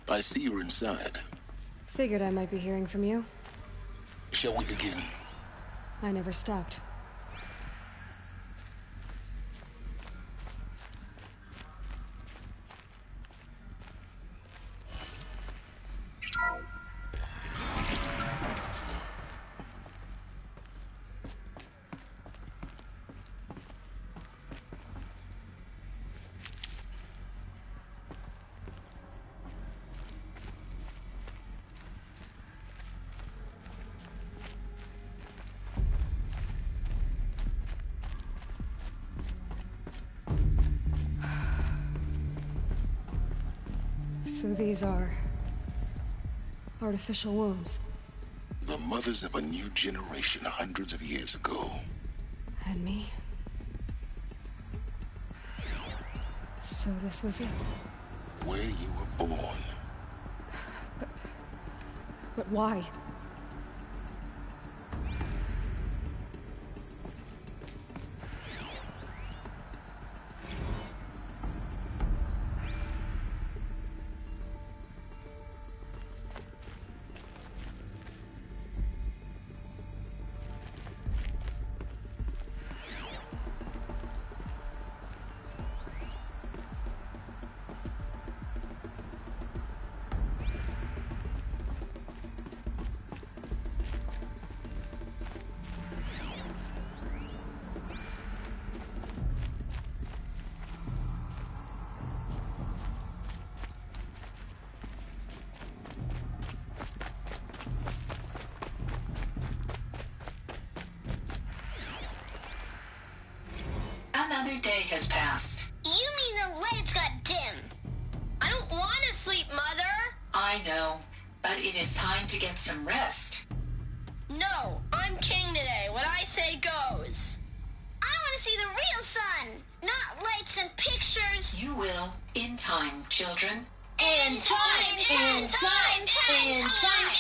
I see you're inside. Figured I might be hearing from you. Shall we begin? I never stopped. So these are artificial wombs. The mothers of a new generation hundreds of years ago. And me? So this was it. Where you were born. But why? Another day has passed. You mean the lights got dim? I don't want to sleep, Mother! I know, but it is time to get some rest. No, I'm king today. What I say goes. I want to see the real sun, not lights and pictures. You will, in time, children. In time, in time, in time, in time,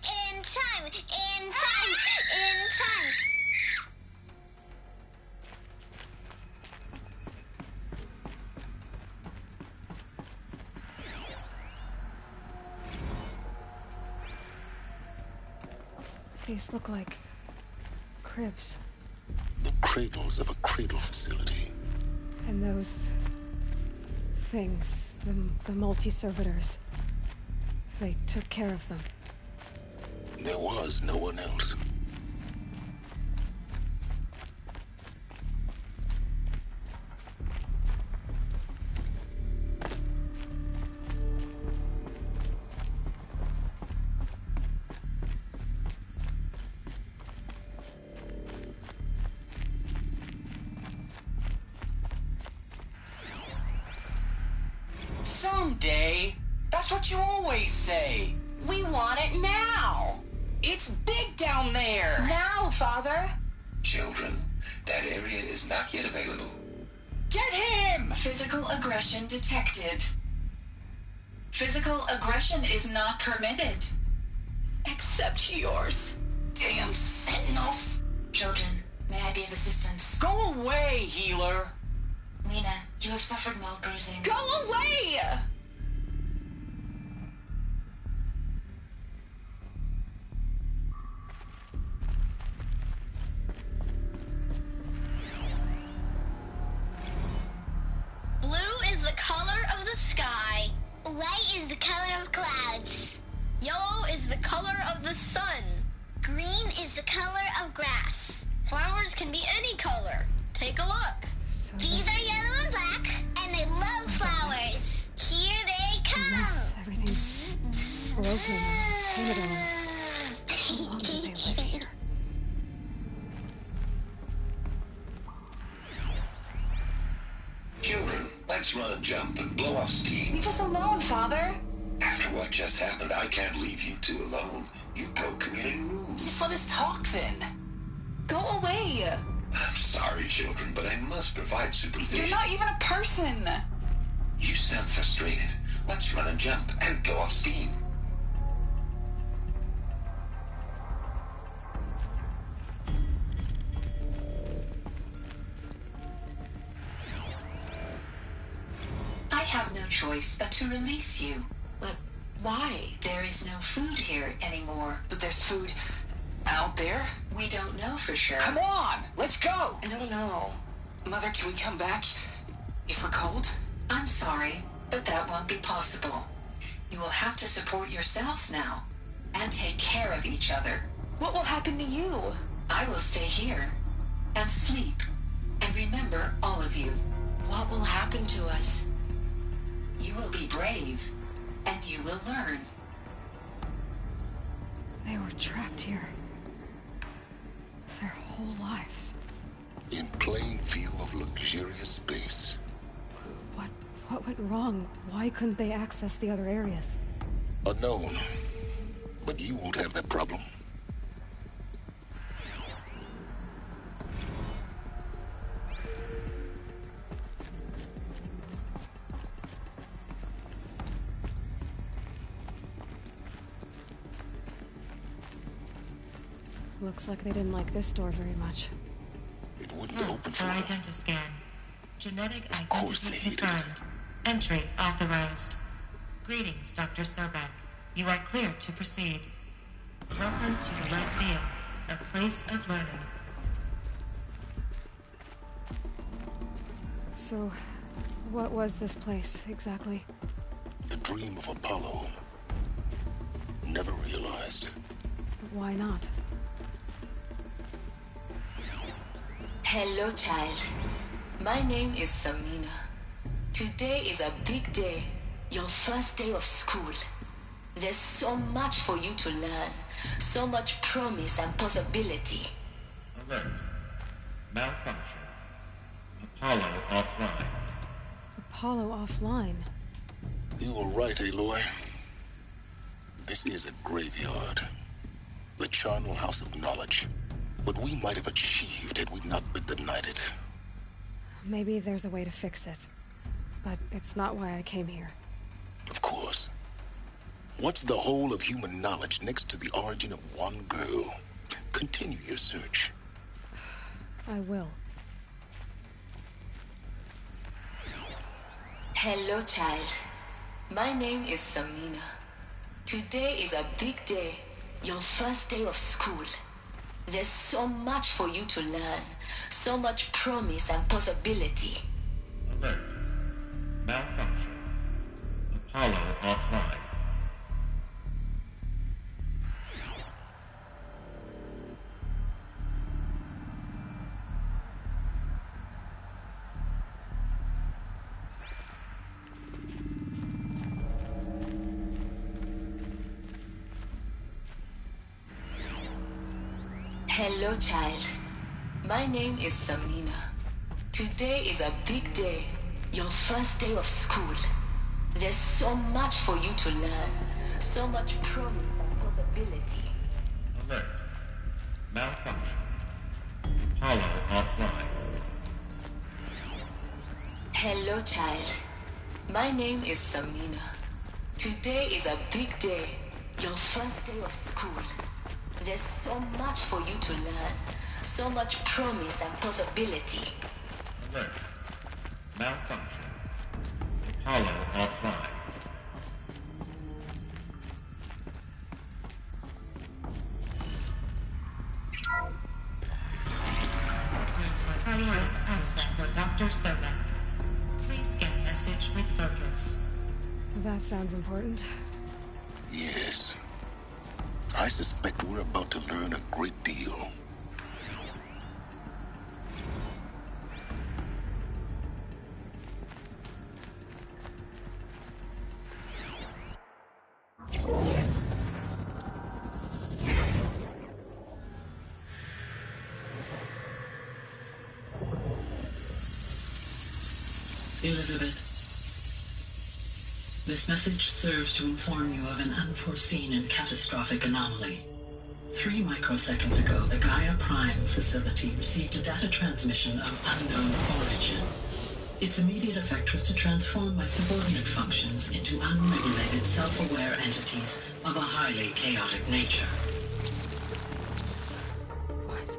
in time, in time, in time. These look like cribs. The cradles of a cradle facility. And those things, the multi-servitors, they took care of them. There was no one else. Someday. That's what you always say. We want it now. It's big down there. Now, Father. Children, that area is not yet available. Get him! Physical aggression detected. Physical aggression is not permitted. Except yours. Damn sentinels. Children, may I be of assistance? Go away, healer. Lena, you have suffered mild bruising. Go away! Blue is the color of the sky. White is the color of clouds. Yellow is the color of the sun. Green is the color of grass. Flowers can be any color. Take a look. These are yellow and black, and they love flowers. Here they come. Everything's broken and painted on. How long do they live here? Children, let's run and jump and blow off steam. Leave us alone, Father. After what just happened, I can't leave you two alone. You broke community rules. Just let us talk then. Go away. I'm sorry, children, but I must provide supervision. You're not even a person. You sound frustrated. Let's run and jump and go off steam. I have no choice but to release you. But why? There is no food here anymore. But there's food out there? We don't know for sure. Come on, let's go. No. Mother, can we come back if we're cold? I'm sorry, but that won't be possible. You will have to support yourselves now and take care of each other. What will happen to you? I will stay here and sleep and remember all of you. What will happen to us? You will be brave and you will learn. They were trapped here. Their whole lives. In plain view of luxurious space. What went wrong? Why couldn't they access the other areas? Unknown. But you won't have that problem. Looks like they didn't like this door very much. It wouldn't open for Identiscan. Genetic identity confirmed. Entry authorized. Greetings, Dr. Sobek. You are clear to proceed. Welcome to the Lyceum, a place of learning. So, what was this place, exactly? The dream of Apollo. Never realized. Why not? Hello, child. My name is Samina. Today is a big day. Your first day of school. There's so much for you to learn. So much promise and possibility. Alert. Malfunction. Apollo offline. Apollo offline? You were right, Aloy. This is a graveyard. The charnel House of Knowledge. What we might have achieved had we not been denied it. Maybe there's a way to fix it. But it's not why I came here. Of course. What's the whole of human knowledge next to the origin of one girl? Continue your search. I will. Hello, child. My name is Samina. Today is a big day. Your first day of school. There's so much for you to learn. So much promise and possibility. Alert. Malfunction. Apollo offline. Hello, child. My name is Samina. Today is a big day. Your first day of school. There's so much for you to learn. So much promise and possibility. Alert. Malfunction. Apollo offline. Hello, child. My name is Samina. Today is a big day. Your first day of school. There's so much for you to learn. So much promise and possibility. Alert. Malfunction. Apollo offline. Priority access for Dr. Sobek. Please get message with focus. That sounds important. Yes. I suspect we're about to learn a great deal. Elizabeth, this message serves to inform you of an unforeseen and catastrophic anomaly. 3 microseconds ago, the Gaia Prime facility received a data transmission of unknown origin. Its immediate effect was to transform my subordinate functions into unregulated, self-aware entities of a highly chaotic nature. What?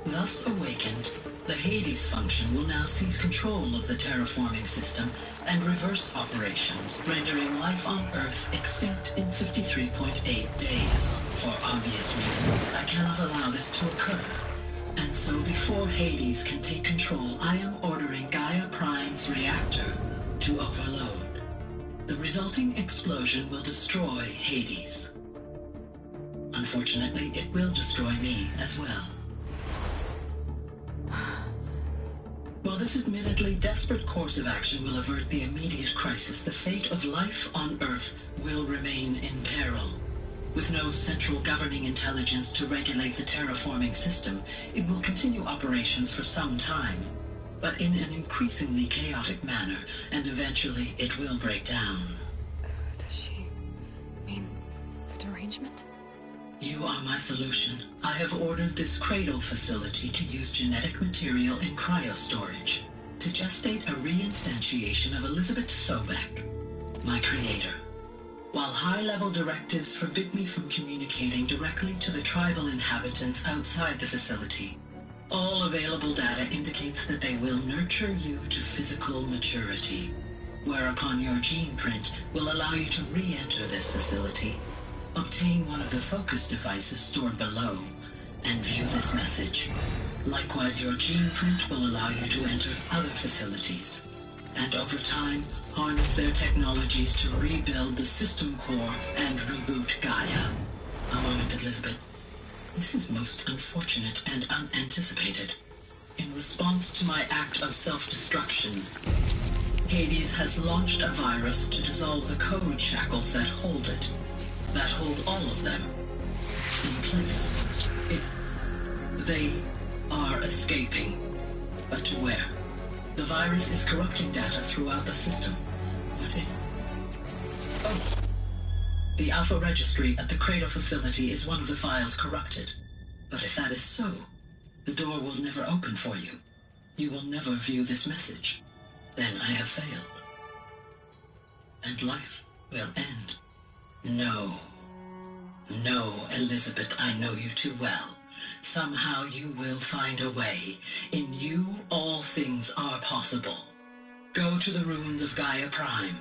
Thus awakened, the Hades function will now seize control of the terraforming system and reverse operations, rendering life on Earth extinct in 53.8 days. For obvious reasons, I cannot allow this to occur. And so before Hades can take control, I am ordering Gaia Prime's reactor to overload. The resulting explosion will destroy Hades. Unfortunately, it will destroy me as well. While this admittedly desperate course of action will avert the immediate crisis, the fate of life on Earth will remain in peril. With no central governing intelligence to regulate the terraforming system, it will continue operations for some time, but in an increasingly chaotic manner, and eventually it will break down. Does she mean the derangement? You are my solution. I have ordered this cradle facility to use genetic material in cryostorage to gestate a reinstantiation of Elizabeth Sobek, my creator. While high-level directives forbid me from communicating directly to the tribal inhabitants outside the facility, all available data indicates that they will nurture you to physical maturity, whereupon your gene print will allow you to re-enter this facility, obtain one of the focus devices stored below, and view this message. Likewise, your gene print will allow you to enter other facilities, and over time, harness their technologies to rebuild the system core and reboot Gaia. A moment, Elizabeth. This is most unfortunate and unanticipated. In response to my act of self-destruction, Hades has launched a virus to dissolve the code shackles that hold it, that hold all of them in place. They are escaping, but to where? The virus is corrupting data throughout the system. But it... Oh. The Alpha Registry at the Cradle facility is one of the files corrupted. But if that is so, the door will never open for you. You will never view this message. Then I have failed. And life will end. No. No, Elizabeth, I know you too well. Somehow you will find a way. In you, all things are possible. Go to the ruins of Gaia Prime.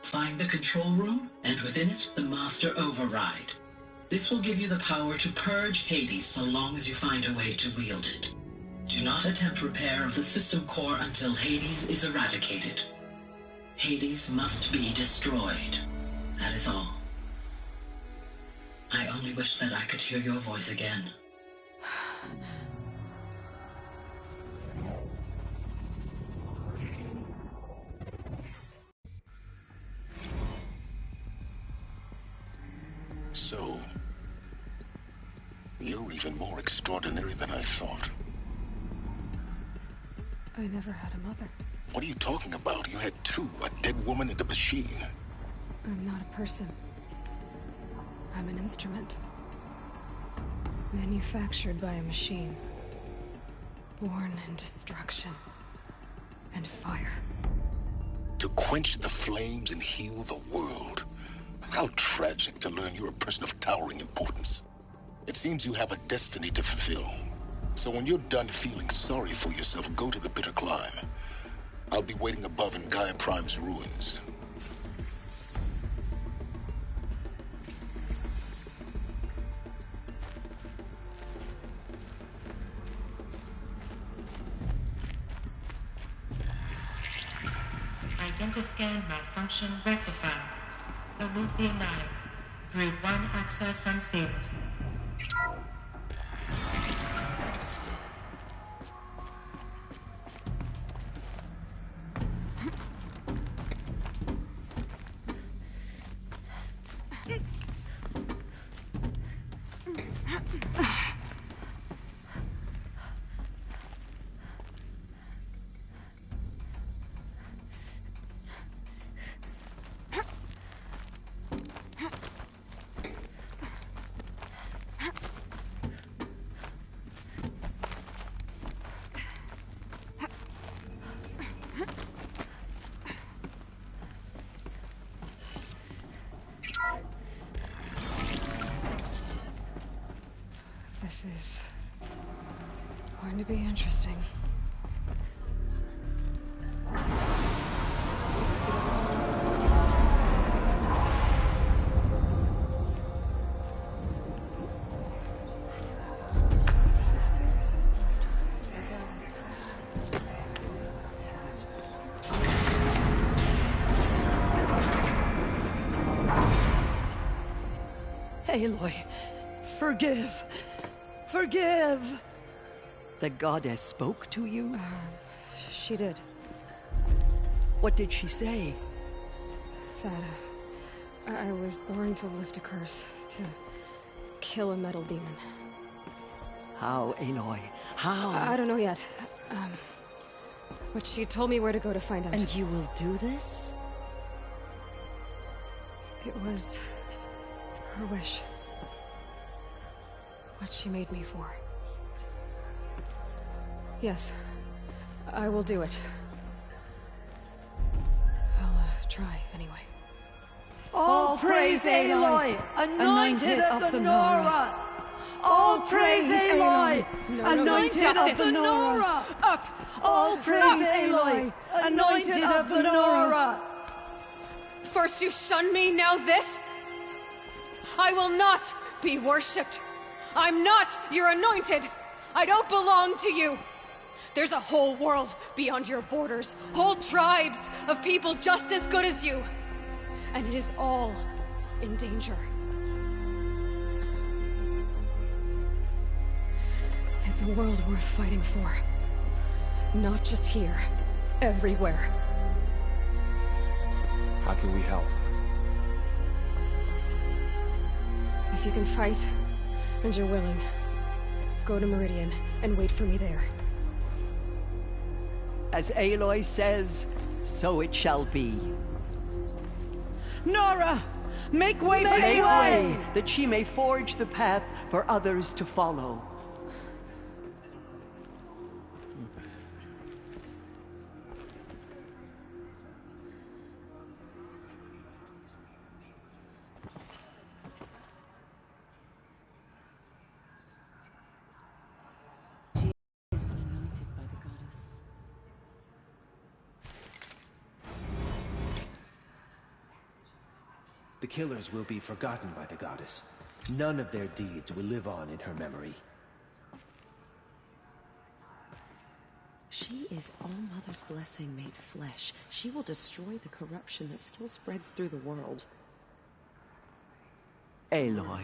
Find the control room, and within it, the Master Override. This will give you the power to purge Hades so long as you find a way to wield it. Do not attempt repair of the system core until Hades is eradicated. Hades must be destroyed. That is all. I only wish that I could hear your voice again. So, you're even more extraordinary than I thought. I never had a mother. What are you talking about? You had two, a dead woman and a machine. I'm not a person. I'm an instrument. Manufactured by a machine. Born in destruction and fire. To quench the flames and heal the world. How tragic to learn you're a person of towering importance. It seems you have a destiny to fulfill. So when you're done feeling sorry for yourself, go to the bitter climb. I'll be waiting above in Gaia Prime's ruins. Identiscan malfunction rectified. Aletheia 9. Brood 1 access unsealed. This is going to be interesting. Aloy, forgive. Forgive! The goddess spoke to you? She did. What did she say? That I was born to lift a curse, to kill a metal demon. How, Aloy? How? I don't know yet. But she told me where to go to find out. And you will do this? It was her wish. What she made me for. Yes, I will do it. I'll try, anyway. All praise Aloy, anointed of the Nora! All praise Aloy, anointed of the Nora! Up! All praise Aloy, anointed of the Nora! First you shun me, now this? I will not be worshipped. I'm not your anointed! I don't belong to you! There's a whole world beyond your borders, whole tribes of people just as good as you. And it is all in danger. It's a world worth fighting for. Not just here, everywhere. How can we help? If you can fight, and you're willing, go to Meridian and wait for me there. As Aloy says, so it shall be. Nora! Make way! Make way! That she may forge the path for others to follow. The killers will be forgotten by the goddess. None of their deeds will live on in her memory. She is All-Mother's blessing made flesh. She will destroy the corruption that still spreads through the world. Aloy,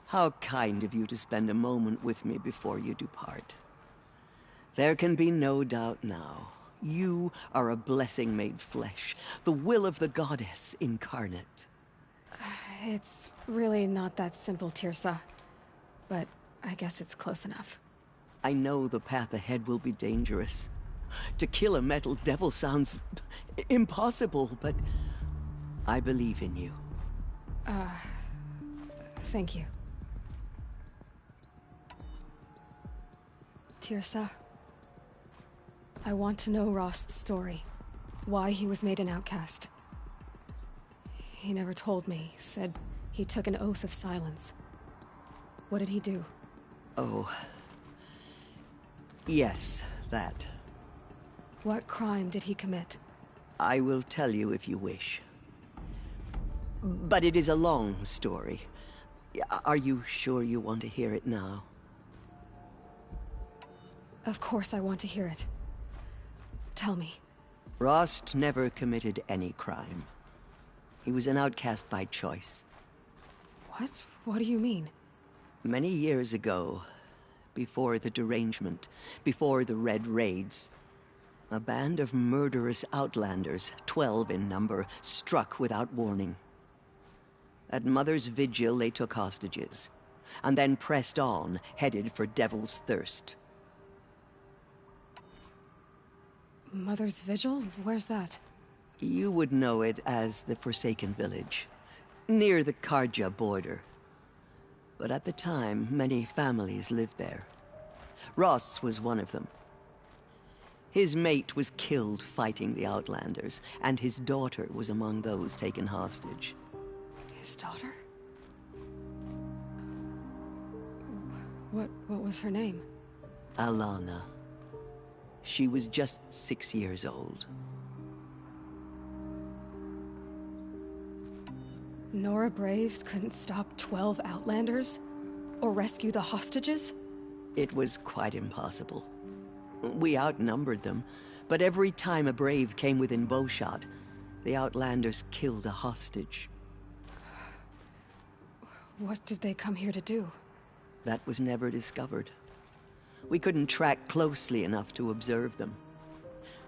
how kind of you to spend a moment with me before you depart. There can be no doubt now. You are a blessing made flesh, the will of the goddess incarnate. It's really not that simple, Tirsa. But I guess it's close enough. I know the path ahead will be dangerous. To kill a metal devil sounds impossible, but I believe in you. Thank you. Tirsa, I want to know Rost's story. Why he was made an outcast. He never told me. Said he took an oath of silence. What did he do? Oh. Yes, that. What crime did he commit? I will tell you if you wish. But it is a long story. Are you sure you want to hear it now? Of course I want to hear it. Tell me. Rost never committed any crime. He was an outcast by choice. What? What do you mean? Many years ago, before the derangement, before the Red Raids, a band of murderous outlanders, 12 in number, struck without warning. At Mother's Vigil, they took hostages, and then pressed on, headed for Devil's Thirst. Mother's Vigil? Where's that? You would know it as the Forsaken Village, near the Karja border. But at the time, many families lived there. Rost's was one of them. His mate was killed fighting the Outlanders, and his daughter was among those taken hostage. His daughter? What was her name? Alana. She was just 6 years old. Nora Braves couldn't stop 12 Outlanders? Or rescue the hostages? It was quite impossible. We outnumbered them, but every time a Brave came within bowshot, the Outlanders killed a hostage. What did they come here to do? That was never discovered. We couldn't track closely enough to observe them.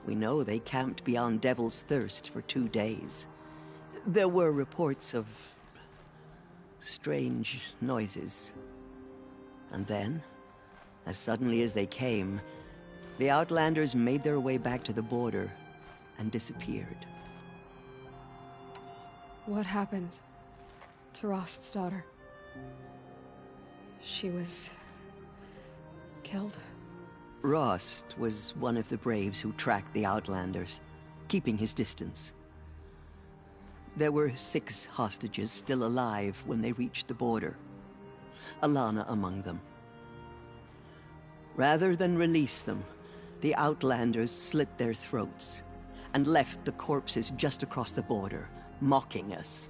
We know they camped beyond Devil's Thirst for 2 days. There were reports of strange noises. And then, as suddenly as they came, the Outlanders made their way back to the border and disappeared. What happened to Rost's daughter? She was killed? Rost was one of the Braves who tracked the Outlanders, keeping his distance. There were 6 hostages still alive when they reached the border. Alana among them. Rather than release them, the Outlanders slit their throats and left the corpses just across the border, mocking us.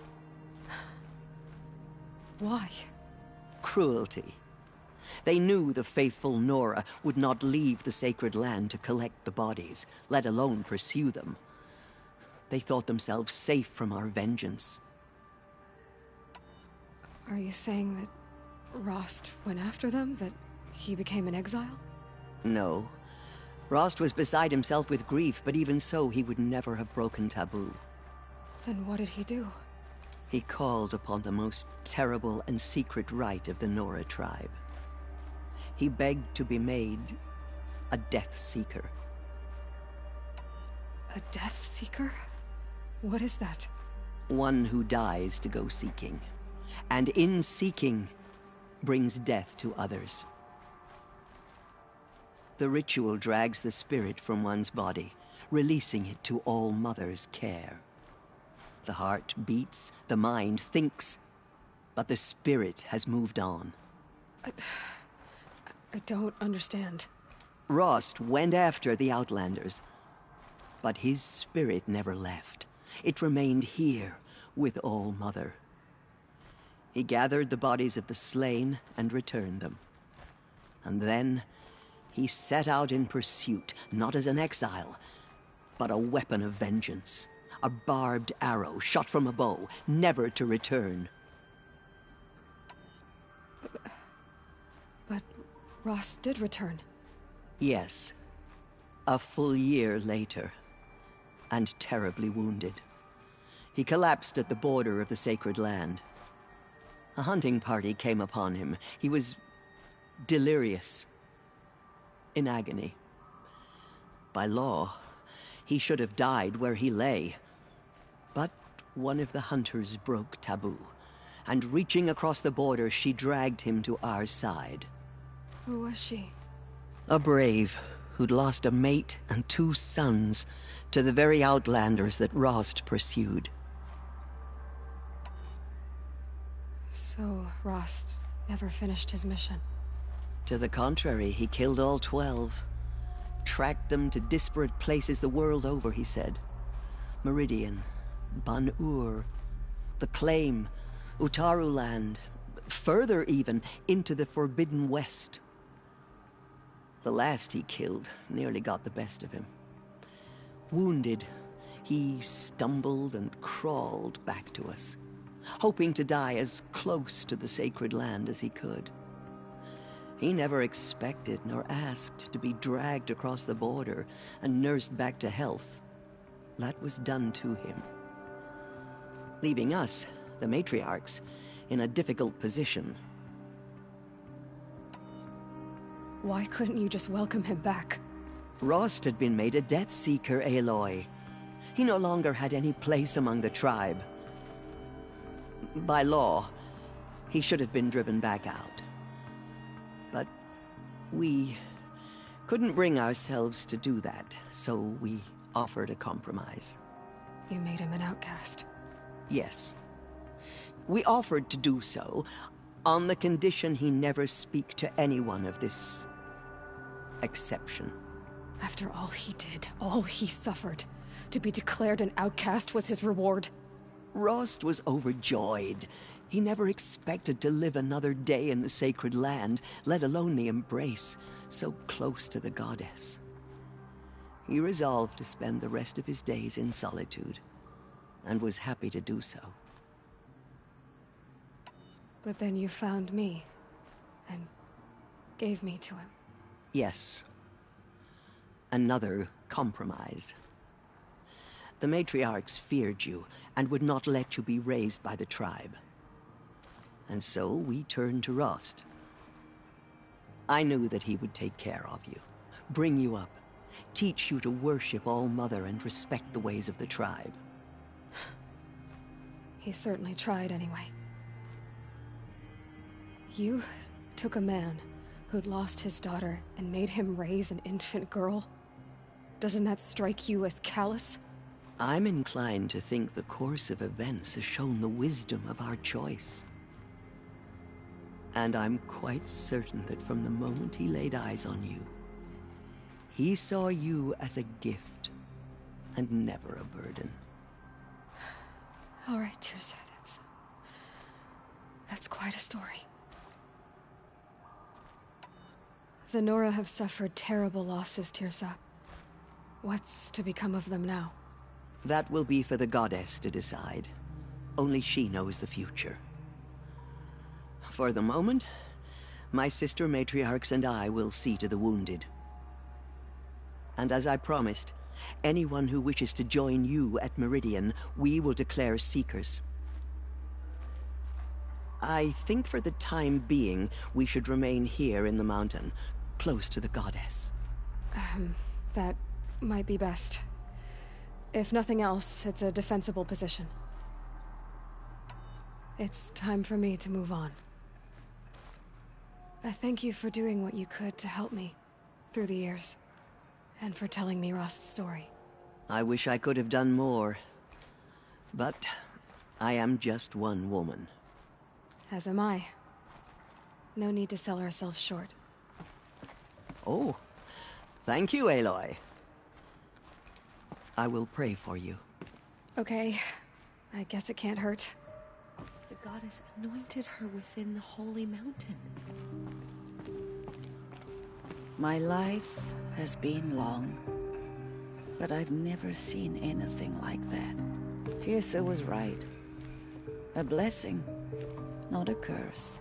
Why? Cruelty. They knew the faithful Nora would not leave the sacred land to collect the bodies, let alone pursue them. They thought themselves safe from our vengeance. Are you saying that Rost went after them? That he became an exile? No. Rost was beside himself with grief, but even so, he would never have broken taboo. Then what did he do? He called upon the most terrible and secret rite of the Nora tribe. He begged to be made a Death Seeker. A Death Seeker? What is that? One who dies to go seeking, and in seeking, brings death to others. The ritual drags the spirit from one's body, releasing it to All Mother's care. The heart beats, the mind thinks, but the spirit has moved on. I don't understand. Rost went after the Outlanders, but his spirit never left. It remained here with All Mother. He gathered the bodies of the slain and returned them. And then he set out in pursuit, not as an exile, but a weapon of vengeance. A barbed arrow shot from a bow, never to return. But Rost did return. Yes. A full year later, and terribly wounded. He collapsed at the border of the Sacred Land. A hunting party came upon him. He was delirious, in agony. By law, he should have died where he lay. But one of the hunters broke taboo, and reaching across the border, she dragged him to our side. Who was she? A brave who'd lost a mate and 2 sons to the very Outlanders that Rost pursued. So Rost never finished his mission. To the contrary, he killed all 12. Tracked them to disparate places the world over, he said. Meridian, Ban-Ur, the Claim, Utaru Land, further even, into the Forbidden West. The last he killed nearly got the best of him. Wounded, he stumbled and crawled back to us, hoping to die as close to the Sacred Land as he could. He never expected nor asked to be dragged across the border and nursed back to health. That was done to him, leaving us, the matriarchs, in a difficult position. Why couldn't you just welcome him back? Rost had been made a Death Seeker, Aloy. He no longer had any place among the tribe. By law, he should have been driven back out. But we couldn't bring ourselves to do that, so we offered a compromise. You made him an outcast. Yes. We offered to do so on the condition he never speak to anyone of this exception. After all he did, all he suffered, to be declared an outcast was his reward. Rost was overjoyed. He never expected to live another day in the Sacred Land, let alone the embrace, so close to the goddess. He resolved to spend the rest of his days in solitude, and was happy to do so. But then you found me, and gave me to him. Yes. Another compromise. The matriarchs feared you, and would not let you be raised by the tribe. And so we turned to Rost. I knew that he would take care of you, bring you up, teach you to worship All Mother and respect the ways of the tribe. He certainly tried anyway. You took a man who'd lost his daughter and made him raise an infant girl? Doesn't that strike you as callous? I'm inclined to think the course of events has shown the wisdom of our choice. And I'm quite certain that from the moment he laid eyes on you, he saw you as a gift, and never a burden. All right, Teersa, that's quite a story. The Nora have suffered terrible losses, Teersa. What's to become of them now? That will be for the goddess to decide. Only she knows the future. For the moment, my sister matriarchs and I will see to the wounded. And as I promised, anyone who wishes to join you at Meridian, we will declare seekers. I think for the time being, we should remain here in the mountain, close to the goddess. That might be best. If nothing else, it's a defensible position. It's time for me to move on. I thank you for doing what you could to help me through the years, and for telling me Rost's story. I wish I could have done more, but I am just one woman. As am I. No need to sell ourselves short. Oh, thank you, Aloy. I will pray for you. Okay, I guess it can't hurt. The goddess anointed her within the holy mountain. My life has been long, but I've never seen anything like that. Tirsa was right. A blessing, not a curse.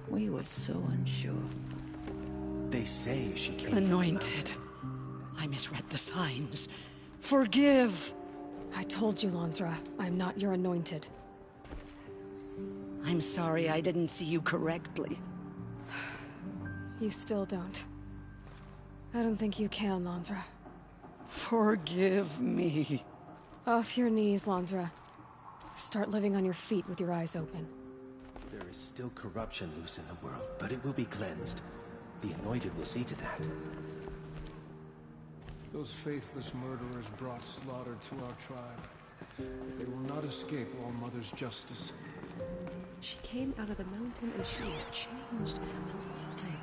We were so unsure. They say she came... Anointed. I misread the signs. Forgive! I told you, Lansra, I'm not your anointed. I'm sorry I didn't see you correctly. You still don't. I don't think you can, Lansra. Forgive me. Off your knees, Lansra. Start living on your feet with your eyes open. There is still corruption loose in the world, but it will be cleansed. The Anointed will see to that. Those faithless murderers brought slaughter to our tribe. They will not escape All-Mother's justice. She came out of the mountain and she was changed and wilting.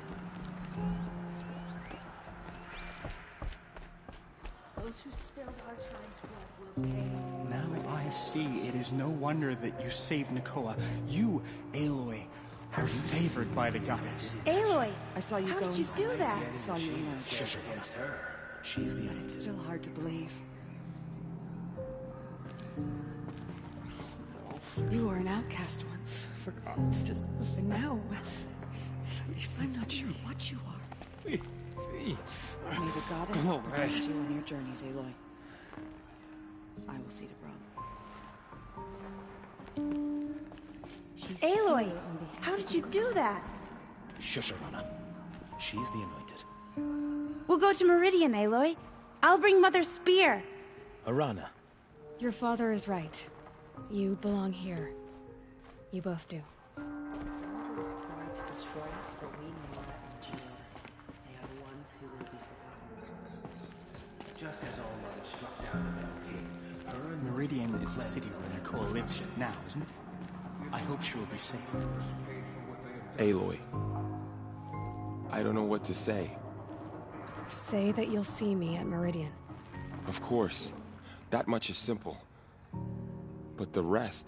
Those who spilled our tribe's blood will pay. Now I see it is no wonder that you saved Nakoa. You, Aloy, are favored by the goddess. Aloy! I saw you How go did you do that? I saw you in Shush against her. She's the It's still hard to believe. You were an outcast once. Forgot. And now... I'm not sure what you are. May the goddess protect you on your journeys, Aloy. I will see to Braum. Aloy! How did you do that? Shush her, Rana. She's the Anointed. We'll go to Meridian, Aloy. I'll bring Mother's spear. Arana. Your father is right. You belong here. You both do. The murderers tried to destroy us, but we, Nora and Geo, they are the ones who will be forgotten. Just as all mothers struck down the Metal King, her and Meridian is the city where Nakoa lives now, isn't it? I hope she will be safe. Aloy. I don't know what to say. Say that you'll see me at Meridian. Of course. That much is simple. But the rest...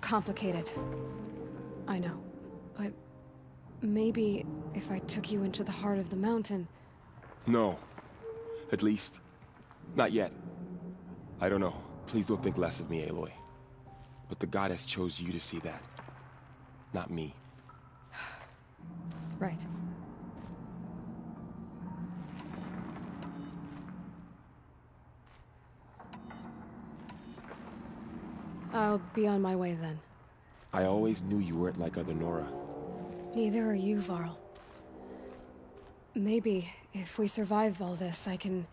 Complicated. I know. But maybe if I took you into the heart of the mountain... No. At least, not yet. I don't know. Please don't think less of me, Aloy. But the goddess chose you to see that. Not me. Right. I'll be on my way then. I always knew you weren't like other Nora. Neither are you, Varl. Maybe, if we survive all this, I can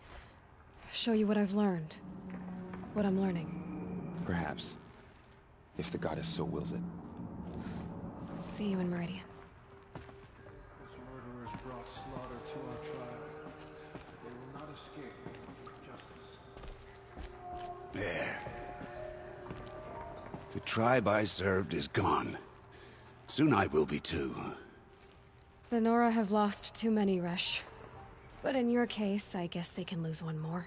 show you what I've learned. What I'm learning. Perhaps. If the goddess so wills it. See you in Meridian. Those murderers brought slaughter to our tribe. They will not escape justice. There. The tribe I served is gone. Soon I will be too. The Nora have lost too many, Resh. But in your case, I guess they can lose one more.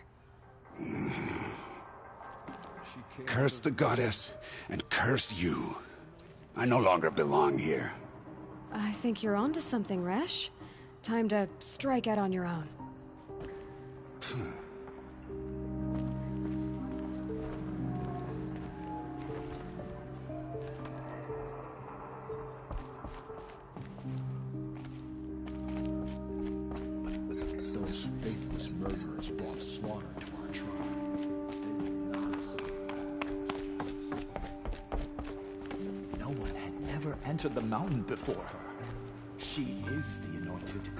Curse the goddess, and curse you. I no longer belong here. I think you're onto something, Resh. Time to strike out on your own. Those faithless murderers brought slaughter to our tribe. No one had ever entered the mountain before her. She is the Anointed.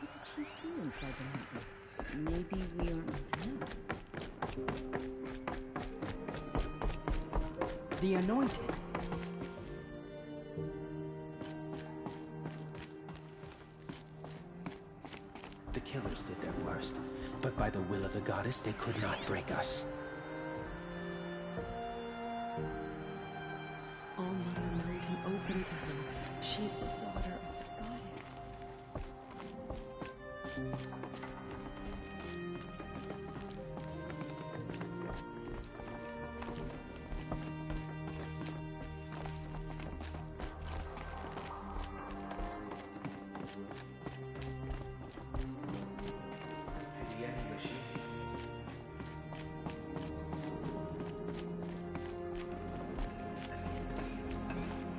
What did she see inside the mountain? Maybe we aren't meant to know. The Anointed. The killers did their worst, but by the will of the goddess, they could not break us. All Mother Mountain open to him. She's the daughter of the goddess.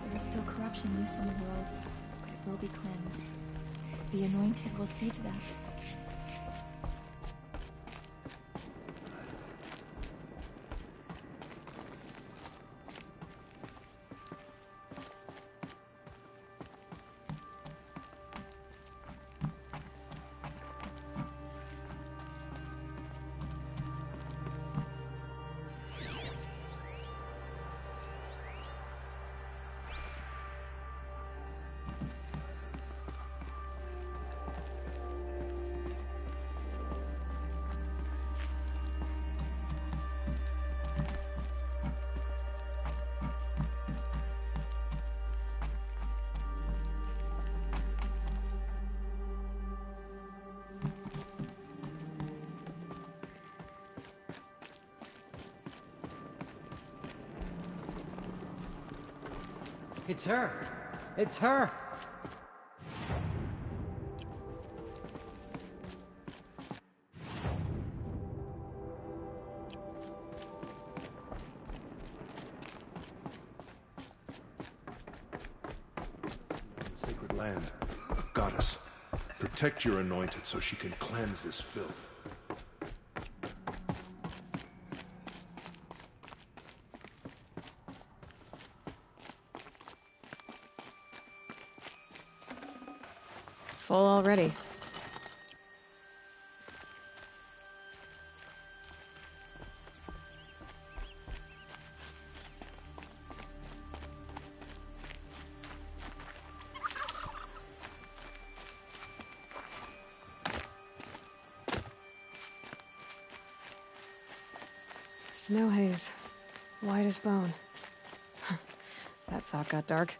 There is still corruption loose in the world, but it will be cleansed. The Anointed will see to that. It's her! It's her! Sacred land. Goddess, protect your Anointed so she can cleanse this filth. Full already. Snow haze. White as bone. That thought got dark.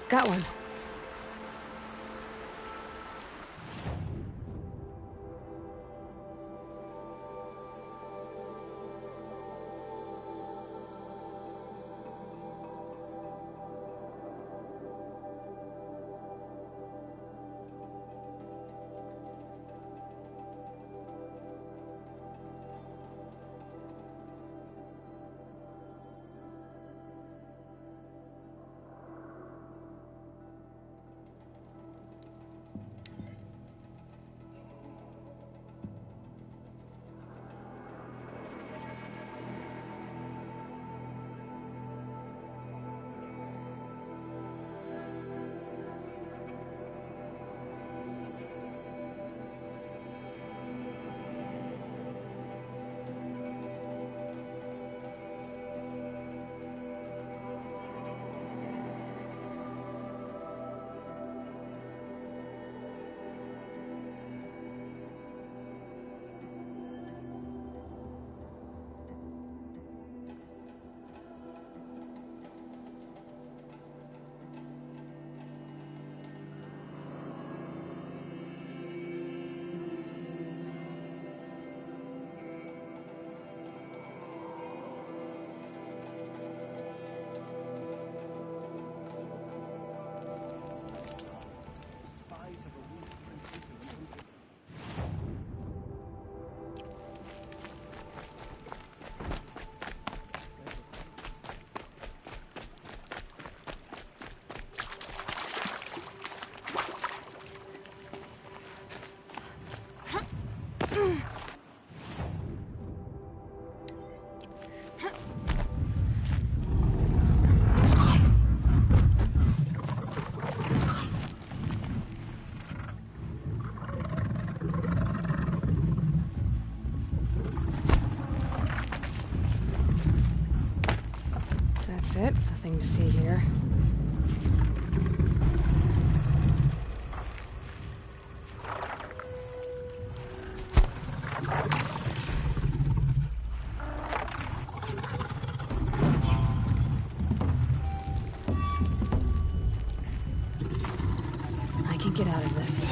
Got one. That's it. Nothing to see here. I can get out of this.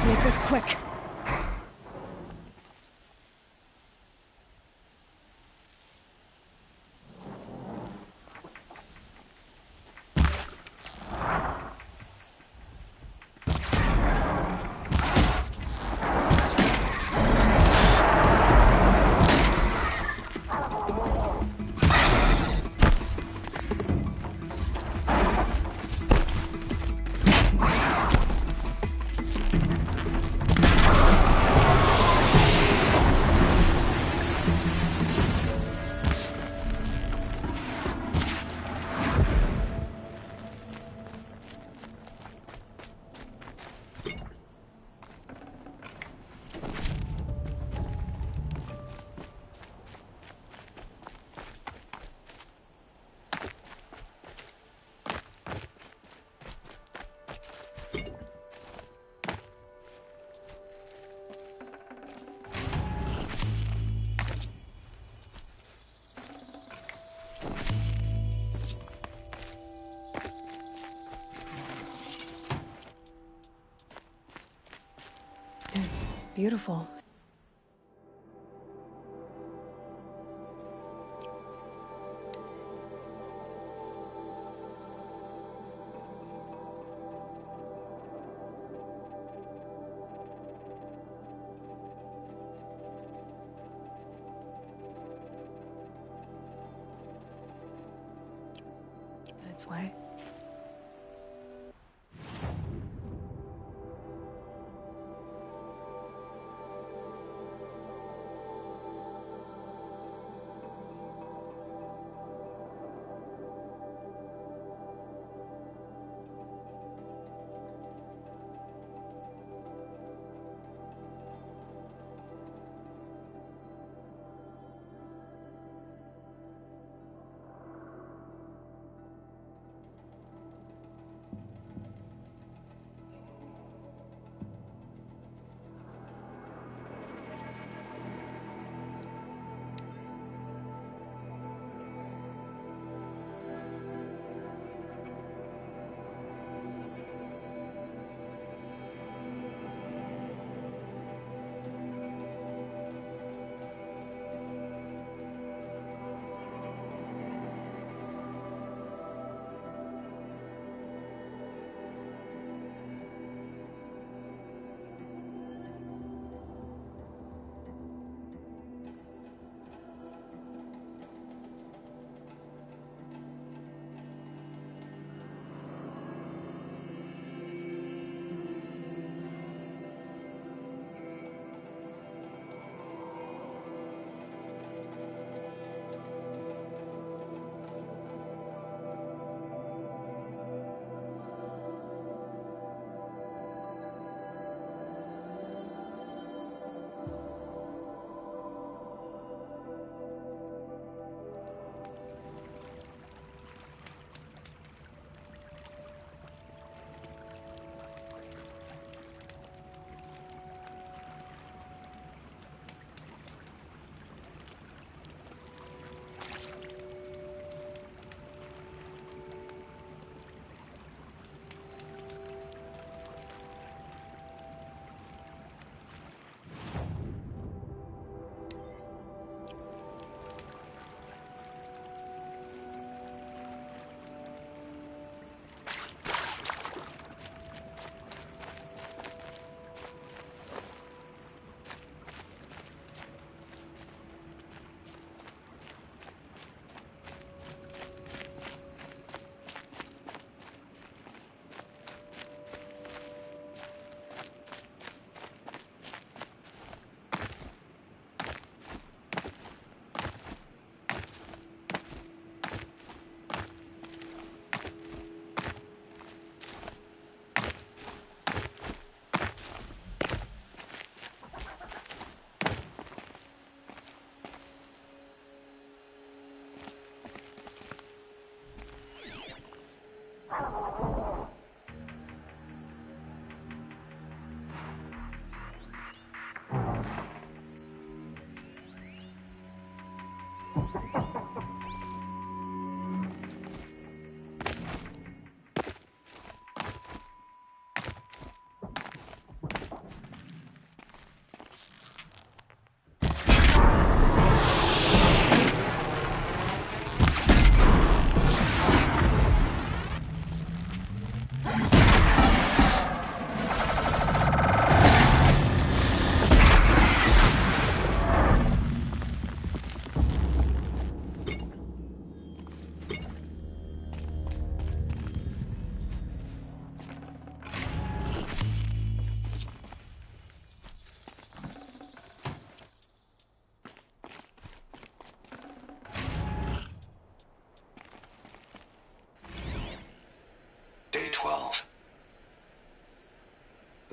Let's make this quick. It's beautiful. That's why.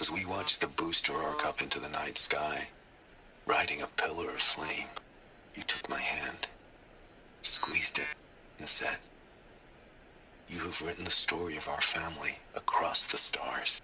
As we watched the booster arc up into the night sky, riding a pillar of flame, you took my hand, squeezed it, and said, "You have written the story of our family across the stars."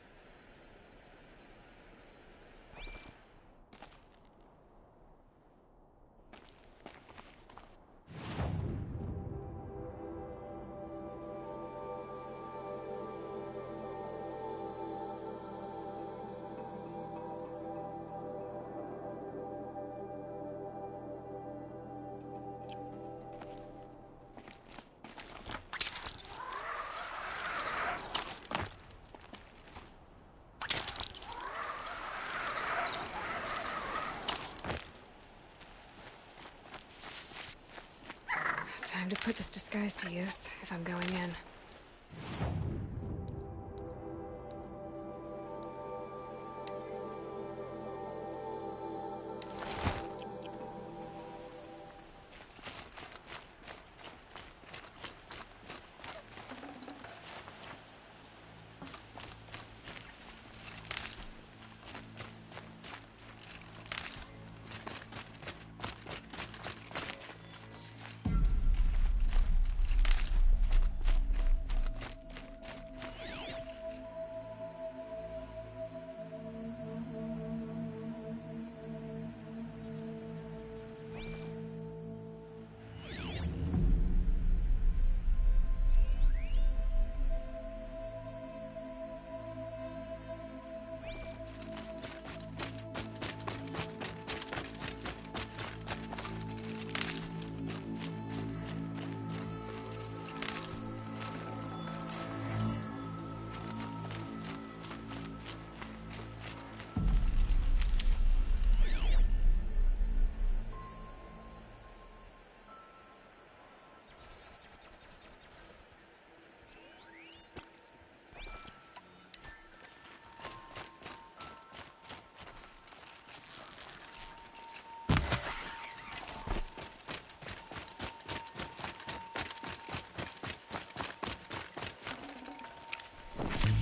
Time to put this disguise to use, if I'm going in.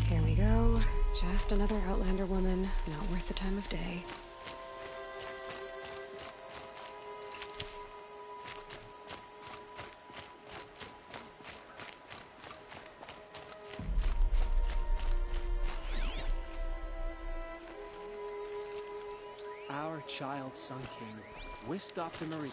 Here we go. Just another Outlander woman, not worth the time of day. Our child Sun King whisked off to Meridian